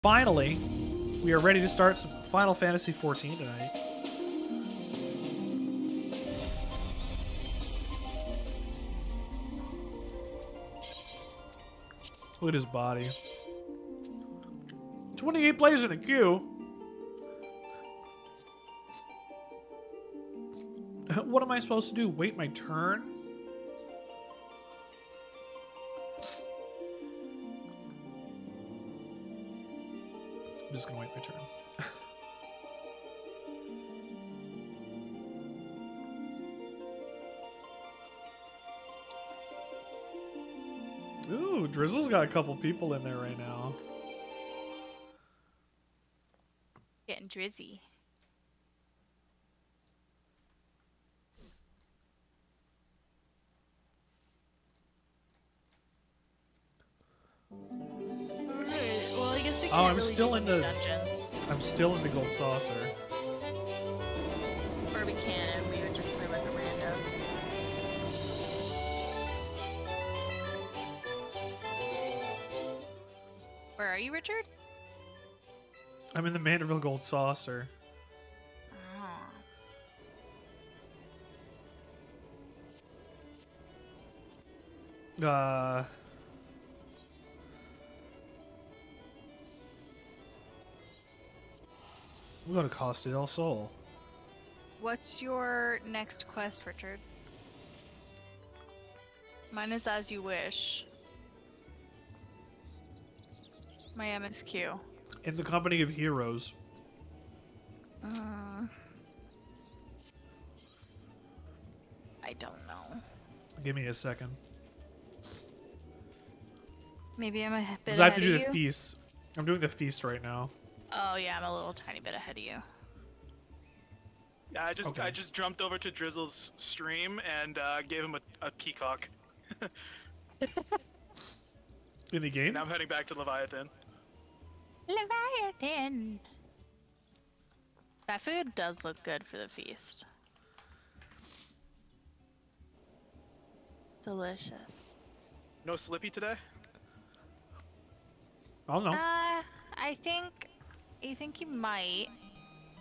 Finally, we are ready to start some Final Fantasy XIV tonight. Look at his body. 28 players in the queue. What am I supposed to do? Wait my turn? I'm just gonna wait my turn. Ooh, Drizzle's got a couple people in there right now. Getting drizzy. Alright, well I guess we can't really do any dungeons. I'm still in the gold saucer. Or we can, and we would just play with a random. Where are you, Richard? I'm in the Manderville gold saucer. Oh. We're going to Costa del Sol. What's your next quest, Richard? Mine is As You Wish. My MSQ. In the Company of Heroes. I don't know. Give me a second. Maybe I'm a bit ahead of you. Because I have to do the feast. I'm doing the feast right now. Oh yeah, I'm a little tiny bit ahead of you. Yeah, I just jumped over to Drizzle's stream and gave him a peacock. In the game? And I'm heading back to Leviathan. Leviathan! That food does look good for the feast. Delicious. No Slippy today? Oh no. I think he might.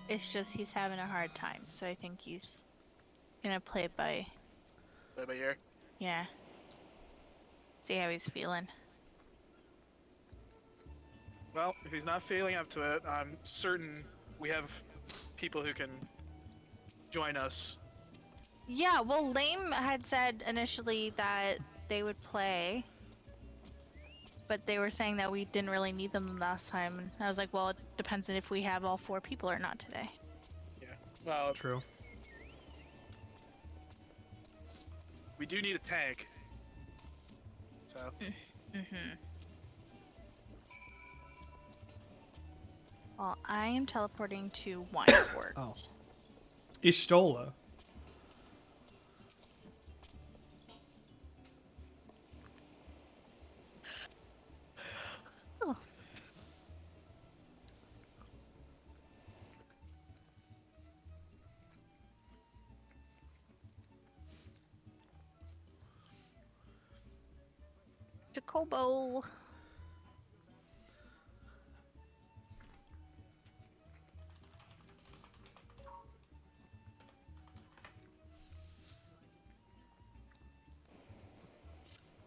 It's just he's having a hard time, so I think he's gonna play it by ear. Yeah. See how he's feeling. Well, if he's not feeling up to it, I'm certain we have people who can join us. Yeah, well, Lame had said initially that they would play, but they were saying that we didn't really need them last time. And I was like, well, it depends on if we have all 4 people or not today. Yeah, well, true. We do need a tank. So. Well, I am teleporting to Wineport. Oh. Ishtola. Oh. Jacobo.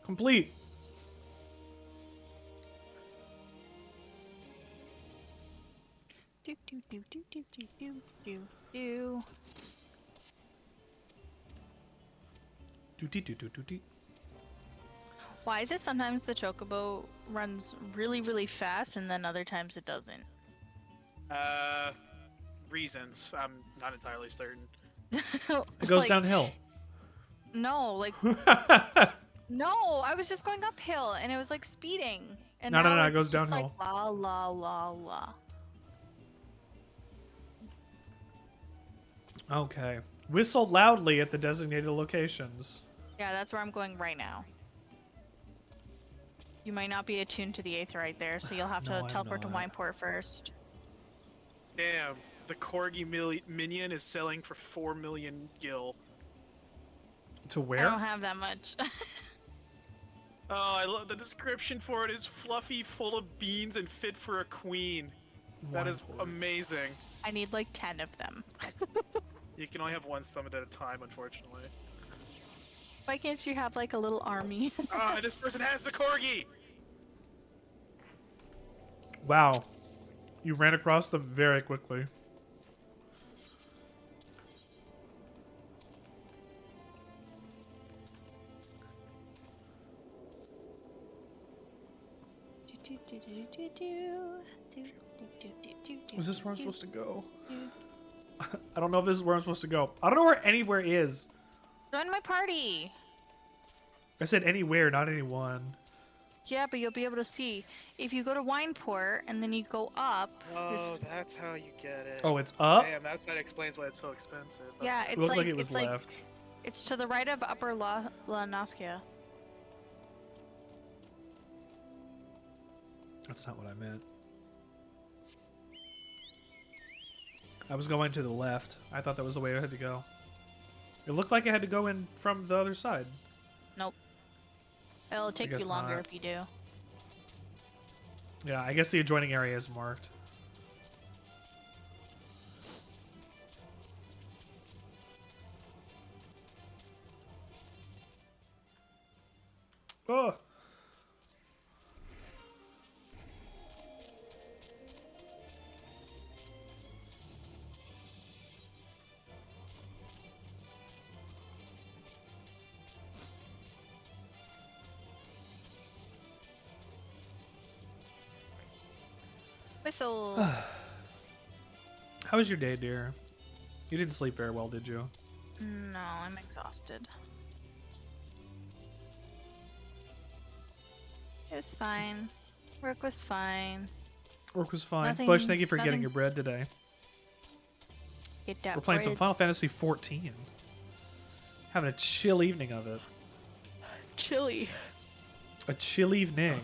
Complete. Do do do do do do do do do. Doot-dee-doot-doot-doot-dee. Why is it sometimes the chocobo runs really, really fast and then other times it doesn't? Reasons. I'm not entirely certain. It goes downhill. No, like no, I was just going uphill and it was like speeding. And No, now it it's goes just downhill. like la la la la. Okay. Whistle loudly at the designated locations. Yeah, that's where I'm going right now. You might not be attuned to the Aether right there, so you'll have to teleport to Wineport first. Damn, the Corgi minion is selling for 4 million gil. To where? I don't have that much. Oh, I love the description for it is fluffy, full of beans, and fit for a queen. That is Wine port. amazing. I need like 10 of them. You can only have one summon at a time, unfortunately. Why can't you have like a little army? Ah, this person has the corgi! Wow. You ran across them very quickly. Is this where I'm supposed to go? I don't know if this is where I'm supposed to go. I don't know where anywhere is. Join my party. I said anywhere, not anyone. Yeah, but you'll be able to see. If you go to Wineport and then you go up. Oh, that's how you get it. Oh, it's up? Damn, that's what explains why it's so expensive. Yeah, It it's looked like, like it was it's like left. it's to the right of Upper La Naskia. That's not what I meant. I was going to the left. I thought that was the way I had to go. It looked like I had to go in from the other side. Nope. It'll take you guess longer not. if you do. Yeah, I guess the adjoining area is marked. Oh. Whistle. How was your day, dear? You didn't sleep very well, did you? No, I'm exhausted. It was fine. Work was fine. Work was fine. Nothing- Bush, thank you for getting nothing- your bread today. Get that We're playing some bread. Final Fantasy XIV. Having a chill evening of it. Chili. A chill evening.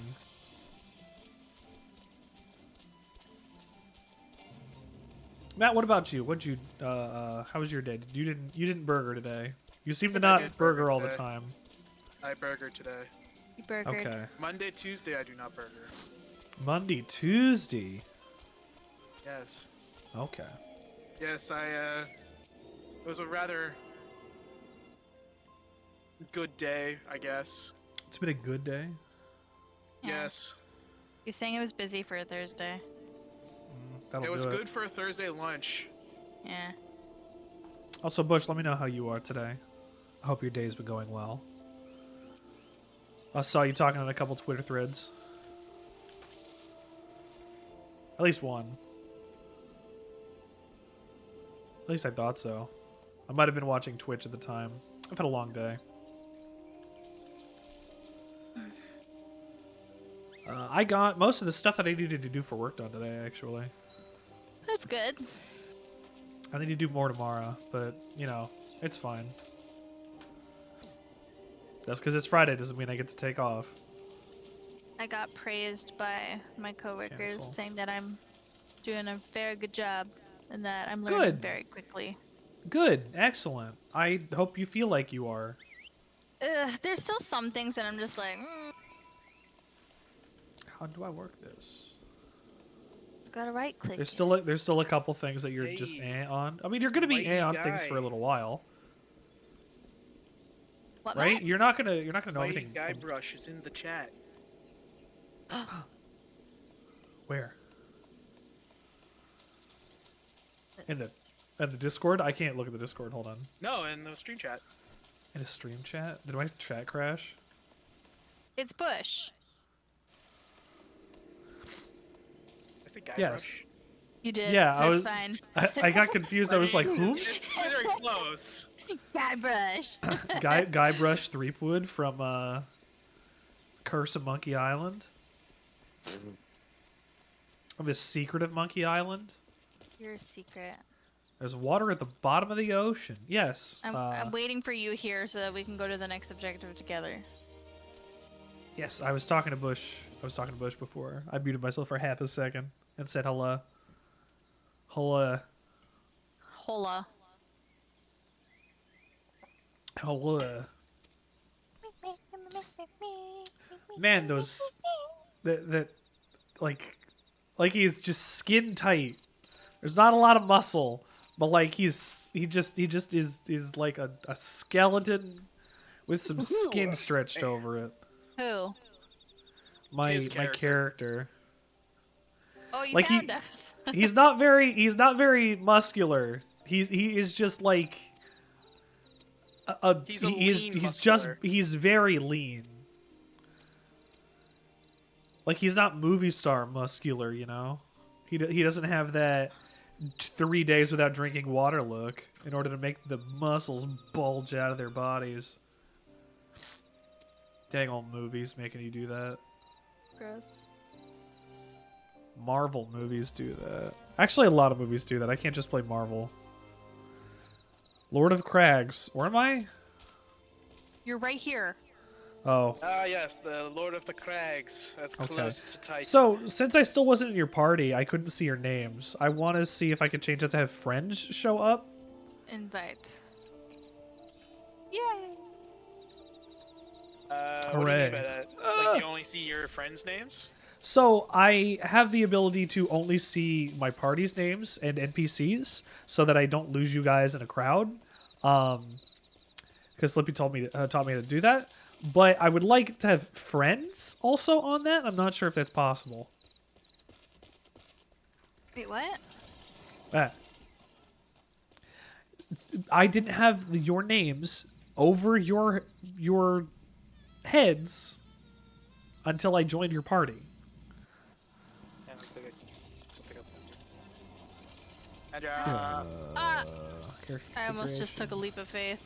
Matt, what about you? What'd you? How was your day? You didn't burger today. You seem to Yes, I not did burger burger all the today. time. I burger today. You burgered. Okay. Monday, Tuesday, I do not burger. Monday, Tuesday. Yes. Okay. Yes, it was a rather good day, I guess. It's been a good day. Yeah. Yes. You're saying it was busy for a Thursday. That'll It was do good for a Thursday lunch. Yeah. Also, Bush, let me know how you are today. I hope your day's been going well. I saw you talking on a couple Twitter threads. At least one. At least I thought so. I might have been watching Twitch at the time. I've had a long day. I got most of the stuff that I needed to do for work done today, actually. That's good. I need to do more tomorrow, but, you know, it's fine. Just because it's Friday doesn't mean I get to take off. I got praised by my coworkers Cancel. saying that I'm doing a very good job and that I'm learning Good. very quickly. Good. Excellent. I hope you feel like you are. There's still some things that I'm just like, How do I work this? gotta right click. There's still a couple things that you're just Hey, on. I mean, you're gonna be mighty on things guy. for a little while, What, right? Matt? You're not gonna know Mighty everything. Guybrush is in the chat. Where? In the Discord? I can't look at the Discord. Hold on. No, in the stream chat. In a stream chat? Did my chat crash? It's Bush. I say Guybrush. Yes. You did. Yeah, That's I was. fine. I got confused. I was like, mean, whom? It's very close. Guybrush. Guybrush Threepwood from Curse of Monkey Island. Of the Secret of Monkey Island. You're a secret. There's water at the bottom of the ocean. Yes. I'm waiting for you here so that we can go to the next objective together. Yes, I was talking to Bush. I was talking to Bush before. I muted myself for half a second and said hello. Hello. Hola. Hello. Man, those that like he's just skin tight. There's not a lot of muscle, but like he just is like a skeleton with some skin stretched over it. Who? His My character. character. Oh, you Like found us. he's not very muscular. He is just like He's a lean muscular. he's very lean. Like he's not movie star muscular, you know. He doesn't have that 3 days without drinking water look in order to make the muscles bulge out of their bodies. Dang old movies making you do that. Gross. Marvel movies do that. Actually, a lot of movies do that. I can't just play Marvel. Lord of Crags. Where am I? You're right here. Oh. Ah, yes, the Lord of the Crags. That's Okay. close to Titan. So, since I still wasn't in your party, I couldn't see your names. I want to see if I could change it to have friends show up. Invite. Yay! What do you Hooray. mean by that? Like, you only see your friends' names? So, I have the ability to only see my party's names and NPCs so that I don't lose you guys in a crowd. Because Slippy taught me to do that. But I would like to have friends also on that. I'm not sure if that's possible. Wait, what? I didn't have your names over your heads until I joined your party. Yeah, let's pick up. Andrea. Character I almost just configuration. took a leap of faith.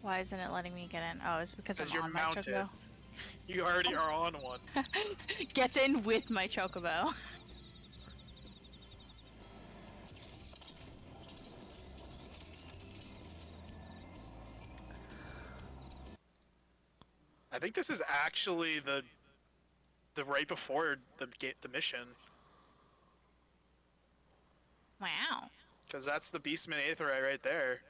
Why isn't it letting me get in? Oh, it's because I'm you're on mounted. my chocobo. You already are on one. Gets in with my chocobo. I think this is actually the right before the mission, Wow. because that's the Beastman Aetheryte right there.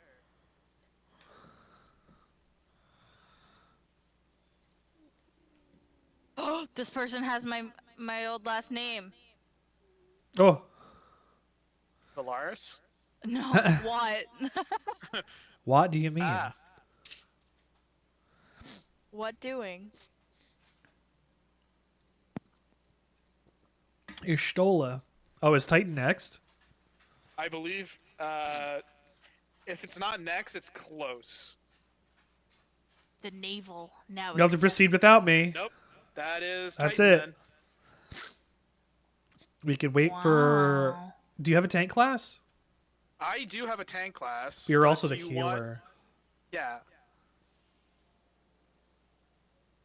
Oh, this person has my old last name. Oh, Valaris? No, what? what do you mean? Ah, What doing? Ishtola. Oh, is Titan next? I believe, if it's not next, it's close. The navel now. You'll have to proceed without me. Nope, that is That's Titan it. then. We could wait for... Wow. Do you have a tank class? I do have a tank class. You're but also the do you want- healer. Yeah.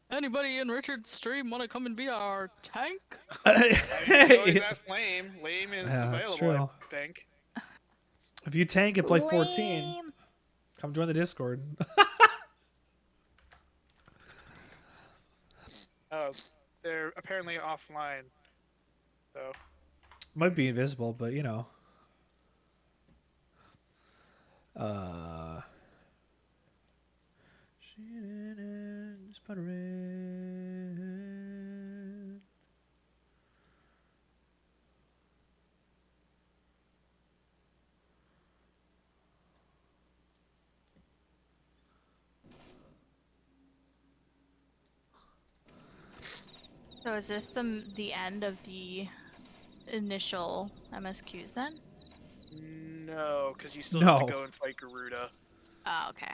Anybody in Richard's stream want to come and be our tank? I mean, you always ask Lame. Lame is Yeah, that's available, I think. If you tank and play 14, Lame. come join the Discord. Oh, they're apparently offline, though. Might be invisible, but you know. Shannon's Spider-Man. So is this the end of the initial MSQs then? No, because you still have No. to go and fight Garuda. Oh, okay.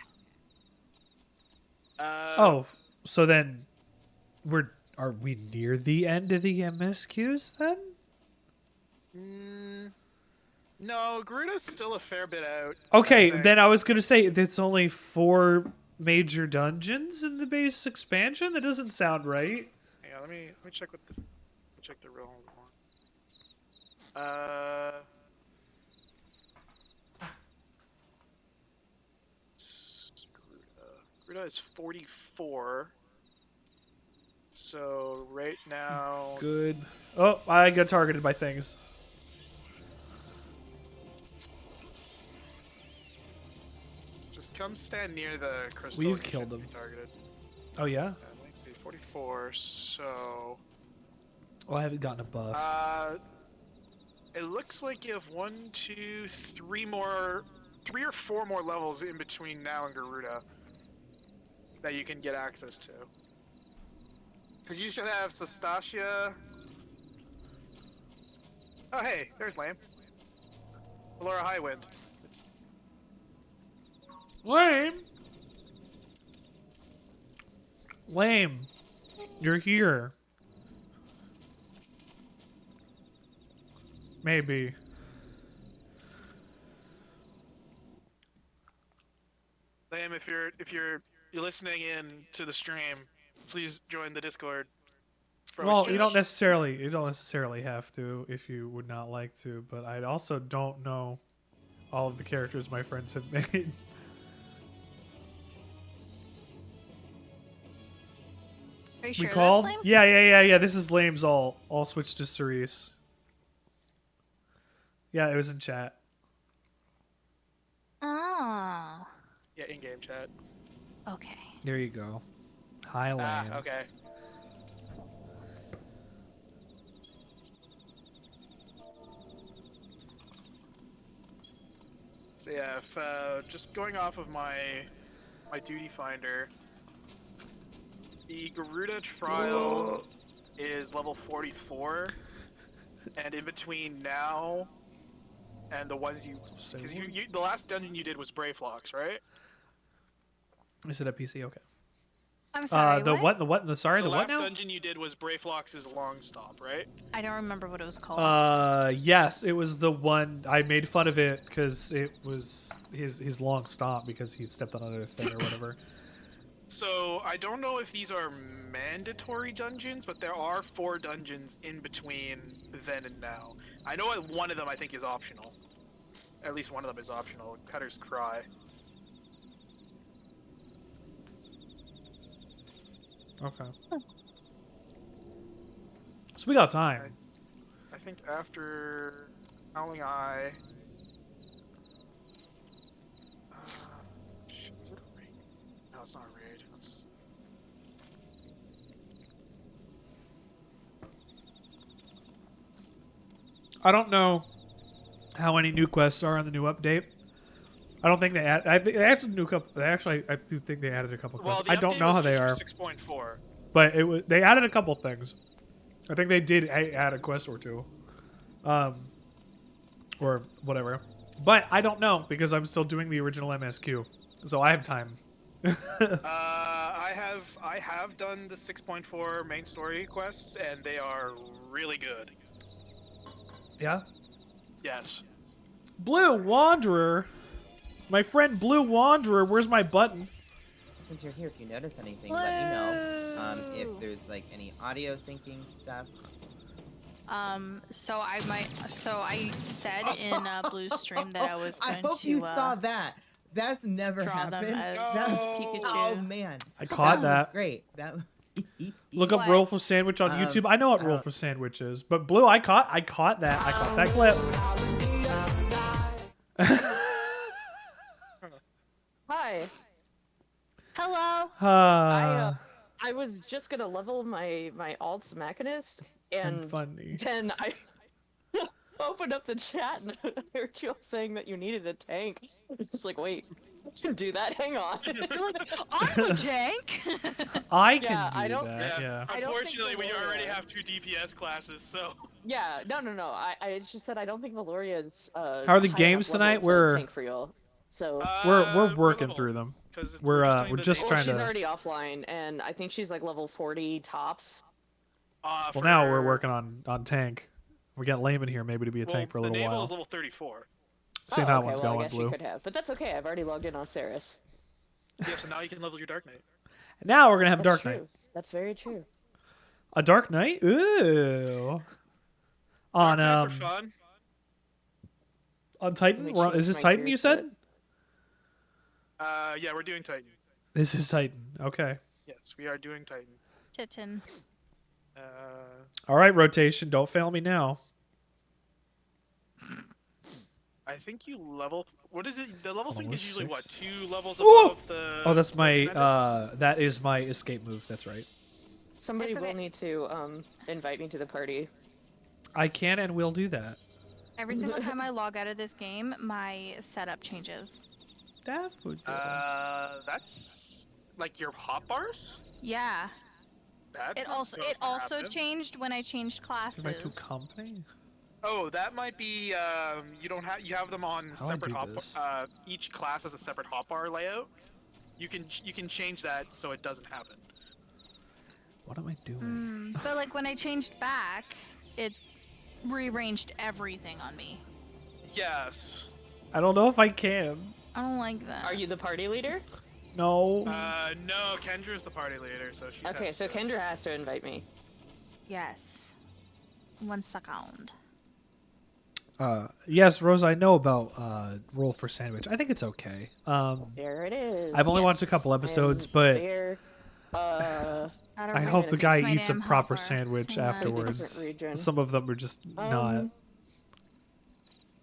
Oh, so then are we near the end of the MSQs then? No, Garuda's still a fair bit out. Okay, I think. then I was gonna say it's only 4 major dungeons in the base expansion. That doesn't sound right. Hang on, let me check check the real one. Garuda is 44. So right now, Good. Oh, I got targeted by things. just come stand near the crystal. We've and you killed shouldn't them. be targeted. Oh yeah. Let's see, 44. So, Oh, I haven't gotten a buff. it looks like you have 1, 2, 3 more, 3 or 4 more levels in between now and Garuda that you can get access to. Because you should have Sestasia. Oh, hey, there's Lamb. Valora Highwind. It's Lame. Lame. You're here. Maybe. Lamb. If you're listening in to the stream, please join the Discord. Well, you don't necessarily have to if you would not like to, but I also don't know all of the characters my friends have made. Are you We sure called? that's lame? Yeah. This is Lame's all switched to Cerise. Yeah, it was in chat. Oh. Yeah, in-game chat. Okay. There you go. Hi, Lame. Ah, okay. So yeah, if, just going off of my duty finder, the Garuda trial is level 44, and in between now and the ones because you the last dungeon you did was Brayflocks, right? Is it a PC? Okay. I'm sorry. The what? The what? Sorry, The the what last now? dungeon you did was Brayflocks' long stop, right? I don't remember what it was called. Yes, it was the one I made fun of it because it was his long stop because he stepped on another thing or whatever. So I don't know if these are mandatory dungeons, but there are 4 dungeons in between then and now. I know one of them I think is optional. At least one of them is optional. Cutter's Cry. Okay. So we got time. I think after Howling Eye. Shit, is it a raid? No, it's not a raid. It's... I don't know how many new quests are on the new update. I don't think they add. They actually new couple. I do think they added a couple. Well, Quests. the I don't update know was how they are, just for 6.4. but it was. They added a couple things. I think they did add a quest or two, or whatever. But I don't know because I'm still doing the original MSQ, so I have time. I have done the 6.4 main story quests, and they are really good. Yeah. Yes. Blue Wanderer, my friend Blue Wanderer. Where's my button? Since you're here, if you notice anything, let me know. If there's like any audio syncing stuff. So I said in Blue's stream that I was going I hope to you saw that. That's never draw them happened. as No. Oh Pikachu. man, I caught was that. great. That. Look up What? roll for sandwich on YouTube. I know what roll for sandwich is, but Blue, I caught that. I caught that clip. Hi. Hello. I was just gonna level my alts mechanist, and funny. then I opened up the chat and I heard you all saying that you needed a tank. I was just like, wait, I can do that. Hang on. You're like, I'm a tank. I can Yeah, do I don't- that. Yeah. I don't think Unfortunately, we Valoria- already have 2 DPS classes, so. Yeah, no. I just said I don't think Valoria's. How are the high games enough level tonight? to We're tank for y'all. So. we're working level, through them. 'cause We're doing the just big- Well, trying she's to. already offline, and I think she's like level 40 tops. Well, now we're working on tank. We got Lame in here maybe to be a tank for a little the naval while. is level 34. Seeing Oh, how okay, one's well, I going, guess Blue. she could have, but that's okay. I've already logged in on Ceres. Yeah, so now you can level your Dark Knight. Now we're gonna have That's Dark Knight. true. That's very true. A Dark Knight? Ooh. On Dark Knights are fun. on Titan? Make We're on- sure is this my Titan? gear's You said? good. Yeah, we're doing Titan. This is Titan. Okay. Yes, we are doing Titan. Titan. All right, rotation. Don't fail me now. I I think you level. What is it? The level Hold on, sync what is is usually what, 6? 2 levels Ooh! above the. Oh, that's my recommended? that is my escape move. That's right. Somebody It's will okay. need to invite me to the party. I can and will do that. Every single time I log out of this game, my setup changes. Daffodil. That's like your hotbars. Yeah. That's It not also supposed to happen. changed when I changed classes. Invite to company. Oh, that might be. You don't have. You have them on How do I separate do hot. this? Each class has a separate hotbar layout. You can change that so it doesn't happen. What am I doing? But like when I changed back, it rearranged everything on me. Yes. I don't know if I can. I don't like that. Are you the party leader? No. No. Kendra's the party leader, so she's. Okay, so Kendra has to invite me. Yes. 1 second. Yes, Rosa, I know about Roll for Sandwich. I think it's okay. There it is. I've only watched a couple episodes, but there, I hope the guy eats a proper hotbar. sandwich Hold on. afterwards. Different region. Some of them are just not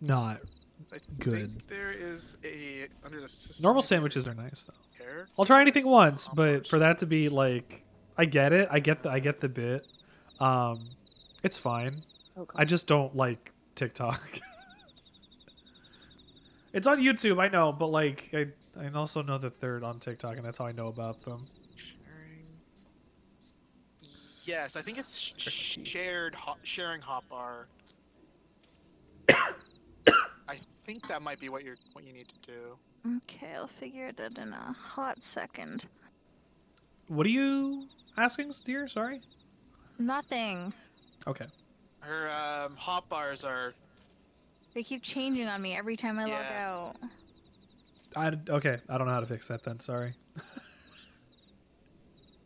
I good. think there is a under the system. Normal sandwiches are nice though. Here. I'll try anything once, but for that to be like, I get it. I get the bit. It's fine. Oh, God. I just don't like TikTok. It's on YouTube, I know, but like I also know that they're on TikTok, and that's how I know about them. Sharing. Yes, I think it's sharing hotbar. I think that might be what you need to do. Okay, I'll figure it out in a hot second. What are you asking, dear? Sorry. Nothing. Okay. Her hotbars are. They keep changing on me every time I log Yeah. out. Okay. I don't know how to fix that then. Sorry.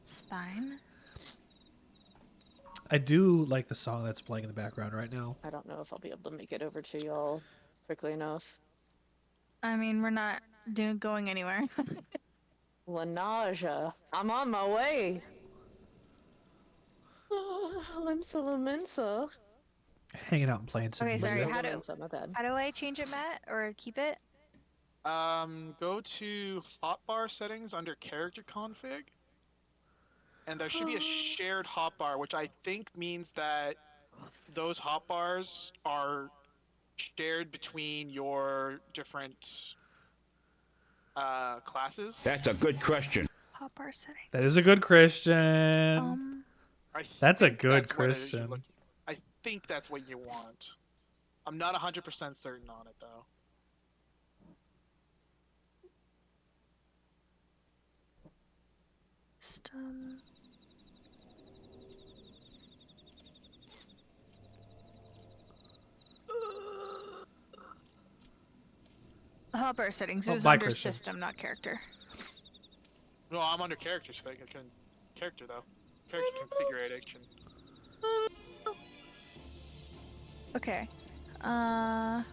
It's fine. I do like the song that's playing in the background right now. I don't know if I'll be able to make it over to y'all quickly enough. I mean, we're not going anywhere. Lanaja, I'm on my way. Limsa Laminsa. Hanging out and playing some Okay, music. sorry, how do- Laminsa, my bad. How do I change it, Matt? Or keep it? Go to hotbar settings under character config. And there should be a shared hotbar, which I think means that those hotbars are shared between your different classes. That's a good question. Hotbar settings. That is a good Christian. That's a think good that's what it is you Christian. look- I think that's what you want. I'm not 100% certain on it though. System. Hotbar settings. It Oh, was bye, under Christian. system, not character. No, I'm under character, so I can character though. Character configuration. Okay. Why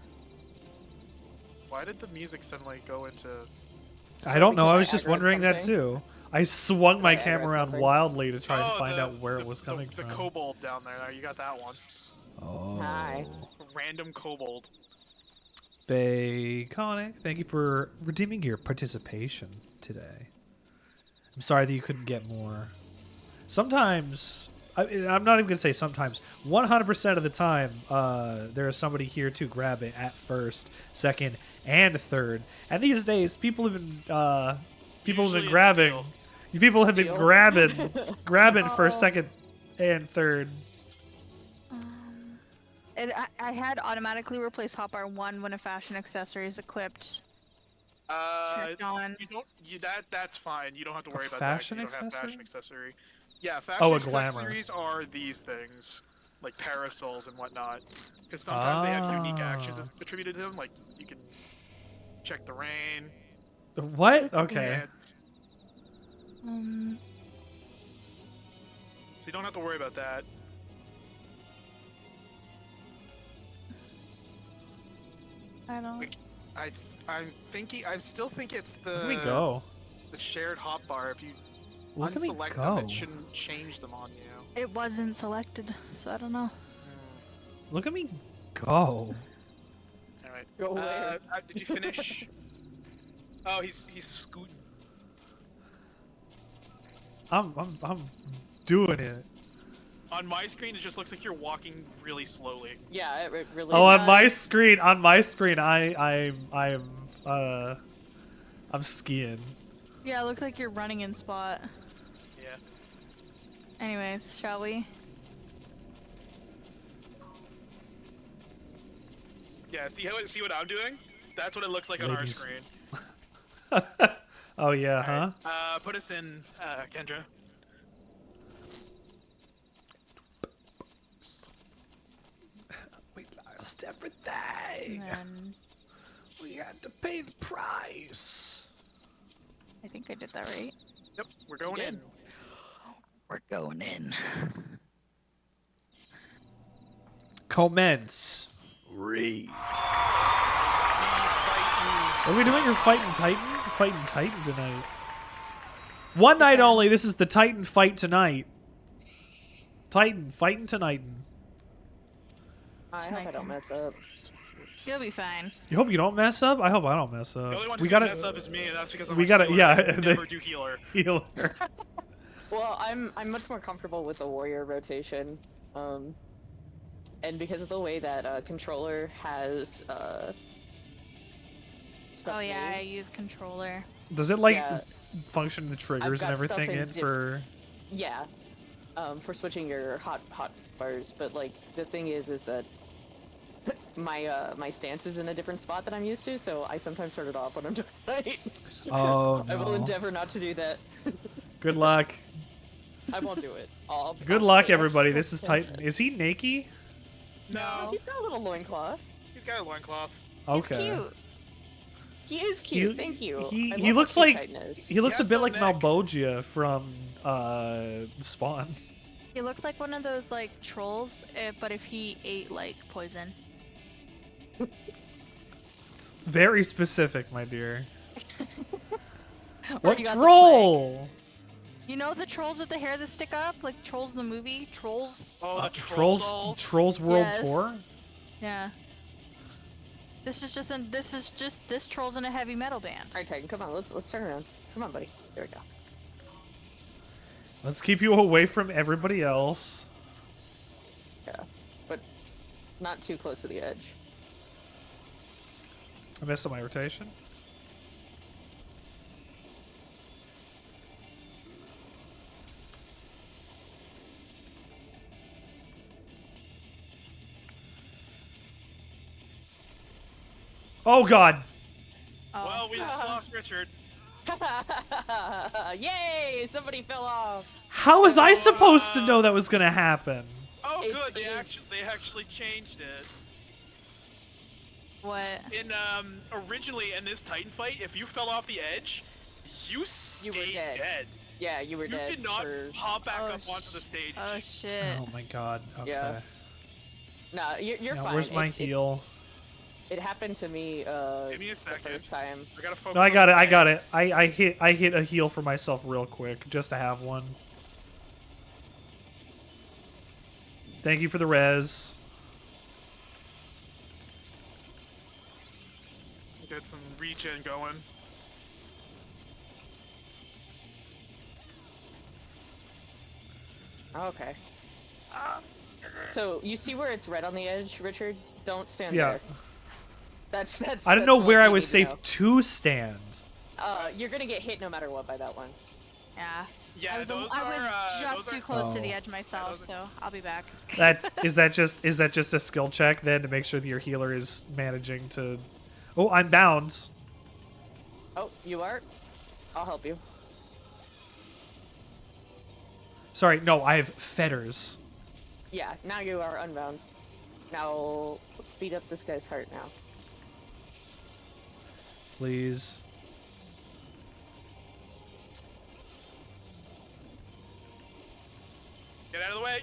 did the music suddenly go into? I don't know. I was Because I just aggroed wondering that something. too. I swung my Yeah, I camera aggroed around something. wildly to try and Oh, find the- out where the- it was coming the from. kobold down there. You got that one. Oh. Hi. Random kobold. Baconic, thank you for redeeming your participation today. I'm sorry that you couldn't get more. Sometimes, I'm not even going to say sometimes, 100% of the time, there is somebody here to grab it at first, second, and third. And these days, people have been Usually it's grabbing. Steel. People have been Steel. grabbing first, second, and third. I had automatically replaced hotbar 1 when a fashion accessory is equipped. Checked on. You don't. That's fine. You don't have to A worry about fashion that. 'Cause you don't have accessory? fashion accessory. Yeah, fashion Oh, a glamour. accessories are these things, like parasols and whatnot. Because sometimes they have unique actions attributed to them. Like you can check the rain. What? Okay. Yeah, so you don't have to worry about that. I don't. Like, I'm thinking. I still think it's the. Look at me go. The shared hotbar. If you Look at me unselect go. them, it shouldn't change them on you. It wasn't selected, so I don't know. Look at me go. Anyway, Right. Go where? Did you finish? Oh, he's scooting. I'm doing it. On my screen, it just looks like you're walking really slowly. Yeah, it really. Oh, on my does. screen, I'm skiing. Yeah, it looks like you're running in spot. Yeah. Anyways, shall we? Yeah. See what I'm doing? That's what it looks like on our Ladies. screen. Oh yeah, huh? Alright, put us in, Kendra. We lost everything. And then We had to pay the price. I think I did that right. Yep, we're going Good. in. We're going in. Commence. Read. Fighting. Are we doing your Fighting Titan? Fighting Titan tonight. One night turn. only. This is the Titan fight tonight. Titan fighting tonight. I hope I don't mess up. You'll be fine. You hope you don't mess up. I hope I don't mess The up. only one We who's gotta gonna mess up is me, and that's because I'm we a gotta- healer. yeah, I the- never do healer. healer. Well, I'm much more comfortable with the warrior rotation, and because of the way that controller has stuff Oh yeah, I made, use controller. Does it like Yeah. function the triggers and got stuff everything in in for? yeah, for switching your hot bars. But like the thing is that my stance is in a different spot that I'm used to, so I sometimes turn it off when I'm doing it. Oh I will no. endeavor not to do that. Good luck. I won't do it. I'll Good I'll luck, pay everybody. extra This is attention. Titan. Is he naked? No, He's got a little loincloth. he's got a loincloth. He's Okay. cute. He is cute. Thank you. He I he love looks how cute like Titan is. he looks a has bit no like neck. Malbogia from Spawn. He looks like one of those like trolls, but if he ate like poison. It's very specific, my dear. Or What you got the troll? You know the trolls with the hair that stick up, like Trolls in the movie? Trolls? Oh, the troll Trolls dolls. Trolls World Yes. Tour? Yeah. This is just this troll's in a heavy metal band. All right, Titan, come on. Let's turn around. Come on, buddy. There we go. Let's keep you away from everybody else. Yeah, but not too close to the edge. I messed up my rotation. Oh god. Oh. Well, we just lost Richard. Yay! Somebody fell off. How was I supposed to know that was gonna happen? Oh, It's- good. They it's- actually changed it. What? In originally in this Titan fight, if you fell off the edge, you stayed dead. dead. Yeah, you were You dead. did not for... hop back Oh, up onto the stage. Oh shit. Oh my god. Okay. Yeah. Nah, you're Now, fine. where's my It- heal? It happened to me. Give me a the second. first time. I gotta focus. No, I on got the it. I tank. got it. I hit a heal for myself real quick just to have one. Thank you for the res. Get some regen going. Okay. So you see where it's red on the edge, Richard? Don't stand Yeah. there. That's. I didn't know that's where what I you was need to safe know. to stand. You're gonna get hit no matter what by that one. Yeah. Yeah, I was those I was are, just those too are- close to the Oh. edge myself, those are- so I'll be back. Is that just a skill check then to make sure that your healer is managing to? Oh, I'm bound. Oh, you are? I'll help you. Sorry, no, I have fetters. Yeah, now you are unbound. Now, let's speed up this guy's heart now. Please. Get out of the way.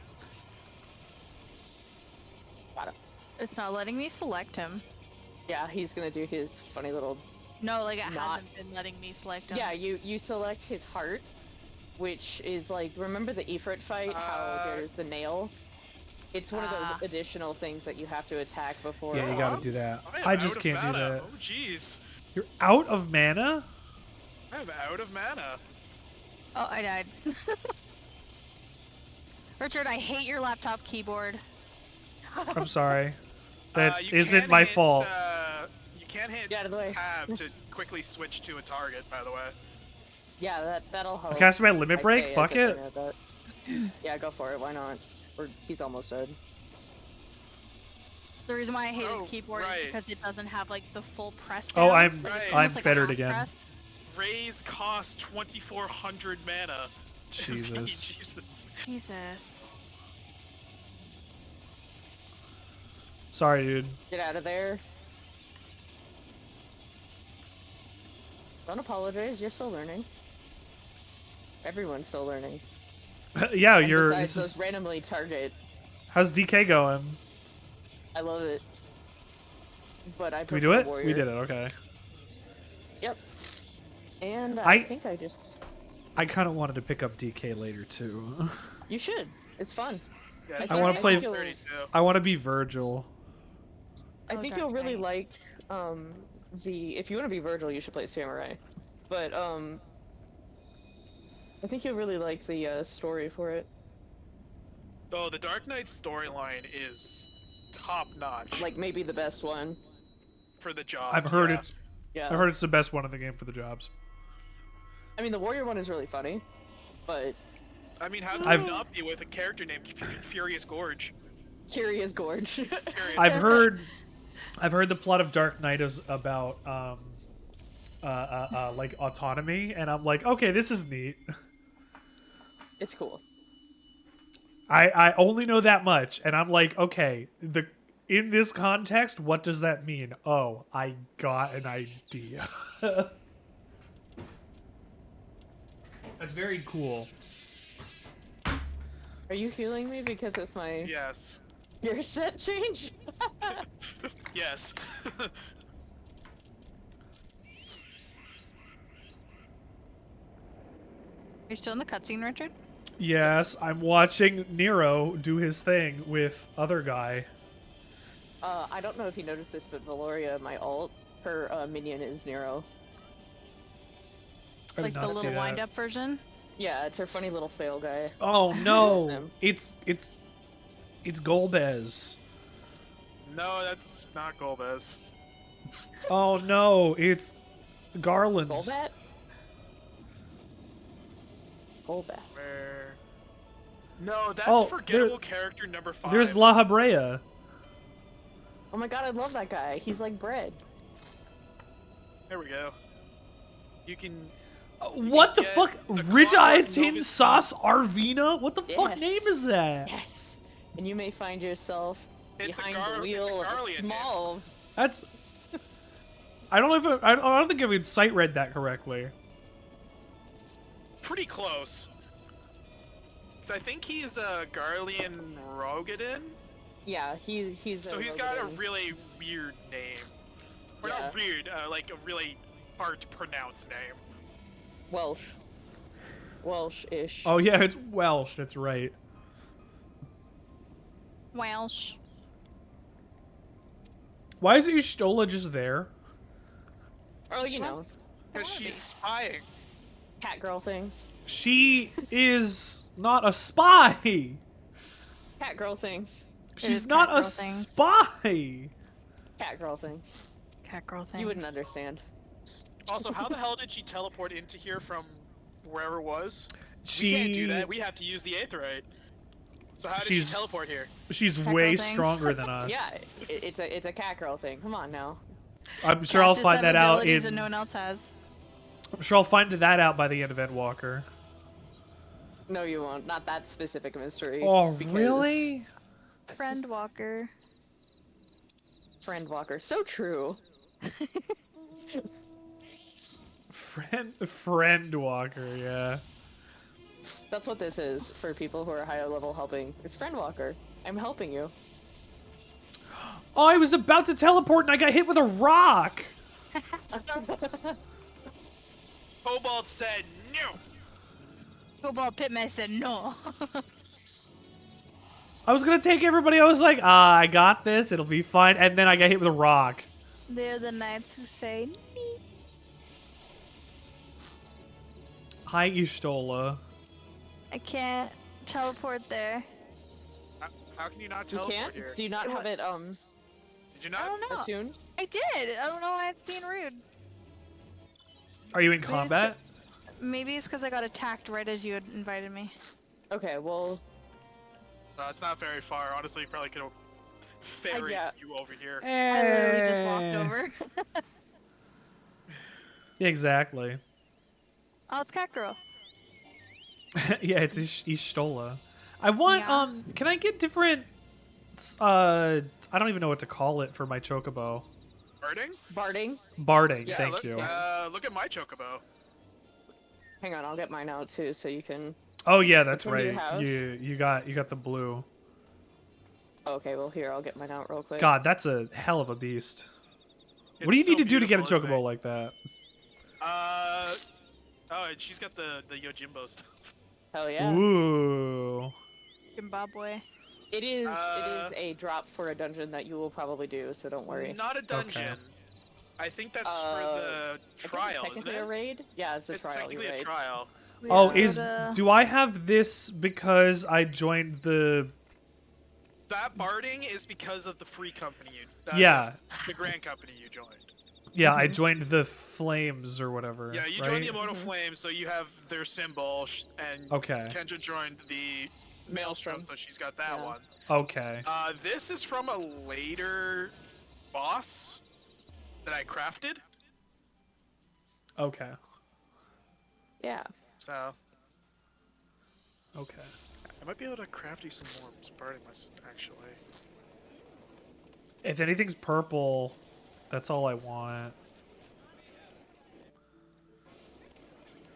Got him. It's not letting me select him. Yeah, he's gonna do his funny little... No, like it Not- hasn't been letting me select him. Yeah, you select his heart, which is like, remember the Ifrit fight, how there's the nail? It's one of Ah. those additional things that you have to attack before. Yeah, you gotta do that. I am I out just of can't do mana. that. Oh, jeez. You're out of mana? I'm out of mana. Oh, I died. Richard, I hate your laptop keyboard. I'm sorry. That You isn't can my hit, fault. You can hit Get out of the way. tab to quickly switch to a target, by the way. Yeah, that'll help. I'm casting my limit I break? say Fuck as a it. thing at that. Yeah, go for it. Why not? Or he's almost dead. The reason why I hate Oh, his keyboard right. is because it doesn't have like the full press Oh, down. I'm Right. It's I'm almost like a fettered half again. press. Raise cost 2,400 mana. Jesus. Jesus. Jesus. Sorry, dude. Get out of there. Don't apologize. You're still learning. Everyone's still learning. Yeah, And you're. besides This is, those randomly target. how's DK going? I love it. But I Did we prefer do it? warrior. We did it. Okay. Yep. And I I think I just. I kind of wanted to pick up DK later too. You should. It's fun. Yeah, I wanna think play- you'll- 32. I want to be Virgil. I Oh, think Dark you'll really Knight. like if you want to be Virgil, you should play Samurai. But I think you'll really like the story for it. Oh, the Dark Knight storyline is top notch Like maybe the best one. for the job. I've heard yeah. it. Yeah. I heard it's the best one in the game for the jobs. I mean, the warrior one is really funny, but I mean, how could I've- it not be with a character named Furious Gorge? Curious Gorge. Furious I've Gorge. heard the plot of Dark Knight is about like autonomy, and I'm like, okay, this is neat. It's cool. I only know that much, and I'm like, okay, in this context, what does that mean? Oh, I got an idea. That's very cool. Are you healing me because of my Yes. your set change? Yes. You're still in the cutscene, Richard? Yes, I'm watching Nero do his thing with other guy. I don't know if you noticed this, but Valoria, my alt, her minion is Nero. I did Like the not see little that. wind-up version? Yeah, it's her funny little fail guy. Oh no, Him. it's Golbez. No, that's not Golbez. Oh no, it's Garland. Golbat? Golbat. Where? No, that's Oh, forgettable character number 5. There's La Habrea. Oh my god, I love that guy. He's like bread. There we go. You can. What the get fuck? the Ridgitin Clockwork Novus- Sauce Arvina? What the fuck Yes. name is that? Yes! And you may find yourself It's a behind the it's wheel a of a Garlean small... That's. I don't know if I don't think I would sight read that correctly. Pretty close. 'Cause I think he's a Garlean Rogadin. Yeah, he's So a he's got a Rogadin. really weird name. Or Yeah. not weird, like a really hard to pronounce name. Welsh. Welsh-ish. Oh yeah, it's Welsh. That's right. Welsh. Why is Ishtola just there? Oh, you know, Because she's spying. cat girl things. She is not a spy. Cat girl things. She's is not cat a girl things. spy. Cat girl things. Cat girl thing. You wouldn't understand. Also, how the hell did she teleport into here from wherever it was? She We can't do that. We have to use the Aetheryte. So how did she She's- teleport here? She's Cat way girl things. stronger than us. Yeah, it's a cat girl thing. Come on now. I'm sure I'll Cats just find have that out abilities in. that no one else has. I'm sure I'll find that out by the end of Endwalker. No, you won't. Not that specific mystery. Oh because really? Friend Walker. Friend Walker. So true. Friend Walker, yeah. That's what this is for people who are higher level helping. It's Friend Walker. I'm helping you. Oh, I was about to teleport and I got hit with a rock. Cobalt said no. Cobalt Pitman said no. I was gonna take everybody. I was like, I got this. It'll be fine. And then I got hit with a rock. They're the knights who say, "Nee." Hi, Ishtola. I can't teleport there. How can you not You teleport can't? here? Do you not have it Did you I not? don't know. attuned? I did. I don't know why it's being rude. Are you in Maybe it's combat? Maybe it's because I got attacked right as you had invited me. Okay, well, It's not very far. Honestly, you probably could have ferried yeah. you over here. I literally just Eh. walked over. Exactly. Oh, it's Cat Girl. Yeah, it's Ishtola. I want, Yeah. can I get different, I don't even know what to call it for my chocobo. Birding? barding. Barding, Yeah, thank look- you. Look at my chocobo. Hang on, I'll get mine out too, so you can. Oh yeah, that's Which one do you right. have? You got the blue. Okay, well here, I'll get mine out real quick. God, that's a hell of a beast. It's What do you so need to do to get a beautiful, isn't chocobo it? like that? Oh, and she's got the Yojimbo stuff. Hell yeah. Ooh. Zimbabwe. It is a drop for a dungeon that you will probably do, so don't worry. Not a dungeon. I think that's for the I think it's trial, isn't technically it? a raid? Yeah, it's a It's trial. technically You're a right. trial. We Oh, gotta- is do I have this because I joined the? That barding is because of the free company you. Yeah. The grand company you joined. Yeah, I joined the Flames or whatever. Yeah, you right? joined the Immortal Flames, so you have their symbol, and Okay. Kendra joined the Maelstrom, so she's got that Yeah. one. Okay. This is from a later boss that I crafted, Okay. Yeah. so Okay. I might be able to craft you some more barding lists, actually. If anything's purple, that's all I want.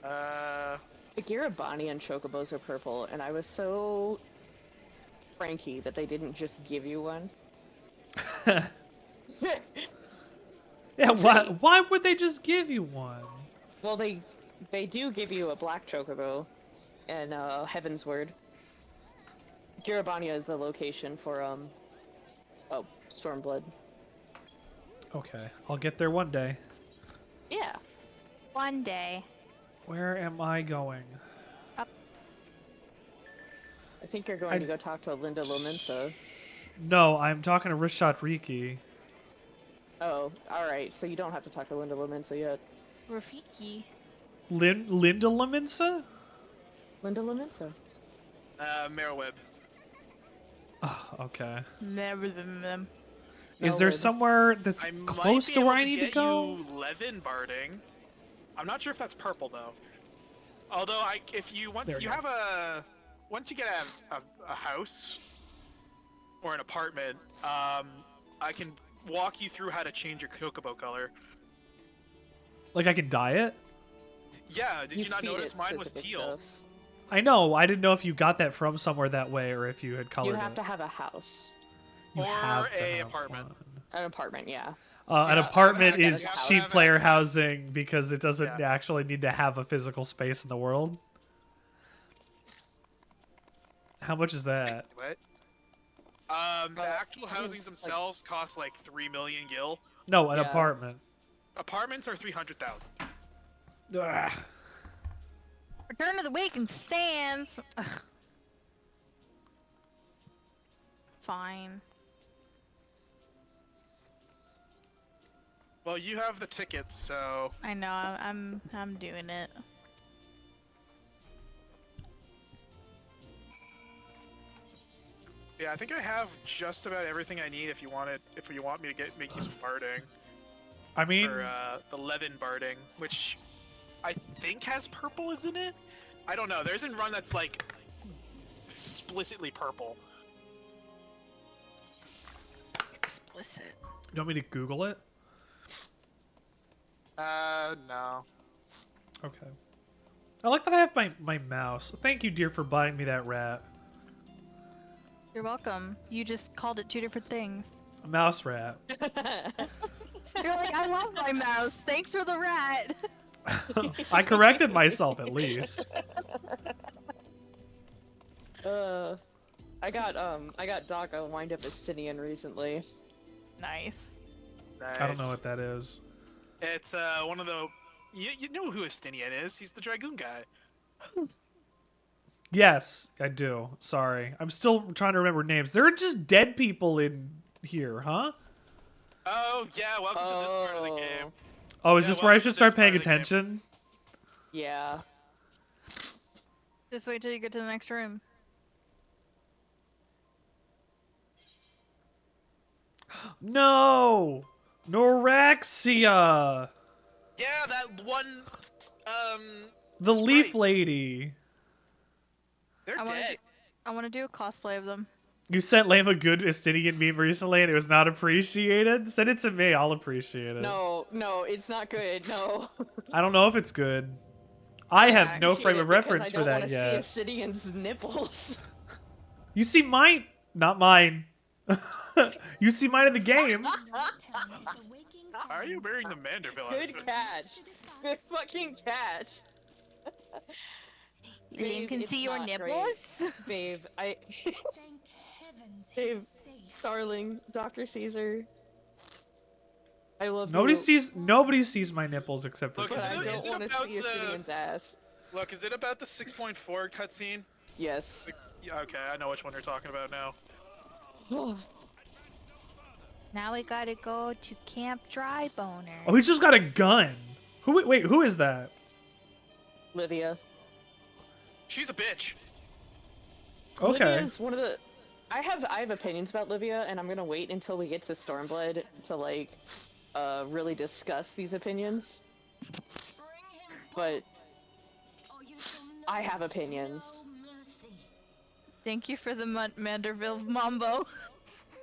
The Girabani and Chocobos are purple, and I was so cranky that they didn't just give you one. Yeah. Why would they just give you one? Well, they do give you a black Chocobo and Heaven's Word. Girabania is the location for Stormblood. Okay, I'll get there one day. Yeah. One day. Where am I going? Up. I think you're going to go talk to Linda Lominsa. No, I'm talking to Rishad Riki. Oh, alright, so you don't have to talk to Linda Lominsa yet. Rafiki. Linda Laminsa? Linda Lominsa. Merriweb. Oh, okay. Never them. Is there Melwood. somewhere that's I might close be to able where I need to get go? you Levin barding. I'm not sure if that's purple though. Although if you once There you you have once you get a house or an apartment, I can walk you through how to change your chocobo color. Like I can dye it? Yeah, did you not feed notice it mine was specific teal? stuff. I know. I didn't know if you got that from somewhere that way or if you had colored You have it. to have a house. You or have to a have apartment. one. An apartment, yeah. An Yeah, apartment I gotta is have cheap player access. housing because it doesn't Yeah. actually need to have a physical space in the world. How much is that? What? The actual housings themselves cost like 3 million gil. No, an Yeah. apartment. Apartments are 300,000. Ugh. Return of the Waking Sands. Ugh. Fine. Well, you have the tickets, so I know. I'm doing it. yeah, I think I have just about everything I need if you want it. If you want me to make you some barding I mean, for the Levin barding, which I think has purple, isn't it? I don't know. There's a run that's like explicitly purple. Explicit. you want me to Google it? No. Okay. I like that I have my mouse. Thank you, dear, for buying me that rat. You're welcome. You just called it two different things. A mouse rat. You're like, I love my mouse. Thanks for the rat. I corrected myself at least. I got Doc a wind up Estinian recently. Nice. Nice. I don't know what that is. It's one of the. You know who Estinian is? He's the Dragoon guy. Yes, I do. Sorry. I'm still trying to remember names. There are just dead people in here, huh? Oh yeah, welcome to this part of the game. Oh, is Yeah, this where I welcome should to start this part paying of the game. attention? Yeah. Just wait till you get to the next room. No! Norexia! Yeah, that one. The sprite. leaf lady. They're I dead. want to do a cosplay of them. You sent Lame a good Estinian meme recently and it was not appreciated? Send it to me, I'll appreciate it. No, it's not good. No. I don't know if it's good. I have no Appreciate frame it of because reference I for don't that wanna yet. See Estinian's nipples. You see mine? Not mine. You see mine in the game. How are you wearing the Manderville Good outfit? catch. Good fucking catch. You Babe, can it's see your not nipples? Babe, Thank heavens he Babe, is safe. darling, Dr. Caesar. I love Nobody you. sees my nipples except for Look, But is I it- don't is it want to about see the- Estinian's ass. Look, is it about the 6.4 cutscene? Yes. Yeah, okay, I know which one you're talking about now. Now we gotta go to Camp Dry Boner. Oh, he just got a gun. Wait, who is that? Livia. She's a bitch. Okay. Livia's one of the. I have opinions about Livia, and I'm gonna wait until we get to Stormblood to like, really discuss these opinions. But I have opinions. Thank you for the Manderville Mambo.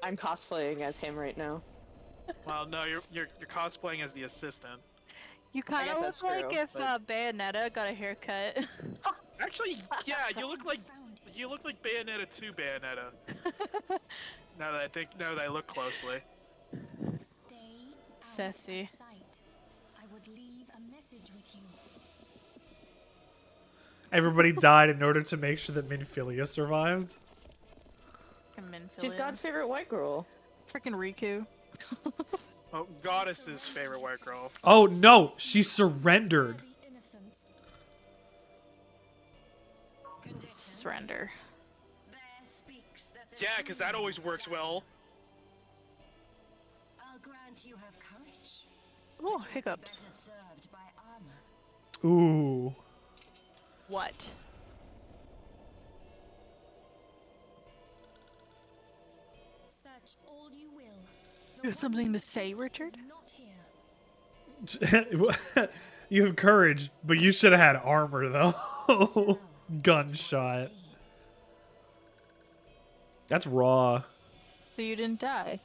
I'm cosplaying as him right now. Well, no, you're cosplaying as the assistant. You kind guess of that's look like true, if but- Bayonetta got a haircut. Actually, yeah, you look like Bayonetta 2 Bayonetta. Now that I look closely. Stay out Sassy. of sight. I would leave a message with you. Everybody died in order to make sure that Minfilia survived. She's God's favorite white girl. Freaking Riku. Oh, Goddess's favorite white girl. Oh no, she surrendered. The innocence. Surrender. Yeah, because that always works well. I'll grant you have courage. Oh, hiccups. Better served by armor. Ooh. What? Search all you will. The You have something one to you say, seek Richard? is not here. You have courage, but you should have had armor though. Gunshot. That's raw. So you didn't die?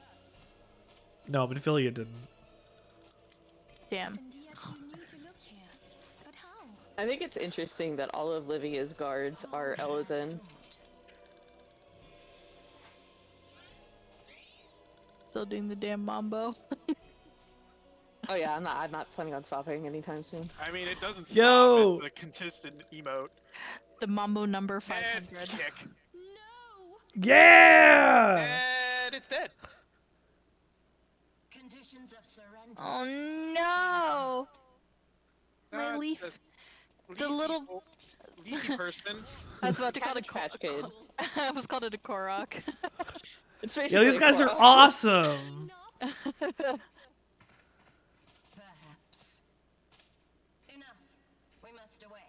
No, Minfilia didn't. Damn. And yet you knew to look here. But how? I think it's interesting that all of Livia's guards are Elezen. Still doing the damn mambo. Oh yeah, I'm not planning on stopping anytime soon. I mean, it doesn't stop. Yo! It's a consistent emote. The mambo number And 500. kick. No! Yeah! And it's dead. Conditions of surrender. Oh no! My leaf. Leafy, little- leafy person. I was about to call it a Cabbage Patch Kid. I was called it a Korok. It's Yeah, basically these guys are Korok. awesome. Enough! Perhaps. Enough. We must away.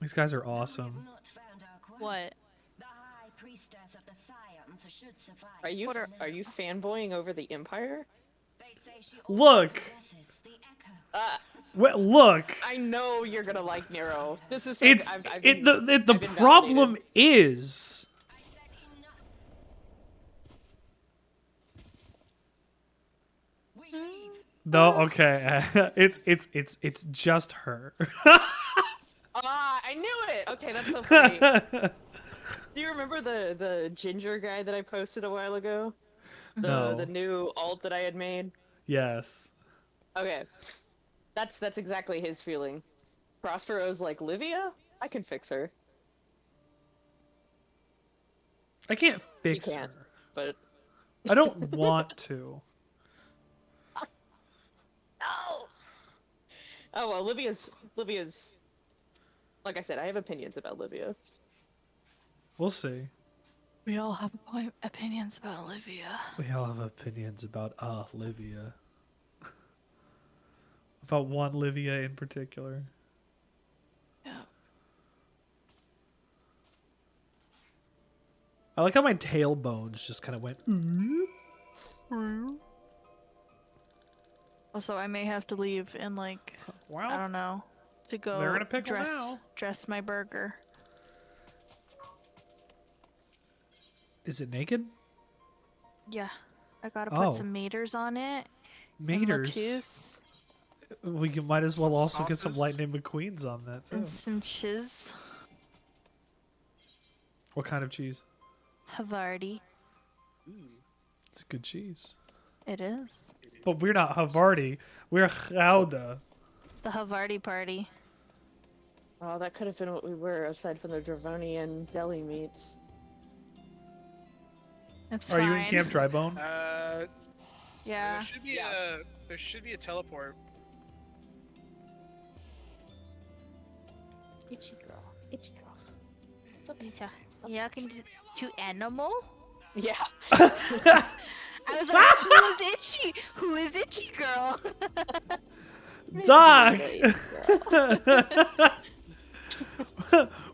These guys are We have awesome. not found our queen. What? The high priestess of the Scions should suffice. Are you fanboying over the Empire? They say she Look. possesses the echo. Well, look, I know you're gonna like Nero. This is it's I've it. been- The I've been problem validated. is I said enough. We leave. though. Okay, it's just her. Ah, I knew it. Okay, that's so funny. Do you remember the ginger guy that I posted a while ago? No. The new alt that I had made. Yes. Okay, that's exactly his feeling. Prospero's like, Livia, I can fix her. I can't You fix can't, her. but I don't want to. no. Oh well, Livia's. Like I said, I have opinions about Livia. We'll see. We all have opinions about Olivia. We all have opinions about Livia. About one Livia in particular. Yeah. I like how my tailbones just kind of went. Also, I may have to leave in like I Well, don't know to go they're in a pickle dress now. dress my burger. is it naked? Yeah, I gotta Oh. put some maters on it. and Maters. lettuce We might as well Some also get some sauces? Lightning McQueens on that too. and some chiz. What kind of cheese? Havarti. It's a good cheese. It is. But we're not Havarti. We're Gouda. The Havarti party. Oh, that could have been what we were, aside from the Dravonian deli meats. It's Are fine. you in Camp Drybone? Yeah. There should be a teleport. Itchy girl. Itchy girl. It's okay. Yeah, can do to animal. Yeah. I was like, who's itchy? Who is itchy girl? Doc!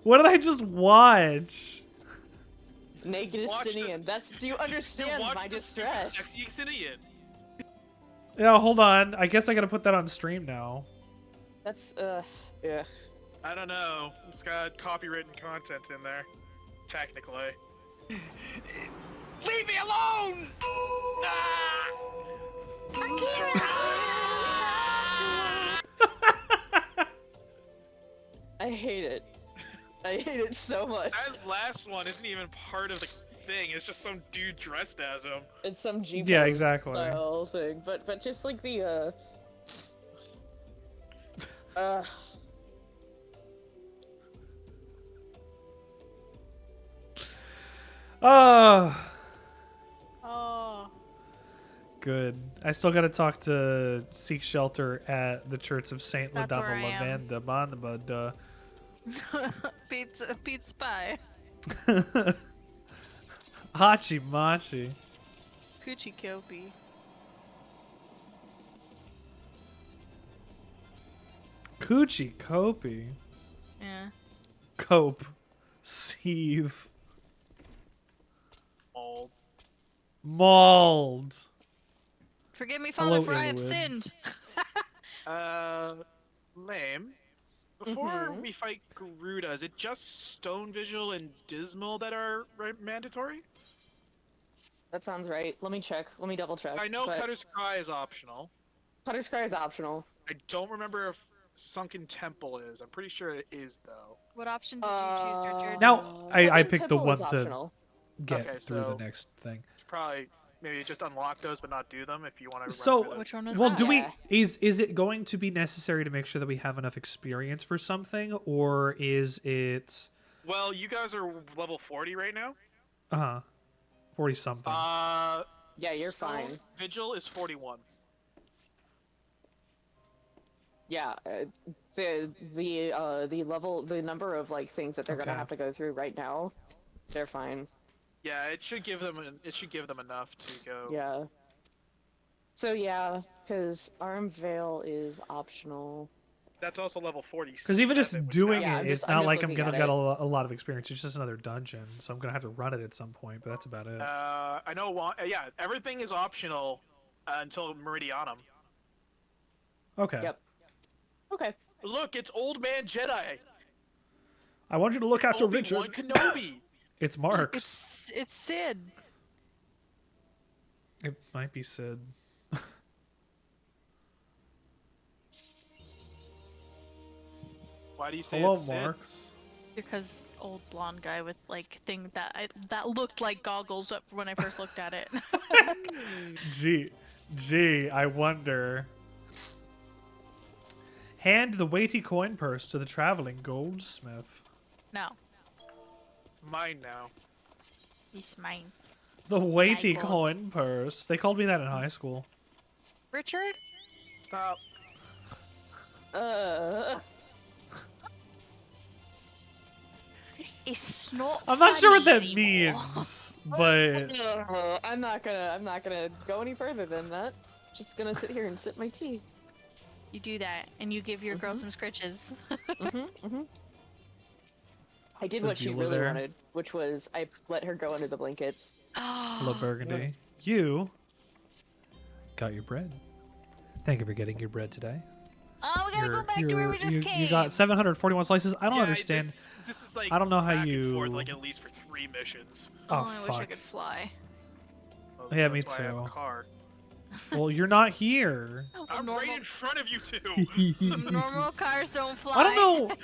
What did I just watch? Naked Watch this- Estinian. Do you understand Watch my the distress? Sexy Exinian. Yeah, hold on. I guess I gotta put that on stream now. That's, yeah. I don't know. It's got copywritten content in there. Technically. Leave me alone! I hate it. I hate it so much. That last one isn't even part of the thing. It's just some dude dressed as him. It's some G Yeah, exactly. style thing, but just like the Oh, Oh. good. I still gotta talk to Seek Shelter at the Church of Saint That's where I am. Lavanda Lavanda. Pizza pie. Hachi Machi. Coochie Kopi. Coochie Kopi. Yeah. Cope. Seethe. Old. Mauled. Forgive me, Father, Hello, for I have Ilwyn. sinned. Lame. Before we fight Garuda, is it just Stone Visual and Dismal that are mandatory? that sounds right. Let me check. Let me double check. I know but Cutter's Cry is optional. Cutter's Cry is optional. I don't remember if Sunken Temple is. I'm pretty sure it is, though. What option did you choose, Richard? Now, I Sunken picked the Temple one is to optional. get Okay, through so- the next thing. It's probably maybe just unlock those but not do them if you want to. So, Which one was well, that? do we? Yeah. Is it going to be necessary to make sure that we have enough experience for something, or is it? Well, you guys are level 40 right now. 40 something. Yeah, you're Stone fine. Vigil is 41. Yeah, the number of like things that they're Okay. gonna have to go through right now, they're fine. Yeah, it should give them enough to go. Yeah. So yeah, because Arm Veil is optional. That's also level 40. Because even just doing Yeah, it, I'm it's just- I'm not just like I'm looking gonna at get it. a lot of experience. It's just another dungeon, so I'm gonna have to run it at some point. But that's about it. I know. Yeah, everything is optional until Meridianum. Okay. Yep. Okay. Look, it's Old Man Jedi. I want you to look after Obi-Wan Richard. Kenobi. It's Marks. It's Sid. It might be Sid. Why do you say Hello, it's Sid? Marks. Because old blonde guy with like thing that looked like goggles when I first looked at it. Gee, I wonder. Hand the weighty coin purse to the traveling goldsmith. No. It's mine now. It's mine. The weighty Michael. coin purse. They called me that in high school. Richard? Stop. It's not I'm not sure what that funny anymore. means, but I'm not gonna go any further than that. Just gonna sit here and sip my tea. You do that, and you give your girl some scritches. I did Was what she Beulah really there? wanted, which was I let her go under the blankets. hello, Burgundy. You got your bread. Thank you for getting your bread today. Oh, we gotta go back to where we just came. You got 741 slices. I don't Yeah, understand. This is like I don't know how back and you- forth, like at least for 3 missions. Oh, I wish I fuck. could fly. Well, Yeah, me that's why I have a too. car. Well, you're not here. I'm normal, right in front of you two. normal cars don't fly. I don't know,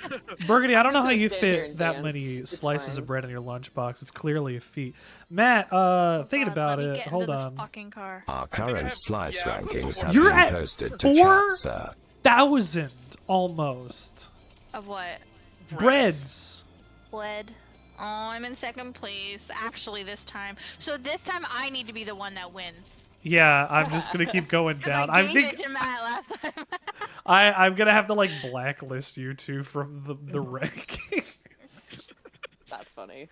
Burgundy. I don't know just how gonna you stand here fit and that dance. many It's slices fine. of bread in your lunchbox. It's clearly a feat. Matt, thinking God, about let me it. get into Hold the on. fucking car. Our think I current have- slice yeah, I'm close to rankings 40. have You're been at posted to four? chat, sir. 1,000 almost Of what? breads. Bled. Oh, I'm in second place. Actually, this time. So this time I need to be the one that wins. Yeah, I'm just gonna keep going 'Cause down. I I gave think it to Matt last time. I'm gonna have to like blacklist you two from the rankings. That's funny.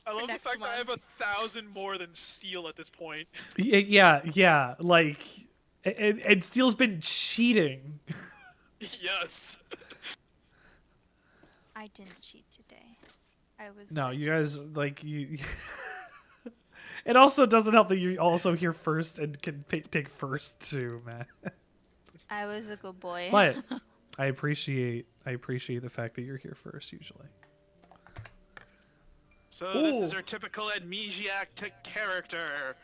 I love the next fact that I have month. 1,000 more than Steel at this point. Yeah. Like, and Steel's been cheating. Yes. I didn't cheat today. I was. No, good. you guys like you. It also doesn't help that you're also here first and can take first too, man. I was a good boy. But I appreciate the fact that you're here first usually. So this is Ooh. our typical amnesiac character.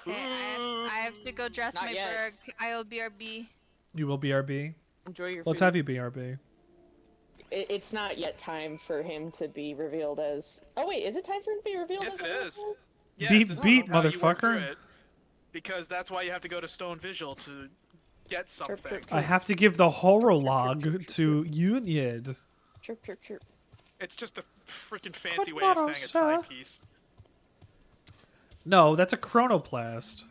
Okay, I have to go dress Not my yet. Berg. IOBRB. You will BRB. Enjoy your Let's food. have you BRB. It's not yet time for him to be revealed as. Oh wait, is it time for him to be revealed Yes, as? it a is. werewolf? Yes, Beep, this is beep, how you work through motherfucker. it, because that's why you have to go to Stone Visual to get something. I have to give the horolog to Union. Chirp, chirp, chirp. It's just a freaking fancy Good way of morrow, saying a sir. timepiece. No, that's a chronoplast.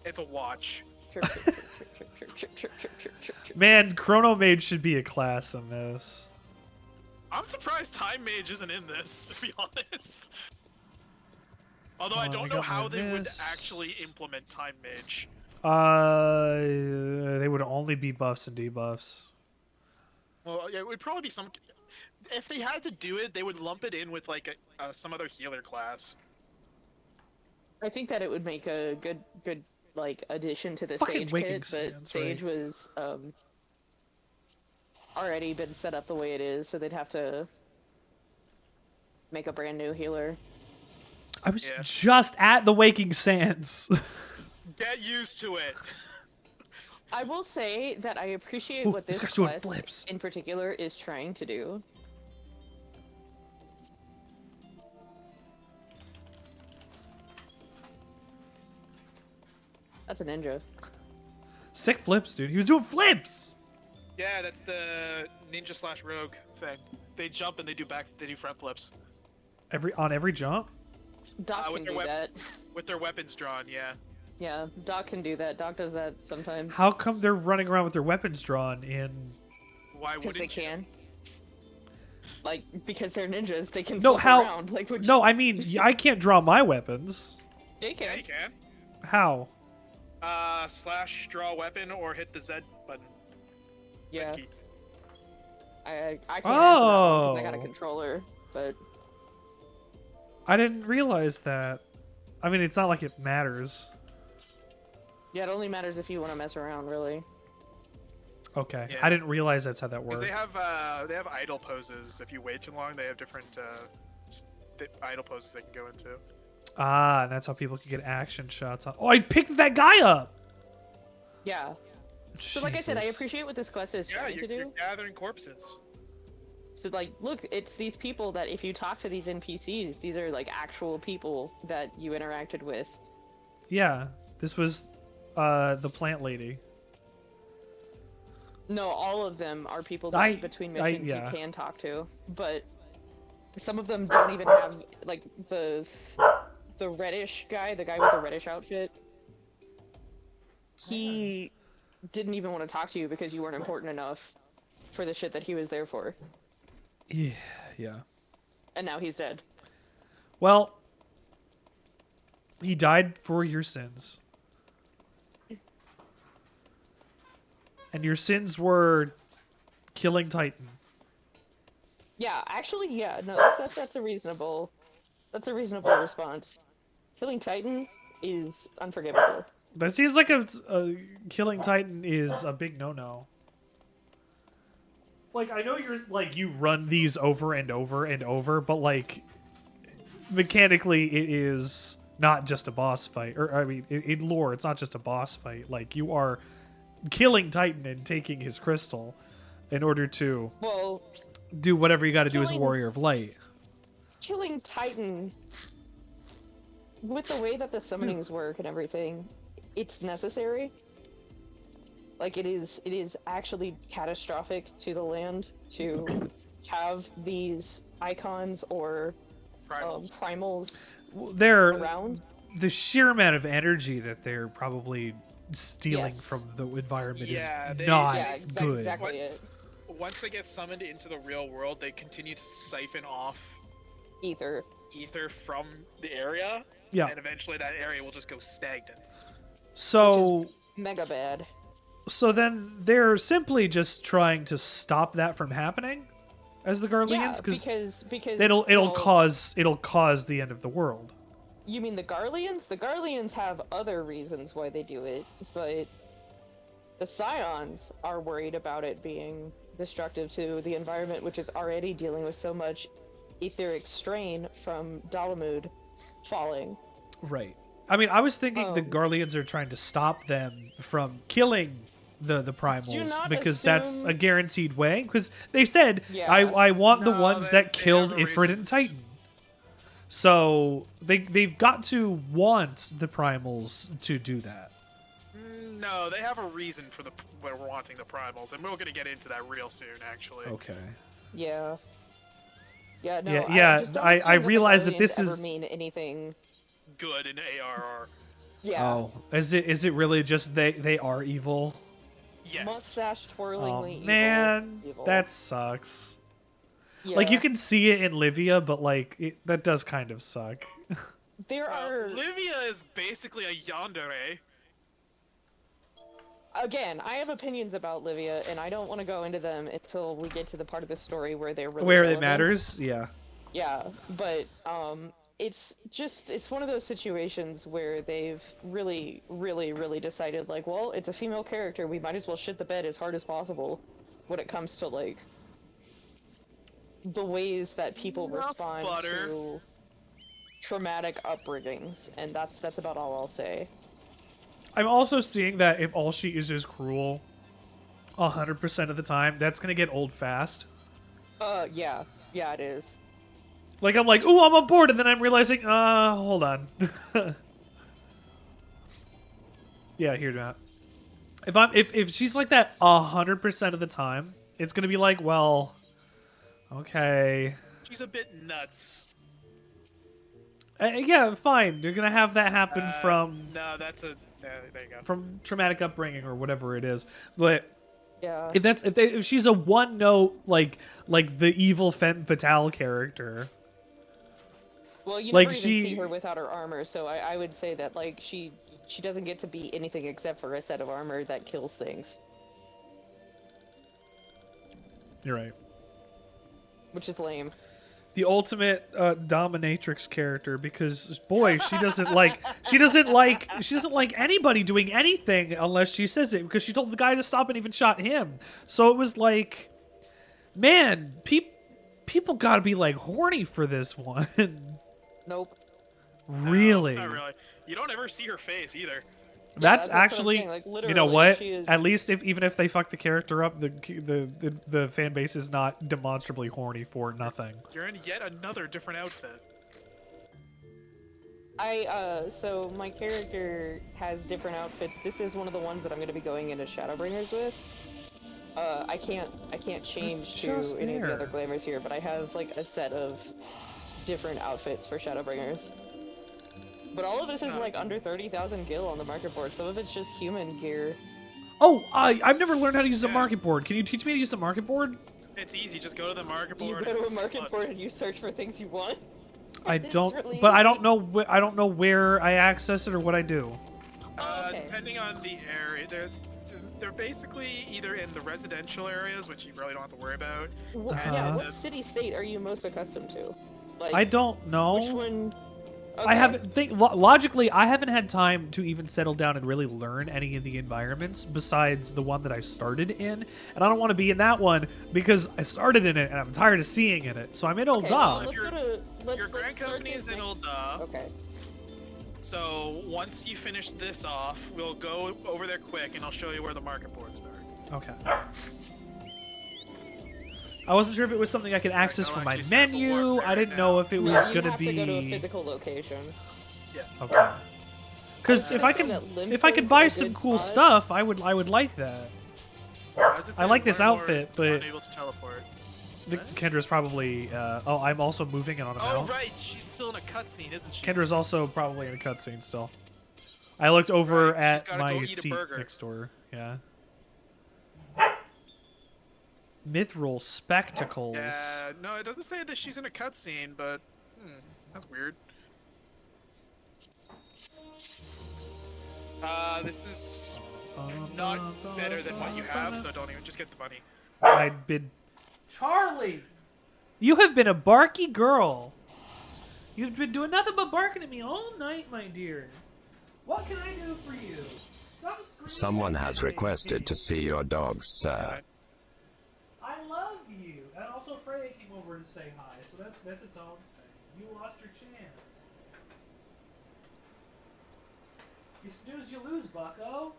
It's a watch. Chirp, chirp, chirp, chirp, chirp, chirp, chirp, chirp, chirp, chirp, chirp. Man, Chrono Mage should be a class in this. I'm surprised Time Mage isn't in this, to be honest. Although I Hold on, I don't know got how my they would miss. actually implement Time Mage. They would only be buffs and debuffs. Well, yeah, it would probably be some. If they had to do it, they would lump it in with like some other healer class. I think that it would make a good like addition to the Fucking Sage Waking kit, but Sands, Sage right. was already been set up the way it is, so they'd have to make a brand new healer. I was Yeah. just at the Waking Sands. Get used to it. I will say that I appreciate Ooh, what this this guy's doing quest flips. in particular is trying to do. That's a ninja. Sick flips, dude. He was doing flips. Yeah, that's the ninja slash rogue thing. They jump and they do front flips On every jump. Doc with can their do that. with their weapons drawn. Yeah. Yeah, Doc can do that. Doc does that sometimes. How come they're running around with their weapons drawn in? Why Because wouldn't they you? can. Like, because they're ninjas, they can No, flip how? around. Like, which... No, I mean I can't draw my weapons. They Yeah, can. you can. How? Slash draw weapon or hit the Z button. Yeah. Key. I can't answer that one because I got a Oh. controller, but I didn't realize that. I mean, it's not like it matters. yeah, it only matters if you want to mess around, really. Okay, Yeah. I didn't realize that's how that Because worked. they have idle poses. If you wait too long, they have different idle poses they can go into. Ah, and that's how people can get action shots on. Oh, I picked that guy up. Yeah. So, like I said, I Jesus. appreciate what this quest is Yeah, trying to you're do. gathering corpses. So, like, look, it's these people that if you talk to these NPCs, these are like actual people that you interacted with. Yeah, this was the plant lady. No, all of them are people that I- between I- missions yeah. you can talk to, but Some of them don't even have like the reddish guy, the guy with the reddish outfit. He didn't even want to talk to you because you weren't important enough for the shit that he was there for. Yeah, yeah. And now he's dead. Well, he died for your sins. And your sins were killing Titan. Yeah, actually, yeah, no, that's a reasonable response. Killing Titan is unforgivable. That seems like killing Titan is a big no-no. Like, I know you're like you run these over and over and over, but like mechanically it is not just a boss fight. Or I mean, in lore, it's not just a boss fight. Like, you are killing Titan and taking his crystal in order to do whatever you got to do as a warrior of light. Killing Titan, with the way that the summonings work and everything, it's necessary. Like, it is actually catastrophic to the land to have these icons or primals They're around. The sheer amount of energy that they're probably stealing from the environment is not good. Exactly Once they get summoned into the real world, they continue to siphon off ether from the area. Yeah. And eventually that area will just go stagnant. So mega bad. So then they're simply just trying to stop that from happening as the Garleans, because it'll cause the end of the world. You mean the Garleans? The Garleans have other reasons why they do it, but the Scions are worried about it being destructive to the environment, which is already dealing with so much etheric strain from Dalamud falling. Right. I mean, I was thinking the Garleans are trying to stop them from killing the primals because that's a guaranteed way. Because they said, I want the ones that killed Ifrit and Titan. So they've got to want the primals to do that. No, they have a reason for wanting the primals, and we're going to get into that real soon, actually. Okay. Yeah. Yeah. No. Yeah. I realize that this ever is mean anything good in ARR. Yeah. Oh, is it really just they are evil? Yes. Mustache twirlingly man, evil. that sucks. Yeah. Like, you can see it in Livia, but like that does kind of suck. There are Livia is basically a yandere. Again, I have opinions about Livia, and I don't want to go into them until we get to the part of the story where they're really where relevant. it matters. Yeah. Yeah, but it's one of those situations where they've really decided, like, well, it's a female character, we might as well shit the bed as hard as possible when it comes to, like, the ways that people respond to traumatic upbringings, and that's about all I'll say. I'm also seeing that if all she is cruel 100% of the time, that's gonna get old fast. Yeah, it is. Like, I'm like, ooh, I'm on board, and then I'm realizing, hold on. Yeah, here, Matt. If she's like that 100% of the time, it's gonna be like, well, okay. She's a bit nuts. Yeah, fine. You're gonna have that happen from. No, that's a. There you go. From traumatic upbringing or whatever it is, but. Yeah. If she's a one note like the evil femme fatale character. Well, you like never even see her without her armor, so I would say that, like, she doesn't get to be anything except for a set of armor that kills things. You're right. Which is lame. The ultimate dominatrix character, because boy, she doesn't like anybody doing anything unless she says it, because she told the guy to stop and even shot him. So it was like, man, people gotta be like horny for this one. Nope. Really? No, not really. You don't ever see her face either. That's what I'm actually, saying. Like, you know what? she is... At least even if they fuck the character up, the fan base is not demonstrably horny for nothing. You're in yet another different outfit. So my character has different outfits. This is one of the ones that I'm going to be going into Shadowbringers with. I can't change to just any of the there. other glamours here, but I have like a set of different outfits for Shadowbringers. But all of this is like under 30,000 gil on the market board. Some of it's just human gear. Oh, I've never learned how to use a Yeah. market board. Can you teach me to use a market board? It's easy. Just go to the market You board. go to a and market look. board and you search for things you want. I It's don't, really but I easy. don't know. I don't know where I access it or what I do. Okay. Depending on the area, they're basically either in the residential areas, which you really don't have to worry about. Yeah, Uh-huh. what city-state are you most accustomed to? Like, I don't know. Which one? I Okay. haven't logically. I haven't had time to even settle down and really learn any of the environments besides the one that I started in, and I don't want to be in that one because I started in it and I'm tired of seeing in it. So I'm in Old Okay, Da. let's go to. Let's, Your let's grand start company this is in next- Old Da. Okay. So once you finish this off, we'll go over there quick, and I'll show you where the market boards are. Okay. I wasn't sure if it was something I could access I'll from my actually circle menu. warp I didn't right know now. if it No, was you gonna have be. to go to a physical location. Okay. Because if I So could, that if I could Limson's buy a some good cool spot. stuff, I would like that. As I like this Learn More outfit, is but- unable to teleport. Kendra's probably. Oh, I'm also moving it on a Oh mount. right, she's still in a cutscene, isn't she? Kendra's also probably in a cutscene still. I looked over Right, she's at gotta go my eat a seat burger. next door. Yeah. Mithril spectacles. Yeah, no, it doesn't say that she's in a cutscene, but that's weird. This is not better than what you have, so don't even just get the money. I'd been. Charlie! You have been a barky girl. You've been doing nothing but barking at me all night, my dear. What can I do for you? Stop screaming Someone at has me. requested to see your dogs, sir. I love you. And also Freya came over to say hi, so that's its own thing. You lost your chance. You snooze, you lose, bucko.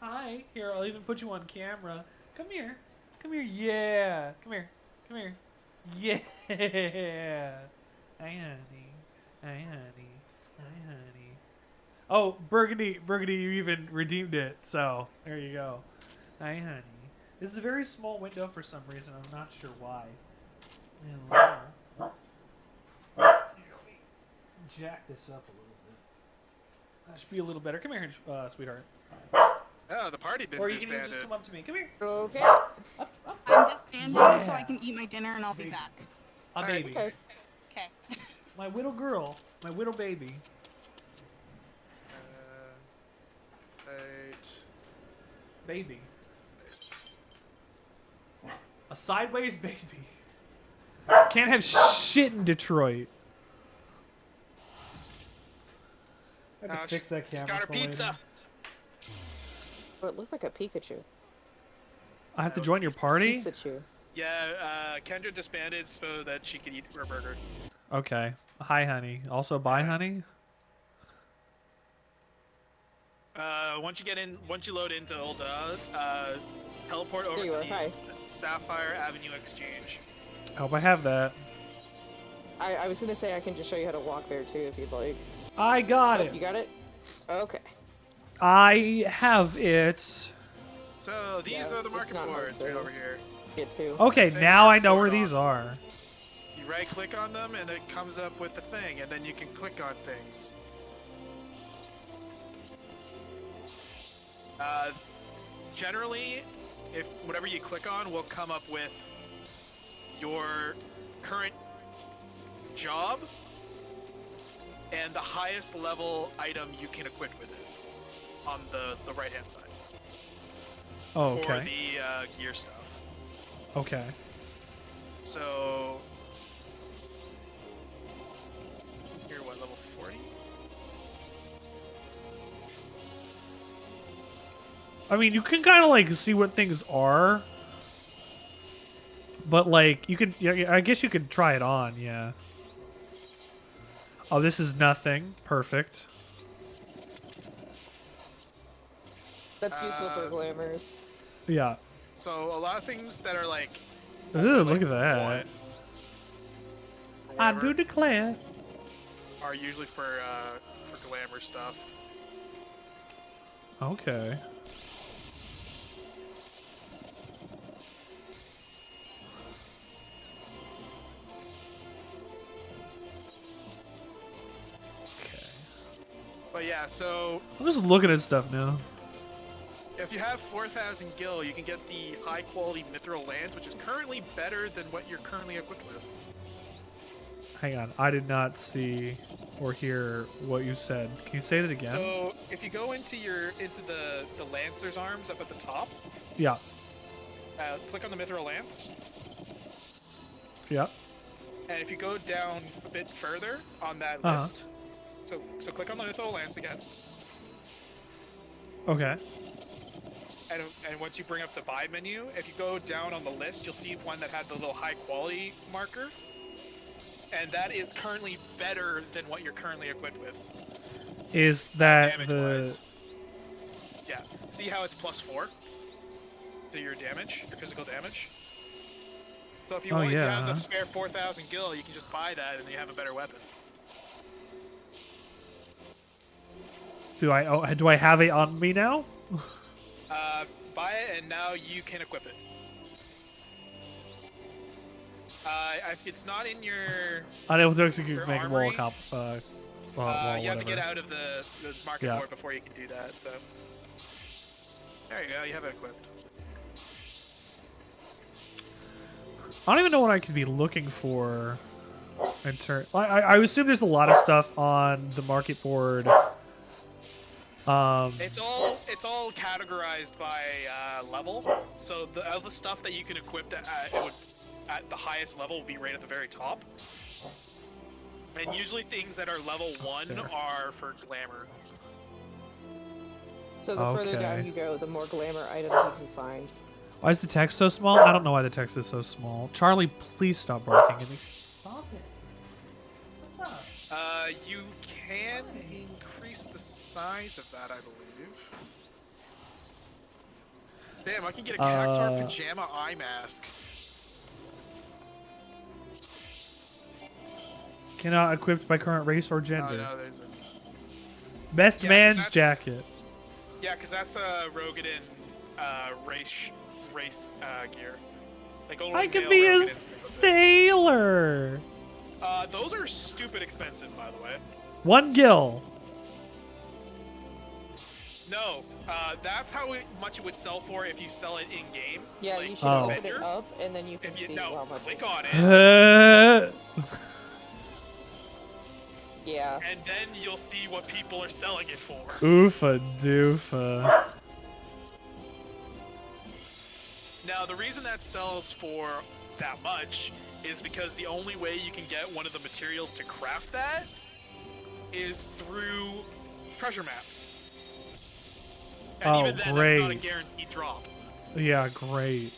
Hi. Here, I'll even put you on camera. Come here. Come here. Yeah. Come here. Come here. Yeah. Hi, honey. Hi, honey. Hi, honey. Oh, Burgundy, you even redeemed it. So, there you go. Hi, honey. This is a very small window for some reason. I'm not sure why. Jack this up a little bit. That should be a little better. Come here, sweetheart. Oh, the party been Or you can even disbanded. just come up to me. Come here. Okay. I'm disbanding so I can eat my dinner and I'll be back. A Alright. baby. Okay. Okay. My little girl. My little baby. Eight. Baby. A sideways baby. Can't have shit in Detroit. I have to fix that She's camera. got her for later. pizza. Well, it looks like a Pikachu. I have to join your party? Pikachu. Yeah, Kendra disbanded so that she could eat her burger. Okay. Hi, honey. Also, bye, honey. Once you load into Old teleport over There you to are, the hi. Sapphire Avenue Exchange. I hope I have that. I was gonna say I can just show you how to walk there too if you'd like. I got Oh, it. you got it? Okay. I have it. So these Yeah, are the it's market not hard boards to- right over here. Get to. Okay, Same now I market know where board these on. are. You right click on them and it comes up with the thing, and then you can click on things. Generally, if whatever you click on will come up with your current job and the highest level item you can equip with it on the right hand side Oh, for okay. the gear stuff. Okay. So you're what, level 40? I mean, you can kind of like see what things are, but like you could, yeah, I guess you could try it on. Yeah. Oh, this is nothing. Perfect. That's useful for glamours. Yeah. So a lot of things that are like Ooh, like look at that. one or I whatever do declare. are usually for glamour stuff. Okay. But yeah, so I'm just looking at stuff now. if you have 4,000 gil, you can get the high quality mithril lance, which is currently better than what you're currently equipped with. Hang on, I did not see or hear what you said. Can you say that again? So if you go into the lancer's arms up at the top, Yeah. click on the mithril lance, Yeah. and if you go down a bit further on that list, so click on the mithril lance again, Okay. and once you bring up the buy menu, if you go down on the list, you'll see one that had the little high quality marker, and that is currently better than what you're currently equipped with. Is that Damage the... wise. Yeah. See how it's +4 to your damage, your physical damage? So if you Oh, want, if you yeah, have huh? the spare 4,000 gil, you can just buy that and you have a better weapon. Do I have it on me now? Buy it and now you can equip it. If it's not in your Unable to execute make armory, wall comp. you have to get whatever. out of the market Yeah. for it before you can do that. So there you go. You have it equipped. I don't even know what I could be looking for. In turn, I assume there's a lot of stuff on the market board. It's all categorized by level. So the stuff that you can equip at the highest level will be right at the very top. And usually things that are level 1 are for glamour. So the further Okay. down you go, the more glamour items you can find. Why is the text so small? I don't know why the text is so small. Charlie, please stop barking at me. Stop it. What's up? You can increase the size of that, I believe. Damn, I can get a Cactar pajama eye mask. Cannot equipped by current race or Oh, gender. no, there's a... Best Yeah, 'cause man's that's- jacket. Yeah, because that's a Rogadin race gear. Like only I could male be a Rogadins can equip sailor. it. Those are stupid expensive, by the way. 1 gil. No, that's how much it would sell for if you sell it in game. Yeah, like, you should Oh. open it up and then you can If you see no, how much. click on it, Yeah. and then you'll see what people are selling it for. Oofa doofa. Now, the reason that sells for that much is because the only way you can get one of the materials to craft that is through treasure maps. And Oh, even then, that's not a great. guaranteed drop. Yeah, great.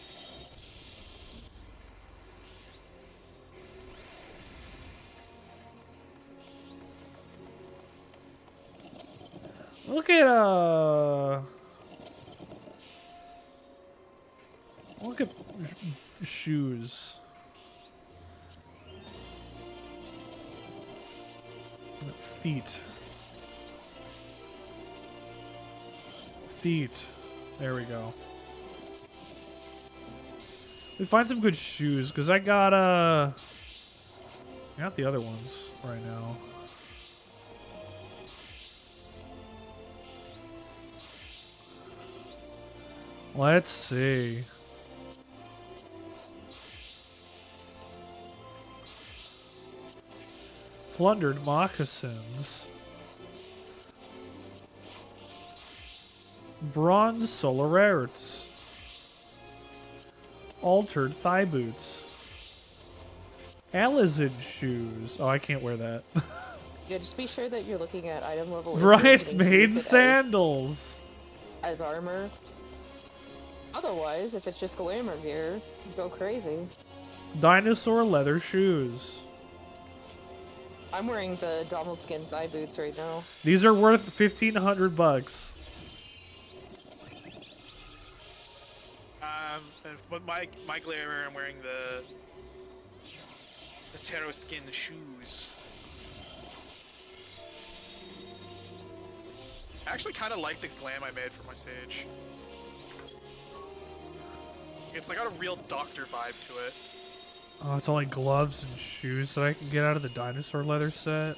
Look at shoes. Feet. Feet. There we go. We find some good shoes because I got the other ones right now. Let's see. Plundered moccasins. Bronze solaraerts. Altered thigh boots. Alizid shoes. Oh, I can't wear that. Yeah, just be sure that you're looking at item level. Bridesmaid sandals. As armor. Otherwise, if it's just glamour gear, go crazy. Dinosaur leather shoes. I'm wearing the Dommel skin thigh boots right now. These are worth $1,500. But my glamour, I'm wearing the Taro skin shoes. I actually kind of like the glam I made for my sage. It's like got a real doctor vibe to it. Oh, it's only gloves and shoes that I can get out of the dinosaur leather set.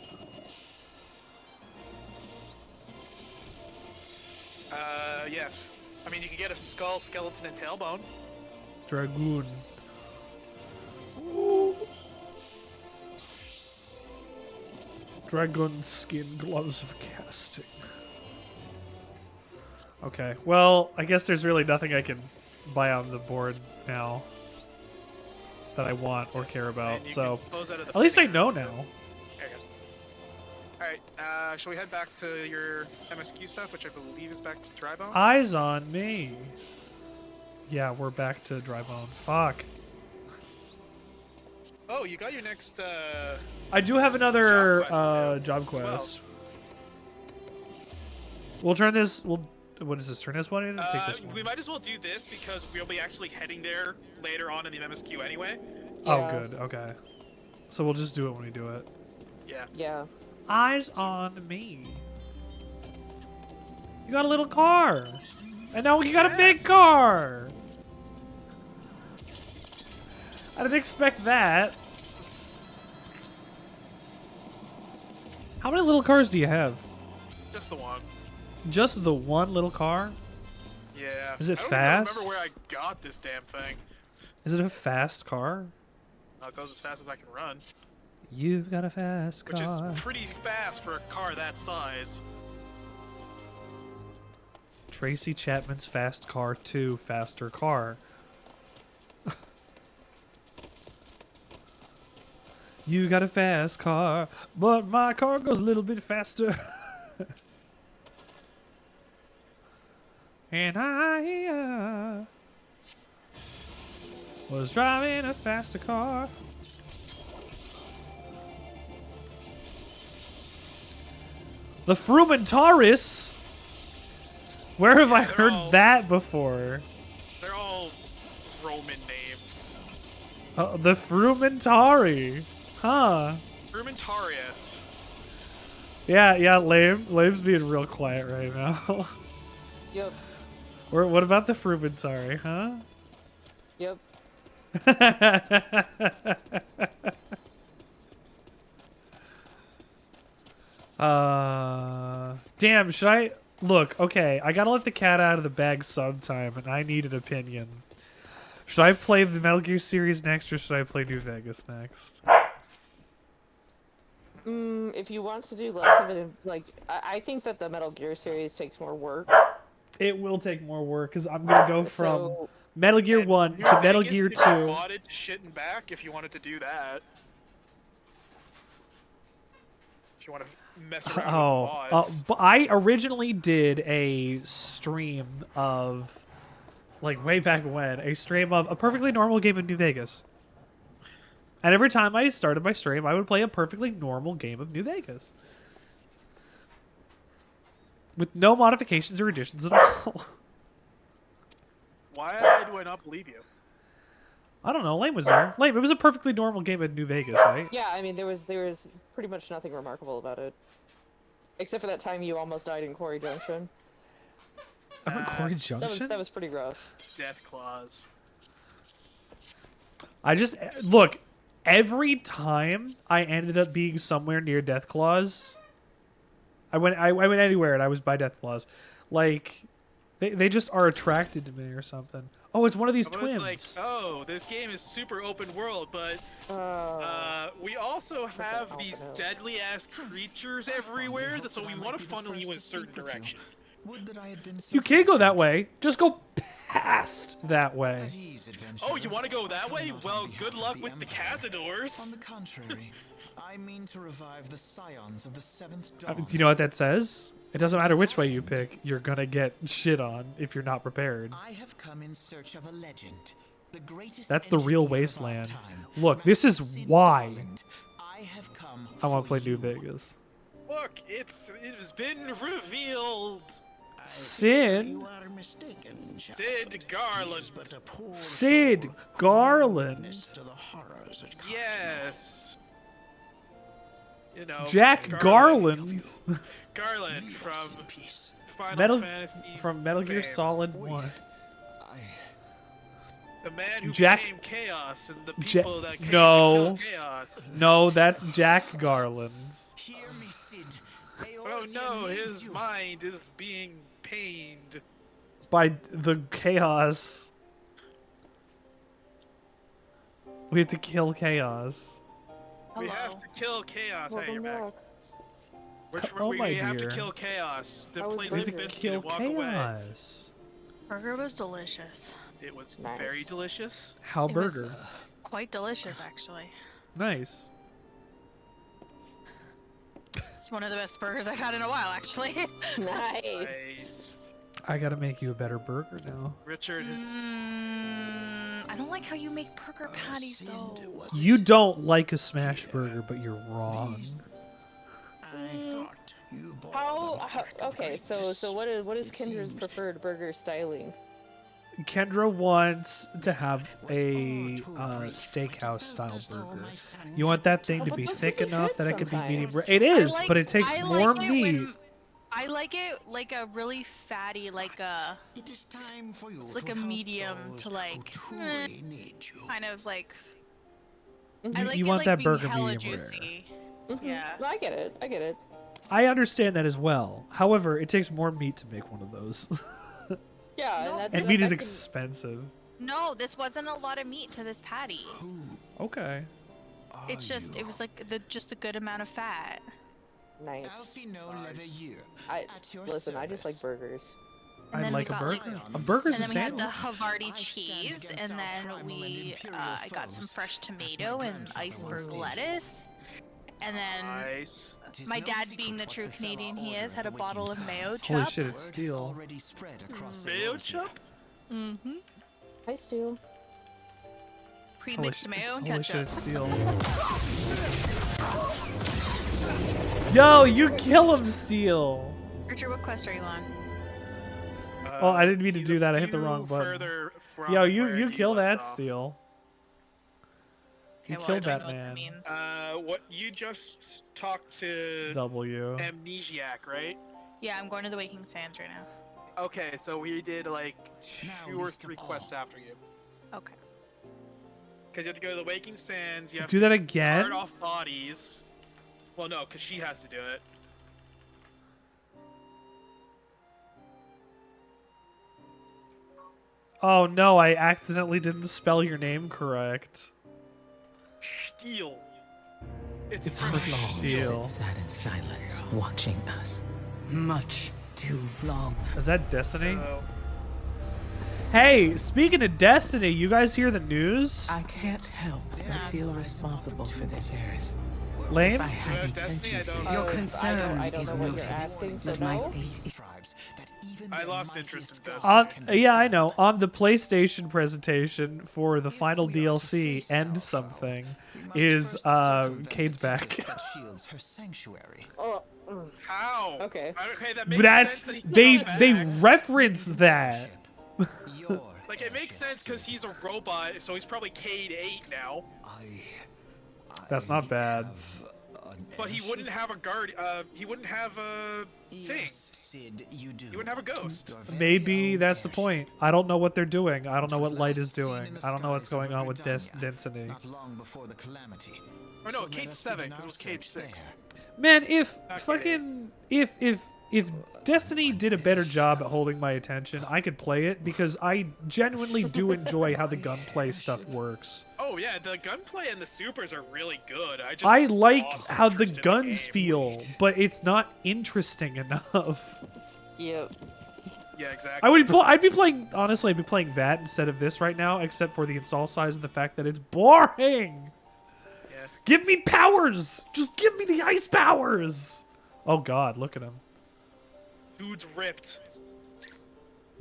Yes. I mean, you can get a skull, skeleton, and tailbone. Dragoon. Ooh. Dragon skin gloves of casting. Okay, well, I guess there's really nothing I can buy on the board now that I want or care about. So at least I know now. There you go. Alright, shall we head back to your MSQ stuff, which I believe is back to Drybone? Eyes on me. Yeah, we're back to Drybone. Fuck. Oh, you got your next, I do have another job job quest. We'll turn this. What is this? Turn this one in and take this one. We might as well do this because we'll be actually heading there later on in the MSQ anyway. Oh, Yeah. good. Okay. So we'll just do it when we do it. Yeah. Yeah. Eyes on me. You got a little car. And now you got a big car. I didn't expect that. How many little cars do you have? Just the one. Just the one little car? Yeah. Is it I don't fast? even remember where I got this damn thing. Is it a fast car? It goes as fast as I can run. You've got a fast car. Which is pretty fast for a car that size. Tracy Chapman's Fast Car 2 Faster Car. You got a fast car, but my car goes a little bit faster. And I was driving a faster car. The Frumentaris? Where have I heard that before? They're all Roman names. The Frumentari. Huh. Frumentarius. Yeah, Lame's being real quiet right now. Yep. What about the Frumentari, huh? Yep. Damn, should I... Look, okay, I gotta let the cat out of the bag sometime, and I need an opinion. Should I play the Metal Gear series next, or should I play New Vegas next? If you want to do less of it, like, I think that the Metal Gear series takes more work. It will take more work, because I'm gonna go from So- Metal Gear 1 New to Metal Vegas Gear can 2. be modded to shit and back if you wanted to do that. If you want to mess around with mods. But I originally did a stream of, like way back when, a stream of a perfectly normal game of New Vegas. And every time I started my stream, I would play a perfectly normal game of New Vegas. With no modifications or additions at all. Why do I not believe you? I don't know, Lame was there. Lame, it was a perfectly normal game of New Vegas, right? Yeah, I mean, there was pretty much nothing remarkable about it. Except for that time you almost died in Quarry Junction. I'm at Quarry Junction? That was pretty rough. Death claws. I just... Look, every time I ended up being somewhere near Death Claws... I went anywhere and I was by Death Claws. Like, they just are attracted to me or something. Oh, it's one of these twins. It's like, oh, this game is super open world, but we also have these deadly ass creatures everywhere, so we want to funnel you in a certain direction. You can't go that way. Just go past that way. Oh, you want to go that way? Well, good luck with the Cazadors. On the contrary, I mean to revive the scions of the seventh Do dawn. you know what that says? It doesn't matter which way you pick. You're gonna get shit on if you're not prepared. I have come in search of a legend, the greatest. That's the real engineer of our wasteland. time, Look, this is Master why Garland. I have come I want to for play New you. Vegas. Look, it has been revealed. Sid? You are mistaken, child. Sid Garland. But a poor Sid soul, Garland. witness to the horrors that come. Yes. You know, Jack Garland. Garland Leave us from in peace. Final Fantasy. From Metal Gear fame. Solid Wait. 1. The man who Jack- became Chaos and the people that came No. to kill Chaos. No, that's Jack Garland. Hear me, Sid. Oh no, his mind is being contained. By the chaos. We have to kill chaos. We have to kill chaos. Hey, Welcome you're back. back. Oh, We my have to dear. kill chaos. The How was plate We have Limp to Bizkit kill and walk away. chaos. Burger was delicious. It was Nice. very delicious. How It was- burger? Quite delicious, actually. Nice. It's one of the best burgers I've had in a while, actually. Nice. Nice. I gotta make you a better burger now. Richard is. I don't like how you make burger patties, though. You don't like a smash burger, but you're wrong. Okay, so what is Kendra's preferred burger styling? Kendra wants to have a steakhouse style burger. You want that thing Oh, to but be those thick can be enough good that it could be medium sometimes. rare. It is, but it takes I more like it meat. I like it like a really fatty, like a medium to like kind of like. I like You it, want like, that being burger hella medium rare. juicy. Mhm. Yeah. No, I get it. I get it. I understand that as well. However, it takes more meat to make one of those. Yeah, No, and And that's meat is that can- expensive. No, this wasn't a lot of meat to this patty. Okay. It's just it was like just a good amount of fat. Nice. Nice. Listen, I just like burgers. And I then like we a got, burger. like- A burger's And a then we had the sandwich. Havarti cheese, and then I got some fresh tomato and iceberg lettuce, and then Nice. my dad, being the true Canadian he is, had a bottle of mayo Holy chup. shit, it's steel. Mayo chup? Mm-hmm. Hi, Stu. Pre-mixed mayo and Holy shit, ketchup. it's steel. Yo, you kill him, Steel! Richard, what quest are you on? Oh, I didn't mean to He's do a that. I hit the few wrong button. further from Yo, you where he kill left that, off. Steel. You Okay, well, killed I don't that know what man. means. What you just talked to W. Amnesiac, right? Yeah, I'm going to the Waking Sands right now. Okay, so we did like 2 or 3 quests after you. Okay. Because you have to go to the Waking Sands. You have Do to that again? cart off bodies. Well, no, because she has to do it. Oh no, I accidentally didn't spell your name correct. Steel. It's It's for for Steel. Steel. Sat in silence, watching us. Much too long. Is that Destiny? So, Hey, speaking of Destiny, you guys hear the news? I can't help but feel responsible for this, Eris. Lame? If I hadn't Destiny, sent you, I don't- your I concern don't is know what you're noted. asking, so But my no. fate I lost interest in this. Yeah, I know. On the PlayStation presentation for the final DLC, End Something, is Cade's back. Oh, How? Okay. Okay, that makes That's sense. That he they got they back. reference that. Like it makes sense because he's a robot, so he's probably Cade 8 now. That's not bad. But he wouldn't have a guard. He wouldn't have a thing. Sid, you do. He wouldn't have a ghost. Maybe that's the point. I don't know what they're doing. I don't know what Light is doing. I don't know what's going on with this Density. Not long before the calamity. Oh no, So let Cade us 7 begin because it was our Cade search 6. there. Man, if Okay. fucking if Destiny did a better job at holding my attention, I could play it because I genuinely do enjoy how the gunplay stuff works. Oh yeah, the gunplay and the supers are really good. I like lost how the interest in guns game. feel, but it's not interesting enough. Yep. Yeah, exactly. I'd be playing honestly. I'd be playing that instead of this right now, except for the install size and the fact that it's boring. Yeah. Give me powers. Just give me the ice powers. Oh God, look at him. Dude's ripped.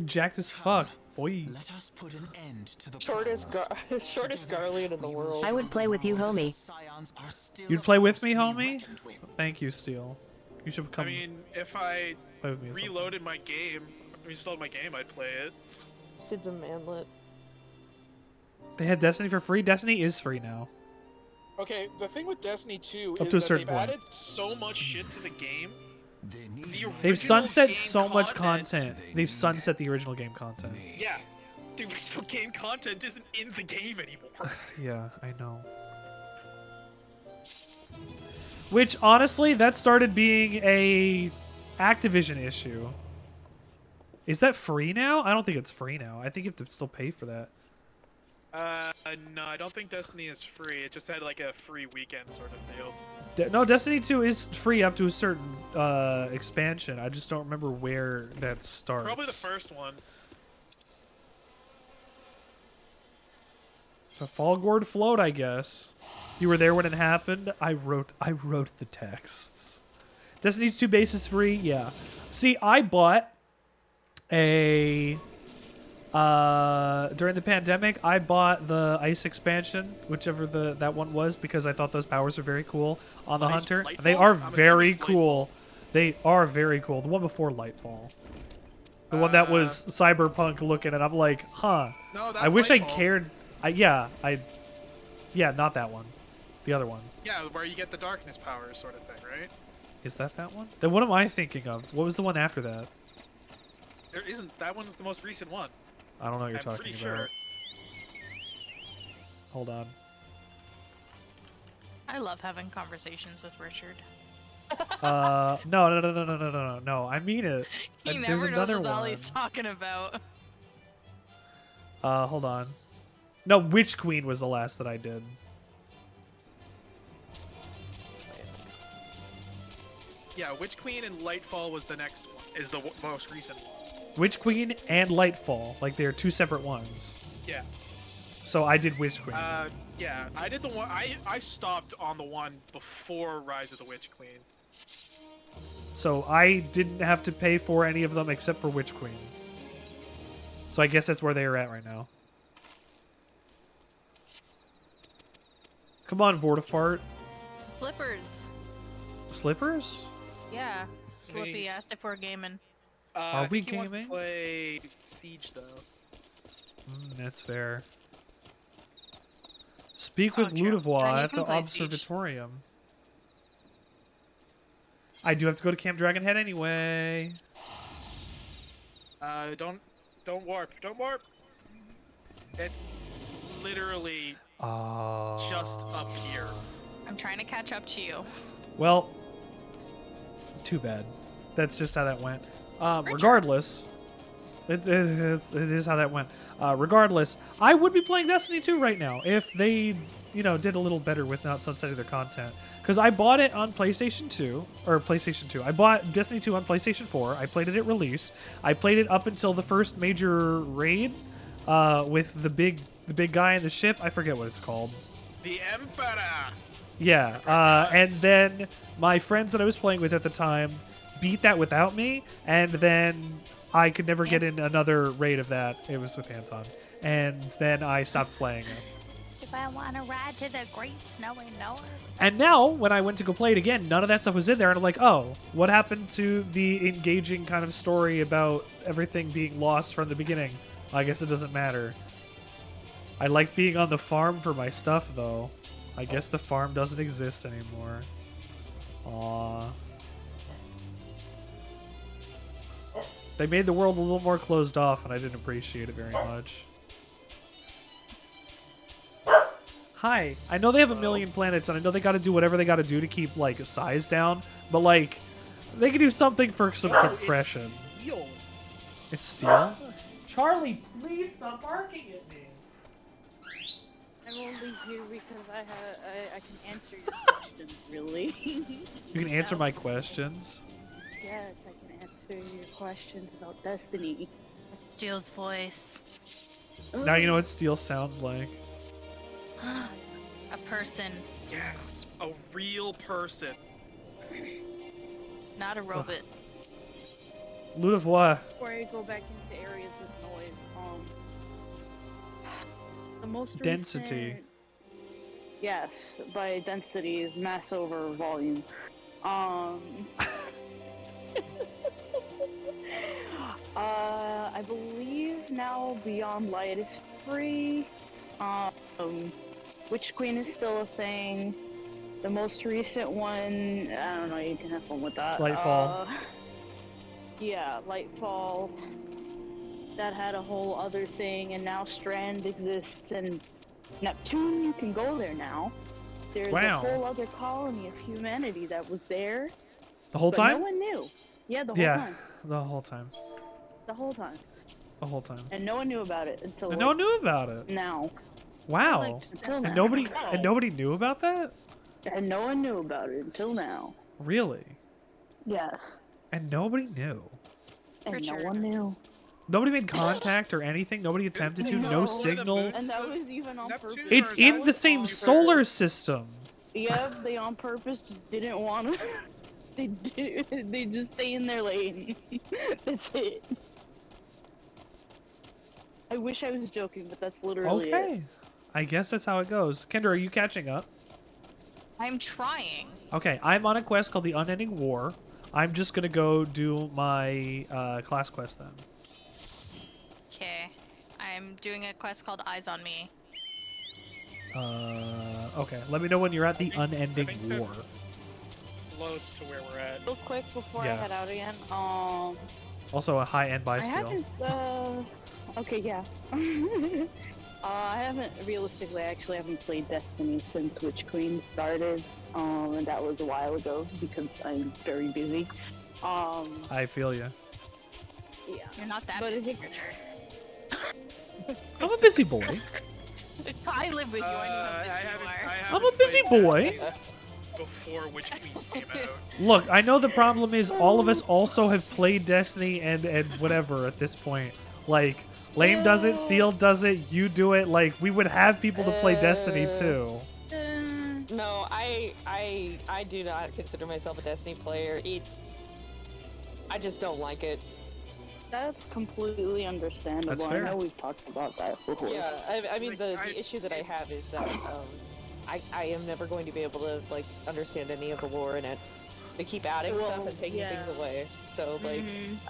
Jacked as fuck, boy. Let us put an end to the Shortest problems. shortest Together, Guardian in the we will world. show I would play with you, the world that homie. the Scions are still You'd play with a me, force to be homie? reckoned with. Thank you, Steel. You should come I mean, if I play with me. or something. reloaded my game, reinstalled my game, I'd play it. Sid's a manlet. They had Destiny for free. Destiny is free now. Okay, the thing with Destiny 2 Up is to a that certain they've point. added so much shit to the game. They need The more They've original sunset game so much content. They They've need sunset the original game content. Yeah, the original game content isn't in the game anymore. Yeah, I know. Which honestly, that started being a Activision issue. Is that free now? I don't think it's free now. I think you have to still pay for that. No, I don't think Destiny is free. It just had like a free weekend sort of deal. No, Destiny 2 is free up to a certain expansion. I just don't remember where that starts. Probably the first one. The Fall Gourd float, I guess. You were there when it happened. I wrote the texts. Destiny 2 base is free. Yeah. See, I bought a during the pandemic. I bought the Ice expansion, whichever that one was, because I thought those powers are very cool on the Hunter. Lightfall? They are I'm very assuming it's cool. They are very cool. The one before Lightfall. The one that was cyberpunk looking, and I'm like, huh. No, that's I wish I Lightfall. cared. Yeah, not that one. The other one. Yeah, where you get the darkness powers sort of thing, right? Is that one? Then what am I thinking of? What was the one after that? There isn't. That one's the most recent one. I don't know what you're I'm talking pretty about. sure. Hold on. I love having conversations with Richard. No. I mean it. He There's never knows another what the hell one. he's talking about. Hold on. No, Witch Queen was the last that I did. Yeah, Witch Queen and Lightfall was the next one. Is the most recent one. Witch Queen and Lightfall, like they're two separate ones. Yeah. So I did Witch Queen. Yeah, I did the one. I stopped on the one before Rise of the Witch Queen. So I didn't have to pay for any of them except for Witch Queen. So I guess that's where they are at right now. Come on, Vortifart. Slippers. Slippers? Yeah. Slippy Nice. asked if we're gaming. Are I we think he wants to gaming? play Siege though. That's fair. Speak with Gotcha. Ludavois Yeah, you at can the play Siege. Observatorium. I do have to go to Camp Dragonhead anyway. Don't warp. Don't warp. It's literally just up here. I'm trying to catch up to you. Well, too bad. That's just how that went. Regardless, it is how that went. Regardless, I would be playing Destiny 2 right now if they, did a little better with not sunsetting their content. Because I bought it on PlayStation 2, or PlayStation 2. I bought Destiny 2 on PlayStation 4. I played it at release. I played it up until the first major raid with the big guy in the ship. I forget what it's called. The Emperor. Yeah, and then my friends that I was playing with at the time beat that without me, and then I could never get in another raid of that. It was with Anton. And then I stopped playing it. If I want to ride to the great snowy north. And now, when I went to go play it again, none of that stuff was in there, and I'm like, oh, what happened to the engaging kind of story about everything being lost from the beginning? I guess it doesn't matter. I like being on the farm for my stuff, though. I guess the farm doesn't exist anymore. Aww. They made the world a little more closed off, and I didn't appreciate it very much. Hi. I know they have a million planets, and I know they got to do whatever they got to do to keep, like, size down, but, like, they can do something for some compression. It's steel. It's steel? Charlie, please stop barking at me. I'm only here because I can answer your questions, really. You can answer my questions. Yes, I can answer your questions about Destiny. It's Steel's voice. Now you know what steel sounds like. A person, Yes, a real person. not a robot. Ludavois. Before I go back into areas with noise, the most Density. recent- yes, by density is mass over volume. I believe now Beyond Light is free. Witch Queen is still a thing. The most recent one, I don't know, you can have fun with that. Lightfall. Yeah, Lightfall. That had a whole other thing, and now Strand exists, and Neptune, you can go there now. There's Wow. a whole other colony of humanity that was there. The whole but time? no one knew. Yeah, the whole Yeah, time. the whole time. The whole time. The whole time. And no one knew about it until And no one knew about it. now. Wow. Until And now. nobody knew about that? And no one knew about it until now. Really? Yes. And nobody knew. And no one knew. Nobody made contact or anything? Nobody attempted to? No signal? And that was even on purpose. It's in the same solar system. Yeah, they on purpose just didn't want to. They just stay in their lane. That's it. I wish I was joking, but that's literally it. Okay. I guess that's how it goes. Kendra, are you catching up? I'm trying. Okay, I'm on a quest called The Unending War. I'm just gonna go do my class quest then. Okay. I'm doing a quest called Eyes on Me. Okay. Let me know when you're at The Unending I think War. that's close to where we're at. Real quick before Yeah. I head out again. Also a high-end buy I steal. haven't. Okay, yeah. I haven't realistically. I actually haven't played Destiny since Witch Queen started. And that was a while ago because I'm very busy. I feel you. Yeah. You're not that But busy. it's. I'm a busy boy. I live with you. I know how busy you are. I'm a busy boy. Before Witch Queen came out. Look, I know the problem is all of us also have played Destiny and whatever at this point. Like, Lame does it, Steel does it, you do it. Like, we would have people to play Destiny too. No, I do not consider myself a Destiny player. I just don't like it. That's completely understandable. That's fair. I know we've talked about that before. Yeah, I mean the issue that I have is that I am never going to be able to like understand any of the lore in it. They keep adding stuff and taking things away, so like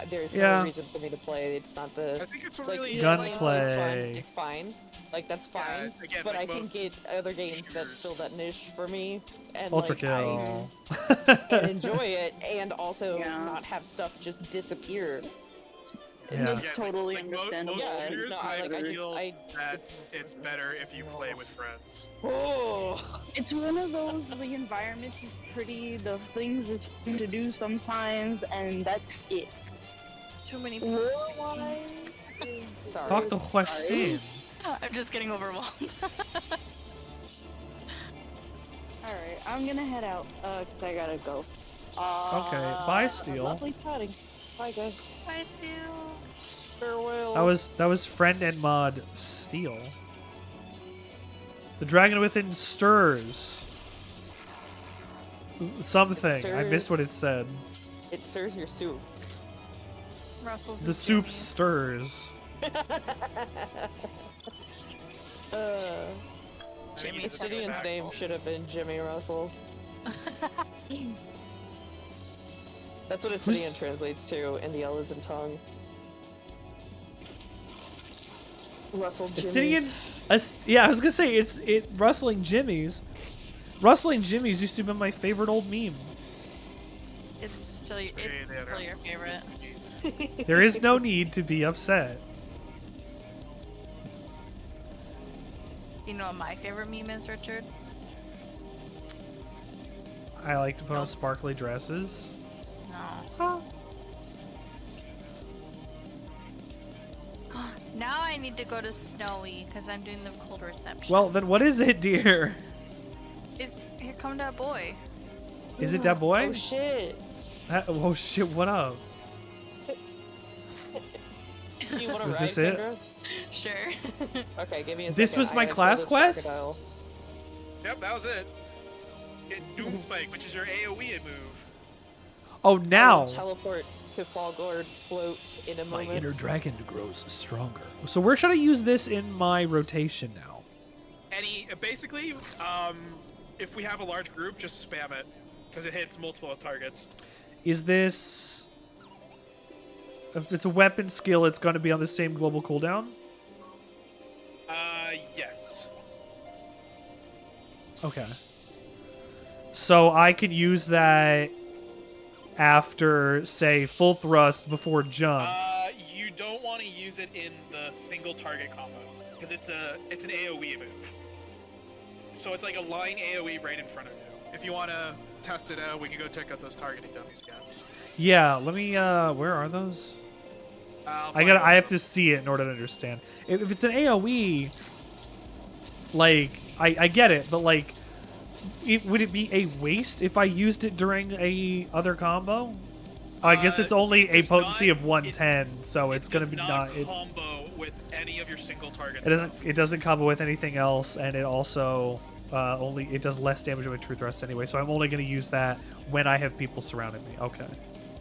there's no reason for me to play. It's not the. I think it's like, really gunplay. It's fine. Like that's fine. again, but like I can get other games that fill that niche for me and Ultra like, kill. and enjoy it, and also not have stuff just disappear. Yeah. It's totally understandable. Most Yeah, shooters no, might I feel just- that it's better if you play with friends. Oh, It's one of those, the environment is pretty, the things is fun to do sometimes, and that's it. Too many people Lore-wise, sorry. Talk the question. I'm just getting overwhelmed. Alright, I'm gonna head out, cause I gotta go. Okay, bye, Steel. Lovely chatting. Bye, guys. Bye, Stu. Farewell. That was friend and mod Steel. The dragon within stirs. Something. I missed what it said. It stirs your soup. Russell's The soup stirs. Jimmy Obsidian's name should have been Jimmy Russell's. That's what Obsidian translates to in the Elysian tongue. Russell Jimmy's. Obsidian? Yeah, I was gonna say it. Rustling Jimmy's. Rustling Jimmy's used to be my favorite old meme. It's still your favorite. There is no need to be upset. You know what my favorite meme is, Richard? I like to put on sparkly dresses. No. Now I need to go to Snowy because I'm doing the cold reception. Well, then what is it, dear? Here come that boy. Is it that boy? Oh shit! Oh shit! What up? Do you want to Was ride, this it? Kendra? Sure. Okay, give me a second. This was I my gotta class kill this quest? crocodile. Yep, that was it. Get Doom Spike, which is your AoE move. Oh, I now will teleport to Falgord float in a my moment. inner dragon grows stronger. So where should I use this in my rotation now? Basically, if we have a large group, just spam it because it hits multiple targets. Is this? If it's a weapon skill, it's going to be on the same global cooldown? Yes. Okay. So I can use that after, say, full thrust before jump. You don't want to use it in the single target combo because it's an AoE move. So it's like a line AoE right in front of you. If you want to test it out, we can go check out those targeting dummies again. Yeah, let me, where are those? I have to see it in order to understand. If it's an AOE, like I get it, but like, would it be a waste if I used it during a other combo? I guess it's only a potency of 110, so it's gonna be not combo with any of your single targets. It doesn't combo with anything else, and it also it does less damage with True Thrust anyway. So I'm only gonna use that when I have people surrounding me. Okay.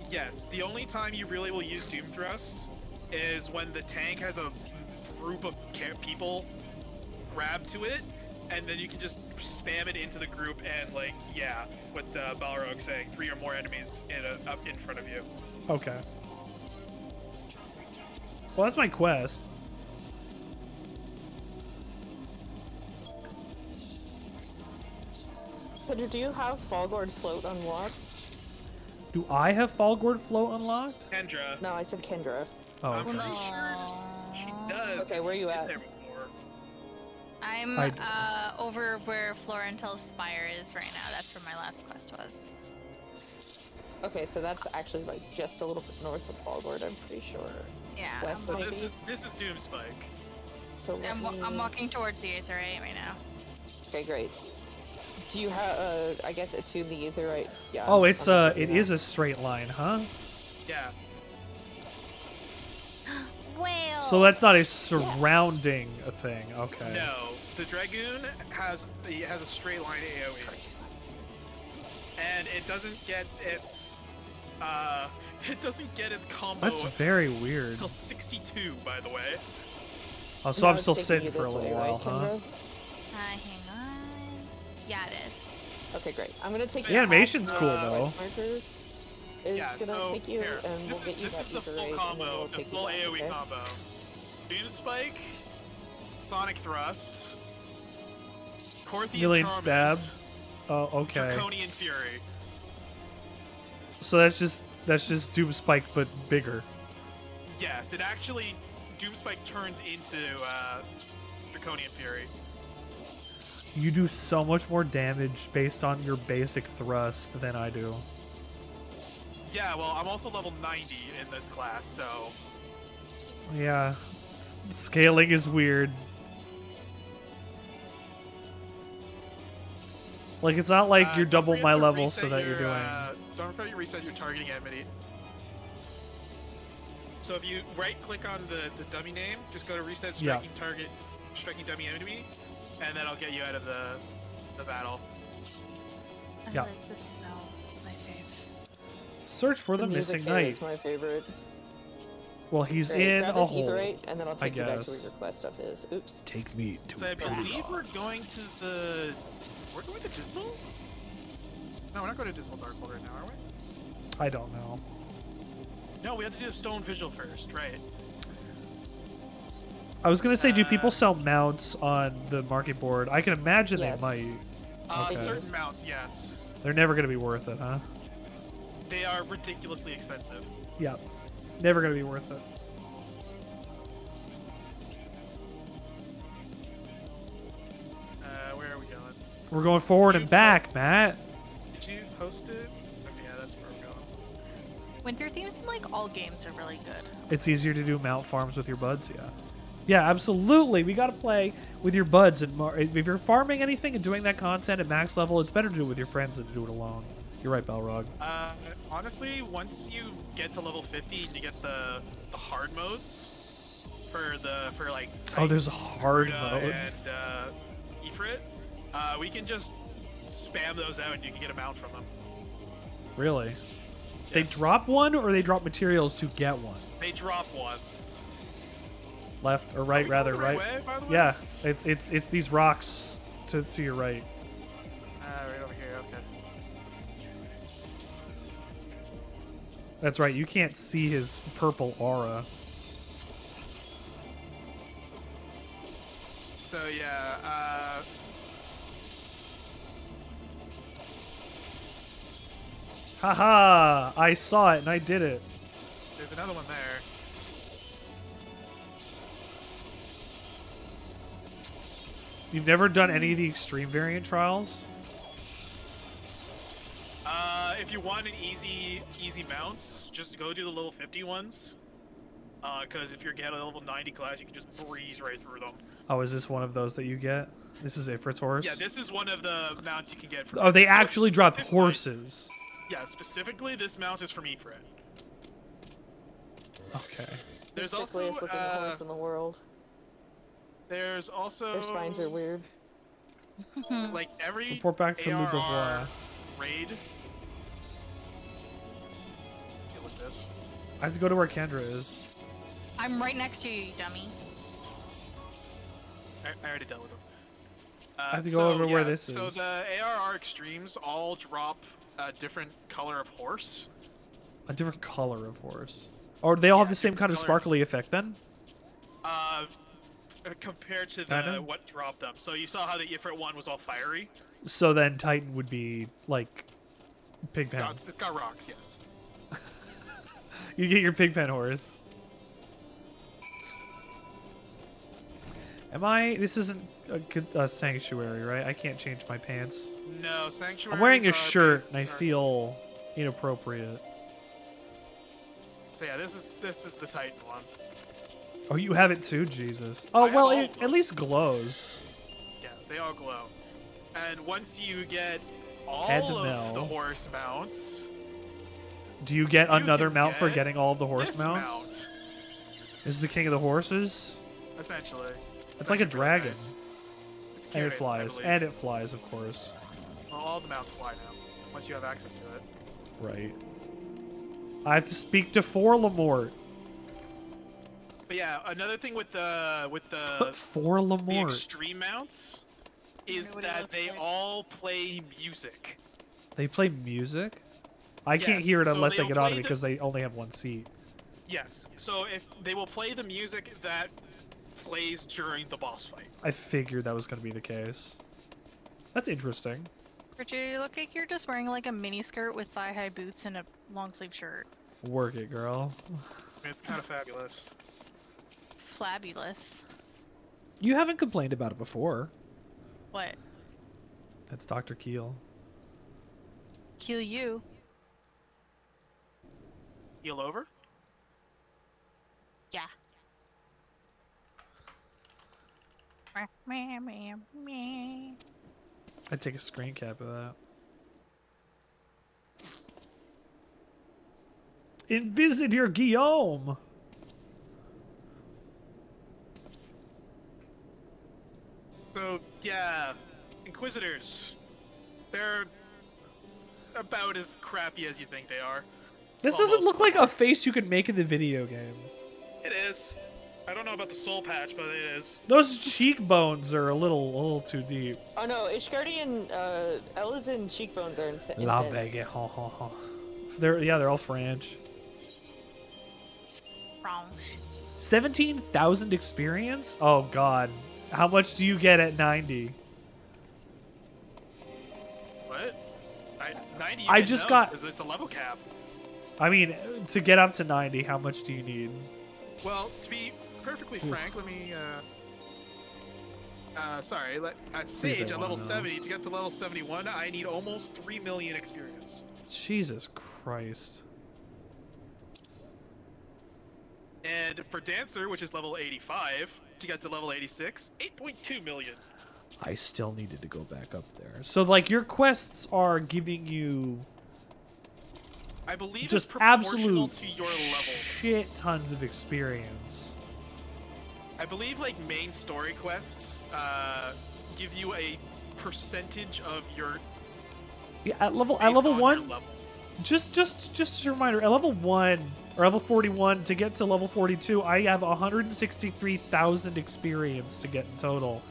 Yes, the only time you really will use Doom Thrust is when the tank has a group of people grab to it, and then you can just spam it into the group and, like, yeah, what Balrog's saying, 3 or more enemies up in front of you. Okay. Well, that's my quest. Pedro, do you have Fallgord Float unlocked? Do I have Fallgord Float unlocked? Kendra. No, I said Kendra. Oh, I'm okay. pretty sure she does. Okay, where are you at? I'm over where Florentel's Spire is right now. That's where my last quest was. Okay, so that's actually like just a little bit north of Fallgord, I'm pretty sure. Yeah. West So maybe? this is Doom Spike. So I'm walking towards the Aetherite right now. Okay, great. Do you have, I guess it's to the Aetherite? Yeah. Oh, it is a straight line, huh? Yeah. Whale. So that's not a surrounding thing. Okay. No, the Dragoon has a straight line AoEs, and it doesn't get its combo. That's very weird. Until 62, by the way. Oh, so I'm still sitting for a little while, huh? Hang on. Yeah, it is. Okay, great. I'm gonna take The animation's cool though. It's gonna so take you, here, and we'll this get you is that the full Aetherite, and then combo, we'll the take you full back, AoE okay? combo. Doom Spike, Sonic Thrust, Corthian Million Torment, stab. Oh, okay. Draconian Fury. So that's just Doom Spike but bigger. Yes, it actually Doom Spike turns into Draconian Fury. You do so much more damage based on your basic thrust than I do. Yeah, well, I'm also level 90 in this class, so Yeah. Scaling is weird. Like, it's not like you're double my level so that you're doing... Don't forget to reset your targeting enmity. So if you right-click on the dummy name, just go to reset striking target, striking dummy enemy, and then I'll get you out of the battle. I Yeah. like the snow. It's my fave. Search for the music missing here knight. is my favorite. Well, he's Great, in grab a this hole. Aetherite, and then I'll take you back to where guess. your quest stuff is. Oops. Take me to So I believe we're going to we're going to Dismal? No, we're not going to Dismal Darkhold right now, are we? I don't know. No, we have to do the Stone Vigil first, right? I was gonna say, do people sell mounts on the market board? I can imagine Yes. they might. Okay. Certain mounts, yes. They're never gonna be worth it, huh? They are ridiculously expensive. Yeah. Never gonna be worth it. Where are we going? We're going forward and back, Matt. Did you post it? Okay, yeah, that's where we're going. Winter themes in like all games are really good. It's easier to do mount farms with your buds, yeah. Yeah, absolutely. We gotta play with your buds. And if you're farming anything and doing that content at max level, it's better to do it with your friends than to do it alone. You're right, Balrog. Honestly, once you get to level 50 and you get the hard modes for like Oh, there's hard Garuda modes. and Ifrit, we can just spam those out and you can get a mount from them. Really? They drop one, or they drop materials to get one? They drop one. Left or right, rather, going the right right? way, by the way? Yeah, it's these rocks to your right. Right over here. Okay. That's right. You can't see his purple aura. So yeah, Haha! I saw it and I did it. there's another one there. You've never done any of the extreme variant trials? If you want an easy mounts, just go do the level 50 ones. Because if you're getting a level 90 class, you can just breeze right through them. Oh, is this one of those that you get? This is Ifrit's horse? Yeah, this is one of the mounts you can get from Oh, they so actually dropped horses. Yeah, specifically, this mount is from Ifrit. Okay. There's The also, sickliest looking horse in the world. There's also... Their spines are weird. Like, every Report back to ARR Ludovois. raid... Deal with this. I have to go to where Kendra is. I'm right next to you, you dummy. I already dealt with them. I have to go over where this So is. the ARR extremes all drop a different color of horse. A different color of horse. Or they all have the same kind of color. sparkly effect then? Compared to Kinda? what dropped them. So you saw how the Ifrit one was all fiery? So then Titan would be like Pigpen. It's got rocks, yes. You get your Pigpen horse. Am I? This isn't a sanctuary, right? I can't change my pants. No, sanctuary. I'm wearing a shirt and I feel inappropriate. So yeah, this is the Titan one. Oh, you have it too? Jesus. Oh, well, it at least glows. Yeah, they all glow. And once you get Add all the of the mill. horse mounts, Do you get another can mount for get getting all of the horse this mounts? mount, Is the king of the horses? essentially. It's like a actually really dragon. nice. It's And cute, it I flies. believe. And it flies, of course. Well, all the mounts fly now, once you have access to it. Right. I have to speak to Forlamort. But yeah, another thing with the the Forlamort. extreme mounts is Nobody that looks they like- all play music. They play music? I can't Yes, hear it so unless I they'll get on it play the- because they only have one seat. Yes. So if they will play the music that plays during the boss fight. I figured that was going to be the case. That's interesting. Richard, you look like you're just wearing like a mini skirt with thigh-high boots and a long sleeve shirt. Work it, girl. I mean, it's kind of fabulous. Flabulous. You haven't complained about it before. What? That's Dr. Keel. Kill you. Heal over? Yeah. I'd take a screen cap of that. Invisitor Guillaume! So, yeah. Inquisitors. They're about as crappy as you think they are. This doesn't Almost. look like a face you could make in the video game. It is. I don't know about the soul patch, but it is. Those cheekbones are a little too deep. Oh no, Ishgardian, Elysian cheekbones are intense. La Vega, ha ha ha. They're all French. Wrong. 17,000 experience? Oh god. How much do you get at 90? What? 90 you I get just no, got- 'cause it's a level cap. I mean, to get up to 90, how much do you need? Well, to be perfectly frank, let me, sorry, at Please, Sage, I at level wanna know. 70, to get to level 71, I need almost 3 million experience. Jesus Christ. And for Dancer, which is level 85, to get to level 86, 8.2 million. I still needed to go back up there. So, like, your quests are giving you I believe just it's proportional absolute to your level. shit tons of experience. I believe, like, main story quests, give you a percentage of your Yeah, at level based on your 1, level. just a reminder, at level 1 or level 41 to get to level 42, I have 163,000 experience to get in total.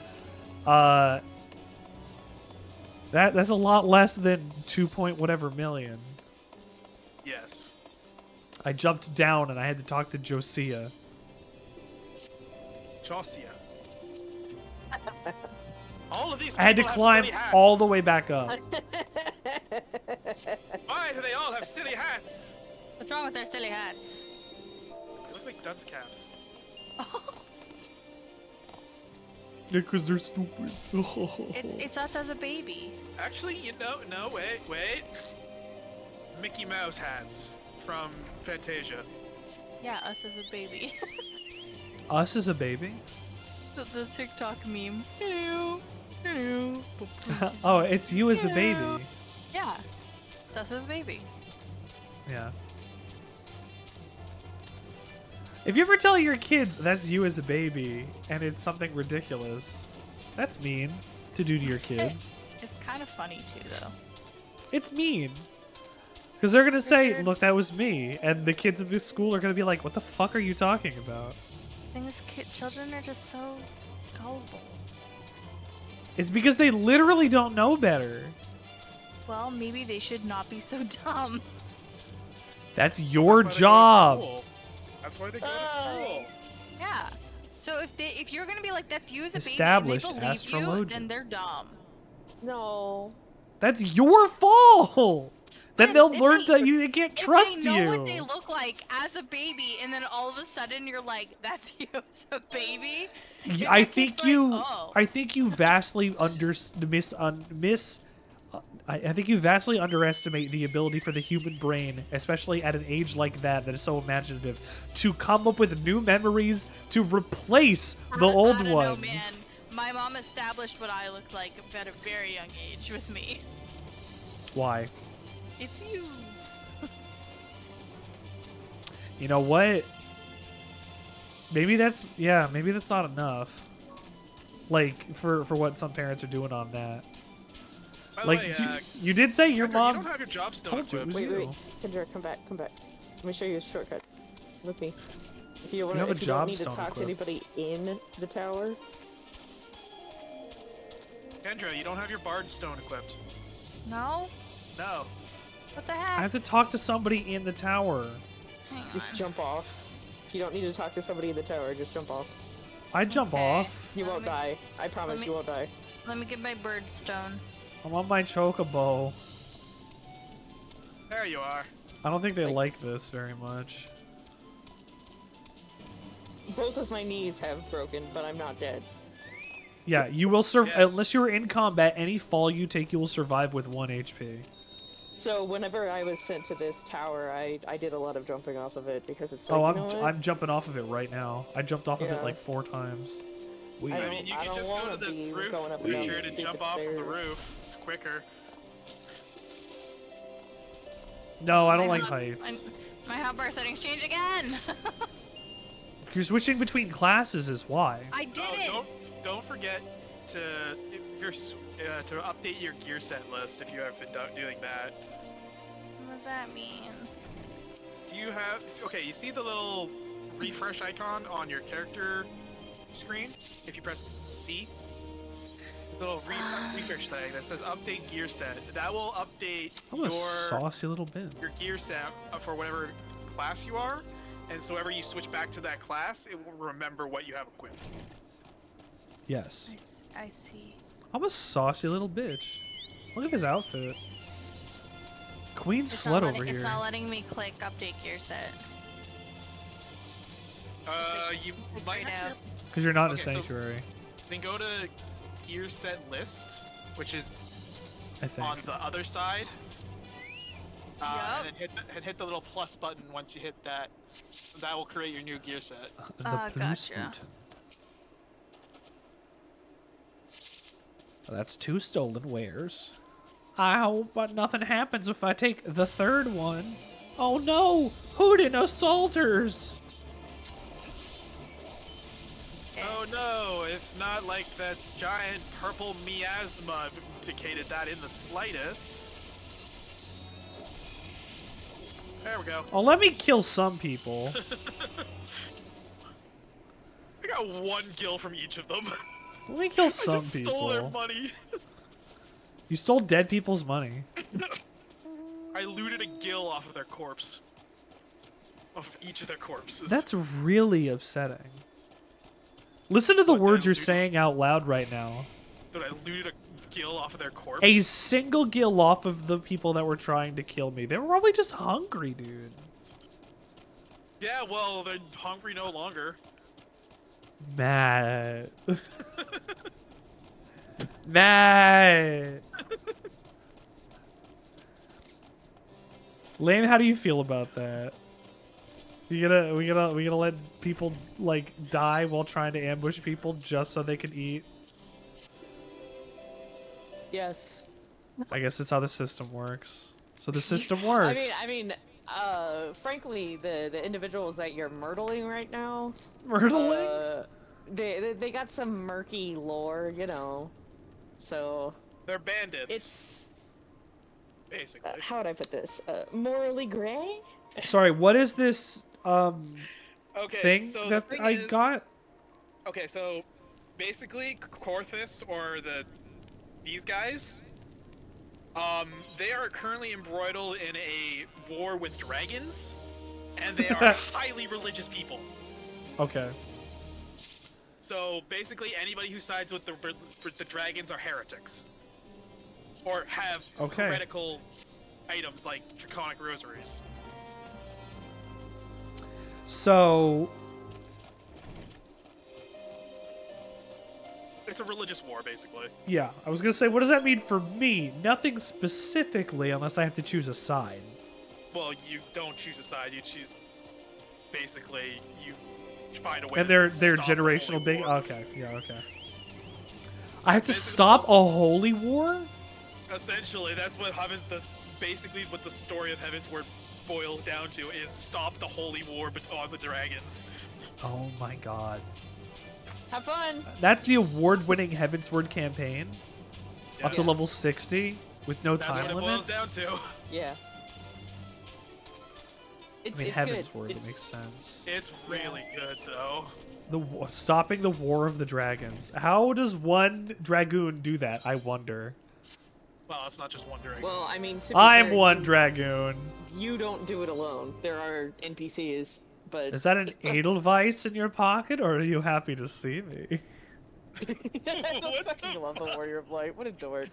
That's a lot less than 2 point whatever million. Yes. I jumped down and I had to talk to Josiah. Josiah. All of these I had to people have climb silly hats. all the way back up. Why do they all have silly hats? What's wrong with their silly hats? They look like dunce caps. Yeah, because they're stupid. It's us as a baby. Actually, you know, no, wait. Mickey Mouse hats from Fantasia. Yeah, us as a baby. Us as a baby? The TikTok meme. Hello. Hello. Oh, it's you as a baby. Yeah. It's us as a baby. Yeah. If you ever tell your kids that's you as a baby and it's something ridiculous, that's mean to do to your kids. It's kind of funny too, though. It's mean. Because they're going to say, look, that was me. And the kids in this school are going to be like, what the fuck are you talking about? The thing is, children are just so gullible. It's because they literally don't know better. Well, maybe they should not be so dumb. That's your job. That's why they go to school. Yeah. So if you're gonna be like that's you as a baby Established and they believe you, astrologian. then they're dumb. No. That's your fault. Then they'll if learn they- that they can't trust if they know you. what they look like as a baby, and then all of a sudden you're like, "That's you as a baby." I It's think like, you. oh. I think you vastly I think you vastly underestimate the ability for the human brain, especially at an age like that is so imaginative, to come up with new memories to replace the old I don't ones. know, man. My mom established what I looked like at a very young age with me. Why? It's you. You know what? Maybe that's not enough. Like for what some parents are doing on that. By the Like way, you did say your Kendra, mom you don't have your job still told you it was Wait, you. wait, Kendra, come back. Let me show you a shortcut. With me. If you, have a if you don't job need to stone talk to equipped. anybody in the tower, Kendra, you don't have your bard stone equipped. No. No. What the I heck? have to talk to somebody in the tower. Hang on. just jump off. You don't need to talk to somebody in the tower, just jump off. I jump Okay. off. You Let won't me- die. I promise me- you won't die. Let me get my bird stone. I'm on my chocobo. There you are. I don't think they like this very much. Both of my knees have broken, but I'm not dead. Yeah, you will survive Yes. unless you're in combat. Any fall you take, you will survive with 1 HP. So whenever I was sent to this tower, I did a lot of jumping off of it because it's Oh, like, you know what? I'm jumping off of it right now. I jumped off of it Yeah. like 4 times. I I don't- mean, you I can don't just go wanna to the be roof, going up and down Richard, the and jump stupid off from the stairs. roof. It's quicker. No, I don't My like hot- heights. My hotbar settings change again. You're switching between classes is why. I did Oh, it. don't forget to if you're to update your gear set list if you have been doing that. What does that mean? Do you have? Okay, you see the little refresh icon on your character screen? If you press C, the little refresh thing that says update gear set. That will update I'm a saucy little bit. your gear set for whatever class you are, and so whenever you switch back to that class, it will remember what you have equipped. Yes. I see. I'm a saucy little bitch. Look at this outfit. Queen slut over It's here. not letting me click update gear set. You might have to. Because you're not in a Okay, so- sanctuary, Then go to gear set list, which is I think. on the other side. Yup. And hit the little plus button once you hit that. That will create your new gear set. The gotcha. plus button. Well, that's 2 stolen wares. I hope but nothing happens if I take the 3rd one. Oh no! Hootin' assaulters! Oh no, it's not like that giant purple miasma indicated that in the slightest. There we go. Oh, let me kill some people. I got 1 kill from each of them. Let me kill I some just stole their people. money. You stole dead people's money. I looted a gill off of their corpse. Off of each of their corpses. That's really upsetting. Listen to the What, words I you're looted- saying out loud right now. Dude, I looted a gill off of their corpse. A single gill off of the people that were trying to kill me. They were probably just hungry, dude. Yeah, well, they're hungry no longer. Matt. Matt. Lane, how do you feel about that? We gonna let people like die while trying to ambush people just so they can eat. Yes. I guess that's how the system works. So the system works. Frankly, the individuals that you're myrtling right now, Myrtling? They got some murky lore, you know. So They're bandits. it's basically. how would I put this? Morally gray. Sorry, what is this Okay, thing so the that thing I is- got? Okay, so basically, Korthus or these guys, they are currently embroiled in a war with dragons, and they are highly religious people. Okay. So basically, anybody who sides with the dragons are heretics, or have Okay. heretical items like draconic rosaries. So It's a religious war, basically. yeah, I was gonna say, what does that mean for me? Nothing specifically, unless I have to choose a side. Well, you don't choose a side. You choose, basically, you find a way. And to they're stop the generational holy big. war. Okay, yeah, okay. I have to stop a holy war? Essentially, that's what basically what the story of Heaven's Word boils down to, is stop the holy war on the dragons. Oh my god. Have fun. That's the award-winning Heavensward campaign. Up to Yes. level 60 with no That's time what it limits. boils down to. Yeah. I mean, It's Heavensward, good. it makes sense. It's really good, though. Stopping the War of the Dragons. How does one dragoon do that, I wonder? Well, it's not just one dragon. Well, I mean, to be I'm fair, one dragoon. You don't do it alone. There are NPCs, but Is that an Edelweiss in your pocket, or are you happy to see me? I fucking love the Warrior of Light. What a dork.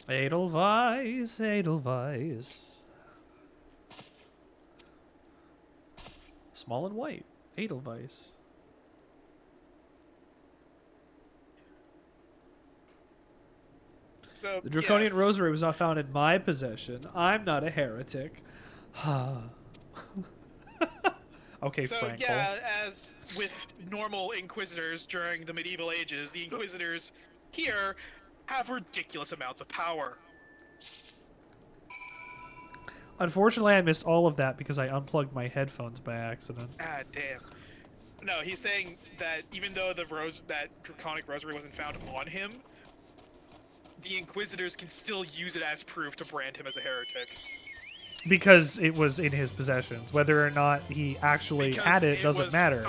Edelweiss, Edelweiss. Small and white. Edelweiss. So, The Draconian yes. Rosary was not found in my possession. I'm not a heretic. Okay, So Frankel. yeah, as with normal Inquisitors during the medieval ages, the Inquisitors here have ridiculous amounts of power. Unfortunately, I missed all of that because I unplugged my headphones by accident. Ah, damn. No, he's saying that even though that Draconic Rosary wasn't found on him, the Inquisitors can still use it as proof to brand him as a heretic. Because it was in his possessions. Whether or not he actually Because had it doesn't was matter.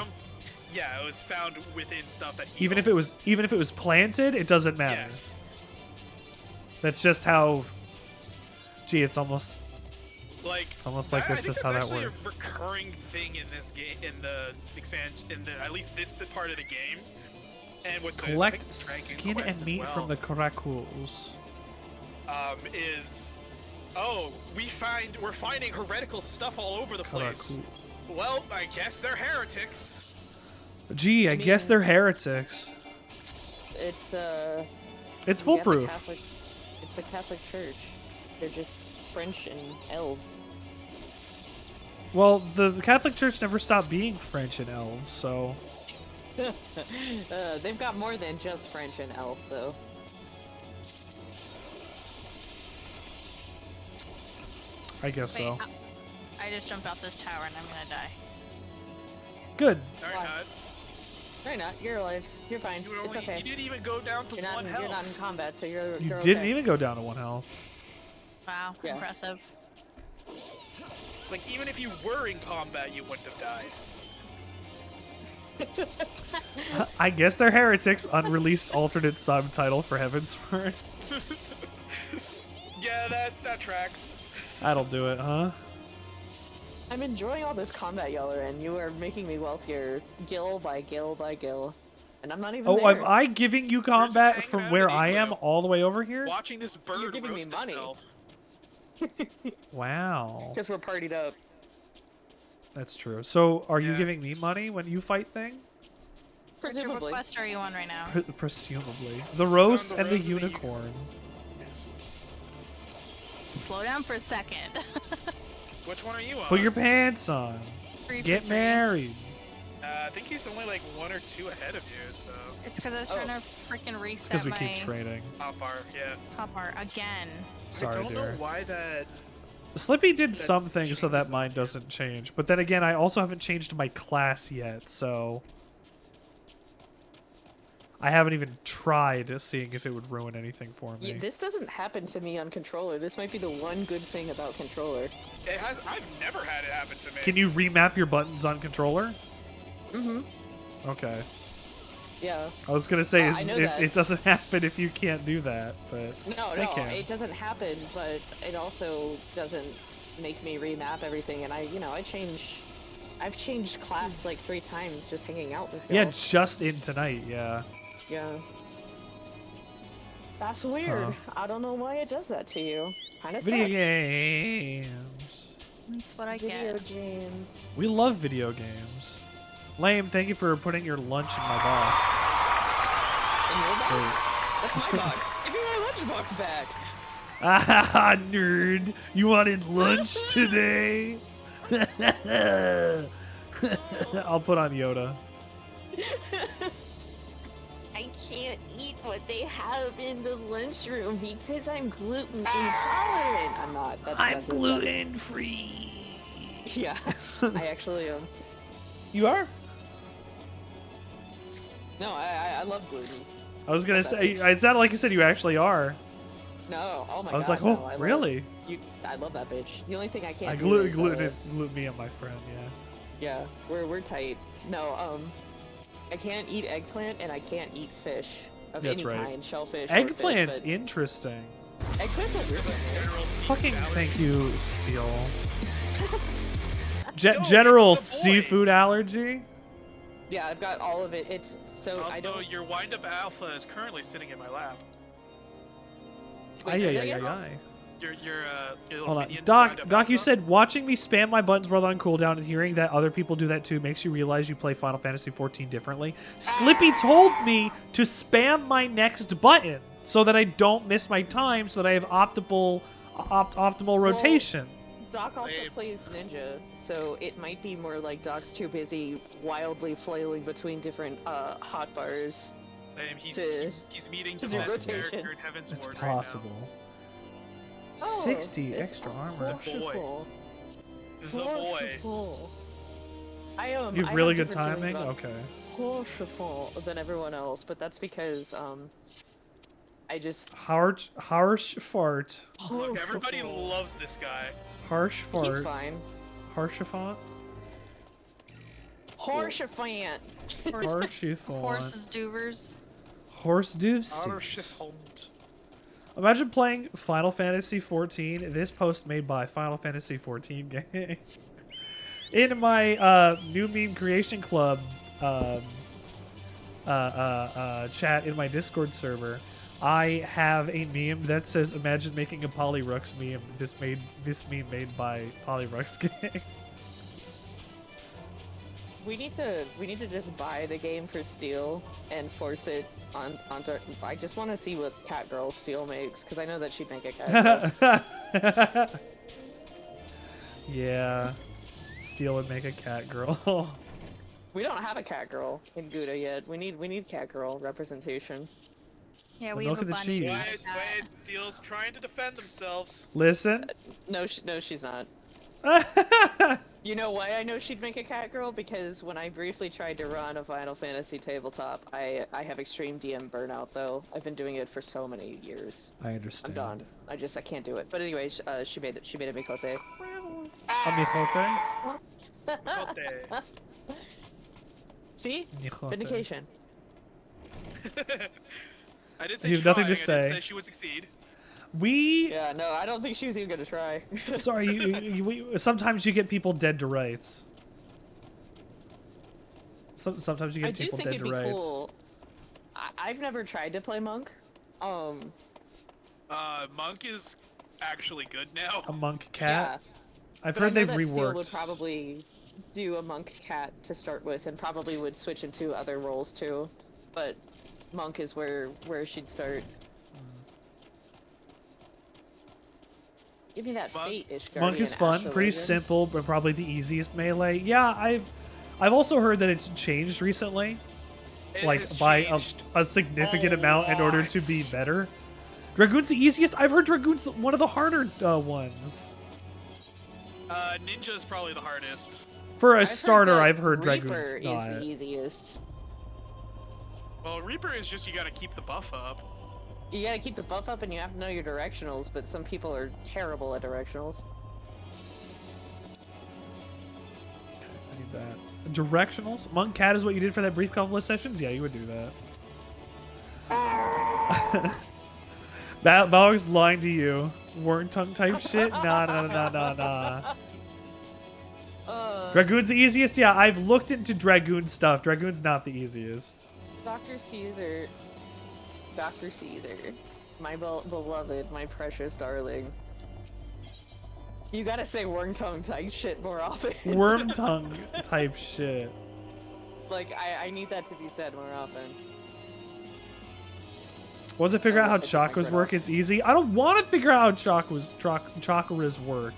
Yeah, it was found within stuff that he Even if owned. it was planted, it doesn't matter. Yes. That's just how. Gee, it's almost Like like I that's think just how that that's actually works. a recurring thing in this game, in the expansion, at least this part of the game. And with Collect the Dragon skin Quest and as meat well, from the Karakuls. we're finding heretical stuff all over the place. Karakul. Well, I guess they're heretics. Gee, I guess they're heretics. It's It's you got the foolproof. It's the Catholic Church. They're just French and elves. Well, the Catholic Church never stopped being French and elves, so. They've got more than just French and elf, though. I guess Wait, so. I just jumped off this tower and I'm gonna die. Good. No, not. You're alive. You're fine. It's okay. You didn't even go down to You're not, one you're health. not in combat, so you're You you're didn't okay. even go down to 1 health. Wow, Yeah. impressive. Like, even if you were in combat, you wouldn't have died. I guess they're heretics. Unreleased alternate subtitle for Heavensward. Yeah, that tracks. That'll do it, huh? I'm enjoying all this combat y'all are in. You are making me wealthier, gill by gill by gill. And I'm not even Oh, there. am I giving you combat hanging from out where in I am Igloo. all the way over here? Watching this bird You're giving me roast money. itself. Wow. Because we're partied up. That's true. So, are you Yeah. giving me money when you fight thing? Which Presumably. quest are you on right now? Presumably. The Rose the and the Rose and the Unicorn. Yes. Slow down for a second. Which one are you on? Put your pants on. Three for Get three. married. I think he's only like 1 or 2 ahead of you, so. It's because I was trying to freaking reset Because we my keep trading. Hot bar, yeah. hotbar again. Sorry, I don't know dear. why that. Slippy did that something so that changes mine doesn't change. But then again, I also haven't changed my class yet, so... I haven't even tried seeing if it would ruin anything for me. Yeah, this doesn't happen to me on controller. This might be the one good thing about controller. It has. I've never had it happen to me. Can you remap your buttons on controller? Mm-hmm. Okay. Yeah. I was gonna say I know that. it doesn't happen if you can't do that, but No, I no, can. it doesn't happen, but it also doesn't make me remap everything. And I've changed class like 3 times just hanging out with y'all. Yeah, just in tonight. Yeah. Yeah. That's weird. I don't know why it does that to you. Kinda Video sucks. games. That's what I Video get. games. We love video games. Lame, thank you for putting your lunch in my box. In your box? That's my box. Give me my lunchbox back. Ah, nerd. You wanted lunch today? I'll put on Yoda. I can't eat what they have in the lunchroom because I'm gluten intolerant. I'm not. That's gluten free. Yeah, I actually am. You are? No, I love gluten. I was gonna say, it sounded like you said you actually are. No, oh my god. I was like, no, oh, I really? I love that bitch. The only thing I can't I do is, gluten me and my friend, yeah. Yeah, we're tight. No, I can't eat eggplant and I can't eat fish of That's any right. kind, shellfish. Eggplant's or fish, interesting. but eggplant's a weird one. Fucking thank you, Steel. Yo, General it's the boy. seafood allergy? Yeah, I've got all of it. It's so Also, I don't. your wind-up alpha is currently sitting in my lap. Wait, say that Ay. again? Your little Hold on. minion Doc, wind-up Doc, you alpha. said watching me spam my buttons while on cooldown and hearing that other people do that too makes you realize you play Final Fantasy XIV differently. Slippy told me to spam my next button so that I don't miss my time, so that I have optimal rotation. Doc also plays ninja, so it might be more like Doc's too busy wildly flailing between different hotbars. He's meeting to the do best character in rotations. Heaven's It's Ward possible. Oh, 60 it's extra armor. possible. right now. The boy. Possible. I You have I really have good different feelings timing? about Okay. possible than everyone else, but that's because I just Harsh fart. Look, everybody loves this guy. Harsh he's fart. fine. Harshafont? Horsefant. Harshifont. Horses, duvers. Horse duvsties. Arshifont. Imagine playing Final Fantasy XIV. This post made by Final Fantasy XIV gang. In my new meme creation club chat in my Discord server, I have a meme that says, "Imagine making a Polyrux meme." This meme made by Polyrux gang. We need to just buy the game for Steel and force it onto. I just want to see what Cat Girl Steel makes because I know that she'd make a cat girl. Yeah, Steel would make a cat girl. We don't have a cat girl in Gouda yet. We need cat girl representation. Yeah, The we milk have a and the bunny. cheese. Wait, Steel's trying to defend themselves. Listen. No, she's not. You know why I know she'd make a cat girl? Because when I briefly tried to run a Final Fantasy tabletop, I have extreme DM burnout though. I've been doing it for so many years. I understand. I'm done. I can't do it. But anyways, she made it. She made a mikote. Amijote? Mikote. See? Mikote. Vindication. I didn't say You have nothing to trying, I say. didn't say she would succeed. We. Yeah, no, I don't think she was even gonna try. Sorry, sometimes you get people dead to rights. Sometimes you I get do people think dead it'd to be rights. cool. I've never tried to play Monk. Monk is actually good now. A monk cat. Yeah. I've But heard I know they've that Steel would reworked. probably do a monk cat to start with, and probably would switch into other roles too. But monk is where she'd start. Give me that fate-ish guardian. Monk is fun, pretty simple, but probably the easiest melee. Yeah, I've also heard that it's changed recently, like by a significant amount in order to be better. Dragoon's the easiest. I've heard Dragoon's one of the harder ones. Ninja's probably the hardest. For a starter, I've heard Dragoon's Reaper not. is the easiest. Well, Reaper is just you gotta keep the buff up. You gotta keep the buff up and you have to know your directionals, but some people are terrible at directionals. I need that. Directionals? Monk Cat is what you did for that brief couple of sessions? Yeah, you would do that. That dog's lying to you. Word tongue type shit? Nah. Dragoon's the easiest? Yeah, I've looked into Dragoon stuff. Dragoon's not the easiest. Dr. Caesar, my beloved, my precious darling. You gotta say worm tongue type shit more often. Worm tongue type shit. Like, I need that to be said more often. Once I figure out how chakras work, it's easy. I don't want to figure out how chakras work.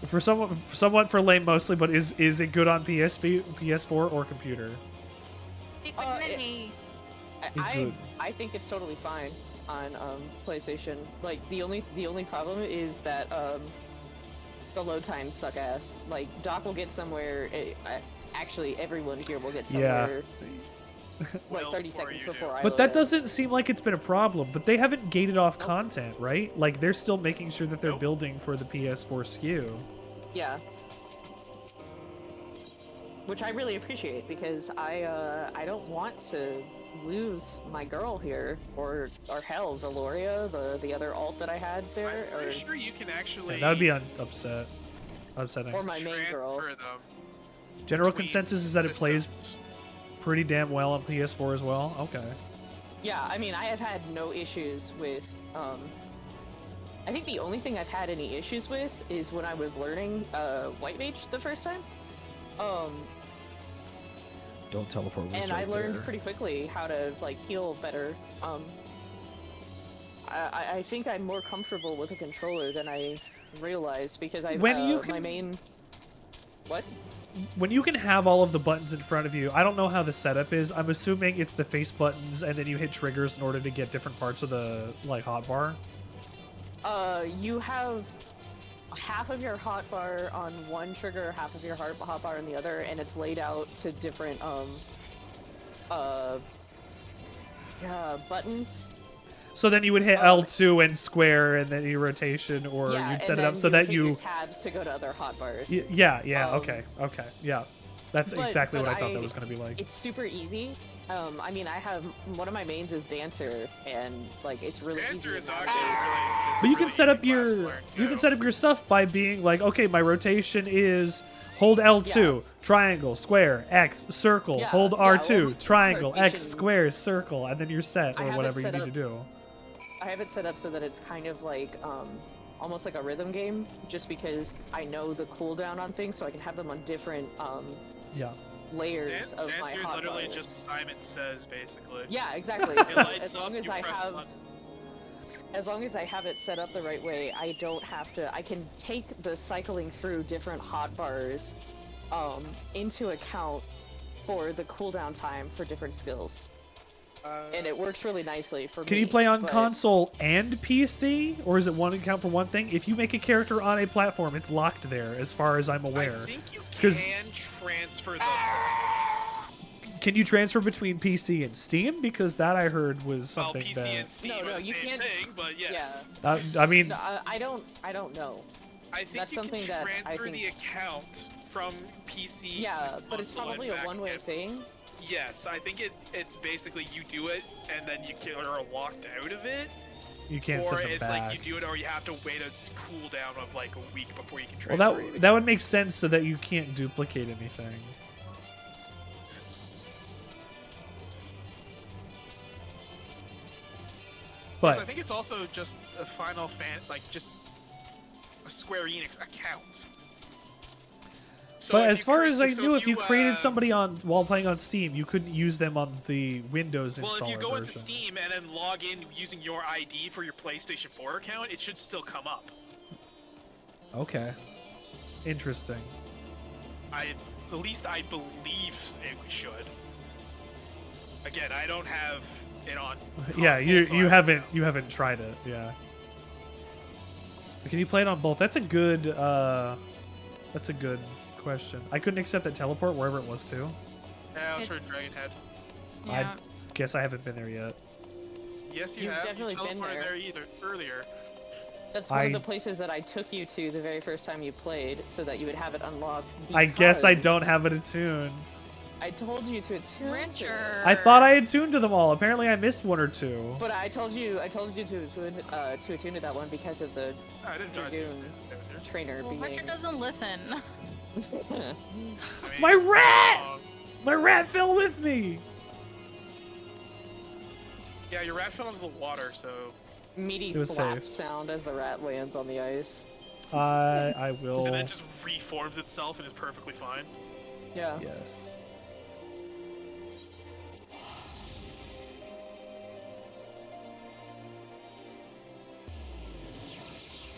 For somewhat for lame mostly, but is it good on PSP, PS4, or computer? I think it's totally fine on PlayStation. Like the only problem is that the load times suck ass. Like Doc will get somewhere. Actually, everyone here will get somewhere. Yeah. Like 30 seconds before I But that doesn't seem like it's been a problem. But they haven't gated off content, right? Like they're still making sure that they're building for the PS4 SKU. Yeah. Which I really appreciate because I don't want to lose my girl here or hell, Valoria, the other alt that I had there. I'm pretty sure you can actually. Yeah, that would be upsetting. Or my main girl. General consensus is that it plays pretty damn well on PS4 as well. Okay. Yeah, I mean, I have had no issues with. I think the only thing I've had any issues with is when I was learning White Mage the first time. Don't teleport. And I learned pretty quickly how to like heal better. I think I'm more comfortable with a controller than I realized because my main. What? When you can have all of the buttons in front of you, I don't know how the setup is. I'm assuming it's the face buttons, and then you hit triggers in order to get different parts of the like hotbar. You have half of your hotbar on one trigger, half of your hotbar on the other, and it's laid out to different buttons. So then you would hit L2 and square, and then your rotation, or you'd set it up so that you tabs to go to other hotbars. Yeah. Okay. Yeah, that's exactly what I thought that was going to be like. It's super easy. I mean, I have one of my mains is Dancer, and like it's really Dancer easy. Is actually really. But you can set up your stuff by being like, okay, my rotation is hold L2, triangle, square, X, circle, hold R2, triangle, X, square, circle, and then you're set, or whatever you need to do. I have it set up so that it's kind of like almost like a rhythm game, just because I know the cooldown on things, so I can have them on different layers of my hotbars. Dancer's literally just Simon Says, basically. Yeah, exactly. So as long as I have it set up the right way, I don't have to. I can take the cycling through different hotbars into account for the cooldown time for different skills. And it works really nicely for me. Can you play on console and PC, or is it one account for one thing? If you make a character on a platform, it's locked there, as far as I'm aware. I think you can transfer them. Can you transfer between PC and Steam? Because that I heard was something PC that. And Steam no, you can't. Thing, but yes. Yeah. I mean. No, I don't know. I think that's you something can that transfer I think. the account from PC. Yeah, but it's probably a one-way thing. Yes, I think it's basically you do it and then you are locked out of it. You can't send them Or it's back. like you do it, or you have to wait a cooldown of like a week before you can transfer. Well, that would make sense so that you can't duplicate anything. But I think it's also just a just a Square Enix account. So But if as you far create- as I so knew, if you created uh, somebody on while playing on Steam, you couldn't use them on the Windows Well, if installer you go into version. Steam and then log in using your ID for your PlayStation 4 account, it should still come up. Okay. Interesting. At least I believe it should. Again, I don't have it on. Yeah, console, so you I don't know. haven't tried it. Yeah. But can you play it on both? That's a good question. I couldn't accept that teleport wherever it was too. Yeah, it was for Dragon Head. Yeah. I guess I haven't been there yet. Yes, you You've have. definitely You been teleported there. earlier. That's one of the places that I took you to the very first time you played, so that you would have it unlocked. I guess I because don't have it attuned. I told you to attune to it. Richard. I thought I had tuned to them all. Apparently, I missed one or two. But I told you to attune to that one because of the I didn't try to. Dragoon trainer Well, being. Richard doesn't listen. My rat! My rat fell with me. Yeah, your rat fell into the water, so. Meaty It was flap safe. sound as the rat lands on the ice. I will. And then it just reforms itself and is perfectly fine. Yeah. Yes.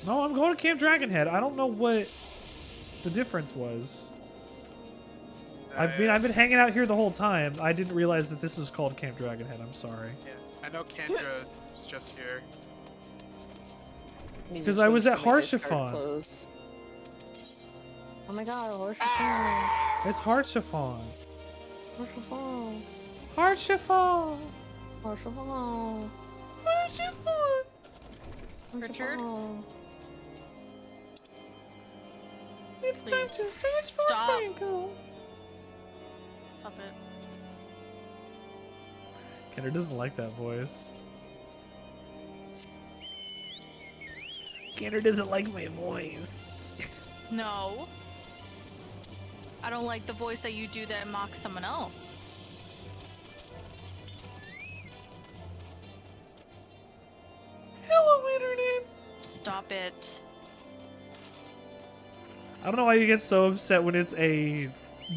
No, I'm going to Camp Dragonhead. I don't know what the difference was. I've been hanging out here the whole time. I didn't realize that this was called Camp Dragonhead. I'm sorry. Yeah, I know Kendra is just here. Because I was at Harshiphon. Oh my god, Harshiphon. It's Harshiphon. Harshiphon. Harshiphon. Harshiphon. Harshiphon. Richard? It's Please. time to search for Stop. Franco. Stop it. Kendra doesn't like that voice. Kendra doesn't like my voice. No. I don't like the voice that you do that mocks someone else. Hello, Internet. Stop it. I don't know why you get so upset when it's a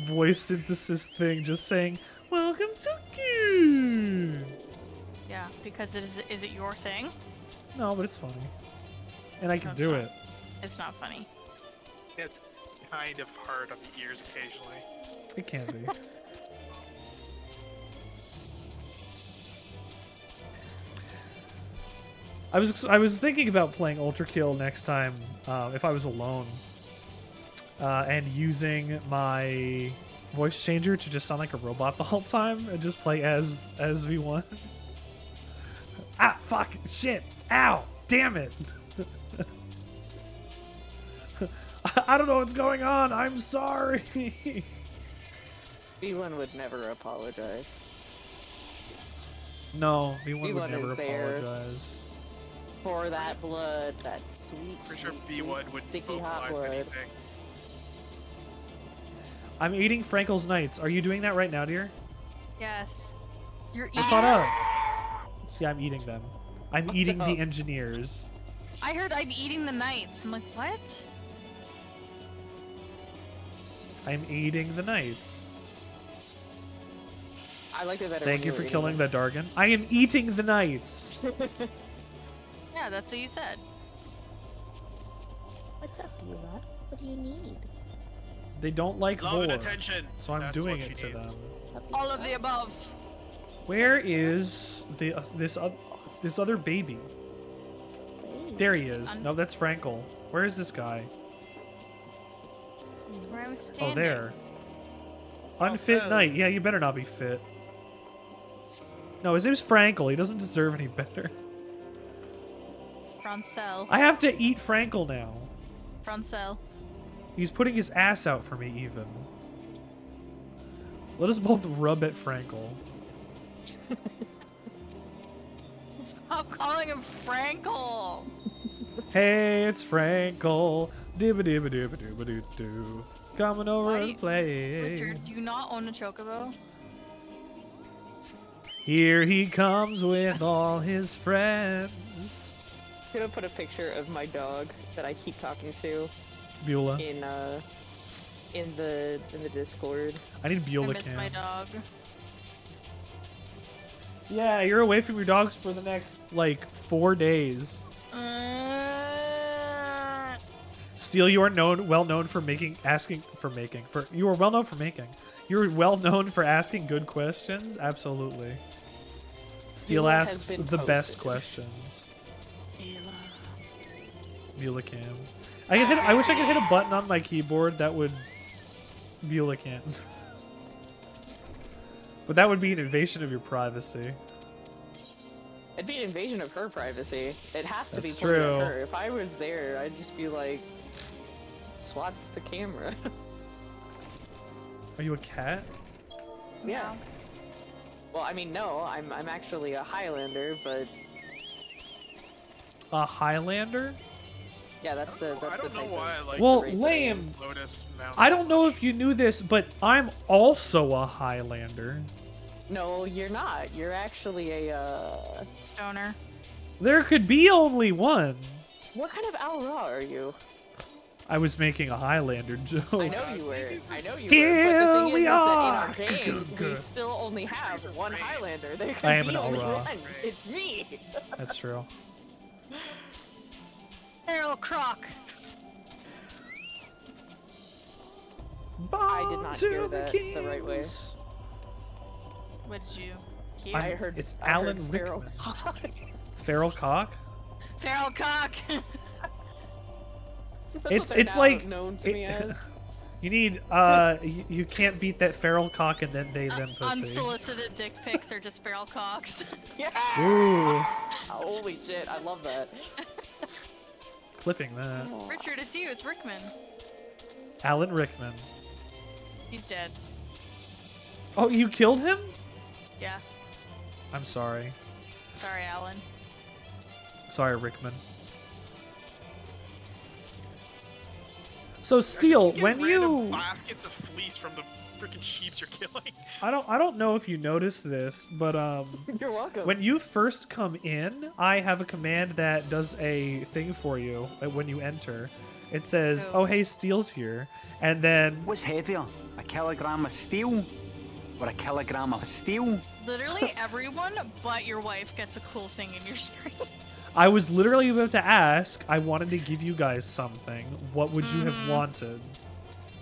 voice synthesis thing just saying, "Welcome to Q." Yeah, because is it your thing? No, but it's funny. And I can No, it's do not. it. It's not funny. It's kind of hard on the ears occasionally. It can be. I was thinking about playing Ultra Kill next time if I was alone, and using my voice changer to just sound like a robot the whole time and just play as V1. Ah, fuck, shit, ow, damn it. I don't know what's going on. I'm sorry. V1 would never apologize. No, V1 would V1 never is there. apologize. For that blood, that sweet, Pretty sure sweet, V1 sweet would sticky hot vocalize blood. anything. I'm eating Frankel's Nights. Are you doing that right now, dear? Yes. You're I eating. caught up. Yeah, I'm eating them. I'm eating the up? engineers. I heard I'm eating the knights. I'm like, what? I'm eating the knights. I liked it better. Thank when you were for eating killing them. the Dargon. I am eating the knights. Yeah, that's what you said. What's up, Beulah? What do you need? They don't like Love and lore, attention. so I'm That's doing what it she to needs. them. All of the above. Where is the this other baby? There he is. No, that's Frankel. Where is this guy? Where I was Oh, standing. there. Unfit so- knight. Yeah, you better not be fit. No, his name's Frankel. He doesn't deserve any better. Francel. I have to eat Frankel now. Francel. He's putting his ass out for me, even. Let us both rub at Frankel. Stop calling him Frankel. Hey, it's Frankel. Dibba dibba dibba dibba doo doo. Coming over Why to do you- play. Richard, do you not own a chocobo? Here he comes with all his friends. I'm gonna put a picture of my dog that I keep talking to Beulah. in the Discord. I need I Beulah miss my dog. Yeah, you're away from your dogs for the next, like, 4 days. Steel, you are well known for you are well known for making. You're well known for asking good questions. Absolutely. Steel Beulah has asks been the best posted. questions. Beulah can. I wish I could hit a button on my keyboard that would Beulah can. But that would be an invasion of your privacy. It'd be an invasion of her privacy. It has to be That's pointed true. at her. If I was there, I'd just be like, swats the camera. Are you a cat? Yeah. Well, I mean, no, I'm actually a Highlander, but A Highlander? yeah, that's the I don't know why I like Well, the race that lame. Lotus mounts I so don't know much. if you knew this, but I'm also a Highlander. No, you're not. You're actually a Stoner. There could be only one. What kind of Al Ra are you? I was making a Highlander joke. I know you were. I know you Here were. But the thing we is that in our are. game, we Good. still only have one Highlander. There I could am be an only Al Ra. one. It's me. That's true. Harold Croc. I did not to hear the that the right way. kings. What did you hear? I heard. It's I heard Alan Feral Rickman. Cock. Feral cock? Feral Cock. That's what It's they're like now known to me as. you need you can't beat that feral cock and then they them pussy. Unsolicited dick pics are just feral cocks. Yeah. Ooh, Holy shit! I love that. clipping that. Richard, it's you. It's Rickman. Alan Rickman. He's dead. Oh, you killed him? Yeah. I'm sorry. Sorry, Alan. Sorry, Rickman. So Steel, Get when random you baskets of fleece from the freaking sheeps you're killing. I don't know if you noticed this, but You're welcome. when you first come in, I have a command that does a thing for you when you enter. It says, "Oh hey, Steel's here," and then What's heavier, a kilogram of steel or a kilogram of steel? Literally everyone but your wife gets a cool thing in your screen. I was literally about to ask. I wanted to give you guys something. What would you have wanted?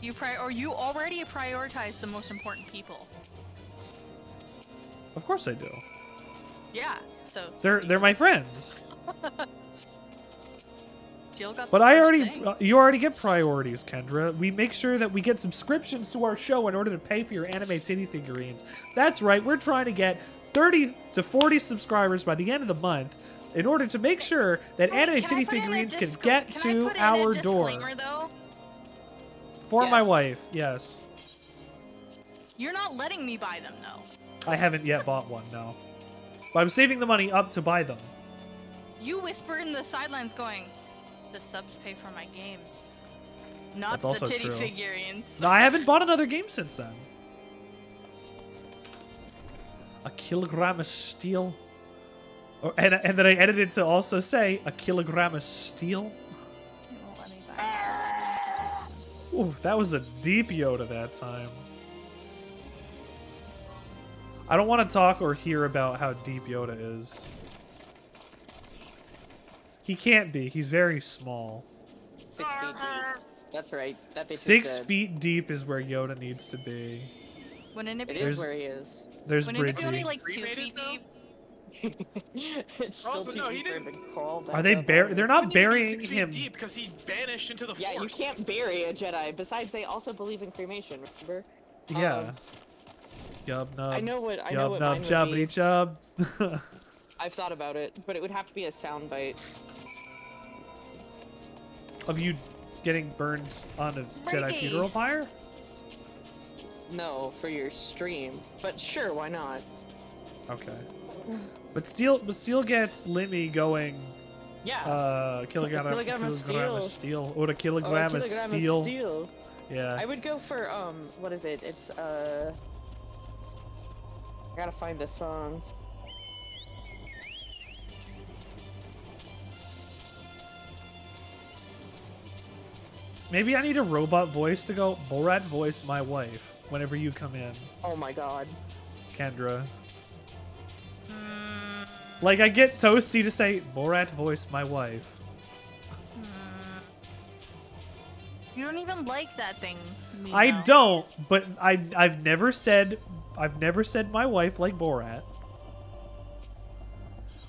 You already prioritize the most important people. Of course I do. Yeah. So They're my friends. Steel got But the I first already, thing. you already get priorities, Kendra. We make sure that we get subscriptions to our show in order to pay for your anime titty figurines. That's right, we're trying to get 30 to 40 subscribers by the end of the month in order to make sure that anime Can I titty put in a figurines can disc- get can I to put in our a door. disclaimer, though? For my Yes. wife, yes. You're not letting me buy them, though. I haven't yet bought one, no. But I'm saving the money up to buy them. You whisper in the sidelines going, the subs pay for my games. Not That's the also titty true. figurines. No, I haven't bought another game since then. A kilogram of steel. Oh, and then I edited to also say a kilogram of steel. You won't let me buy them. Ooh, that was a deep Yoda that time. I don't want to talk or hear about how deep Yoda is. He can't be. He's very small. 6 feet deep. That's right. That bitch is 6 dead. feet deep is where Yoda needs to be. Wouldn't it be? It There's- is where he is. There's Wouldn't it be only Bridgie. like 2 Cremated, feet though? deep? It's still Also, too no, he deep for him didn't- to crawl back Are they up buried? out of. They're He not didn't get burying 6 feet him. deep because he vanished into the Yeah, you forest. can't bury a Jedi. Besides, they also believe in cremation. Remember? Yeah. Yub nub. I know what Yub mine nub would chubbity be. chub. I've thought about it, but it would have to be a soundbite. Of you getting burned on a Jedi Brady. funeral pyre? No, for your stream. But sure, why not? Okay. But Steel gets Limmy going. Yeah. Kilogram Kilogram of of steel. steel. Or a Or a kilogram of kilogram steel. of steel. Yeah. I would go for what is it? It's I gotta find the song. Maybe I need a robot voice to go, Borat voice my wife whenever you come in, Oh my god. Kendra. Like, I get Toasty to say, Borat voice my wife. You don't even like that thing. I Mino. don't, but I've never said my wife like Borat.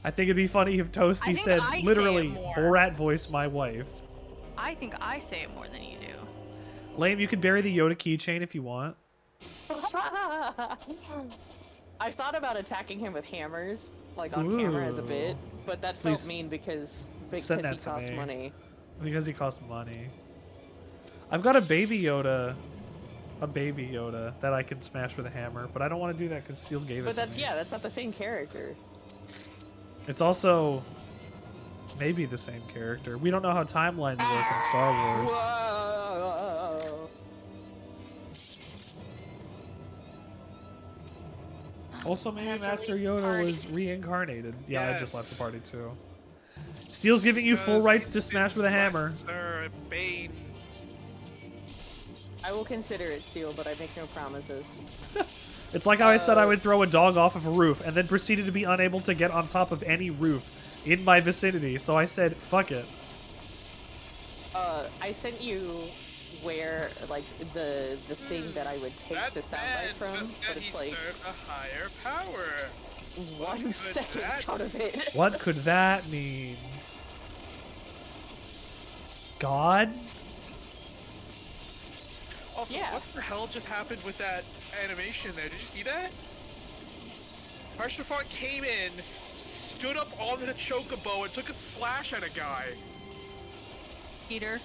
I think it'd be funny if Toasty think said I say literally it more. Borat voice my wife. I think I say it more than you do. Lame, you can bury the Yoda keychain if you want. I thought about attacking him with hammers, like on camera as a bit, but that felt Please mean because send he that to costs me. money. Because he costs money. I've got a baby Yoda. A baby Yoda that I can smash with a hammer, but I don't want to do that because Steel gave it But to that's me. yeah, that's not the same character. It's also maybe the same character. We don't know how timelines work in Star Wars. Whoa. Also, maybe have to Master leave the Yoda party. was reincarnated. Yeah, I just left the Yes. party too. Steel's giving you full Because rights he to smash sins with a hammer. less, Sir Bane. I will consider it Steel, but I make no promises. It's like how I said I would throw a dog off of a roof and then proceeded to be unable to get on top of any roof in my vicinity. So I said, fuck it. I sent you where like the thing that I would take the soundbite from, but it's like a higher power. 1 second out of it. What could that mean? God? Also, Yeah. what the hell just happened with that animation there? Did you see that? Harshnafont came in, stood up on the chocobo, and took a slash at a guy. Peter.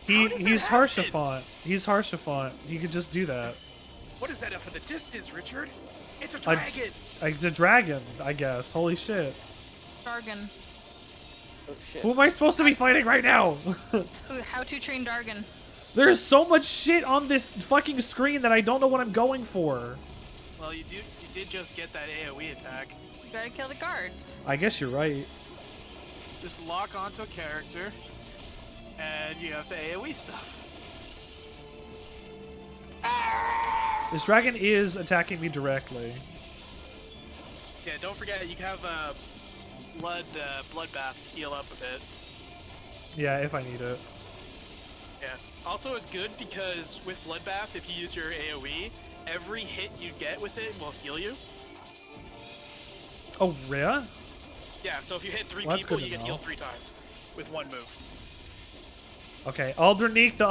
He's Harshnafont. He's Harshnafont. He could just do that. What is that up in the distance, Richard? It's a dragon! It's a dragon, I guess. Holy shit. Dargon. Oh shit. Who am I supposed to be fighting right now? Ooh, how to train Dargon. There's so much shit on this fucking screen that I don't know what I'm going for. Well, you did just get that AoE attack. You gotta kill the guards. I guess you're right. Just lock onto a character, and you have the AoE stuff. This dragon is attacking me directly. Yeah, don't forget, you can have bloodbath to heal up a bit. Yeah, if I need it. Yeah. Also, it's good because with bloodbath, if you use your AoE, every hit you get with it will heal you. Oh, yeah? Yeah, so if you hit 3 Well, that's people, good you to get know. healed 3 times with 1 move. Okay, Aldrinique the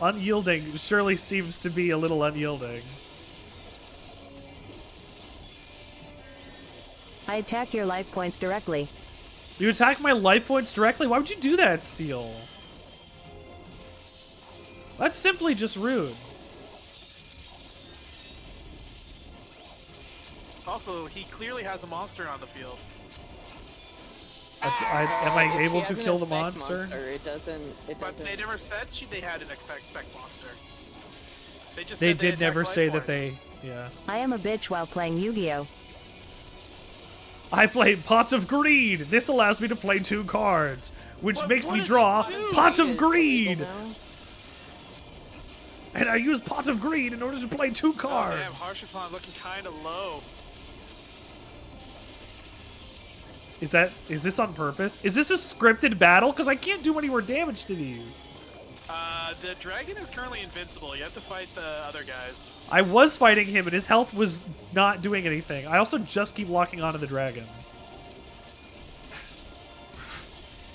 unyielding surely seems to be a little unyielding. I attack your life points directly. You attack my life points directly? Why would you do that, Steel? That's simply just rude. Also, he clearly has a monster on the field. Am I If able he to has an kill the effect monster? It doesn't. But they never said they had an spec monster. They just They said did attack never life say that points. they... Yeah. I am a bitch while playing Yu-Gi-Oh! I play Pot of Greed. This allows me to play 2 cards, which makes me draw Pot of Greed. And I use Pot of Greed in order to play 2 cards. Oh, damn, Harshnafont looking kind of low. Is this on purpose? Is this a scripted battle? Because I can't do any more damage to these. The dragon is currently invincible. You have to fight the other guys. I was fighting him, and his health was not doing anything. I also just keep locking onto the dragon.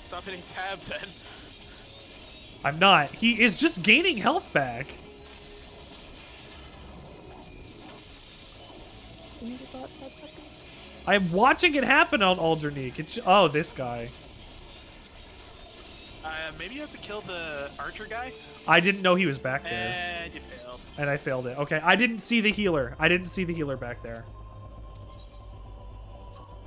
Stop hitting tab then. I'm not. He is just gaining health back. I'm watching it happen on Aldrinique. Oh, this guy. Maybe you have to kill the archer guy? I didn't know he was back there. And you failed. And I failed it. Okay, I didn't see the healer. I didn't see the healer back there.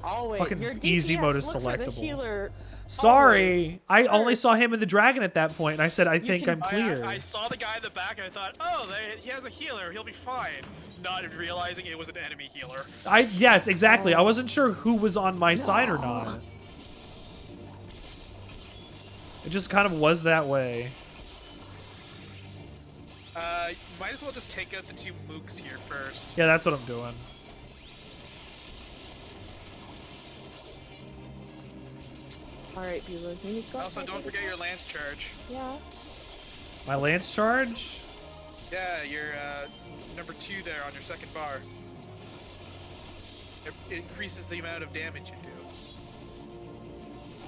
Always. Fucking Your easy DPS, mode is look for the selectable. healer. Sorry, Always. I only saw him and the dragon at that point, and I said, I think I'm I clear. saw the guy in the back and I thought, oh, he has a healer. He'll be fine. Not realizing it was an enemy healer. Yes, exactly. I wasn't sure who was on my side or not. It just kind of was that way. You might as well just take out the 2 mooks here first. Yeah, that's what I'm doing. Alright, Beulah, can you go Also, outside don't for forget the your lance charge. Yeah. My lance charge? Yeah, your number 2 there on your second bar. It increases the amount of damage you do.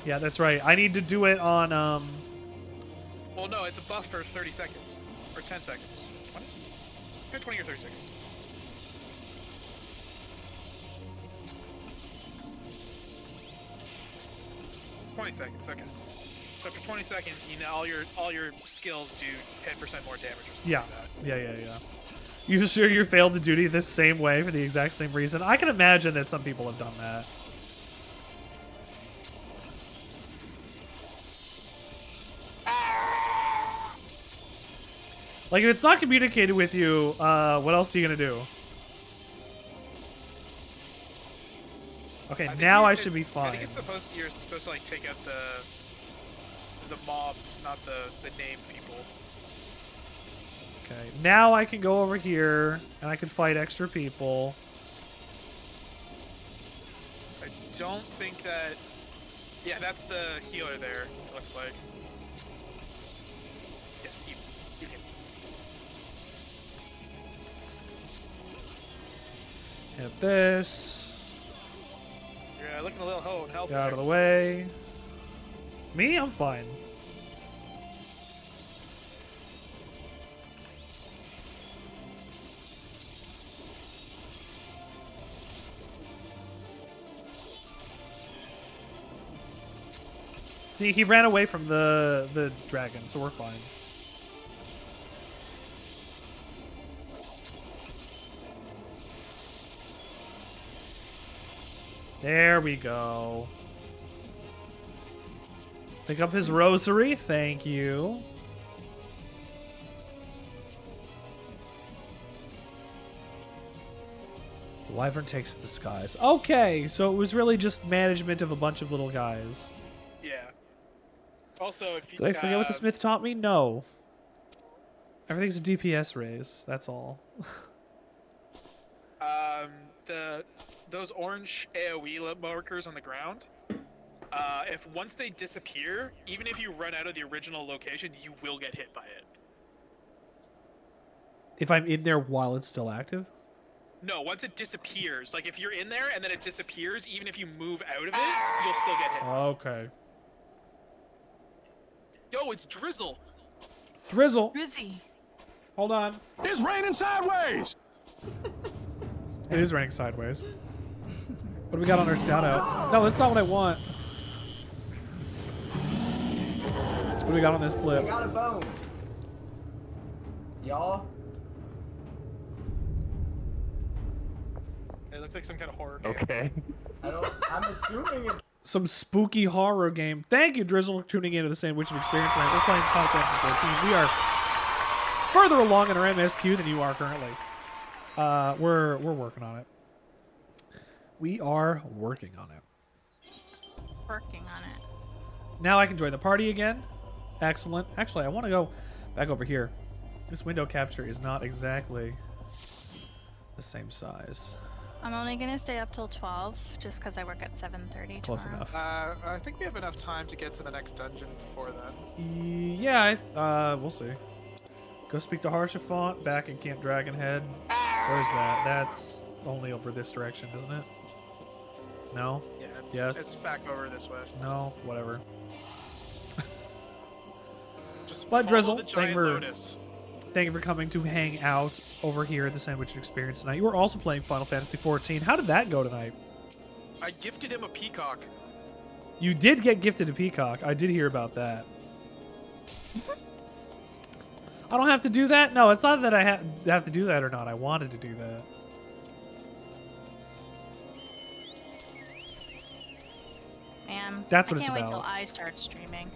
Yeah, that's right. I need to do it on, Well, no, it's a buff for 30 seconds. Or 10 seconds. 20? Yeah, 20 or 30 seconds. $20, okay. So for 20 seconds, you know, all your skills do 10% more damage or something yeah. like that. Yeah. You sure you failed the duty this same way for the exact same reason? I can imagine that some people have done that. Like, if it's not communicated with you, what else are you gonna do? Okay, now I should be fine. I think it's you're supposed to like take out the mobs, not the named people. Okay, now I can go over here and I can fight extra people. I don't think that. Yeah, that's the healer there. It looks like. Yeah, you can. Hit this. You're looking a little low on health. Get out of the way. Me? I'm fine. See, he ran away from the dragon, so we're fine. There we go. Pick up his rosary. Thank you. The wyvern takes the skies. Okay, so it was really just management of a bunch of little guys. Yeah. Also, if you Did I forget what the smith taught me? No. Everything's a DPS raise. That's all. those orange AoE markers on the ground, if once they disappear, even if you run out of the original location, you will get hit by it. If I'm in there while it's still active? No, once it disappears, like if you're in there and then it disappears, even if you move out of it, you'll still get hit. Okay. Yo, it's Drizzle. Drizzle. Drizzy. Hold on. It's raining sideways. It is raining sideways. What do we got on our shout-out? No, that's not what I want. What do we got on this clip? I got a bone. Y'all? It looks like some kind of horror game. Okay. I'm assuming it's... Some spooky horror game. Thank you, Drizzle, for tuning into the Sandwichard Experience tonight. We're playing Final Fantasy 14. We are further along in our MSQ than you are currently. We're working on it. We are working on it. Working on it. Now I can join the party again. Excellent. Actually, I want to go back over here. This window capture is not exactly the same size. I'm only gonna stay up till 12, just because I work at 7:30. Close tomorrow. enough. I think we have enough time to get to the next dungeon before then. Yeah, we'll see. Go speak to Harshafont back in Camp Dragonhead. Where's that? That's only over this direction, isn't it? No? Yeah, Yes. It's back over this way. No? Whatever. Just But follow Drizzle, the thank giant lotus. you for coming to hang out over here at the Sandwichard Experience tonight. You were also playing Final Fantasy 14. How did that go tonight? I gifted him a peacock. You did get gifted a peacock. I did hear about that. I don't have to do that? No, it's not that I have to do that or not. I wanted to do that. Man, That's what I it's can't wait about. till I start streaming.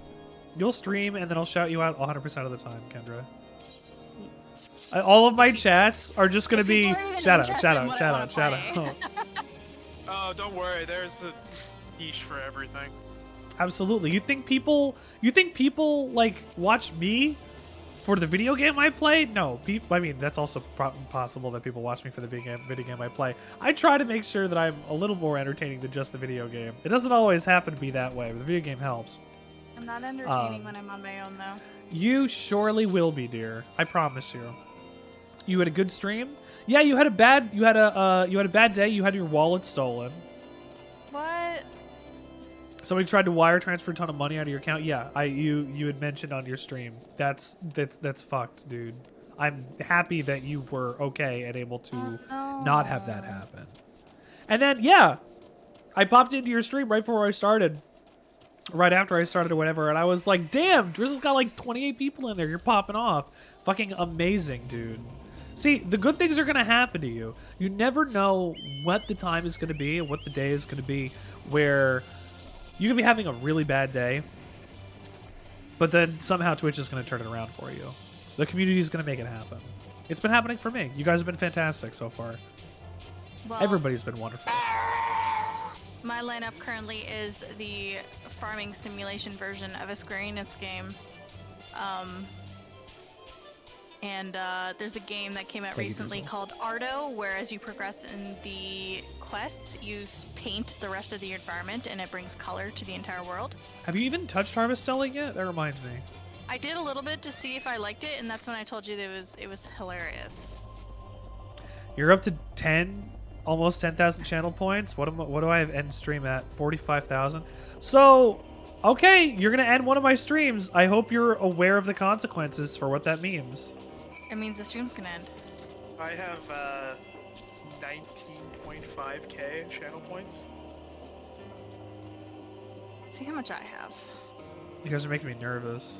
You'll stream, and then I'll shout you out 100% of the time, Kendra. All of my chats are just going to be shout out, shout out, shout out, shout out. Oh, don't worry. There's a niche for everything. Absolutely. You think people like watch me for the video game I play? No. I mean, that's also possible that people watch me for the video game I play. I try to make sure that I'm a little more entertaining than just the video game. It doesn't always happen to be that way, but the video game helps. I'm not entertaining when I'm on my own, though. You surely will be, dear. I promise you. You had a good stream? Yeah, you had a bad day. You had your wallet stolen. What? Somebody tried to wire transfer a ton of money out of your account. Yeah, you had mentioned on your stream. That's fucked, dude. I'm happy that you were okay and able to not have that happen. And then yeah, I popped into your stream right before I started. Right after I started or whatever, and I was like, damn, Drizzle's got like 28 people in there. You're popping off. Fucking amazing, dude. See, the good things are going to happen to you. You never know what the time is going to be and what the day is going to be where you can be having a really bad day, but then somehow Twitch is going to turn it around for you. The community is going to make it happen. It's been happening for me. You guys have been fantastic so far. Well, everybody's been wonderful. My lineup currently is the farming simulation version of a Square Enix game. There's a game that came out recently called Ardo, where as you progress in the quests, you paint the rest of the environment and it brings color to the entire world. Have you even touched Harvestelling yet? That reminds me. I did a little bit to see if I liked it, and that's when I told you that it was hilarious. You're up to 10, almost 10,000 channel points. What do I have end stream at? 45,000. So, okay, you're gonna end one of my streams. I hope you're aware of the consequences for what that means. It means the stream's gonna end. I have 19.5k channel points. Let's see how much I have. You guys are making me nervous.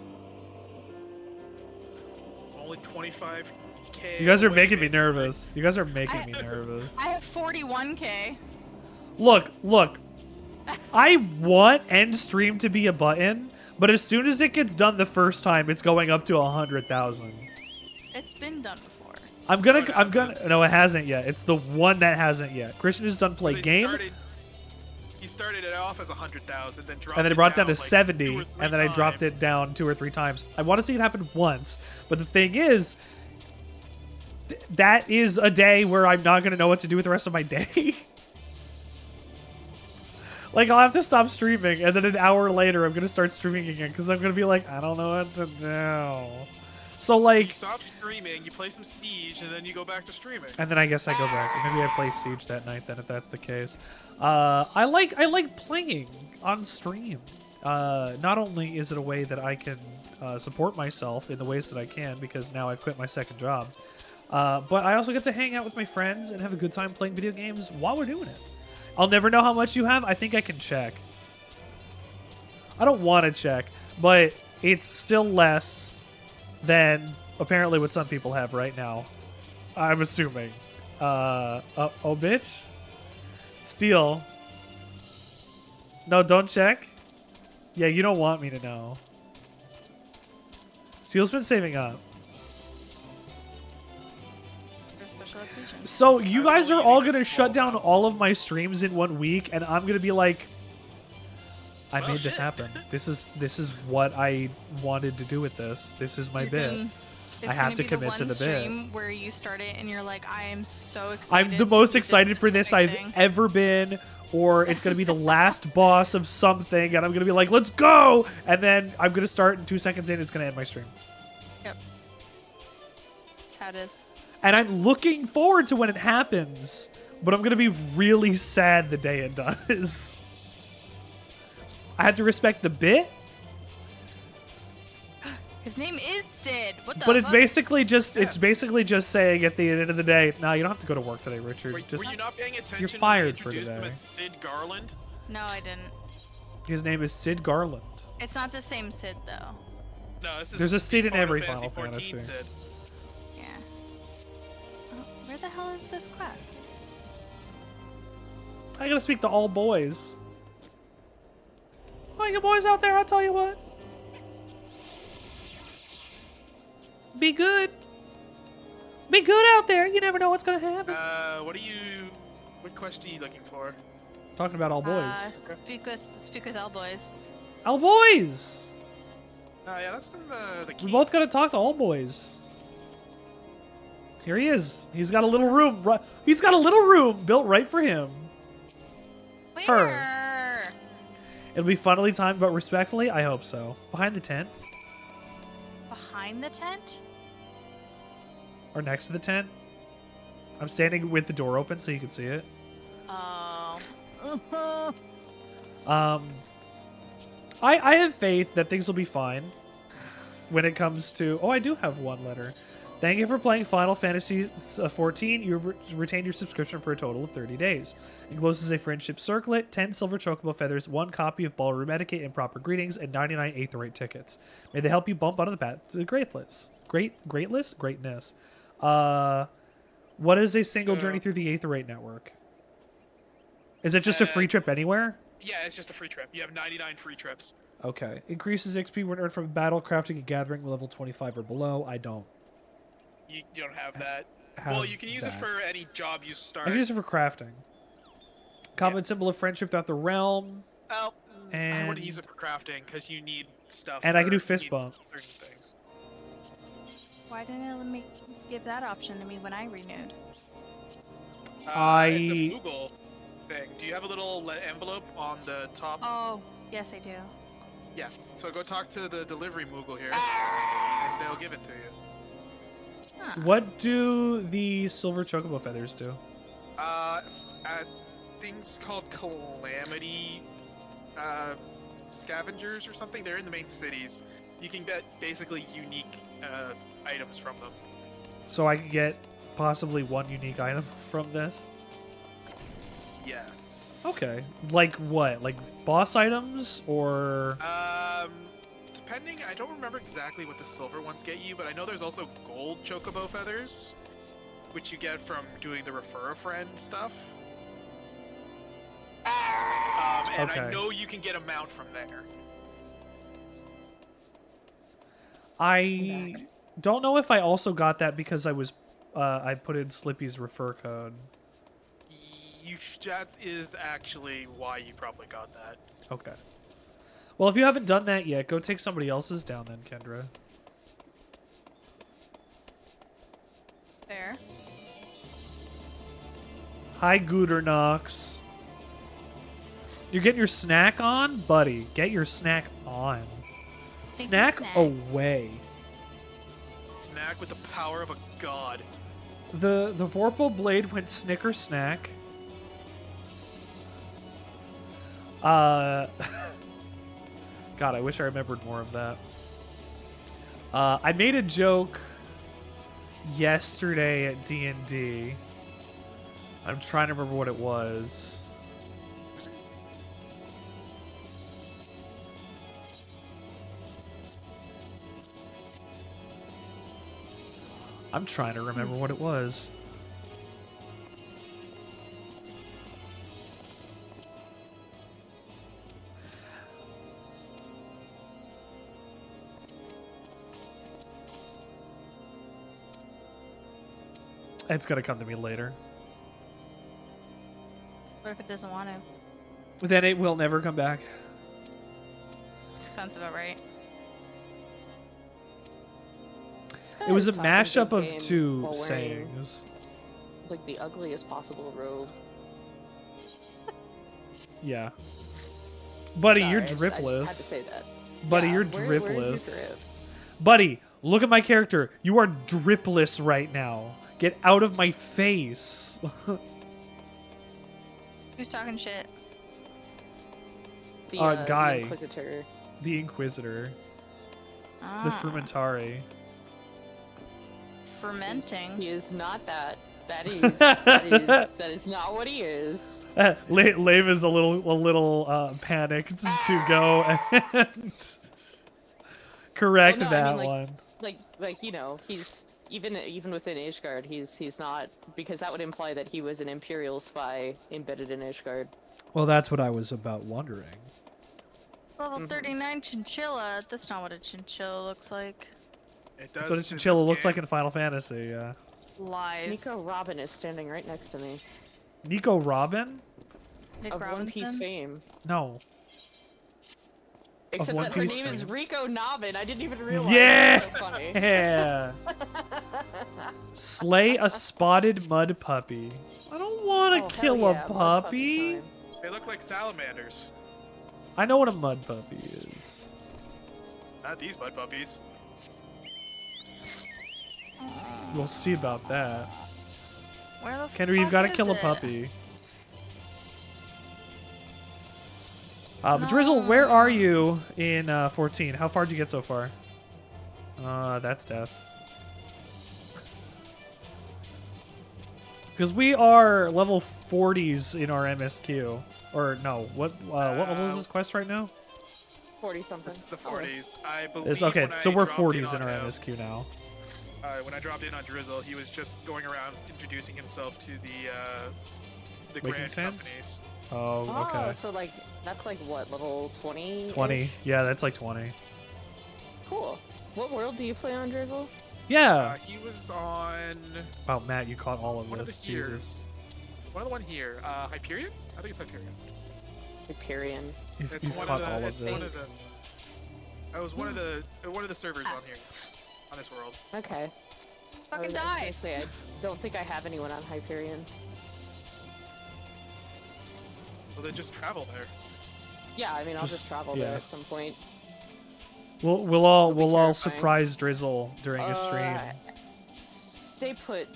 Only 25k. You guys are making me nervous. You guys are making me nervous. I have 41k. Look. I want end stream to be a button, but as soon as it gets done the first time, it's going up to 100,000. It's been done before. I'm gonna. No, it hasn't yet. It's the one that hasn't yet. Christian has done play game. He started it off as 100,000, then dropped And then it it brought it down to like 70, and then I dropped it down 2 or 3 times. I want to see it happen once, but the thing is, that is a day where I'm not going to know what to do with the rest of my day. Like, I'll have to stop streaming, and then an hour later, I'm going to start streaming again, because I'm going to be like, I don't know what to do. So, like... You stop streaming, you play some Siege, and then you go back to streaming. And then I guess I go back. Maybe I play Siege that night, then, if that's the case. I like playing on stream. Not only is it a way that I can support myself in the ways that I can, because now I've quit my second job, but I also get to hang out with my friends and have a good time playing video games while we're doing it. I'll never know how much you have. I think I can check. I don't want to check, but it's still less than apparently what some people have right now. I'm assuming. Oh, bitch. Steel. No, don't check. Yeah, you don't want me to know. Steel's been saving up. So you guys are all gonna shut down all of my streams in 1 week, and I'm gonna be like, I made this happen. This is what I wanted to do with this. This is my bit. I have to commit to the bit. Where you start it and you're like, I am so excited. I'm the most excited for this I've ever been, or it's gonna be the last boss of something, and I'm gonna be like, let's go! And then I'm gonna start, and 2 seconds in, it's gonna end my stream. Yep. That's how it is. And I'm looking forward to when it happens, but I'm gonna be really sad the day it does. I have to respect the bit. His name is Sid. What the But it's fuck? basically just saying at the end of the day, no, you don't have to go to work today, Richard. Were you not paying attention? You're fired when for they introduced him today. as Sid Garland? No, I didn't. His name is Sid Garland. It's not the same Sid though. No, this is There's a Sid in Final every Fantasy Final 14 Fantasy. Sid. Yeah. Oh, where the hell is this quest? I gotta speak to all boys. All you boys out there, I'll tell you what. Be good. Be good out there. You never know what's gonna happen. What quest are you looking for? Talking about all boys. Speak with all boys. Oh, boys! Yeah, that's in the key. We both gotta talk to all boys. Here he is. He's got a little room. He's got a little room built right for him. Her. It'll be funnily timed, but respectfully, I hope so. Behind the tent. Behind the tent? Or next to the tent. I'm standing with the door open so you can see it. Oh. I have faith that things will be fine when it comes to... Oh, I do have one letter. Thank you for playing Final Fantasy XIV. You've retained your subscription for a total of 30 days. Encloses a friendship circlet, 10 silver chocobo feathers, 1 copy of ballroom etiquette and proper greetings, and 99 Aetheryte tickets. May they help you bump onto the path to greatness. Greatness? What is a single journey through the Aetheryte network? Is it just a free trip anywhere? Yeah, it's just a free trip. You have 99 free trips. Okay. Increases XP when earned from battle, crafting, and gathering level 25 or below. I don't. You don't have that. Well, you can use it for any job you start. I can use it for crafting. Common symbol of friendship throughout the realm. Oh, and I wouldn't use it for crafting because you need stuff. And I can do fist bump. Things. Why didn't it give that option to me when I renewed? It's a Moogle thing. Do you have a little envelope on the top? Oh, yes, I do. Yeah. So go talk to the delivery Moogle here, and they'll give it to you. Huh. What do the silver chocobo feathers do? At things called Calamity scavengers or something. They're in the main cities. You can get basically unique items from them. So I can get possibly one unique item from this? Yes. Okay. Like what? Like boss items or... Depending, I don't remember exactly what the silver ones get you, but I know there's also gold chocobo feathers, which you get from doing the refer a friend stuff. And Okay. I know you can get a mount from there. I don't know if I also got that because I put in Slippy's refer code. That is actually why you probably got that. Okay. Well, if you haven't done that yet, go take somebody else's down then, Kendra. Fair. Hi, Goodernox. You're getting your snack on? Buddy, get your snack on. Snack away. Snack with the power of a god. The Vorpal blade went snicker snack. God, I wish I remembered more of that. I made a joke yesterday at D&D. I'm trying to remember what it was. I'm trying to remember what it was. It's gonna come to me later. What if it doesn't want to? Then it will never come back. Sounds about right. It was a Talking mashup big of game two while wearing, sayings. like the ugliest possible robe. Yeah. Buddy, Sorry, you're I just dripless. had to say that. Buddy, Yeah, you're where's dripless. your drip? Buddy, look at my character. You are dripless right now. Get out of my face. Who's talking shit? The guy. The Inquisitor. The Inquisitor. The Ah, Frumentari. fermenting. He is not that. That is not what he is. Lave is a little panicked to go and correct Well, no, I that mean, one. Like you know, he's even within Ishgard, he's not, because that would imply that he was an Imperial spy embedded in Ishgard. Well, that's what I was about wondering. Level 39 chinchilla. That's not what a chinchilla looks like. It does. That's what a chinchilla looks like in Final Fantasy, yeah. Lies. Nico Robin is standing right next to me. Nico Robin? Nick Of One Piece Robinson? fame. No. Except One that her Piece name is fan. Rico Nobin. I didn't even realize. Yeah! That's so funny. Yeah. Slay a spotted mud puppy. I don't want to Oh, hell kill yeah, a mud puppy. time. They look like salamanders. I know what a mud puppy is. Not these mud puppies. We'll see about that. Where the Kendra, you've fuck got to is kill a it? puppy. Drizzle, where are you in 14? How far did you get so far? That's death. Because we are level 40s in our MSQ. Or no, what level is this quest right now? 40 something. This is the 40s. I believe. It's okay, when so I we're dropped 40s in on our him, MSQ now. When I dropped in on Drizzle, he was just going around introducing himself to the Waking grand Sands? companies. Oh, okay. So like that's like what, level 20? 20. Yeah, that's like 20. Cool. What world do you play on, Drizzle? Yeah. He was on Wow, Matt, you caught all of one of this. the here. Jesus. One of the one here. Hyperion? I think it's Hyperion. Hyperion. You've One caught of the, all of it's one this. of the. I was one of the servers on here, on this world. Okay. Fucking I die! say, I don't think I have anyone on Hyperion. Well, then just travel there. Yeah, I mean, I'll just travel there at some point. We'll all terrifying. surprise Drizzle during a stream. Stay put,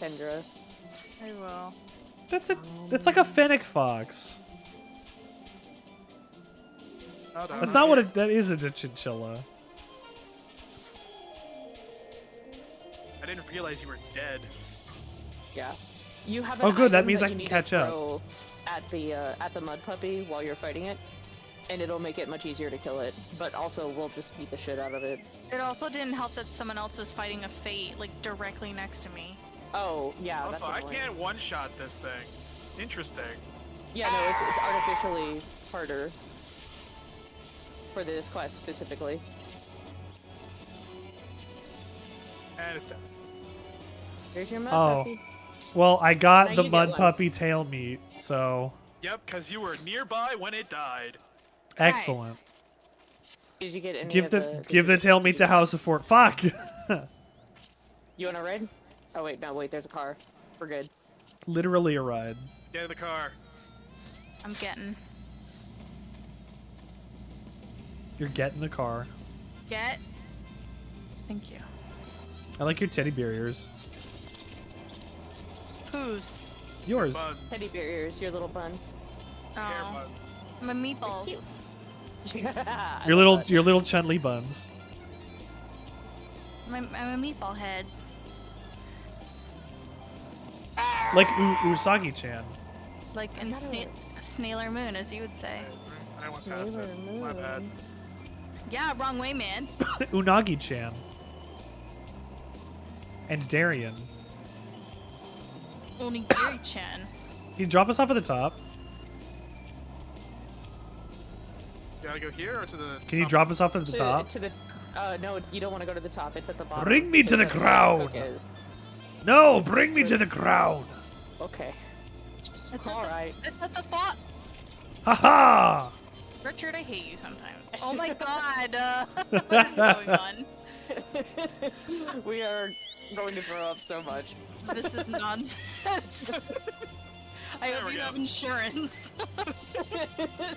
Kendra. I will. It's like a fennec fox. Oh, no, That's not what that isn't a chinchilla. I didn't realize you were dead. Yeah. You have. Oh, an good, that item means I you can need to catch up. throw at the mud puppy while you're fighting it, and it'll make it much easier to kill it. But also, we'll just beat the shit out of it. It also didn't help that someone else was fighting a fate, like, directly next to me. Oh, yeah. That's Also, I annoying. can't one-shot this thing. Interesting. Yeah, no, it's artificially harder for this quest specifically. And it's dead. Here's your mud Oh. puppy. Well, I got Now the you mud get one. puppy tail meat, so Yep, because you were nearby when it died. excellent. Did you get any Give of the tail meat to House of Fort. Fuck. You want a ride? Oh wait, no, wait. There's a car. We're good. Literally a ride. Get in the car. I'm getting. You're getting the car. Get. Thank you. I like your teddy bear ears. Whose? Yours. Buns. Teddy bear ears, your little buns. Hair Oh. buns. My meatballs. Your little Chun-Li buns. I'm a meatball head. Like Usagi-chan. Like in Snailer Moon, as you would say. I went past it. My bad. Yeah, wrong way, man. Unagi-chan. And Darian. Onigiri-chan. Can you drop us off at the top? Gotta go here or to the. Can you top? drop us off at the top? To the. No, you don't want to go to the top. It's at the bottom. Bring me to the That's where crown. the cook is. No, bring me to the crown. Okay. It's All right. It's at the bot. Haha! Richard, I hate you sometimes. Oh my god. What is going on? We are going to throw up so much. This is nonsense. I hope you have insurance.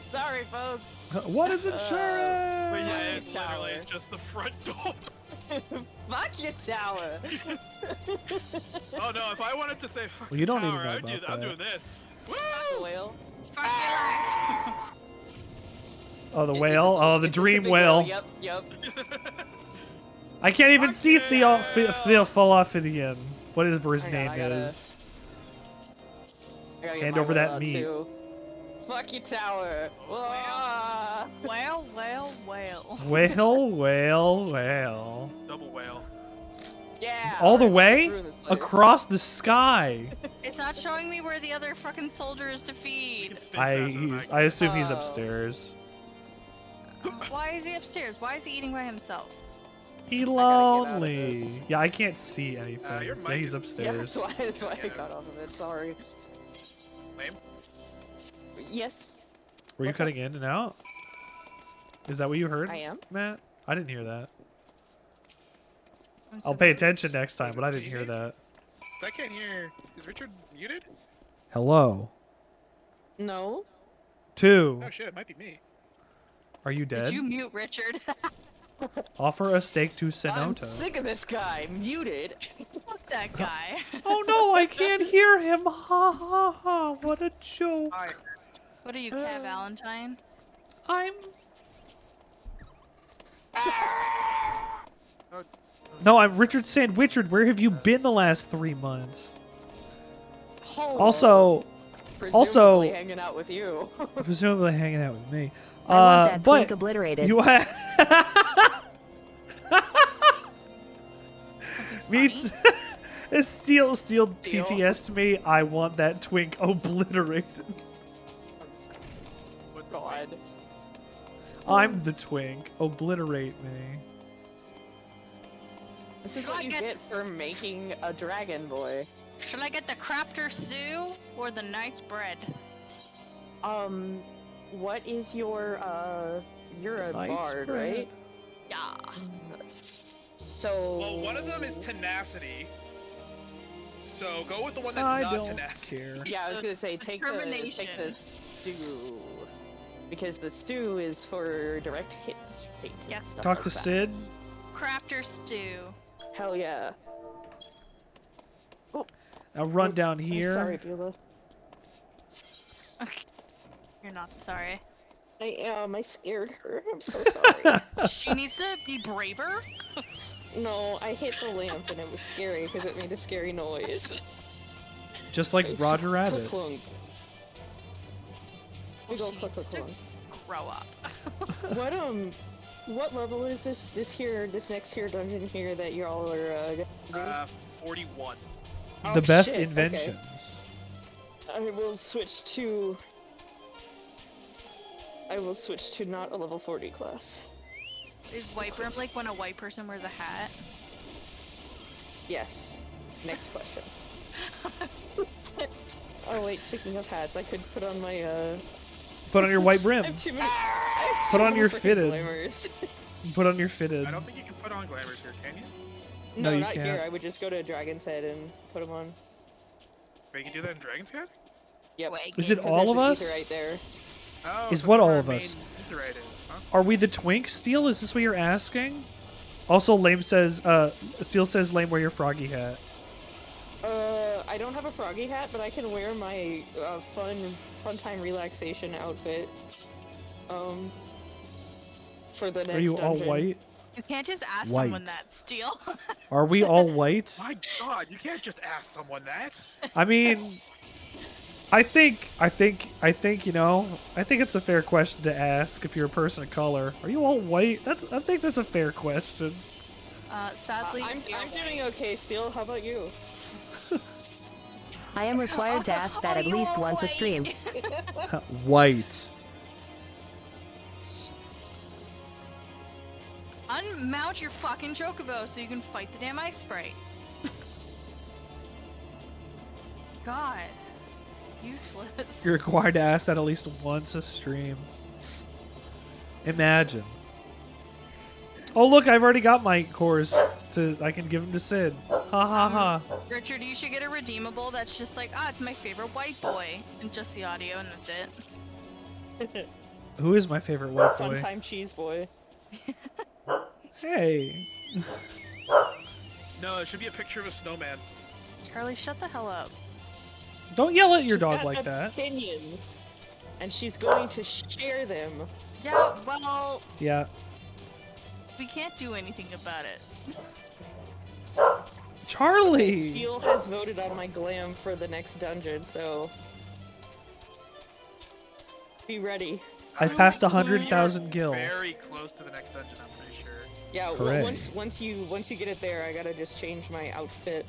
Sorry, folks. What is insurance? But yeah, it's literally just the front door. Fuck your tower. Oh no, if I wanted to say fuck Well, you don't the need to tower, know I'd do, about I'm that. doing this. Woo! The whale. Fuck your life. Oh, the whale? Oh, the It's a dream big whale. Yep. I can't even see Theophilafidian. Whatever his name is. I gotta get Hand my over whale that out, meat. too. Fuck your tower. Wah. Whale. Whale. Double whale. Yeah. All the alright, way? let's ruin this place. Across the sky. It's not showing me where the other fucking soldier is to feed. I assume he's upstairs. Why is he upstairs? Why is he eating by himself? He lonely. Yeah, I can't see anything. your Yeah, mic he's is- Yeah, upstairs. that's why I got off of it. Sorry. Lame. Yes. Were you cutting in and out? Is that what you heard? I am. Matt. I didn't hear that. I'm I'll pay surprised. attention next time, but I didn't hear that. So I can't hear. Is Richard muted? Hello. No. 2. Oh shit, it might be me. Are you dead? Did you mute Richard? Offer a steak to I'm Sinota. sick of this guy. Muted. Fuck that guy. Oh no, I can't hear him. Ha ha ha. What a joke. Hi. What are you, Cat Valentine? I'm... Oh, No, I'm Richard Sandwichard. Where have you been the last 3 months? Also, Presumably hanging out with you. presumably hanging out with me. I want that but twink obliterated. You Me Steel TTS to me. I want that twink obliterated. God. I'm the twink. Obliterate me. This is what you get for making a dragon boy. Should I get the crafter stew or the knight's bread? What is your, you're a Knight's bard, bread. right? Yeah. So... Well, one of them is tenacity. So go with the one that's I not don't tenacity. care. Yeah, I was gonna say take the stew. Because the stew is for direct hits. Fate, and Yes. stuff Talk like to that. Sid. Crafter stew. Hell yeah. Now run down I'm here. sorry, Beulah. You're not sorry. I am. I scared her. I'm so sorry. She needs to be braver. No, I hit the lamp and it was scary because it made a scary noise. Just like Roger Click Rabbit. clunk. Big ol' She click needs clunk. to grow up. What level is this next here dungeon here that y'all are doing? 41. Oh, The best shit, okay. inventions. I will switch to not a level 40 class. Is white brim like when a white person wears a hat? Yes. Next question. Oh wait, speaking of hats, I could put on my Put on your white I brim. have too many. I have Put too on many your freaking fitted. glamours. Put on your fitted. I don't think you can put on glamours here, can you? No, you not can't. here. I would just go to Dragon's Head and put them on. But you can do that in Dragon's Head? Yep. Is it Because all there's of an ether us? right there. Oh, Is so what that's all where of our us? main etherite is, huh? Are we the twink, Steel? Is this what you're asking? Also, Lame says, Steel says, Lame, wear your froggy hat. I don't have a froggy hat, but I can wear my fun time relaxation outfit. For the next Are you all dungeon. white? You can't just ask White. someone that, Steel. Are we all white? My god, you can't just ask someone that. I mean, I think, you know, I think it's a fair question to ask if you're a person of color. Are you all white? I think that's a fair question. Sadly, I'm doing okay, Steel. How about you? I am required to ask that at least once a stream. White. Unmount your fucking chocobo so you can fight the damn ice sprite. God. Useless. You're required to ask that at least once a stream. Imagine. Oh look, I've already got my cores. I can give them to Sid. Ha ha ha. Richard, you should get a redeemable that's just like, it's my favorite white boy. And just the audio and that's it. Who is my favorite white Fun boy? time cheese boy. Hey. No, it should be a picture of a snowman. Charlie, shut the hell up. Don't yell at your She's dog got like that. opinions, and she's going to share them. Yeah, well, Yeah. we can't do anything about it. Charlie! Steel has voted on my glam for the next dungeon, so be ready. I passed 100,000 gil. Very close to the next dungeon, I'm pretty sure. Yeah, Hooray. well, once you get it there, I gotta just change my outfit.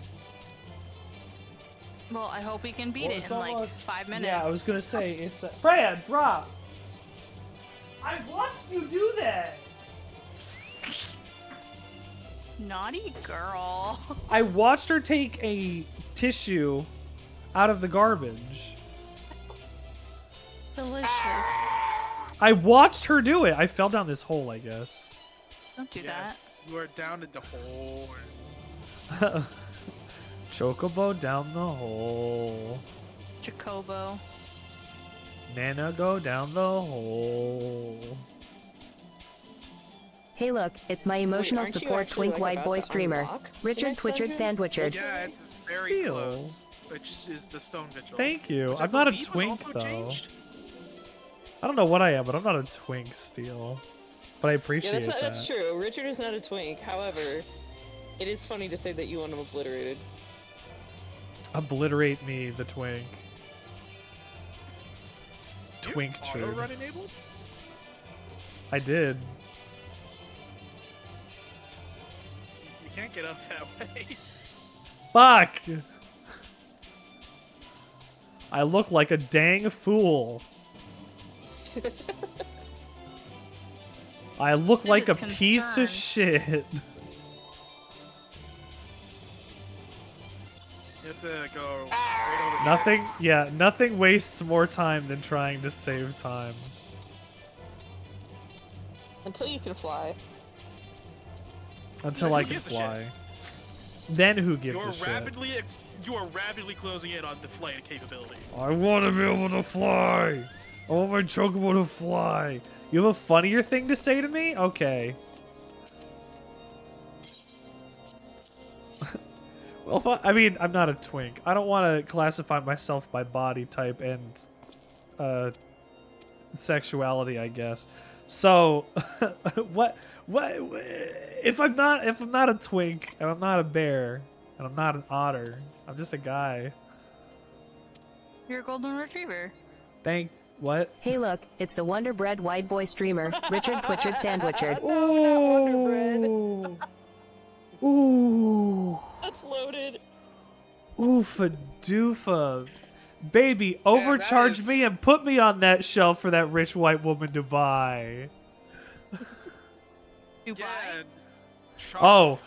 Well, I hope we can beat Well, it it's in like almost- 5 minutes. Yeah, I was gonna say it's. Brad, drop. I watched you do that. Naughty girl. I watched her take a tissue out of the garbage. Delicious. I watched her do it. I fell down this hole, I guess. Don't do Yes, you are down in the hole. Chocobo down the hole. that. Chocobo. Nana go down the hole. Hey look, it's my emotional aren't you support actually, twink white about boy to streamer, unlock the Richard next Twitchard dungeon? Sandwichard. Yeah, it's very Steel. close. Which is the stone vigil. Thank you. Which I I'm not a believe was twink also though. changed. I don't know what I am, but I'm not a twink, Steel. But I appreciate that. That's true. Richard is not a twink. However, it is funny to say that you want him obliterated. Obliterate me, the twink. Twink Auto run enabled? I did. You can't get up that way. Fuck! I look like a dang fool. I look like a piece of shit. You have to go right over Nothing, yeah, nothing wastes more time than trying to save time. Until you can fly. Until Who I can gives a fly. Then who gives a shit? You are rapidly closing in on the flight capability. I want to be able to fly! I want my chocobo to fly! You have a funnier thing to say to me? Okay. Well, if I mean, I'm not a twink. I don't want to classify myself by body type and sexuality, I guess. So, what if I'm not a twink and I'm not a bear and I'm not an otter? I'm just a guy. You're a golden retriever. What? Hey look, it's the Wonder Bread white boy streamer, Richard Twitchard Sandwichard. Ooh. Ooh. That's loaded. Oofa doofa. Baby, overcharge me and put me on that shelf for that rich white woman to buy. Oh,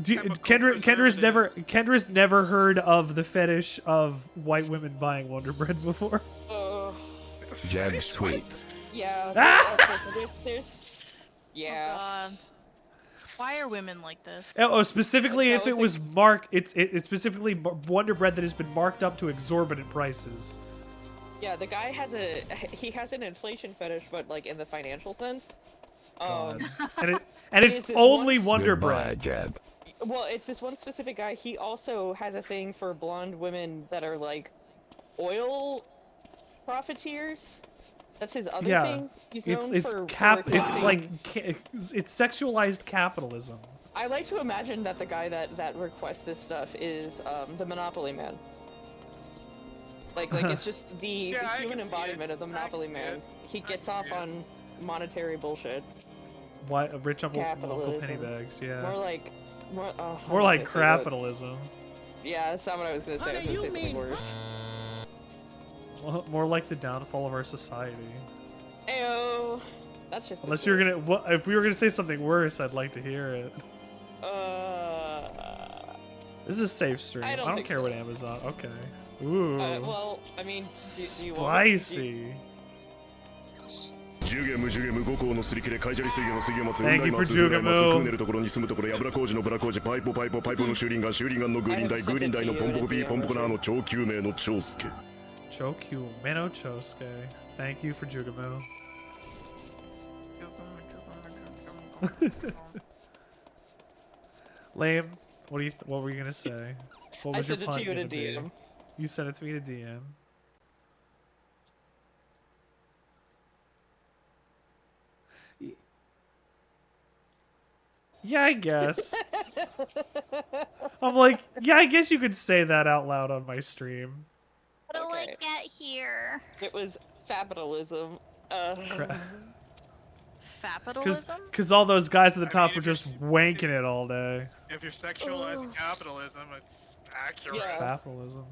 Kendra's never heard of the fetish of white women buying Wonder Bread before. Jab sweet. Yeah. there's yeah. Oh God. Why are women like this? Oh, specifically if it was marked, it's specifically Wonder Bread that has been marked up to exorbitant prices. Yeah, the guy has an inflation fetish, but like in the financial sense. And it's only Wonder Bread. Jab. Well, it's this one specific guy. He also has a thing for blonde women that are like oil profiteers. That's his other thing. He's known it's sexualized capitalism. I like to imagine that the guy that requests this stuff is the Monopoly Man. Like it's just the human embodiment of the Monopoly Man. He gets off on monetary bullshit. Why rich on multiple penny bags? Yeah. More like capitalism. Yeah, that's not what I was gonna say. I was gonna say something worse. More like the downfall of our society. Ayo. That's just. Unless you're gonna, if we were gonna say something worse, I'd like to hear it. This is a safe stream. I don't care what Amazon. Okay. Ooh. Well, I mean, spicy. Thank you for Chokyu Meno Chosuke. Thank you for Jugamu. Lame. What were you gonna say? What was I sent your it to you in a gonna be? DM. You sent it to me in a DM. Yeah, I guess. I'm like, yeah, I guess you could say that out loud on my stream. How do I get here? It was fabitalism. Fapitalism? Because all those guys at the top were just wanking it all day. If you're sexualizing capitalism, it's accurate. It's capitalism.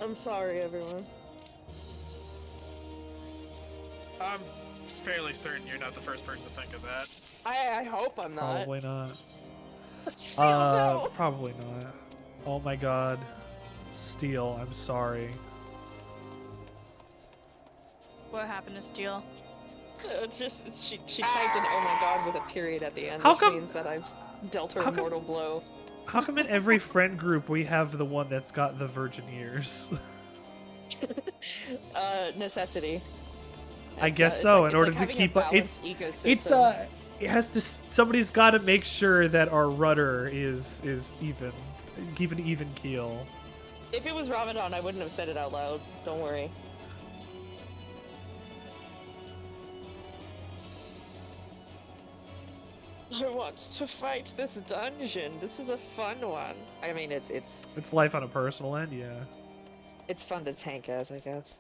I'm sorry, everyone. I'm fairly certain you're not the first person to think of that. I hope I'm not. Probably not. No. Probably not. Oh my god. Steel, I'm sorry. What happened to Steel? It's just she typed an "oh my god" with a period at the end, How which come- means that I've dealt her how a come- mortal blow. How come in every friend group we have the one that's got the virgin ears? Necessity. I guess it's so. like- In it's order like to having a keep balanced it's ecosystem. it has to. Somebody's got to make sure that our rudder is even, keep an even keel. If it was Ramadan, I wouldn't have said it out loud. Don't worry. I want to fight this dungeon. This is a fun one. I mean, it's It's life on a personal end, yeah. it's fun to tank as, I guess.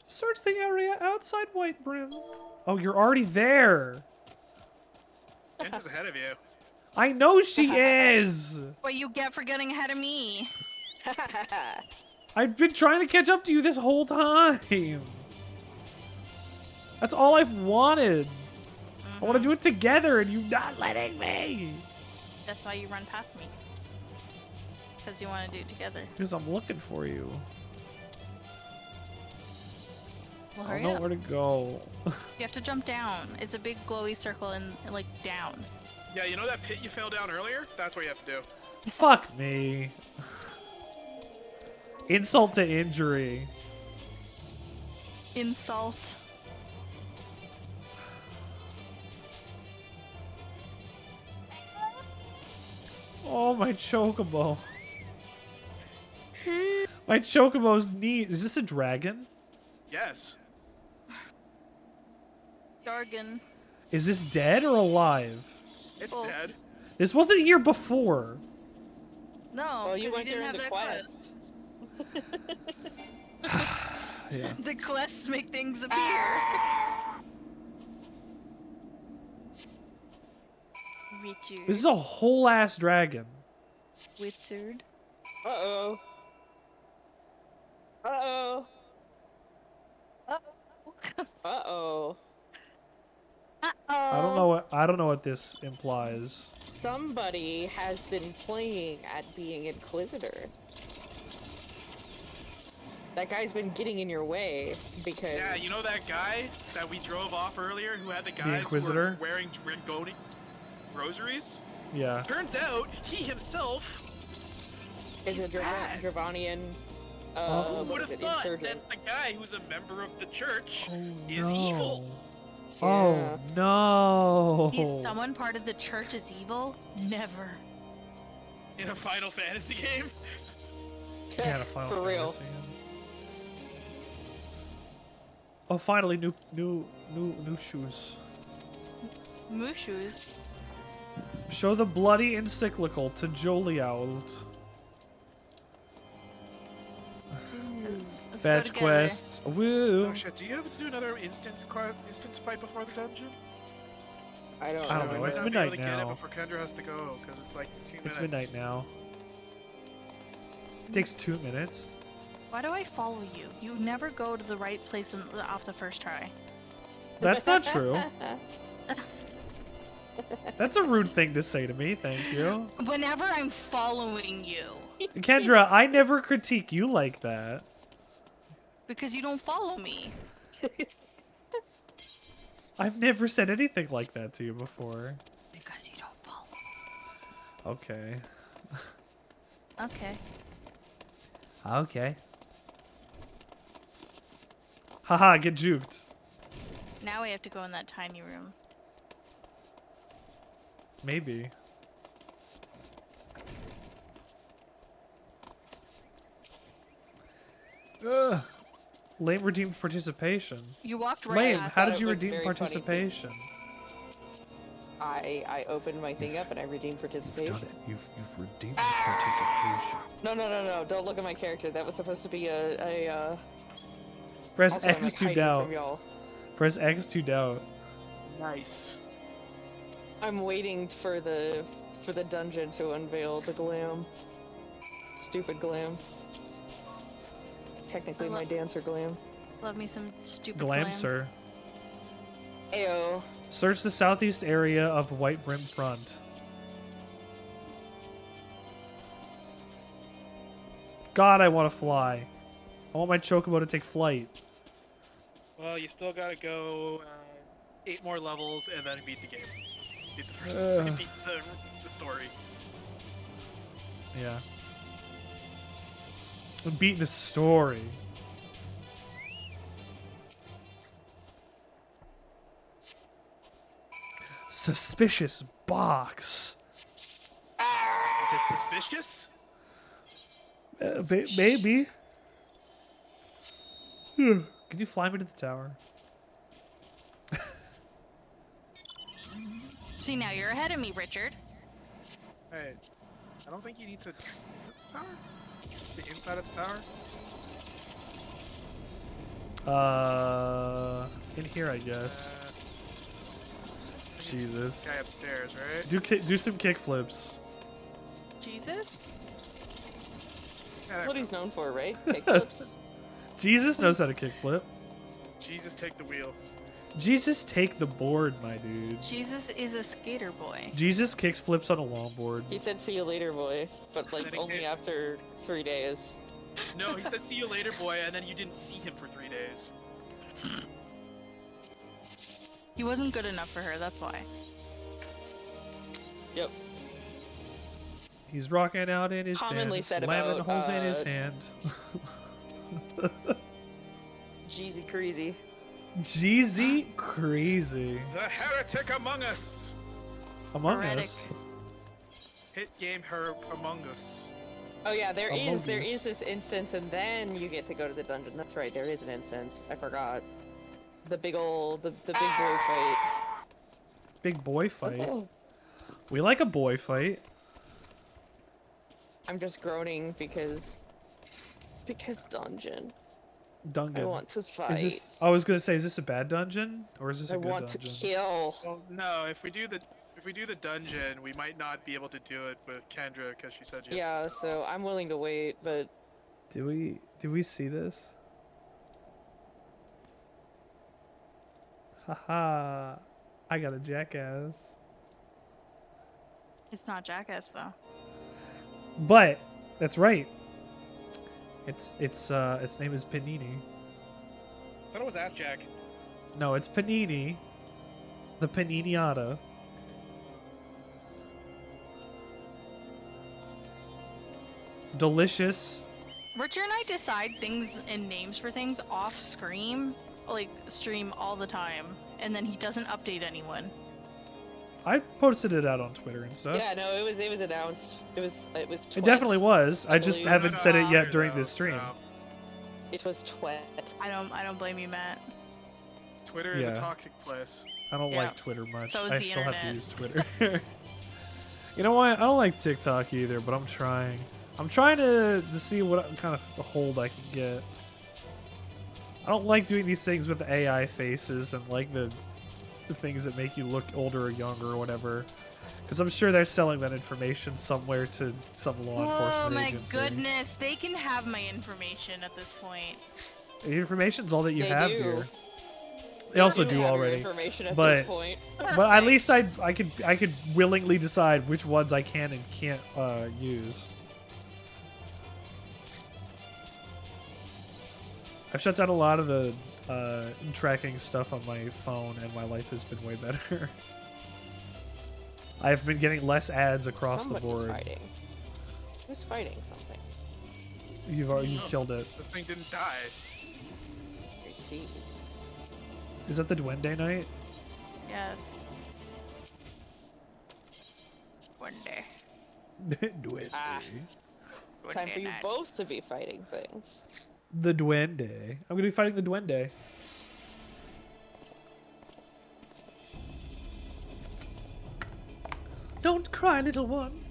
Search the area outside White Brim. Oh, you're already there. Kendra's ahead of you. I know she is. What you get for getting ahead of me? I've been trying to catch up to you this whole time. That's all I've wanted. I want to do it together, and you're not letting me. That's why you run past me. Because you want to do it together. Because I'm looking for you. Well, I hurry don't know up. where to go. You have to jump down. It's a big glowy circle and like down. Yeah, you know that pit you fell down earlier? That's what you have to do. Fuck me. Insult to injury. Insult. Oh, my chocobo. My chocobo's neat. Is this a dragon? Yes. Jargon. Is this dead or alive? It's dead. This wasn't here before. No, Well, you 'cause went didn't during have the that quest. Yeah. The quests make things appear. Richard. This is a whole ass dragon. Wizard. Uh-oh. Uh-oh. Uh-oh. I don't know what this implies. Somebody has been playing at being Inquisitor. That guy's been getting in your way because... Yeah, you know that guy that we drove off earlier who had the guys who Inquisitor? were wearing Drangoni rosaries? Yeah. Turns out he himself is a bad. Dravanian Who what would is have it, thought insurgent. that the guy who's a member of the church is evil? Oh no. Is someone part of the church is evil? Never. In a Final Fantasy game? Yeah, a Final For real. Fantasy game. Oh, finally, new shoes. Mushus. Show the bloody encyclical to Joliout. Let's go Fetch together. quests. Woo. Oh shit, do you have to do another instance fight before the dungeon? I don't I don't We know. might It's not be able midnight to get it now. before Kendra has to go, because it's like 2 minutes. It's midnight now. It takes 2 minutes. Why do I follow you? You never go to the right place off the first try. That's not true. That's a rude thing to say to me. Thank you. Whenever I'm following you. Kendra, I never critique you like that. Because you don't follow me. I've never said anything like that to you before. Because you don't follow. Okay. Okay. Okay. Haha, get juked. Now we have to go in that tiny room. Maybe. Ugh. Lame redeemed participation. You walked right Lame, past how it. did you It was redeem very funny, too. participation? I opened my thing up and I redeemed participation. Done it. You've redeemed participation. No. Don't look at my character. That was supposed to be a Press also, I'm, X like, to hiding doubt. from y'all. Press X to doubt. Nice. I'm waiting for the dungeon to unveil the glam. Stupid glam. Technically my dancer glam. Love me some stupid Glam, sir. Ayo. Search the southeast area of White Brim Front. God, I want to fly. I want my chocobo to take flight. Well, you still gotta go 8 more levels and then beat the game. Beat the first. Beat the story. Yeah. I'm beating the story. Suspicious box. Is it suspicious? Maybe. Can you fly me to the tower? See, now you're ahead of me, Richard. Hey, I don't think you need to. Is it the tower? Just the inside of the tower? In here, I guess. Jesus. Guy upstairs, right? Do some kick flips. Jesus? That's what he's known for, right? Kickflips. Jesus knows how to kick flip. Jesus, take the wheel. Jesus, take the board, my dude. Jesus is a skater boy. Jesus kicks flips on a longboard. He said, "See you later, boy," but like only after 3 days. No, he said, "See you later, boy," and then you didn't see him for 3 days. He wasn't good enough for her, that's why. Yep. He's rocking out in his Commonly pants, said slamming about, holes in his hand. Jeezy crazy. Jeezy crazy. The heretic among us. Among Us. Hit game her Among Us. Oh yeah, there Among is Us. this instance, and then you get to go to the dungeon. That's right, there is an instance. I forgot. The big old, the big boy fight. Big boy fight. Oh. We like a boy fight. I'm just groaning because dungeon. Dungeon. I want to fight. Is this? I was gonna say, is this a bad dungeon or is this a good want dungeon? to kill. Well, no, if we do the dungeon, we might not be able to do it with Kendra because she said Yeah, so I'm willing to wait, but Do we see this? Haha! I got a jackass. It's not Jackass, though. But that's right. Its name is Panini. I thought it was Ass Jack. No, it's Panini. The Paniniata. Delicious. Richard and I decide things and names for things off stream all the time, and then he doesn't update anyone. I posted it out on Twitter and stuff. yeah, no, it was announced. It was It definitely was. I just believe. haven't said it yet during this stream. It was twat. I don't blame you, Matt. Twitter is a Yeah. toxic place. I don't Yeah. like Twitter much. So is I the still have to internet. use Twitter. You know what? I don't like TikTok either, but I'm trying. I'm trying to see what kind of hold I can get. I don't like doing these things with the AI faces and like the things that make you look older or younger or whatever. Because I'm sure they're selling that information somewhere to some law Oh enforcement my agency. goodness, they can have my information at this point. The information's all that you They have, do. dear. They also do have your already. information at but this point. but at least I could willingly decide which ones I can and can't use. I've shut down a lot of the tracking stuff on my phone, and my life has been way better. I've been getting less ads across Somebody's the board. Fighting. Who's fighting something? You've killed it. This thing didn't die. I see. Is that the Duende Night? Yes. One day. Duende. Time for you both to be fighting things. The Duende. I'm gonna be fighting the Duende. Don't cry, little one.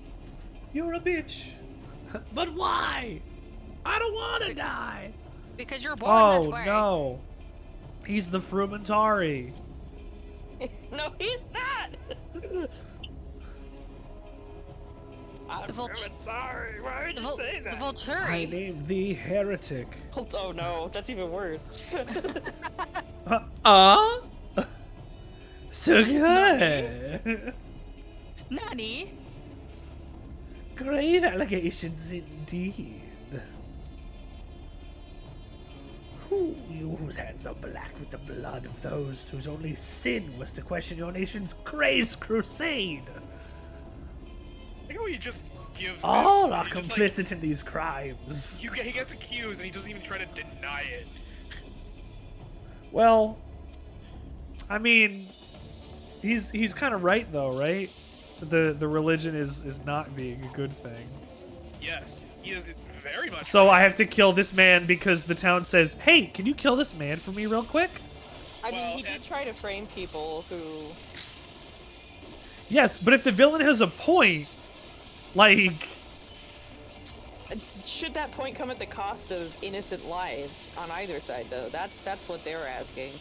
You're a bitch. But why? I don't want to die. Because you're born that Oh way. no. He's the Frumentari. No, he's not. I'm sorry. Why would you say The that? I Volturi. named the heretic. Oh no, that's even worse. So good. Nani? Grave allegations indeed. You whose hands are black with the blood of those whose only sin was to question your nation's grace crusade. I know he just gives All it. are He just, complicit in these crimes. he gets accused and he doesn't even try to deny it. Well, I mean, he's kind of right though, right? The religion is not being a good thing. Yes, he is very much. So I have to kill this man because the town says, "Hey, can you kill this man for me real quick?" I mean, he did try to frame people who... Yes, but if the villain has a point, like... Should that point come at the cost of innocent lives on either side, though? That's what they're asking.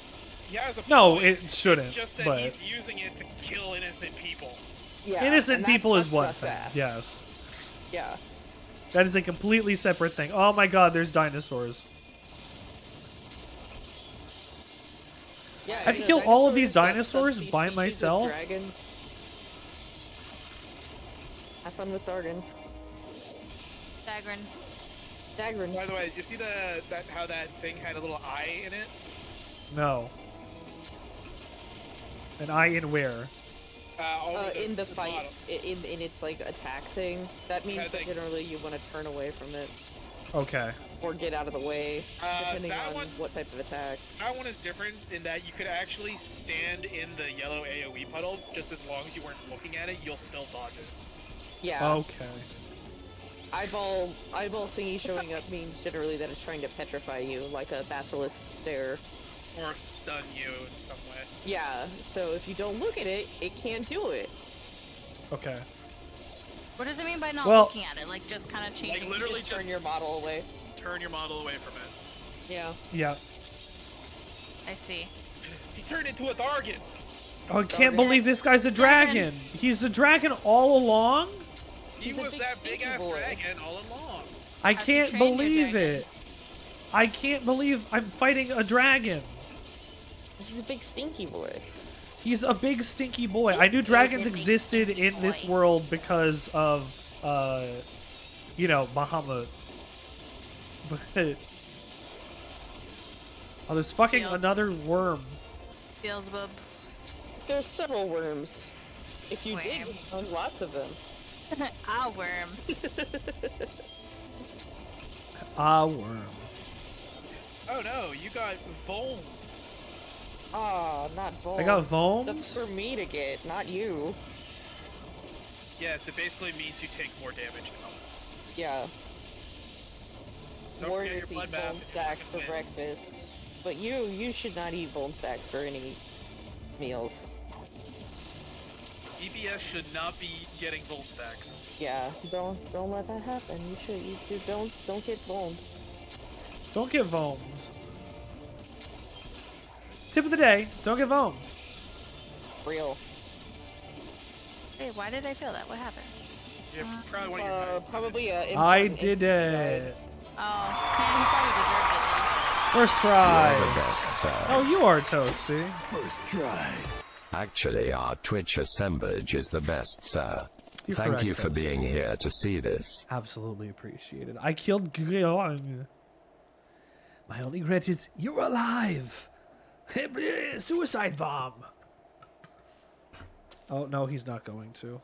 He has a No, point. it shouldn't. It's just that but he's using it to kill innocent people. Yeah, innocent people is one sucks thing. ass. Yes. Yeah. That is a completely separate thing. Oh my god, there's dinosaurs. Yeah, I have to kill all of these dinosaurs by myself? Dragon. Have fun with Dargon. Dagrin. Dagrin. By the way, did you see how that thing had a little eye in it? No. An eye in where? In the fight, in its like attack thing. That means that generally you want to turn away from it. Okay. Or get out of the way, depending on what type of attack. That one is different in that you could actually stand in the yellow AoE puddle just as long as you weren't looking at it, you'll still dodge it. Yeah. Okay. Eyeball thingy showing up means generally that it's trying to petrify you, like a basilisk stare. Or stun you in some way. Yeah, so if you don't look at it, it can't do it. Okay. What does it mean by not Well- looking at it? Like just kind of changing? Like literally Just turn your model away. Turn your model away from it. Yeah. Yeah. I see. He turned into a Dargon! Oh, I can't believe this guy's a dragon. He's a dragon all along? He was that big ass dragon all along. I can't believe it. I can't believe I'm fighting a dragon. He's a big stinky boy. He's a big stinky boy. I knew dragons existed in this world because of, you know, Bahamut. But oh, there's fucking another worm. Beelzebub. There's several worms. If you dig, you find lots of them. A worm. A worm. Oh no, you got Volm. Ah, not Volm. I got Volms? That's for me to get, not you. Yes, it basically means you take more damage now. Yeah. Don't forget Warriors your eat bloodbath bone if stacks you for win. breakfast. But you should not eat bone stacks for any meals. DPS should not be getting Volt stacks. Yeah, don't let that happen. You don't get boned. Don't get vomed. Tip of the day, don't get vomed. Real. Hey, why did I feel that? What happened? Yeah, probably one of your Probably I did it. Oh, man, he probably deserved it. First try. You're the best, sir. Oh, you are Toasty. First try. Actually, our Twitch assemblage is the best, sir. You're Thank correct, you for Toasty. being here to see this. Absolutely appreciated. I killed Griong. My only regret is you're alive. Suicide bomb. Oh, no, he's not going to.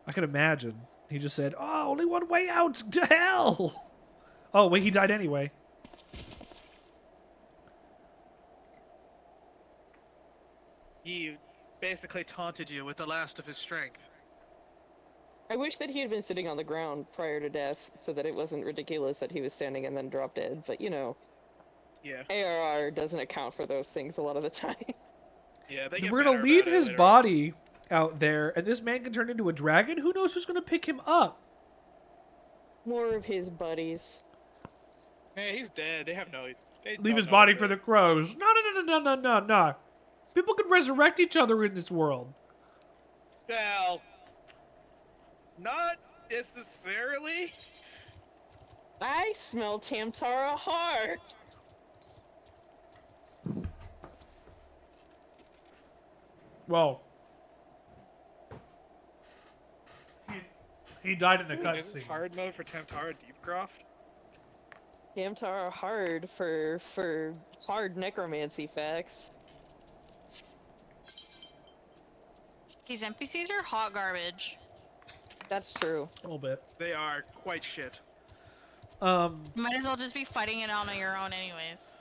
I can imagine. He just said, oh, only one way out to hell. Oh, wait, he died anyway. He basically taunted you with the last of his strength. I wish that he had been sitting on the ground prior to death, so that it wasn't ridiculous that he was standing and then dropped dead. But you know, Yeah. ARR doesn't account for those things a lot of the time. Yeah, they get We're going better to leave about it his later. body out there, and this man can turn into a dragon? Who knows who's going to pick him up? More of his buddies. Hey, he's dead. They have no. They Leave don't his know body what for the crows. No. People can resurrect each other in this world. Well, not necessarily. I smell Tamtara heart. Well, he died in a Is cutscene. hard mode for Tamtara Deepcroft? Gamtar hard for hard necromancy facts. These NPCs are hot garbage. That's true. A little bit. They are quite shit. You might as well just be fighting it on your own anyways.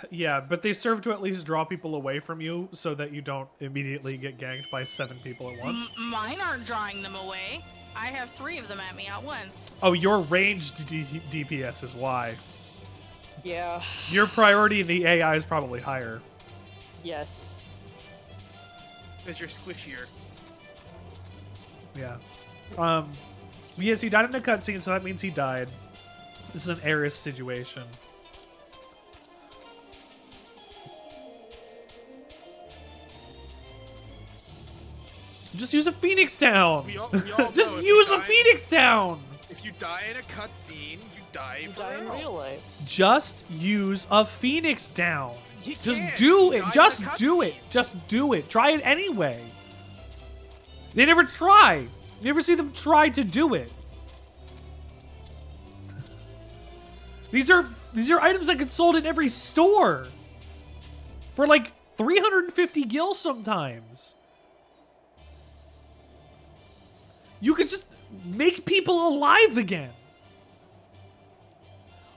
Yeah, but they serve to at least draw people away from you so that you don't immediately get ganked by 7 people at once. Mine aren't drawing them away. I have 3 of them at me at once. Oh, your ranged DPS is why. Yeah. Your priority in the AI is probably higher. Yes. Because you're squishier. Yeah. Yes, he died in a cutscene, so that means he died. This is an Eris situation. Just use a Phoenix Down. We all Just know use a Phoenix Down. If you die in a cutscene, you die You for die in real life. Just use a Phoenix Down. You Just can't. do You it. die in Just a do it. cutscene. Just do it. Try it anyway. They never try. You never see them try to do it. These are items that get sold in every store for like 350 gil sometimes. You could just make people alive again.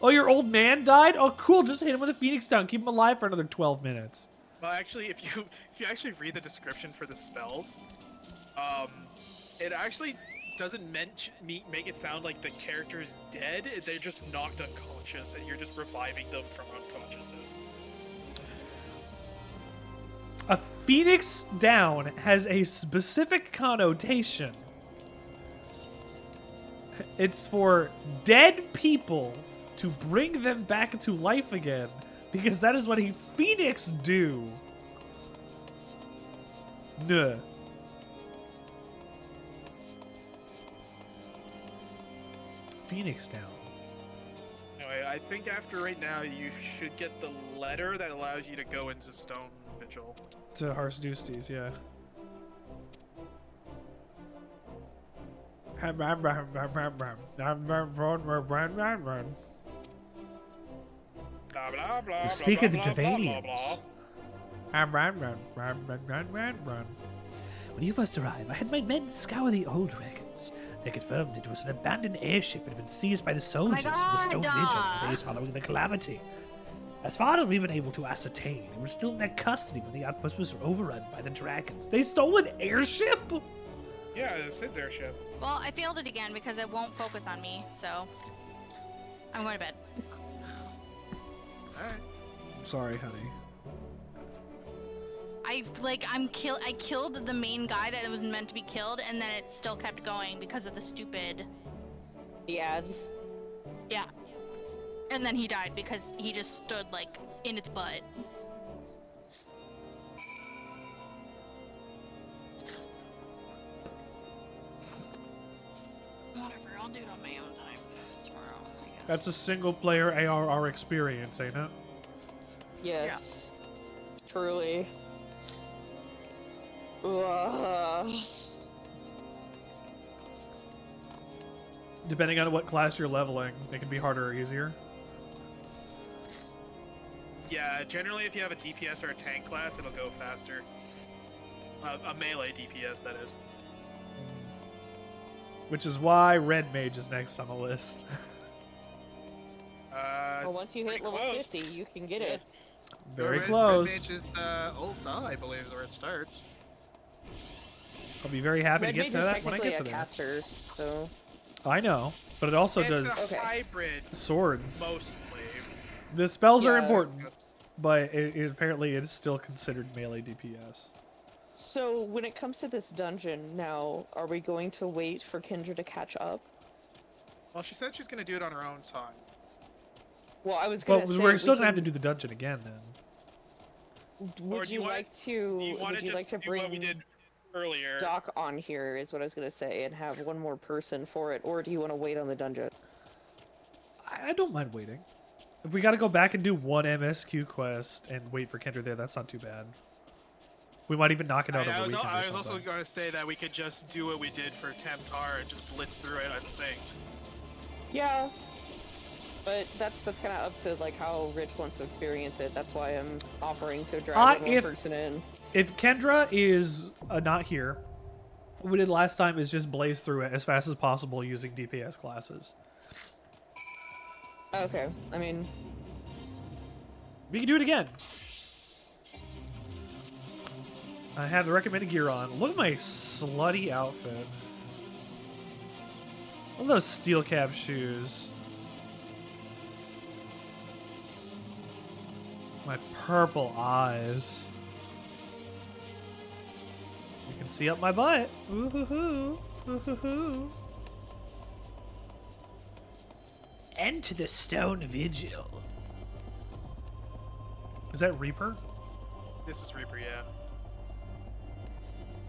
Oh, your old man died? Oh, cool. Just hit him with a Phoenix Down. Keep him alive for another 12 minutes. Well, actually, if you actually read the description for the spells, it actually doesn't make it sound like the character is dead. They're just knocked unconscious, and you're just reviving them from unconsciousness. A Phoenix Down has a specific connotation. It's for dead people to bring them back to life again, because that is what a phoenix do. Nuh. Phoenix Down. Anyway, I think after right now, you should get the letter that allows you to go into Stone Vigil. To Harsdustes, yeah. Blah, blah, blah, Speak blah, of the blah, blah, blah, Javanians. blah. When you first arrived, I had my men scour the old records. They confirmed it was an abandoned airship that had been seized by the soldiers of the Stone Vigil in the days following the calamity. As far as we've been able to ascertain, it was still in their custody when the outpost was overrun by the dragons. They stole an airship? Yeah, it's Sid's airship. Well, I failed it again because it won't focus on me, so I'm going to bed. Alright. Sorry, honey. I killed the main guy that was meant to be killed, and then it still kept going because of the stupid. The ads. Yeah. And then he died because he just stood like in its butt. Whatever, I'll do it on my own time tomorrow, I guess. That's a single player ARR experience, ain't it? Yes. Truly. Depending on what class you're leveling, it can be harder or easier. Yeah, generally if you have a DPS or a tank class, it'll go faster. A melee DPS, that is. Which is why Red Mage is next on the list. Well, once you hit level 50, you can get it. Very Red close. Mage is Ulta, I believe, is where it starts. I'll be very happy Red to get Mage to is that when I technically get to a there. caster, so. I know, but it also It's does a hybrid, swords. mostly. The spells are Yeah. important, but apparently it is still considered melee DPS. So, when it comes to this dungeon, now, are we going to wait for Kendra to catch up? Well, she said she's gonna do it on her own time. Well, I was Well, gonna say we're still we gonna have to can- do the dungeon again then. Would you like to? Do you want Would to you like just to do what we bring did earlier? Doc on here? Is what I was gonna say, and have one more person for it, or do you want to wait on the dungeon? I don't mind waiting. If we gotta go back and do one MSQ quest and wait for Kendra there, that's not too bad. We might even knock it out I over was, the weekend or I was also something. going to say that we could just do what we did for Temtar and just blitz through it unsynced. Yeah. But that's kind of up to like how Rich wants to experience it. That's why I'm offering to drag one more person in. If Kendra is not here, what we did last time is just blaze through it as fast as possible using DPS classes. Okay, I mean, we can do it again. I have the recommended gear on. Look at my slutty outfit. Look at those steel cap shoes. My purple eyes. You can see up my butt. Ooh-hoo-hoo. Ooh-hoo-hoo. Enter the Stone Vigil. Is that Reaper? This is Reaper, yeah.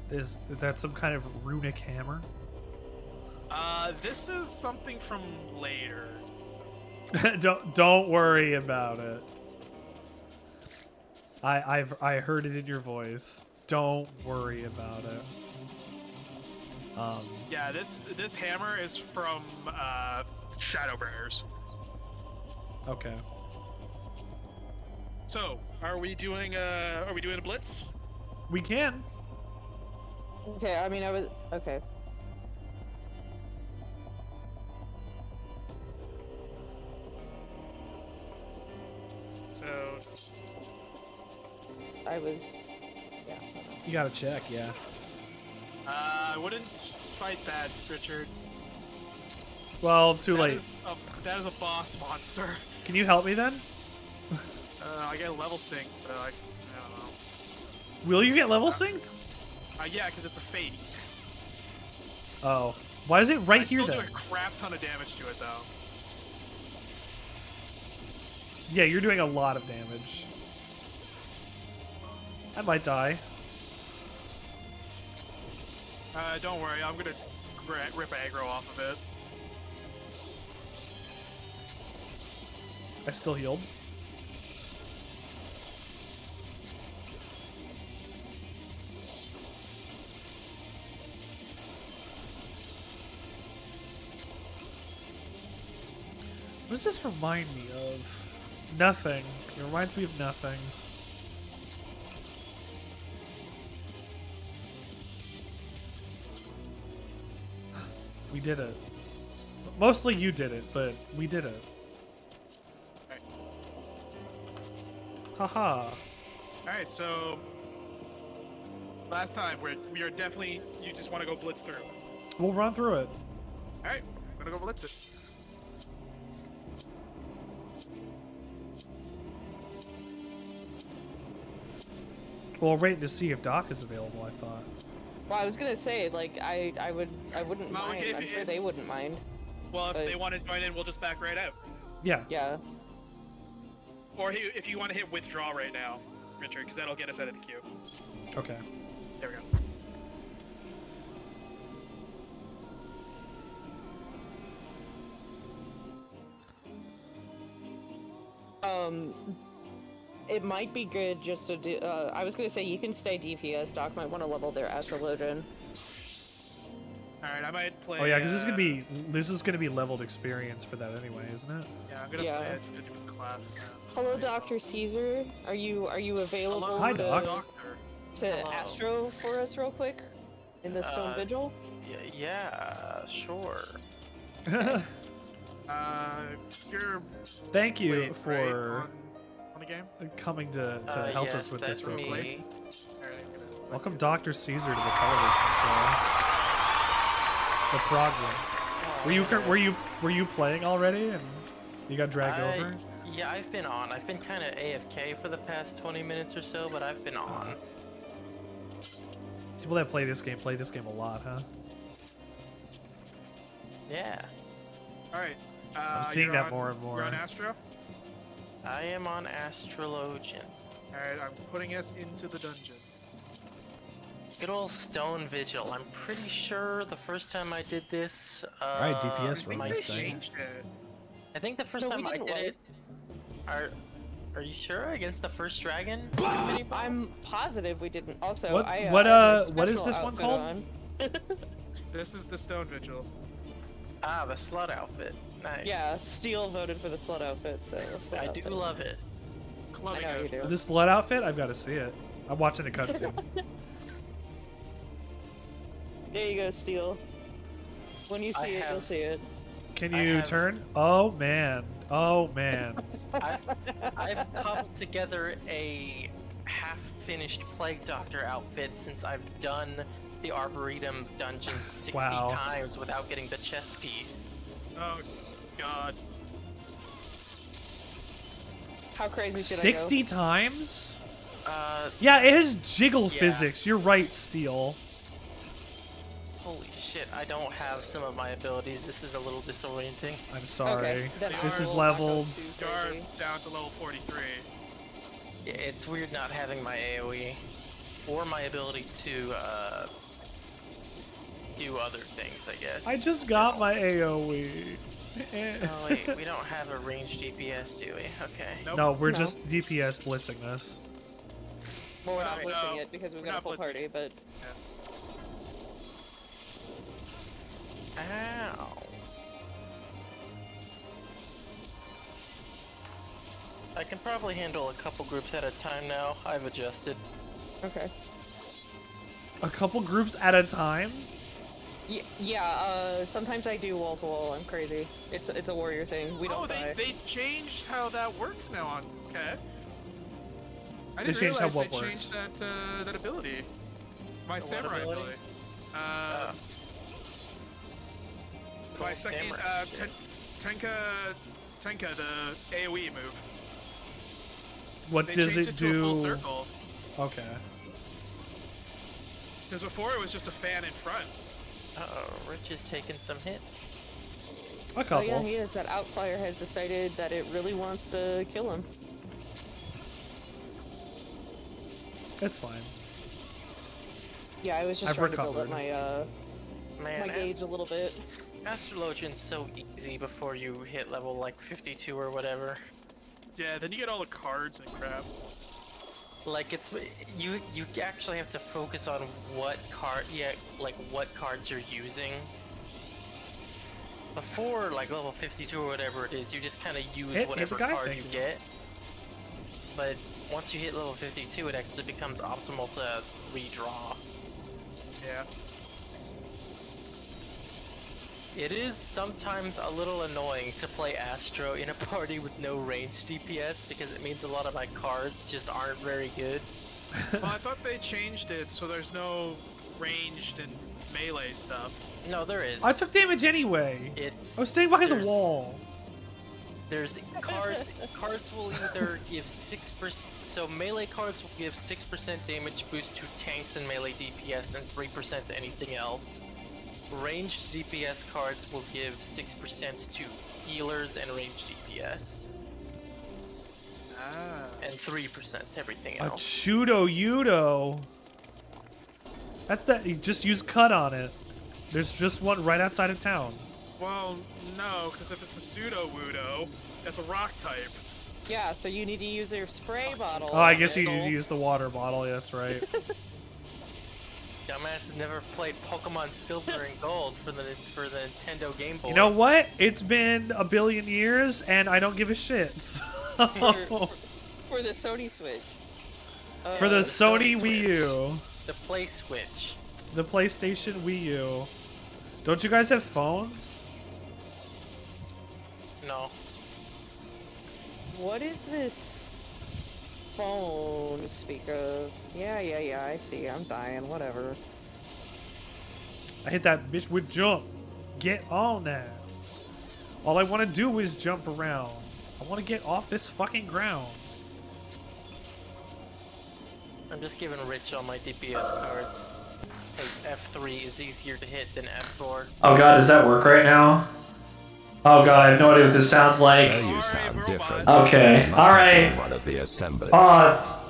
Is that some kind of runic hammer? This is something from later. Don't worry about it. I heard it in your voice. Don't worry about it. Yeah, this hammer is from Shadowbringers. Okay. So, are we doing a blitz? We can. okay, I mean, okay. So, I was, yeah. You gotta check, yeah. I wouldn't fight that, Richard. Well, too late. That is a boss monster. Can you help me then? I get level synced, so I don't know. Will you get level synced? Yeah, because it's a fate. Oh. Why is it right here I then? still do a crap ton of damage to it, though. Yeah, you're doing a lot of damage. I might die. Don't worry, I'm gonna rip aggro off of it. I still healed. What does this remind me of? Nothing. It reminds me of nothing. We did it. Mostly you did it, but we did it. Haha. Alright, so last time we are definitely, you just want to go blitz through. We'll run through it. Alright, I'm gonna go blitz it. Well, we're waiting to see if Doc is available, I thought. Well, I was gonna say, like, I wouldn't mind. I'm sure they wouldn't mind. Well, if they want to join in, we'll just back right out. Yeah. Yeah. Or if you want to hit withdraw right now, Richard, because that'll get us out of the queue. Okay. There we go. It might be good just to do. I was gonna say you can stay DPS. Doc might want to level their Astrologian. All right, I might play. Oh yeah, because this is gonna be leveled experience for that anyway, isn't it? Yeah, I'm gonna play a different class now. Hello, Dr. Caesar. Are you available Hello, Hi, Doc. Doctor. to Astro for us real quick in the Stone Vigil? Yeah, sure. You're. Thank you Wait, for on the game. coming to help yes, us with this real that's quick. me. Welcome, Dr. Caesar, to the television show. The program. Were you playing already and you got dragged over? Yeah, I've been on. I've been kind of AFK for the past 20 minutes or so, but I've been on. People that play this game a lot, huh? Yeah. All right. I'm seeing that more and more. You're on Astro? I am on Astrologian. Alright, I'm putting us into the dungeon. Good old Stone Vigil. I'm pretty sure the first time I did this, Alright, DPS I run think this they thing. changed it. I think the first No, time we I didn't did wait. it. Are you sure against the first dragon? I'm positive we didn't. Also, What- I have what, a what is special this one outfit called? on. This is the Stone Vigil. Ah, the slut outfit. Nice. Yeah, Steel voted for the slut outfit, so slut I outfit. do love it. I know you do. This slut outfit, I've got to see it. I'm watching the cutscene. There you go, Steel. When you see it, you'll see it. Can you turn? Oh man. Oh man. I've cobbled together a half-finished Plague Doctor outfit since I've done the Arboretum dungeon 60 times without getting the chest piece. Oh, God. How crazy should 60 I go? times? Yeah, it has jiggle physics. You're right, Steel. Holy shit, I don't have some of my abilities. This is a little disorienting. I'm sorry. Okay, this is leveled. Guard down to level 43. Yeah, it's weird not having my AoE or my ability to do other things, I guess. I just got my AoE. Oh wait, we don't have a ranged DPS, do we? Okay. Nope. No, we're just DPS blitzing this. Well, we're not blitzing it because we've got a full party, but... Ow. I can probably handle a couple groups at a time now. I've adjusted. Okay. A couple groups at a time? Yeah, sometimes I do wall to wall. I'm crazy. It's a warrior thing. We don't die. They changed how that works now on. Okay. I They didn't changed how realize what they works. changed that ability. My The what samurai ability? ability. My second Samurai shit. Tenka, the AoE move. What They does changed it to a full do? circle. Okay. Because before it was just a fan in front. Uh-oh, Rich is taking some hits. A couple. Oh yeah, he is. That Outflyer has decided that it really wants to kill him. It's fine. Yeah, I was just I've trying to build up recovered. my gauge a little bit. Astrologian's so easy before you hit level like 52 or whatever. Yeah, then you get all the cards and crap. Like it's you actually have to focus on what what cards you're using. Before like level 52 or whatever it is, you just kind of use whatever card you get. But once you hit level 52, it actually becomes optimal to redraw. Yeah. It is sometimes a little annoying to play Astro in a party with no ranged DPS because it means a lot of my cards just aren't very good. Well, I thought they changed it so there's no ranged and melee stuff. No, there is. I took damage anyway. It's I was staying behind the wall. There's cards. Cards will either give 6%. So melee cards will give 6% damage boost to tanks and melee DPS, and 3% to anything else. Ranged DPS cards will give 6% to healers and ranged DPS. And 3% to everything A else. Chudo Yudo. That's that. You just use cut on it. There's just one right outside of town. Well, no, because if it's a pseudo Wudo, that's a rock type. Yeah, so you need to use your spray bottle. Oh, I guess you need to use the water bottle. Yeah, that's right. Dumbass has never played Pokemon Silver and Gold for the Nintendo Game Boy. You know what? It's been a billion years, and I don't give a shit. So... For the Sony Switch. For the Sony Wii U. The Play Switch. The PlayStation Wii U. Don't you guys have phones? No. What is this phone to speak of? Yeah, I see. I'm dying. Whatever. I hit that bitch with jump. Get on that. All I want to do is jump around. I want to get off this fucking ground. I'm just giving Rich all my DPS cards. Because F3 is easier to hit than F4. Oh god, does that work right now? Oh god, I have no idea what this sounds like. So you sound different. Okay, You must have alright. been one of the assemblage.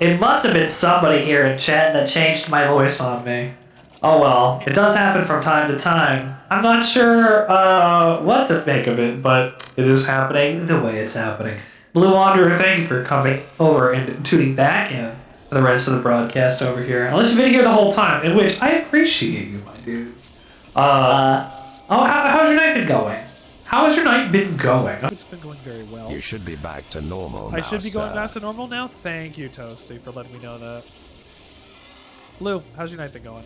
It must have been somebody here in chat that changed my voice on me. Oh well, it does happen from time to time. I'm not sure what to make of it, but it is happening the way it's happening. Blue Wanderer, thank you for coming over and tuning back in for the rest of the broadcast over here. Unless you've been here the whole time, in which I appreciate you, my dude. How's your night been going? How has your night been going? It's been going very well. You should be back to normal now, I should be going sir. back to normal now? Thank you, Toasty, for letting me know that. Lou, how's your night been going?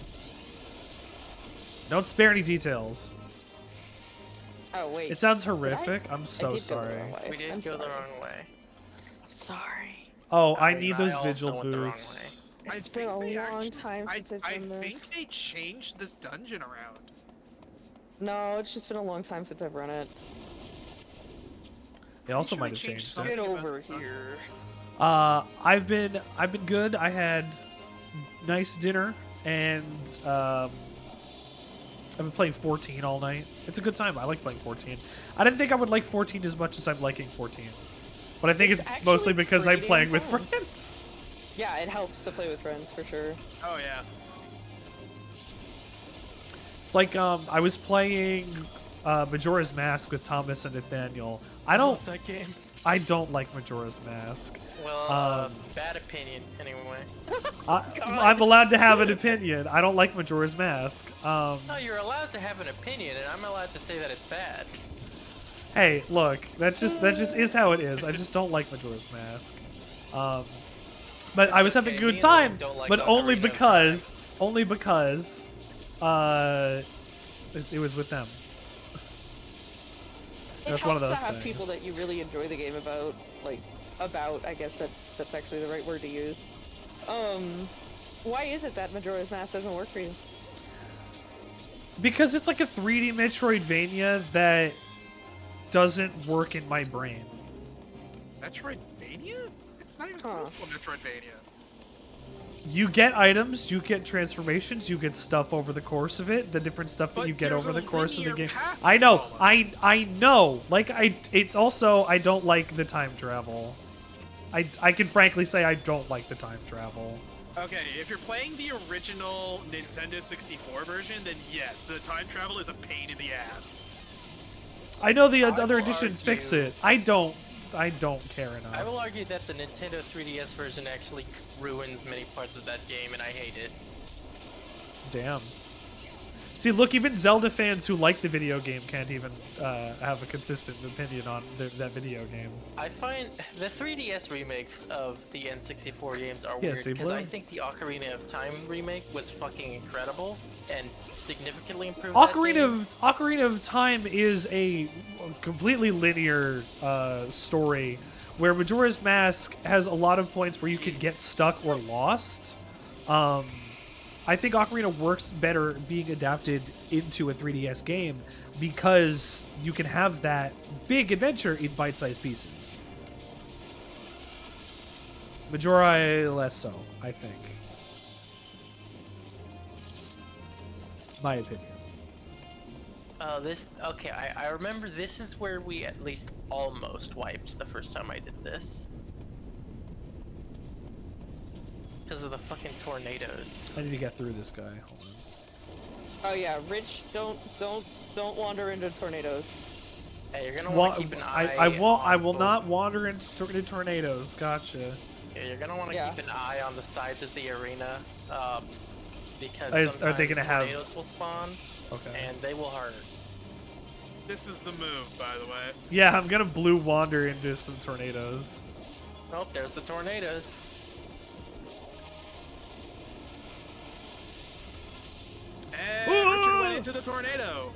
Don't spare any details. Oh, wait. It sounds horrific. I'm I so did go the sorry. wrong way. We did I'm go the sorry. wrong way. I'm sorry. Oh, I mean, need those also vigil went the wrong boots. way. It's been a long time since I've I done this. think they changed this dungeon around. No, it's just been a long time since I've run it. It also sure might they have changed changed. something Get about over the- here. I've been good. I had nice dinner and I've been playing 14 all night. It's a good time. I like playing 14. I didn't think I would like 14 as much as I'm liking 14. But I think it's mostly actually because I'm pretty playing with fun. friends. Yeah, it helps to play with friends for sure. Oh yeah. It's like I was playing Majora's Mask with Thomas and Nathaniel. I don't that game. I don't like Majora's Mask. Well, bad opinion anyway. I'm allowed to have an opinion. I don't like Majora's Mask. No, you're allowed to have an opinion, and I'm allowed to say that it's bad. Hey, look, that just is how it is. I just don't like Majora's Mask. But I was having a okay, good me and time, Liam don't like but Ocarina only of because it was with them. It That's helps one of those to have things. people that you really enjoy the game about, I guess that's actually the right word to use. Why is it that Majora's Mask doesn't work for you? Because it's like a 3D Metroidvania that doesn't work in my brain. Metroidvania? It's not even close to a Metroidvania. You get items, you get transformations, you get stuff over the course of it. The different stuff that But you get there's over a the course of the linear game. path I to know, follow. I know. Like it's also I don't like the time travel. I can frankly say I don't like the time travel. Okay, if you're playing the original Nintendo 64 version, then yes, the time travel is a pain in the ass. I know the I other will editions fix argue- it. I don't care enough. I will argue that the Nintendo 3DS version actually ruins many parts of that game, and I hate it. Damn. See, look, even Zelda fans who like the video game can't even have a consistent opinion on that video game. I find the 3DS remakes of the N64 games are Yeah, weird see, because I Blue? think the Ocarina of Time remake was fucking incredible and significantly improved that game. Ocarina of Time is a completely linear story where Majora's Mask has a lot of points where you could get stuck or lost. I think Ocarina works better being adapted into a 3DS game because you can have that big adventure in bite-sized pieces. Majora less so, I think. My opinion. Okay, I remember this is where we at least almost wiped the first time I did this. Because of the fucking tornadoes. I need to get through this guy. Hold on. Oh yeah, Rich, don't wander into tornadoes. Hey, you're gonna want to keep an eye. I will not wander into tornadoes. Gotcha. Yeah, you're gonna want to keep an eye on the sides of the arena, because Are sometimes they gonna have- tornadoes will spawn, Okay. and they will hurt. This is the move, by the way. Yeah, I'm gonna blue wander into some tornadoes. Oh, there's the tornadoes. And Richard went into the tornado.